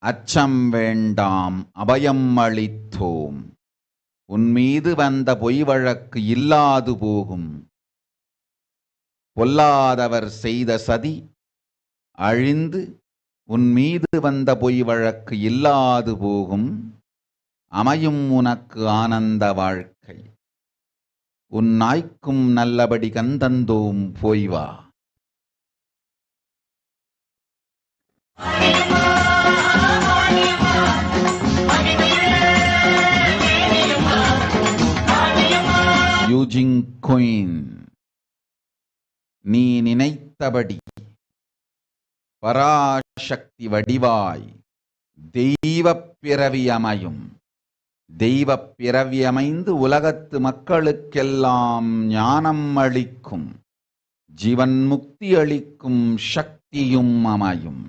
அச்சம் வேண்டாம், அபயம் அளித்தோம். உன்மீது வந்த பொய் வழக்கு இல்லாது போகும். பொல்லாதவர் செய்த சதி அழிந்து உன்மீது வந்த பொய் வழக்கு இல்லாது போகும். அமையும் உனக்கு ஆனந்த வாழ்க்கை. உன் நாய்க்கும் நல்லபடி கந்தந்தோம் போய் வா. யூஜிங் குயின், நீ நினைத்தபடி பராசக்தி வடிவாய் தெய்வப் பிறவி அமையும். தெய்வப் பிறவி அமைந்து உலகத்து மக்களுக்கெல்லாம் ஞானம் அளிக்கும், ஜீவன் முக்தி அளிக்கும் சக்தியும் அமையும்.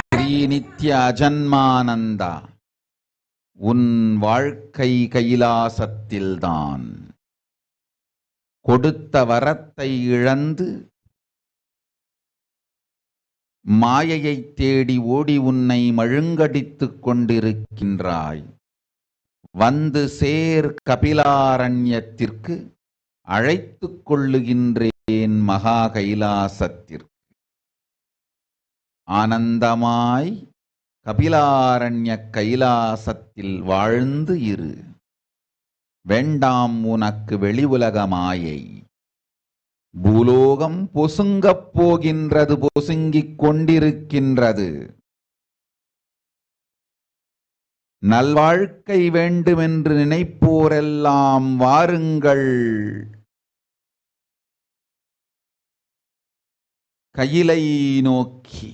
ஸ்ரீ நித்ய அஜன்மானந்தா, உன் வாழ்க்கை கைலாசத்தில்தான். கொடுத்த வரத்தை இழந்து மாயையை தேடி ஓடி உன்னை மழுங்கடித்துக் கொண்டிருக்கின்றாய். வந்து சேர் கபிலாரண்யத்திற்கு அழைத்துக் கொள்ளுகின்றேன் மகா கைலாசத்திற்கு. ஆனந்தமாய் கபிலாரண்ய கைலாசத்தில் வாழ்ந்து இரு. வேண்டாம் உனக்கு வெளி உலக மாயை. பூலோகம் பொசுங்கப் போகின்றது, பொசுங்கிக் கொண்டிருக்கின்றது. நல்வாழ்க்கை வேண்டுமென்று நினைப்போரெல்லாம் வாருங்கள், கையிலை நோக்கி.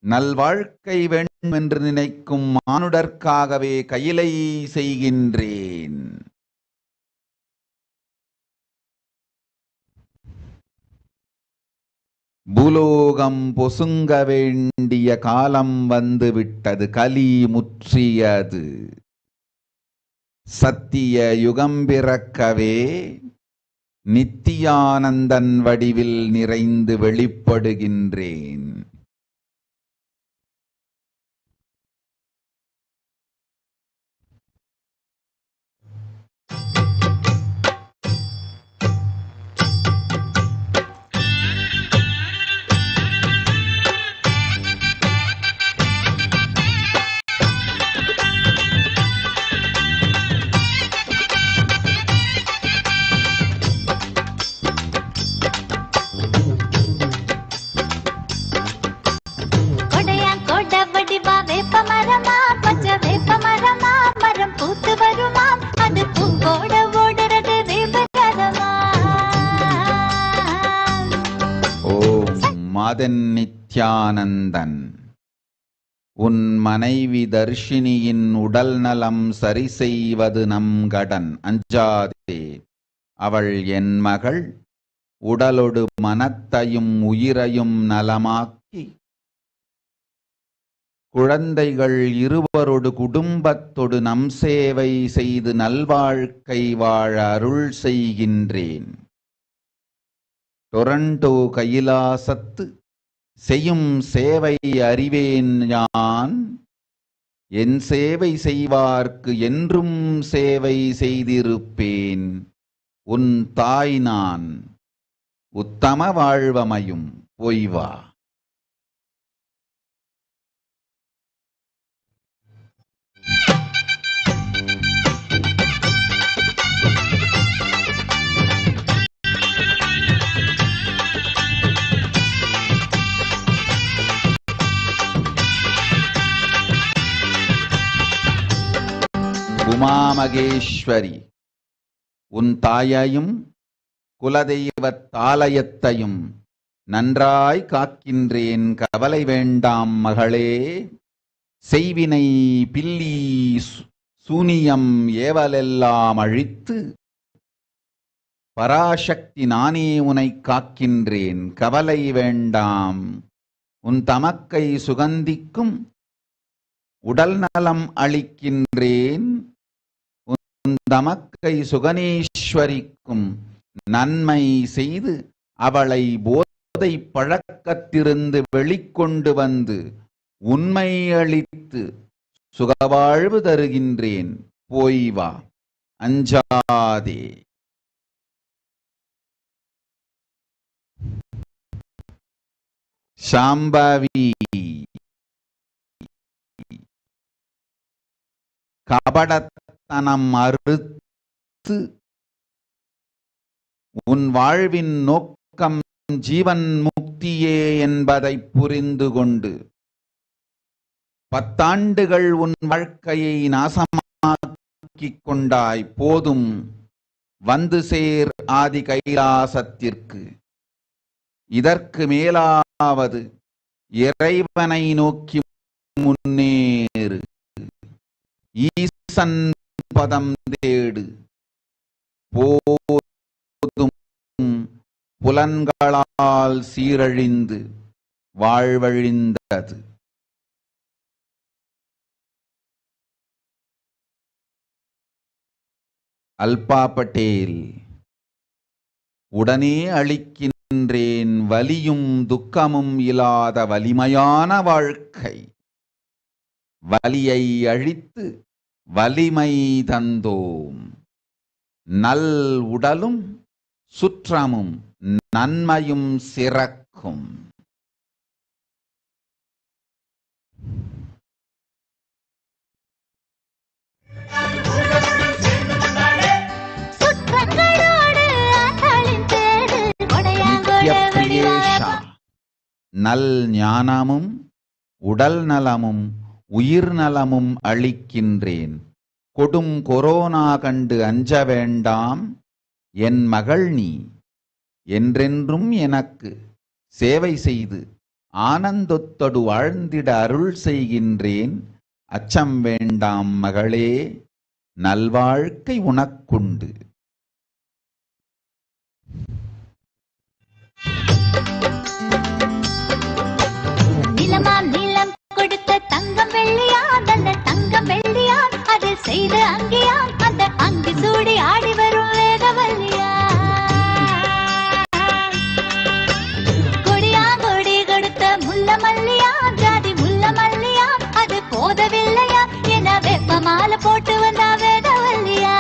நல்வாழ்க்கை வேண்டும் என்று நினைக்கும் மானுடர்க்காகவே கையிலை செய்கின்றேன். பூலோகம் பொசுங்க வேண்டிய காலம் வந்து விட்டது. கலி முற்றியது. சத்திய யுகம் பிறக்கவே நித்தியானந்தன் வடிவில் நிறைந்து வெளிப்படுகின்றேன். மாதன் நித்யானந்தன், உன் மனைவி தர்ஷினியின் உடல் நலம் சரி செய்வது நம் கடன். அஞ்சாதே, அவள் என் மகள். உடலொடு மனத்தையும் உயிரையும் நலமாக்கி குழந்தைகள் இருவரோடு குடும்பத்தொடு நம் சேவை செய்து நல்வாழ்க்கை வாழ அருள் செய்கின்றேன். டொரண்டோ கைலாசத்து செய்யும் சேவை அறிவேன் யான். என் சேவை செய்வார்க்கு என்றும் சேவை செய்திருப்பேன். உன் தாய் நான். உத்தம வாழ்வமையும். போய் வா. உமாமகேஸ்வரி, உன் தாயையும் குலதெய்வத்தாலயத்தையும் நன்றாய் காக்கின்றேன். கவலை வேண்டாம் மகளே. செய்வினை பில்லி சூனியம் ஏவலெல்லாம் அழித்து பராசக்தி நானே உனை காக்கின்றேன். கவலை வேண்டாம். உன் தமக்கை சுகந்திக்கும் உடல் நலம் அளிக்கின்றேன். தமக்கை சுகனேஸ்வரிக்கும் நன்மை செய்து அவளை போதை பழக்கத்திலிருந்து வெளிக்கொண்டு வந்து உண்மை அளித்து சுகவாழ்வு தருகின்றேன். போய் வா, அஞ்சாதே. சாம்பவி, கபடத்தனம் அறுத்து உன் வாழ்வின் நோக்கம் ஜீவன் முக்தியே என்பதை புரிந்து கொண்டு 10 ஆண்டுகள் உன் வாழ்க்கையை நாசமாக்கிக் கொண்டாய். போதும், வந்து சேர் ஆதி கைலாசத்திற்கு. இதற்கு மேலாவது இறைவனை நோக்கி முன்னேறு. ஈசன் பதம் தேடு. போதும், புலன்களால் சீரழிந்து வாழ்வழிந்தது. அல்பா பட்டேல், உடனே அளிக்கின்றேன் வலியும் துக்கமும் இல்லாத வலிமையான வாழ்க்கை. வலியை அழித்து வலிமை தந்தோம். நல் உடலும் சுற்றமும் நன்மையும் சிறக்கும். நல் ஞானமும் உடல் நலமும் உயிர் நலமும் அளிக்கின்றேன். கொடும் கொரோனா கண்டு அஞ்ச வேண்டாம். என் மகள் நீ என்றென்றும் எனக்கு சேவை செய்து ஆனந்தத்தோடு வாழ்ந்திட அருள் செய்கின்றேன். அச்சம் வேண்டாம் மகளே, நல்வாழ்க்கை உனக்குண்டு. நிலமாம் நிலம் கொடுத்த தங்கம் வெள்ளியா, அந்த தங்கம் வெள்ளியா, அது செய்த அங்கியா, அந்த அங்கு சூடி ஆடி வரும் வேகவல்லியா. கொடியா கொடி கொடுத்த முல்ல மல்லியா, ஜாதி முல்ல மல்லியா, அது போதவில்லையா என வெப்ப மாலை போட்டு வந்தா வேகவல்லியா.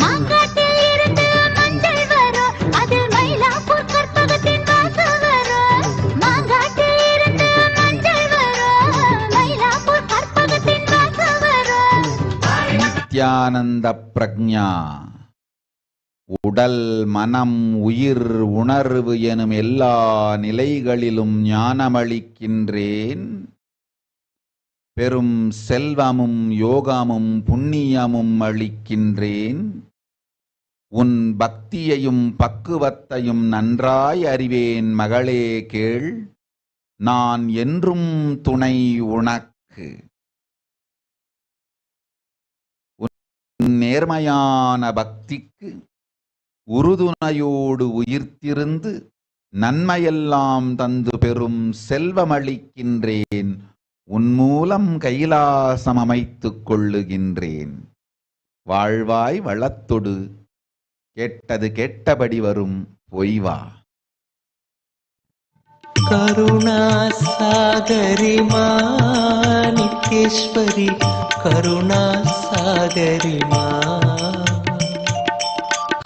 மாங்காட்டில் இருந்து மஞ்சள் வரும், அதில் மயிலாப்பூர் கற்பகத்தின் வாசம் வரும். மாங்காட்டில் இருந்து மஞ்சள் வரும், மயிலாப்பூர் கற்பகத்தின் வாசம் வரும். நித்யானந்த பிரக்ஞா, உடல் மனம் உயிர் உணர்வு எனும் எல்லா நிலைகளிலும் ஞானமளிக்கின்றேன். பெரும் செல்வமும் யோகமும் புண்ணியமும் அளிக்கின்றேன். உன் பக்தியையும் பக்குவத்தையும் நன்றாய் அறிவேன் மகளே, கேள். நான் என்றும் துணை உனக்கு. உன் நேர்மையான பக்திக்கு உறுதுணையோடு உயிர்த்திருந்து நன்மையெல்லாம் தந்து பெரும் செல்வமளிக்கின்றேன். உன் மூலம் கைலாசம் அமைத்துக் கொள்ளுகின்றேன். வாழ்வாய் வளத்தொடு, கேட்டது கேட்டபடி வரும். பொய்வா. கருணா சாகரி மா நித்யேஸ்வரி, கருணா சாகரி மா,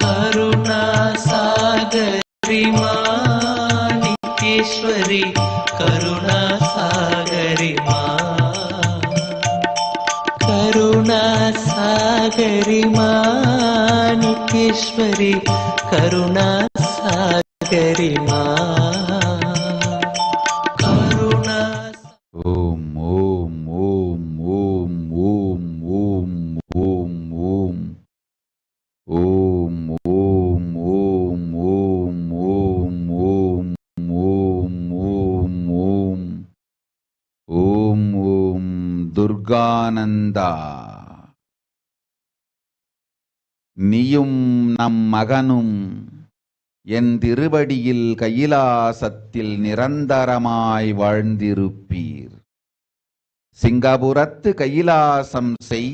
கருணா சாகரி மா நித்யேஸ்வரி, கருணா சாகரி மா, கருணா சாகரி மா நித்யேஸ்வரி, கருணா சாகரி மா. ஓம் ஓம் ஓம் ஓம் ஓம் ஓம் ஓம் ஓம் ஓம் ஓம் ஓம் ஓம் ஓம் ஓம் ஓம் ஓம் ஓம் ஓம் ஓம் துர்கானந்தா. நீயும் நம் மகனும் என் திருவடியில் கைலாசத்தில் நிரந்தரமாய் வாழ்ந்திருப்பீர். சிங்கபுரத்து கைலாசம் செய்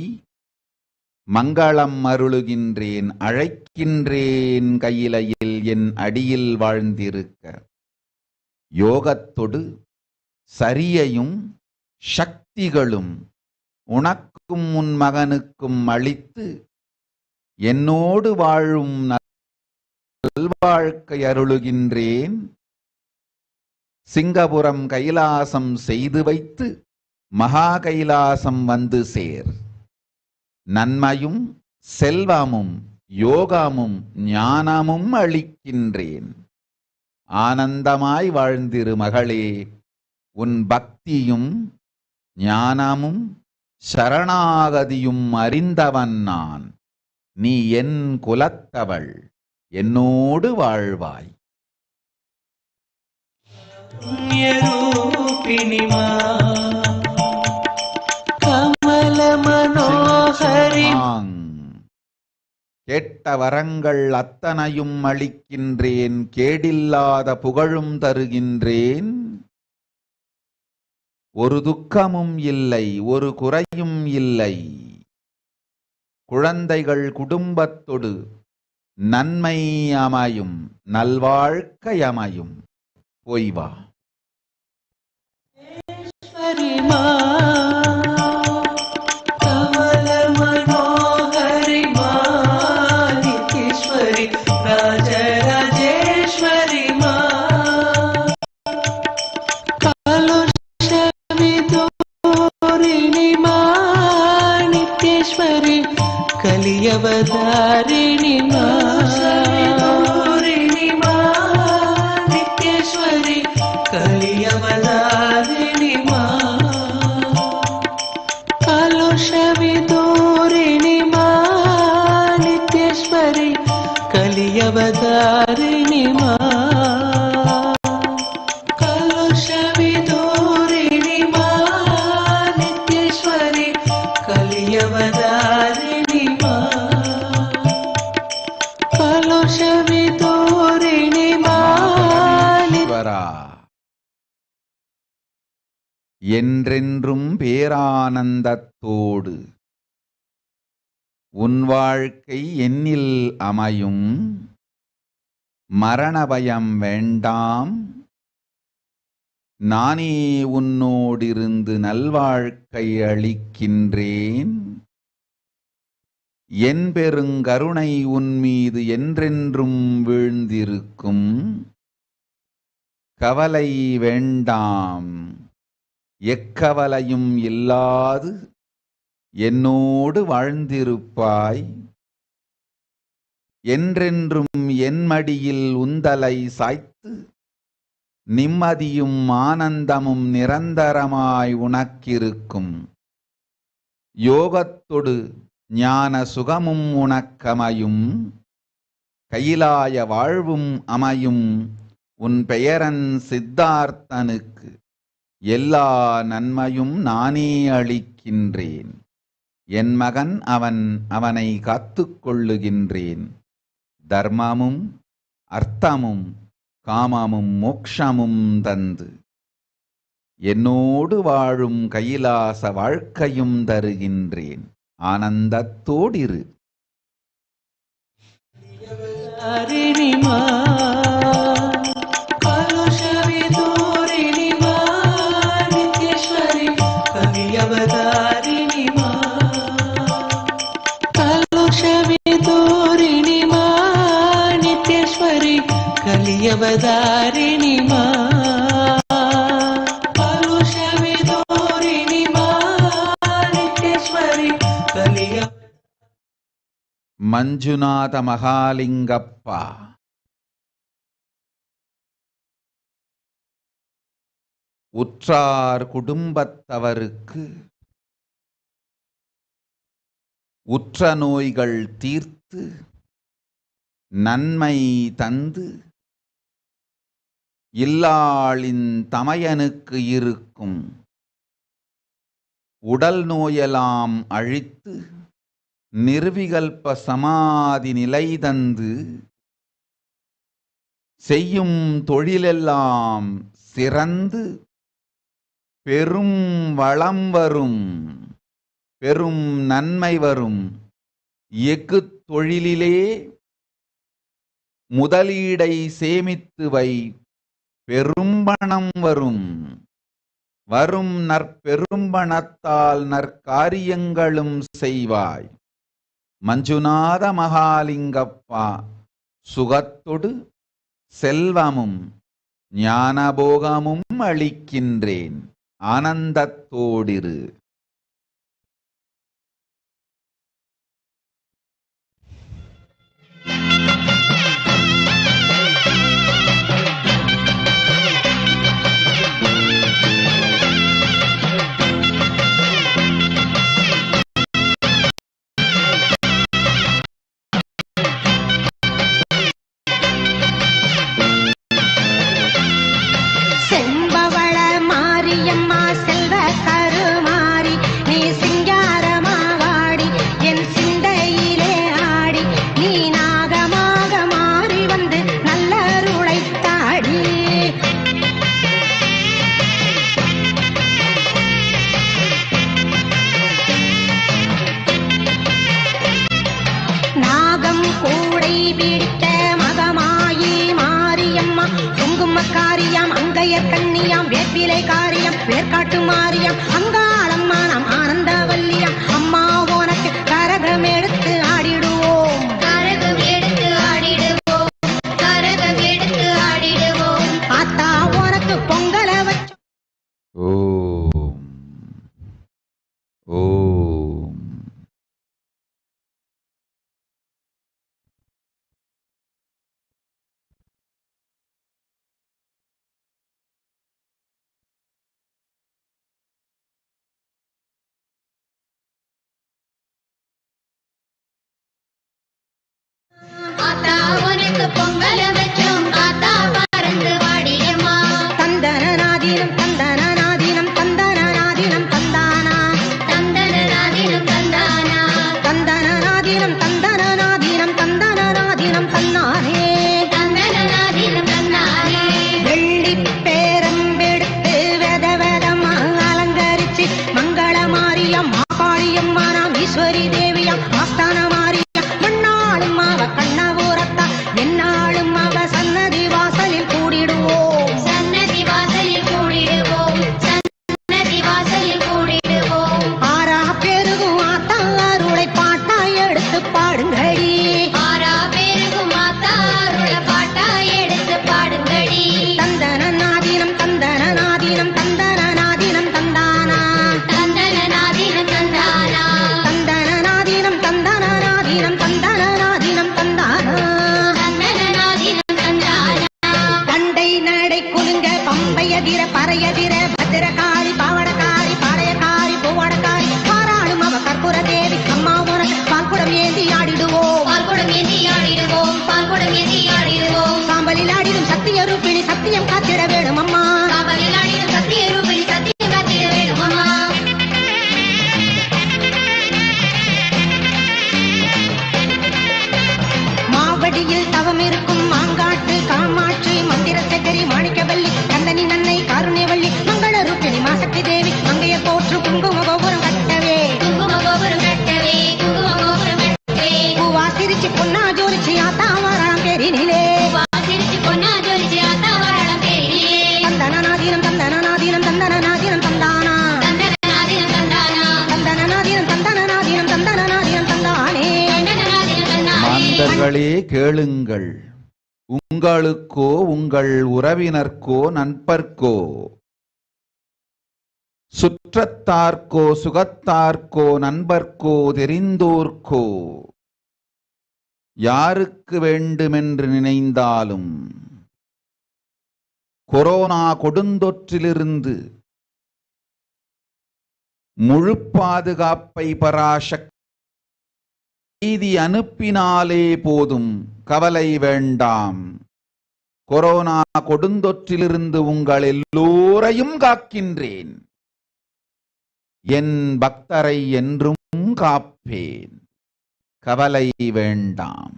மங்களம் அருளுகின்றேன், அழைக்கின்றேன் கையிலையில் என் அடியில் வாழ்ந்திருக்க. யோகத்தொடு சரியையும் சக்திகளும் உனக்கும் உன் மகனுக்கும் அளித்து என்னோடு வாழும் நல்வாழ்க்கை அருளுகின்றேன். சிங்கபுரம் கைலாசம் செய்து வைத்து மகா கைலாசம் வந்து சேர். நன்மையும் செல்வமும் யோகமும் ஞானமும் அளிக்கின்றேன். ஆனந்தமாய் வாழ்ந்திரு மகளே, உன் பக்தியும் ஞானமும் சரணாகதியும் அறிந்தவன் நான். நீ என் குலத்தவள், என்னோடு வாழ்வாய். கேட்ட வரங்கள் அத்தனையும் அளிக்கின்றேன், கேடில்லாத புகழும் தருகின்றேன். ஒரு துக்கமும் இல்லை, ஒரு குறையும் இல்லை. குழந்தைகள் குடும்பத்தொடு நன்மை அமையும், நல்வாழ்க்கை அமையும். போய் வா. कलियवतारिणी मा नित्येश्वरी कलियवतारिणी मा कलुषविदूरिणी मा नित्येश्वरी कलियवतारिणी मा कलुषविदूरिणी मा नित्येश्वरी कलियवतारिणी मा என்றென்றும் பேரானந்தத்தோடு உன் வாழ்க்கை என்னில் அமையும். மரண பயம் வேண்டாம், நானே உன்னோடிருந்து நல்வாழ்க்கை அளிக்கின்றேன். என் பெருங்கருணை உன் மீது என்றென்றும் வீழ்ந்திருக்கும். கவலை வேண்டாம், எக்கவலையும் இல்லாது என்னோடு வாழ்ந்திருப்பாய். என்றென்றும் என் மடியில் உந்தலை சாய்த்து நிம்மதியும் ஆனந்தமும் நிரந்தரமாய் உனக்கிருக்கும். யோகத்தொடு ஞான சுகமும் உனக்கமையும், கையிலாய வாழ்வும் அமையும். உன் பெயரன் சித்தார்த்தனுக்கு எல்லா நன்மையும் நானே அளிக்கின்றேன். என் மகன் அவனை காத்துக்கொள்ளுகின்றேன். தர்மமும் அர்த்தமும் காமமும் மோக்ஷமும் தந்து என்னோடு வாழும் கைலாச வாழ்க்கையும் தருகின்றேன். ஆனந்தத்தோடிரு. कलियवतारिणी मा कलुषविदूरिणी मा नित्येश्वरी कलिय ಮಂಜುನಾಥ ಮಹಾಲಿಂಗಪ್ಪ உற்றார் குடும்பத்தவருக்கு உற்ற நோய்கள் தீர்த்து நன்மை தந்து இல்லாளின் தமையனுக்கு இருக்கும் உடல் நோயெல்லாம் அழித்து நிர்விகல்ப சமாதி நிலை தந்து செய்யும் தொழிலெல்லாம் சிறந்து பெரும் வளம் வரும், பெரும் நன்மை வரும். எஃகு தொழிலிலே முதலீடை சேமித்து வை, பெரும்பணம் வரும். வரும் நற்பெரும்பணத்தால் நற்காரியங்களும் செய்வாய். மஞ்சுநாத மகாலிங்கப்பா, சுகத்தொடு செல்வமும் ஞானபோகமும் அளிக்கின்றேன், ஆனந்தத்தோடிரு. கேளுங்கள், உங்களுக்கோ உங்கள் உறவினர்க்கோ நண்பர்க்கோ சுற்றத்தார்க்கோ சுகத்தார்க்கோ நண்பர்க்கோ தெரிந்தோர்க்கோ யாருக்கு வேண்டுமென்று நினைந்தாலும் கொரோனா கொடுந்தொற்றிலிருந்து முழு பாதுகாப்பை பராசக்தி செய்தி அனுப்பினாலே போதும், கவலை வேண்டாம். கொரோனா கொடுந்தொற்றிலிருந்து உங்கள் எல்லோரையும் காக்கின்றேன். என் பக்தரை என்றும் காப்பேன், கவலை வேண்டாம்.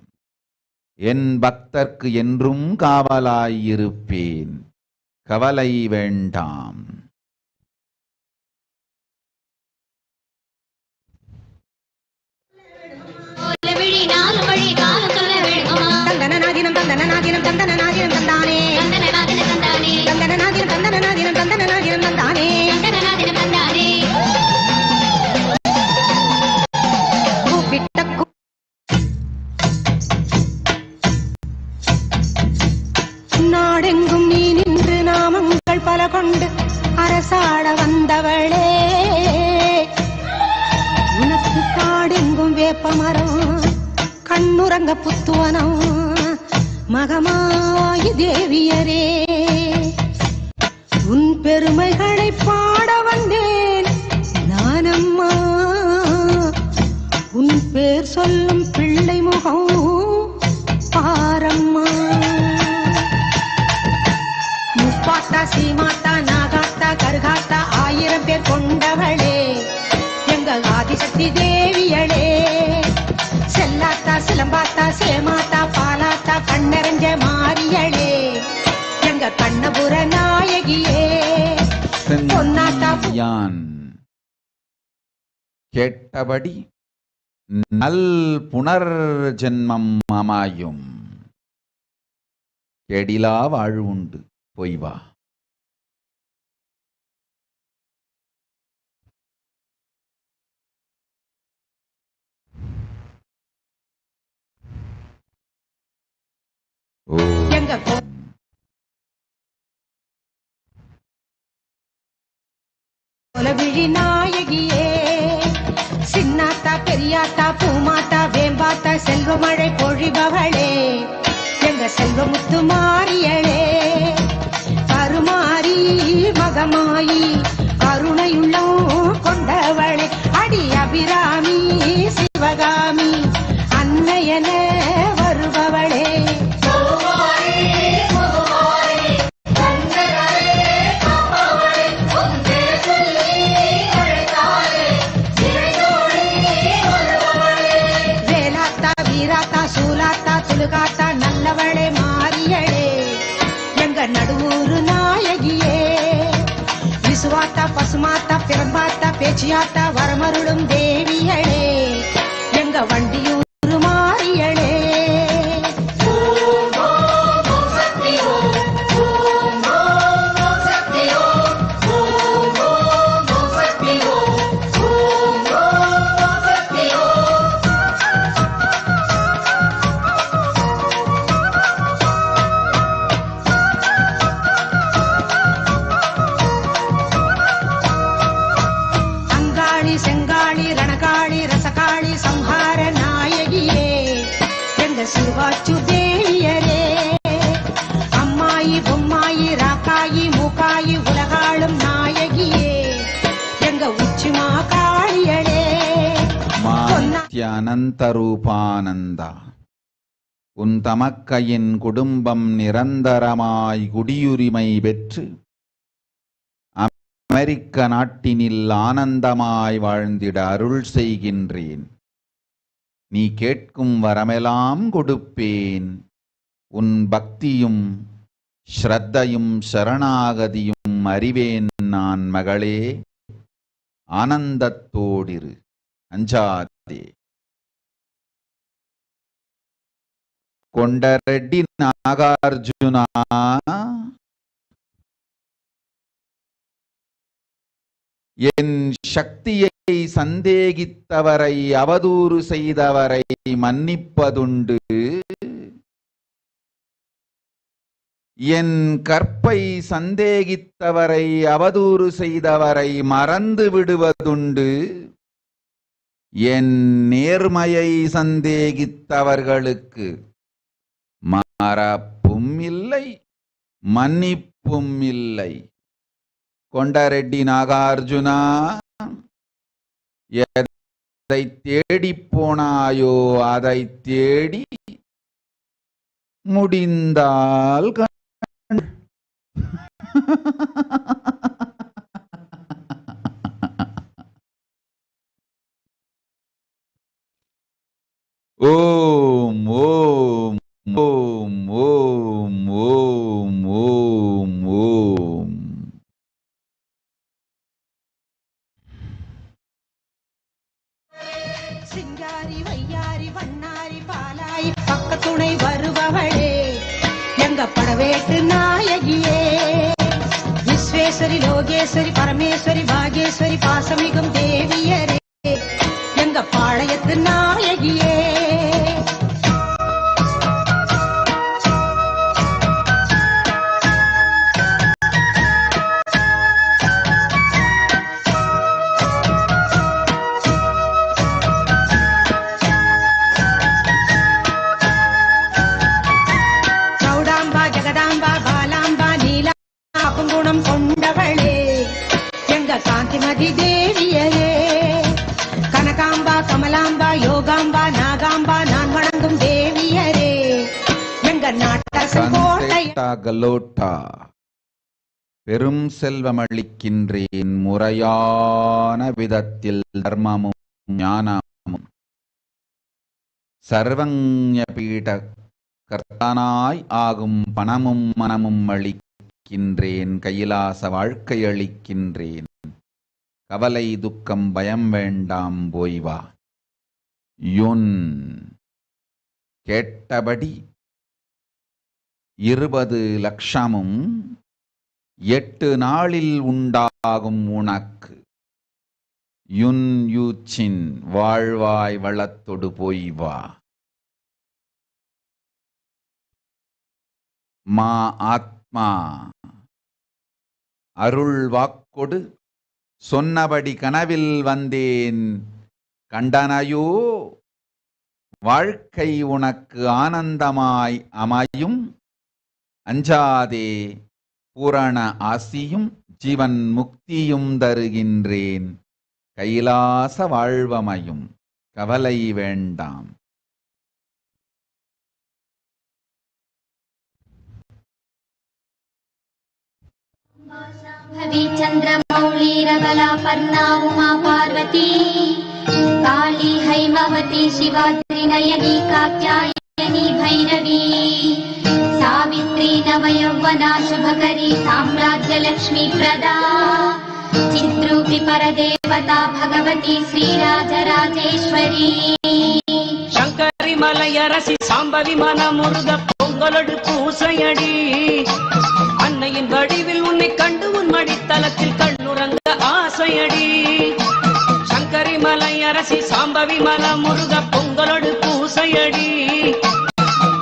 என் பக்தர்க்கு என்றும் காவலாயிருப்பேன், கவலை வேண்டாம். விழி நாலு வழி காலம் சொல்ல வேணுமா தந்தனநாதினம் தந்தனநாதினம் தந்தனநாதினம் தந்தானே தந்தனநாதினம் தந்தானே தந்தனநாதினம் தந்தனநாதினம் தந்தனநாதினம் தந்தானே தந்தனநாதினம் தந்தானே கூப்பிட்ட நாடெங்கும் நீ நின்று நாமங்கள் பல கொண்டு அரசாட வந்தவளே உனக்கு காடெங்கும் வேப்பமரம் கண்ணுறங்க புத்துவனம் மகமாயி தேவியரே உன் பெருமைகளை பாட வந்தேன் நானம்மா உன் பேர் சொல்லும் பிள்ளை முகம் பாரம்மா முப்பாத்தா சீமாத்தா நாகாத்தா கருகாத்தா 1000 பேர் கொண்டவளே எங்கள் ஆதிசக்தி தேவியளே செல்லாத்தா சிலம்பாத்தா சேமாத்தா பாலாத்தா கண்ணறிஞ்ச மாரியளே எங்க கண்ணபுர நாயகியே பொன்னாத்தா கேட்டபடி நல் புனர்ஜென்மம் அமாயும் கெடிலா வாழ்வுண்டு போய் வா. எங்க கொலவிழி நாயகியே சின்னாத்தா பெரியாத்தா பூமாத்தா வேம்பாத்தா செல்வமழை பொழிபவளே எங்க செல்வமுத்து மாரியளே கருமாரி மகமாயி கருணையுள்ளம் கொண்டவளே அடி அபிராமி சிவகாமி அன்னையன வருபவளே காத்தா நல்லவளே மாரியளே எங்க நடுவூரு நாயகியே விசுவாத்தா பசுமாத்தா பிறம்பாத்தா பேச்சியாத்தா வரமருளும் தேவியளே எங்க வண்டியூரு மாரியளே சிறுவாச்சு தேவியரே அம்மாயி பொம்மாயி ராக்காயி மூக்காயி உலகாளும் நாயகியே எங்க உச்சிமா காளியளே நித்யானந்த ரூபானந்தா உன் தமக்கையின் குடும்பம் நிரந்தரமாய் குடியுரிமை பெற்று அமெரிக்க நாட்டினில் ஆனந்தமாய் வாழ்ந்திட அருள் செய்கின்றேன். நீ கேட்கும் வரமெல்லாம் கொடுப்பேன். உன் பக்தியும் ஸ்ரத்தையும் சரணாகதியும் அறிவேன் நான் மகளே. ஆனந்தத்தோடிரு, அஞ்சாதே. கொண்டரெட்டி நாகார்ஜுனா என் சக்தியை சந்தேகித்தவரை அவதூறு செய்தவரை மன்னிப்பதுண்டு. என் கற்பை சந்தேகித்தவரை அவதூறு செய்தவரை மறந்து விடுவதுண்டு. என் நேர்மையை சந்தேகித்தவர்களுக்கு மறப்பும் இல்லை மன்னிப்பும் இல்லை. கொண்டரெட்டி நாகார்ஜுனா, எதை தேடி போனாயோ அதை தேடி முடிந்தால் ஓம் ஓம் ஓம் ஓம் ஓம் ஓம் ஓம். சிங்காரி வையாரி வண்ணாரி யோகேஸ்வரி லோகேஸ்வரி பரமேஸ்வரி பாகேஸ்வரி பாசமிகும் தேவியரே எங்க பாளையத்து நாயகியே. சௌடாம்பா ஜெகதாம்பா பாலாம்பா நீலா குணம் கொண்டவளே எங்க காந்திமதி தேவியரே. கனகாம்பா கமலாம்பா யோகாம்பா நாகாம்பா நான் வணங்கும் தேவியரே எங்க நாட்டரசன் கோட்டை. கலோட்டா பெரும் செல்வமளிக்கின்றேன் முறையான விதத்தில் தர்மமும் ஞானமும் சர்வஞ பீட கர்த்தனாய் ஆகும் பணமும் மனமும் அளிக்கின்றேன் கைலாச வாழ்க்கை அளிக்கின்றேன் கவலை துக்கம் பயம் வேண்டாம் போய்வா. யுன் கேட்டபடி 20 லட்சமும் 8 நாளில் உண்டாகும் உனக்கு. யுன் யூச்சின் வாழ்வாய் வளத்தொடு போய்வா. மா ஆத்மா அருள் வாக்கொடு சொன்னபடி கனவில் வந்தேன் கண்டனையோ வாழ்க்கை உனக்கு ஆனந்தமாய் அமையும் அஞ்சாதே பூரண ஆசியும் ஜீவன் முக்தியும் தருகின்றேன் கைலாச வாழ்வமையும் கவலை வேண்டாம். भवी चन्द्रमौळीरबला पर्णा उमा पार्वती काली हैमवती शिवाद्रिनयनी कात्यायनी भैरवी सावित्री नवयौवना शुभकरी साम्राज्यलक्ष्मी प्रदा चिद्रूपी परदेवता भगवती श्रीराजराजेश्वरी शंकरी मलयरसी சாம்பவி மனமுருக பொங்கலொடு பூசையடி அன்னையின் வடிவில் உன்னை கண்டு உன் மடித்தலத்தில் கண்ணுறங்க ஆசையடி. சங்கரி மலையரசி சாம்பவி மனமுருக பொங்கலொடு பூசையடி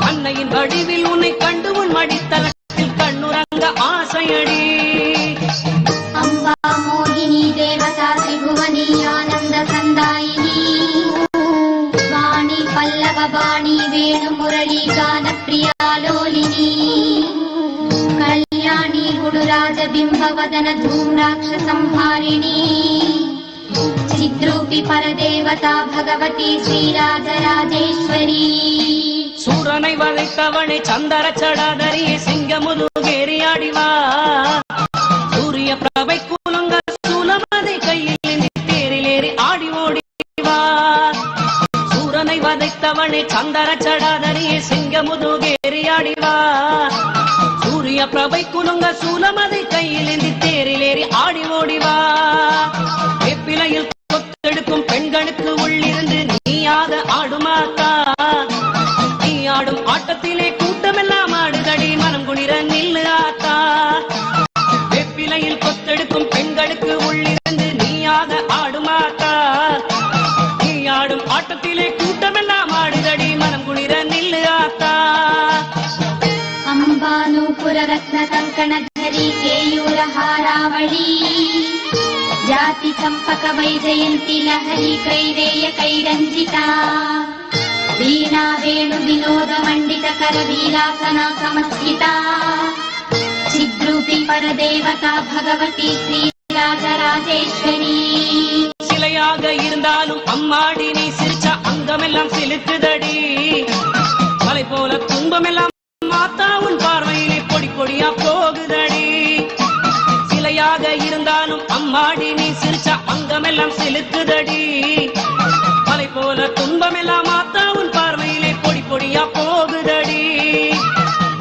அன்னையின் வடிவில் உன்னை கண்டு உன் மடித்தலத்தில் கண்ணுறங்க ஆசையடி. अम्बा मोहिनी देवता त्रिभुवनी आनंद संदायिनी वाणी पल्लव वाणी वेणु मुरली गान प्रिया लोलिनी कल्याणी गुणराज बिंब वदन धूम्राक्ष संहारिणी चिद्रूपी परदेवता भगवती श्रीराजराजेश्वरी சூரனை வளைத்தவனை சந்தர சடாதரியை சிங்கமுதுகேறி ஆடிவா. சூரிய பிரபை கூலங்க சூலமதை கையில் தேரிலேறி ஆடி ஓடிவா. சூரனை வதைத்தவனை சந்தர சடாதரியை சிங்கமுதுகேறி ஆடிவா. சூரிய பிரபை குலுங்க சூலமதை கையில் தேரிலேறி ஆடி ஓடிவா. வெப்பிலையில் கொத்தெடுக்கும் பெண்களுக்கு உள்ளிருந்து நீயாக ஆடுமாக்கா. நீ ஆடும் ஆட்டத்திலே கூட்டமெல்லாம் ஆடுதடி மனம் குளிர நில்லு ஆத்தா. வெப்பிலையில் கொத்தெடுக்கும் பெண்களுக்கு உள்ளிருந்து நீயாக ஆடுமாக்கா. நீ ஆடும் ஆட்டத்திலே கூட்டமெல்லாம் ஆடுதடி மனம் குளிர நில்லு ஆத்தா. अंबानूपुर रत्न कंकण धरी केयूर हारावळी जाति चंपक वैजयंती लहरी कैरेय कैरंजिता वीणा वेणु विनोद मंडित कर वीरासना समस्थिता चिद्रूपी परदेवता भगवती श्रीराजराजेश्वरी. சிலையாக இருந்தாலும் அம்மாடி நீ சிரிச்ச அங்கமெல்லாம் சிலுக்குதடி. மலை போல துன்பமெல்லாம் மாத்தா உன் பார்வையிலே பொடி பொடியா போகுதடி. சிலையாக இருந்தாலும் அம்மாடி நீ சிரிச்ச அங்கமெல்லாம் சிலுக்குதடி. மலை போல துன்பமெல்லாம் மாத்தா உன் பார்வையிலே பொடி பொடியா போகுதடி.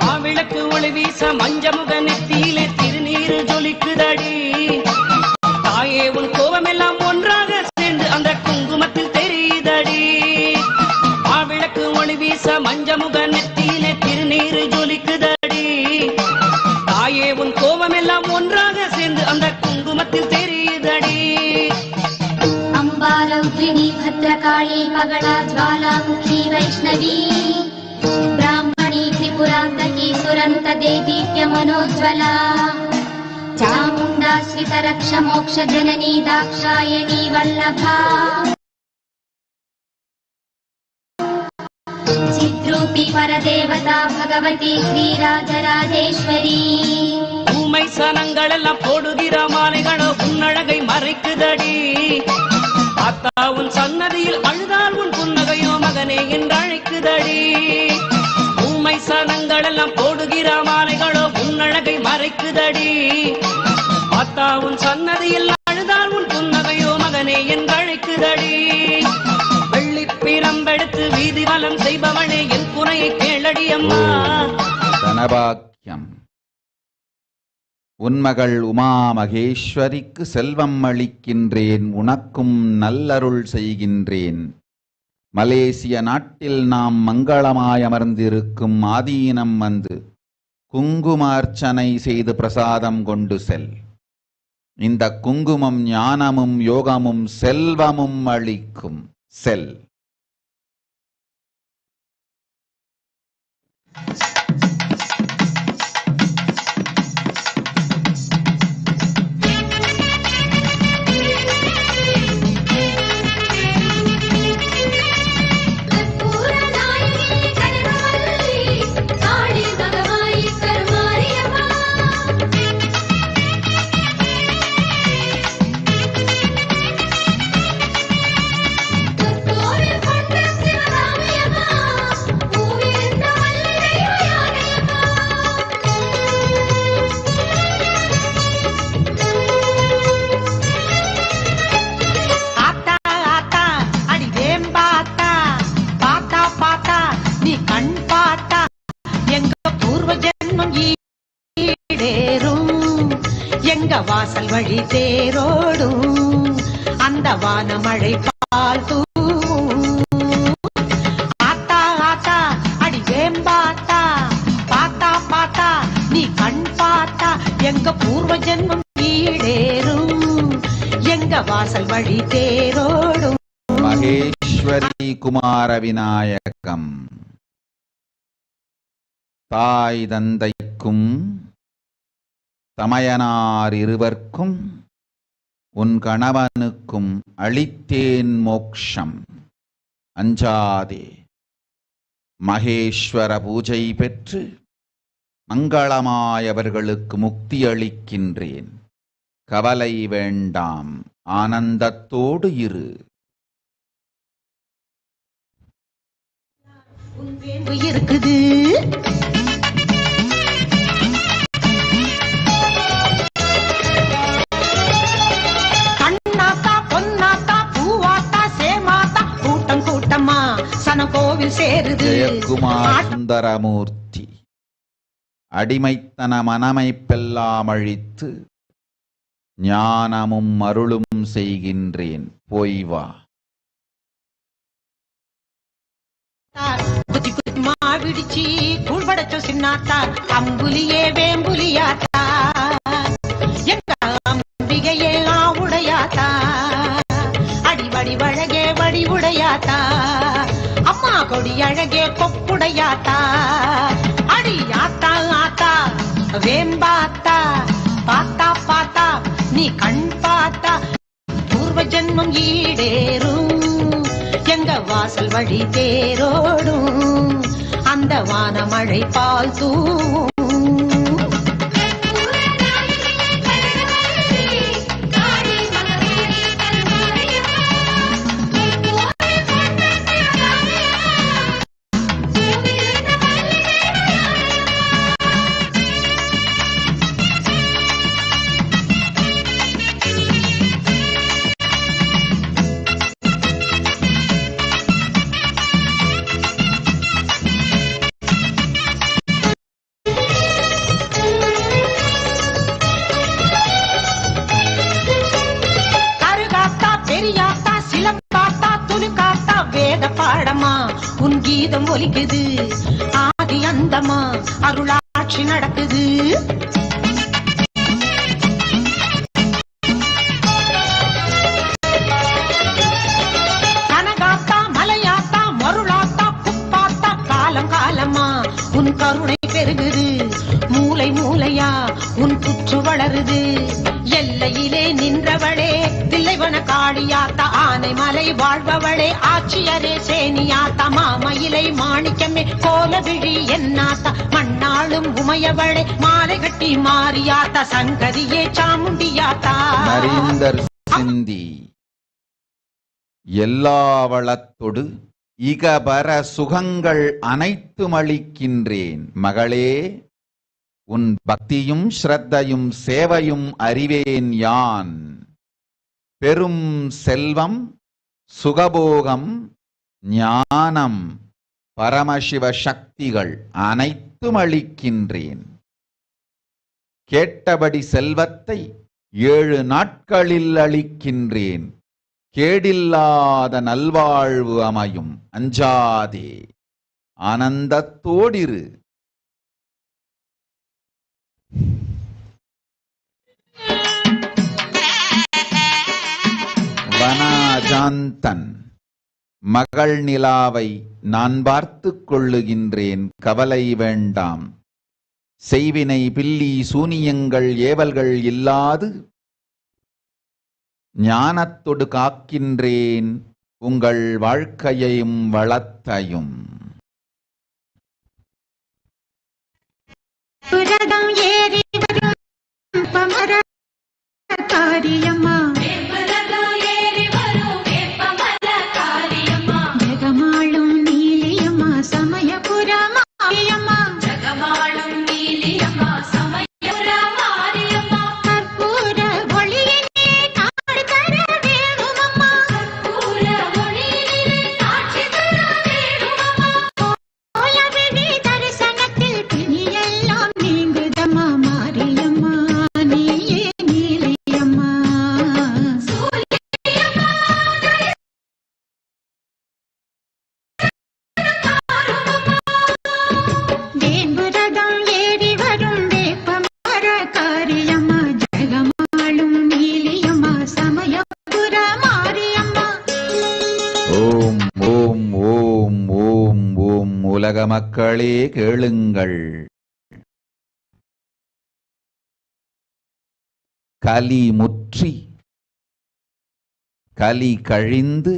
மாவிளக்கு ஒளி வீச மஞ்சமுக நெத்தியிலே திருநீரு ஜொலிக்குதடி. தாயே உன் கோபமெல்லாம் ஒன்றாக சேர்ந்து அந்த குங்குமத்தில் தெரியுதடி. மாவிளக்கு ஒளி வீச மஞ்சமுக நெத்தியிலே திருநீரு ஜொலிக்குதடி. தாயே உன் கோபமெல்லாம் ஒன்றாக சேர்ந்து அந்த குங்குமத்தில் தெரியுதடி. अम्बारौद्रिणी भद्रकाली मगला ज्वालामुखी वैष्णवी ब्राह्मणी त्रिपुरान्तकी सुरन्त देदीप्य मनोज्वला चामुण्डाश्रित रक्ष मोक्ष जननी दाक्षायणी वल्लभा चिद्रूपी परदेवता भगवती श्रीराजराजेश्वरी. ஊமை சனங்கள் எல்லாம் போடுகிற மாலைகளோ உன்னழகை மறைக்குதடி. அத்தா உன் சன்னதியில் அழுதால் உன் புன்னகையோ மகனே என்று அழைக்குதடி. ஊமை சனங்கள் எல்லாம் போடுகிற மாலைகளோ உன்னழகை மறைக்குதடி. அத்தா உன் சன்னதியில் அழுதால் உன் புன்னகையோ மகனே என்று அழைக்குதடி. வெள்ளி பிரம்பெடுத்து வீதி வலம் செய்பவனே என் குறையை கேளடி அம்மா. தனபாக்கியம். உன்மகள் உமா மகேஸ்வரிக்கு செல்வம் அளிக்கின்றேன், உனக்கும் நல்லருள் செய்கின்றேன். மலேசிய நாட்டில் நாம் மங்களமாய் அமர்ந்திருக்கும் ஆதீனம் வந்து குங்கும அர்ச்சனை செய்து பிரசாதம் கொண்டு செல். இந்த குங்குமம் ஞானமும் யோகமும் செல்வமும் அளிக்கும். செல். வாசல் வழி தேரோடும் அந்த வானமழை பால் ஆத்தா ஆத்தா அடி வேம்பாத்தா பாத்தா பாத்தா நீ கண் பார்த்தா எங்க பூர்வ ஜென்மம் ஈடேறும் எங்க வாசல் வழி தேரோடும். மகேஸ்வரி குமார விநாயகம். தாய் தந்தைக்கும் தமையனார் இருவர்க்கும் உன் கணவனுக்கும் அளித்தேன் மோக்ஷம், அஞ்சாதே. மகேஸ்வர பூஜை பெற்று மங்களமாயவர்களுக்கு முக்தி அளிக்கின்றேன். கவலை வேண்டாம், ஆனந்தத்தோடு இரு. இருக்குது கோவில் சேருது. ஜெயக்குமார் சுந்தரமூர்த்தி. அடிமைத்தன மனமைப்பெல்லாம் அழித்து ஞானமும் அருளும் செய்கின்றேன், போய் வா. குத்தி குத்தி மாவிடிச்சி கூழ்படைச்சோ சின்னாத்தா அம்புலியே வேம்புலியாத்தா எங்க அம்பிகையே ஆவுடையாத்தா அடிவடி வழகே வடி உடையாத்தா அம்மா கொடி அழகே கொப்புடையாத்தா அடி ஆத்தா ஆத்தா வேம்பாத்தா பாத்தா பாத்தா நீ கண் பார்த்தா பூர்வ ஜென்மம் ஈடேறும் எங்க வாசல் வழி தேரோடும் அந்த வானமழை பால் பாடமா உன் கீதம் ஒலிக்குது ஆதி அந்தமா அருளாட்சி நடக்குது வருது. எல்லையிலே நின்றவளே தில்லைவன காளியாத்தா, ஆனை மலை வாழ்பவளே ஆட்சியரே சேனியாத்தா, மாமயிலை மாணிக்கமே கோலவிழி என்னாத்தா, மண்ணாளும் உமையவளே மாலை கட்டி மாறியாத்தா, சங்கதியே சாமுண்டியாத்தா. நரேந்தர் சிந்தி எல்லா வளத்தொடு இகபர சுகங்கள் அனைத்தும் அளிக்கின்றேன் மகளே, உன் பக்தியும் ஸ்ரத்தையும் சேவையும் அறிவேன் யான். பெரும் செல்வம் சுகபோகம் ஞானம் பரமசிவ சக்திகள் அனைத்தும் அளிக்கின்றேன். கேட்டபடி செல்வத்தை 7 நாட்களில் அளிக்கின்றேன். கேடில்லாத நல்வாழ்வு அமையும், அஞ்சாதே, ஆனந்தத்தோடிரு. வனாஜாந்தன் மகள் நிலாவை நான் பார்த்துக் கொள்ளுகின்றேன், கவலை வேண்டாம். செய்வினை பில்லி சூனியங்கள் ஏவல்கள் இல்லாது ஞானத்தொடு காக்கின்றேன் உங்கள் வாழ்க்கையையும் வளத்தையும். புரதம் ஏறி வரும் பமர காரியம்மா, ஜெகமாளும் நீலியம்மா சமயபுர மாரியம்மா, ஜெகமாளும் நீலியம்மா சமயபுர மாரியம்மா, கற்பூர ஒளியிலே காட்சி தர வேணுமம்மா, கற்பூர ஒளியிலே காட்சி தர வேணுமம்மா, கோலவிழி தரிசனத்தில் பிணியெல்லாம் நீங்குதம்மா மாரியம்மா, நீயே நீலியம்மா. வேம்புரதம் ஏறி வரும் வேப்பமர காரியம்மா, ஜெகமாளும் நீலியம்மா சமயபுர மாரியம்மா. ஓம் ஓம் ஓம் ஓம் ஓம். உலக மக்களே கேளுங்கள். கலி முற்றி கலி கழிந்து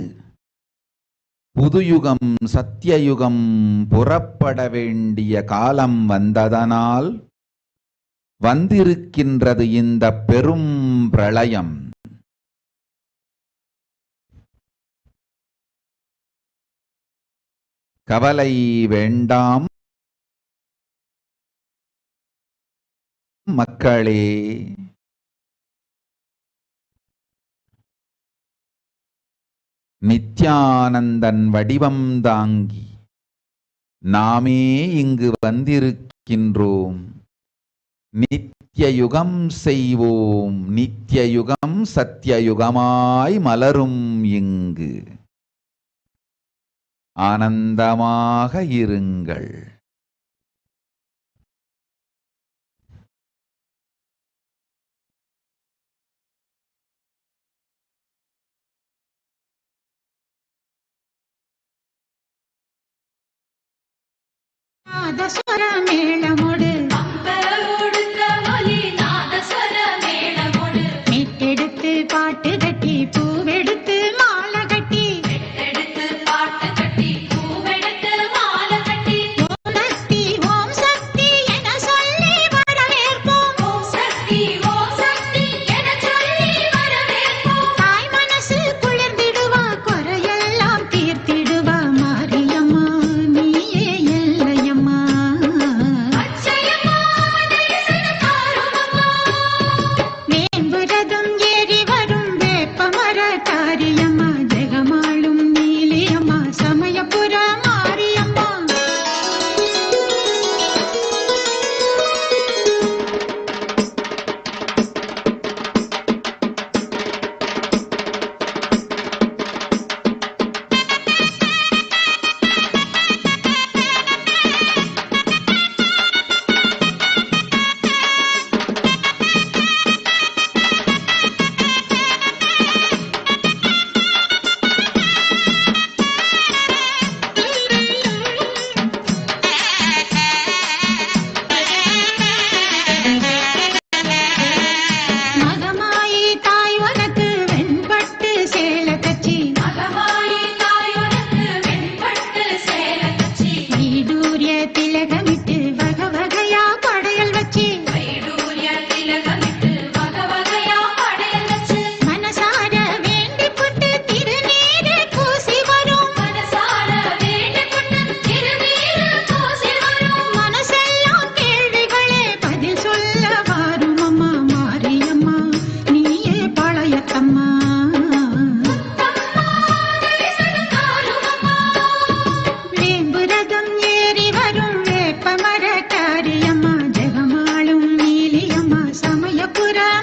புதுயுகம் சத்தியயுகம் புறப்பட வேண்டிய காலம் வந்ததனால் வந்திருக்கின்றது இந்த பெரும் பிரளயம். கவலை வேண்டாம் மக்களே. நித்யானந்தன் வடிவம் தாங்கி நாமே இங்கு வந்திருக்கின்றோம். நித்யயுகம் செய்வோம், நித்யயுகம் சத்தியயுகமாய் மலரும் இங்கு. ஆனந்தமாக இருங்கள். நாதஸ்வர மேளமோடு மீட்டெடுத்து பாட்டு கட்டி பூவெடுத்து மாலை கட்டி ஓம் சக்தி ஓம் சக்தி என சொல்லி வரவேற்போம். தாய் மனசு குளிர்ந்திடுவா, குறையெல்லாம் தீர்த்திடுவா மாரியம்மா, நீயே எல்லையம்மா. அச்சய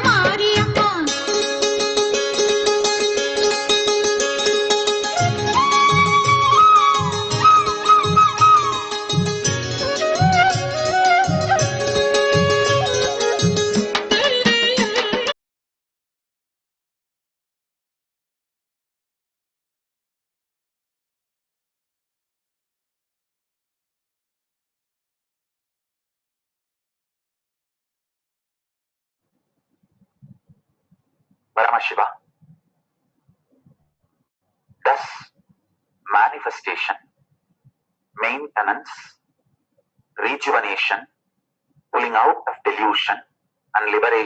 Mariamma Paramashiva. Thus, manifestation, maintenance, rejuvenation, pulling out of delusion, and liberation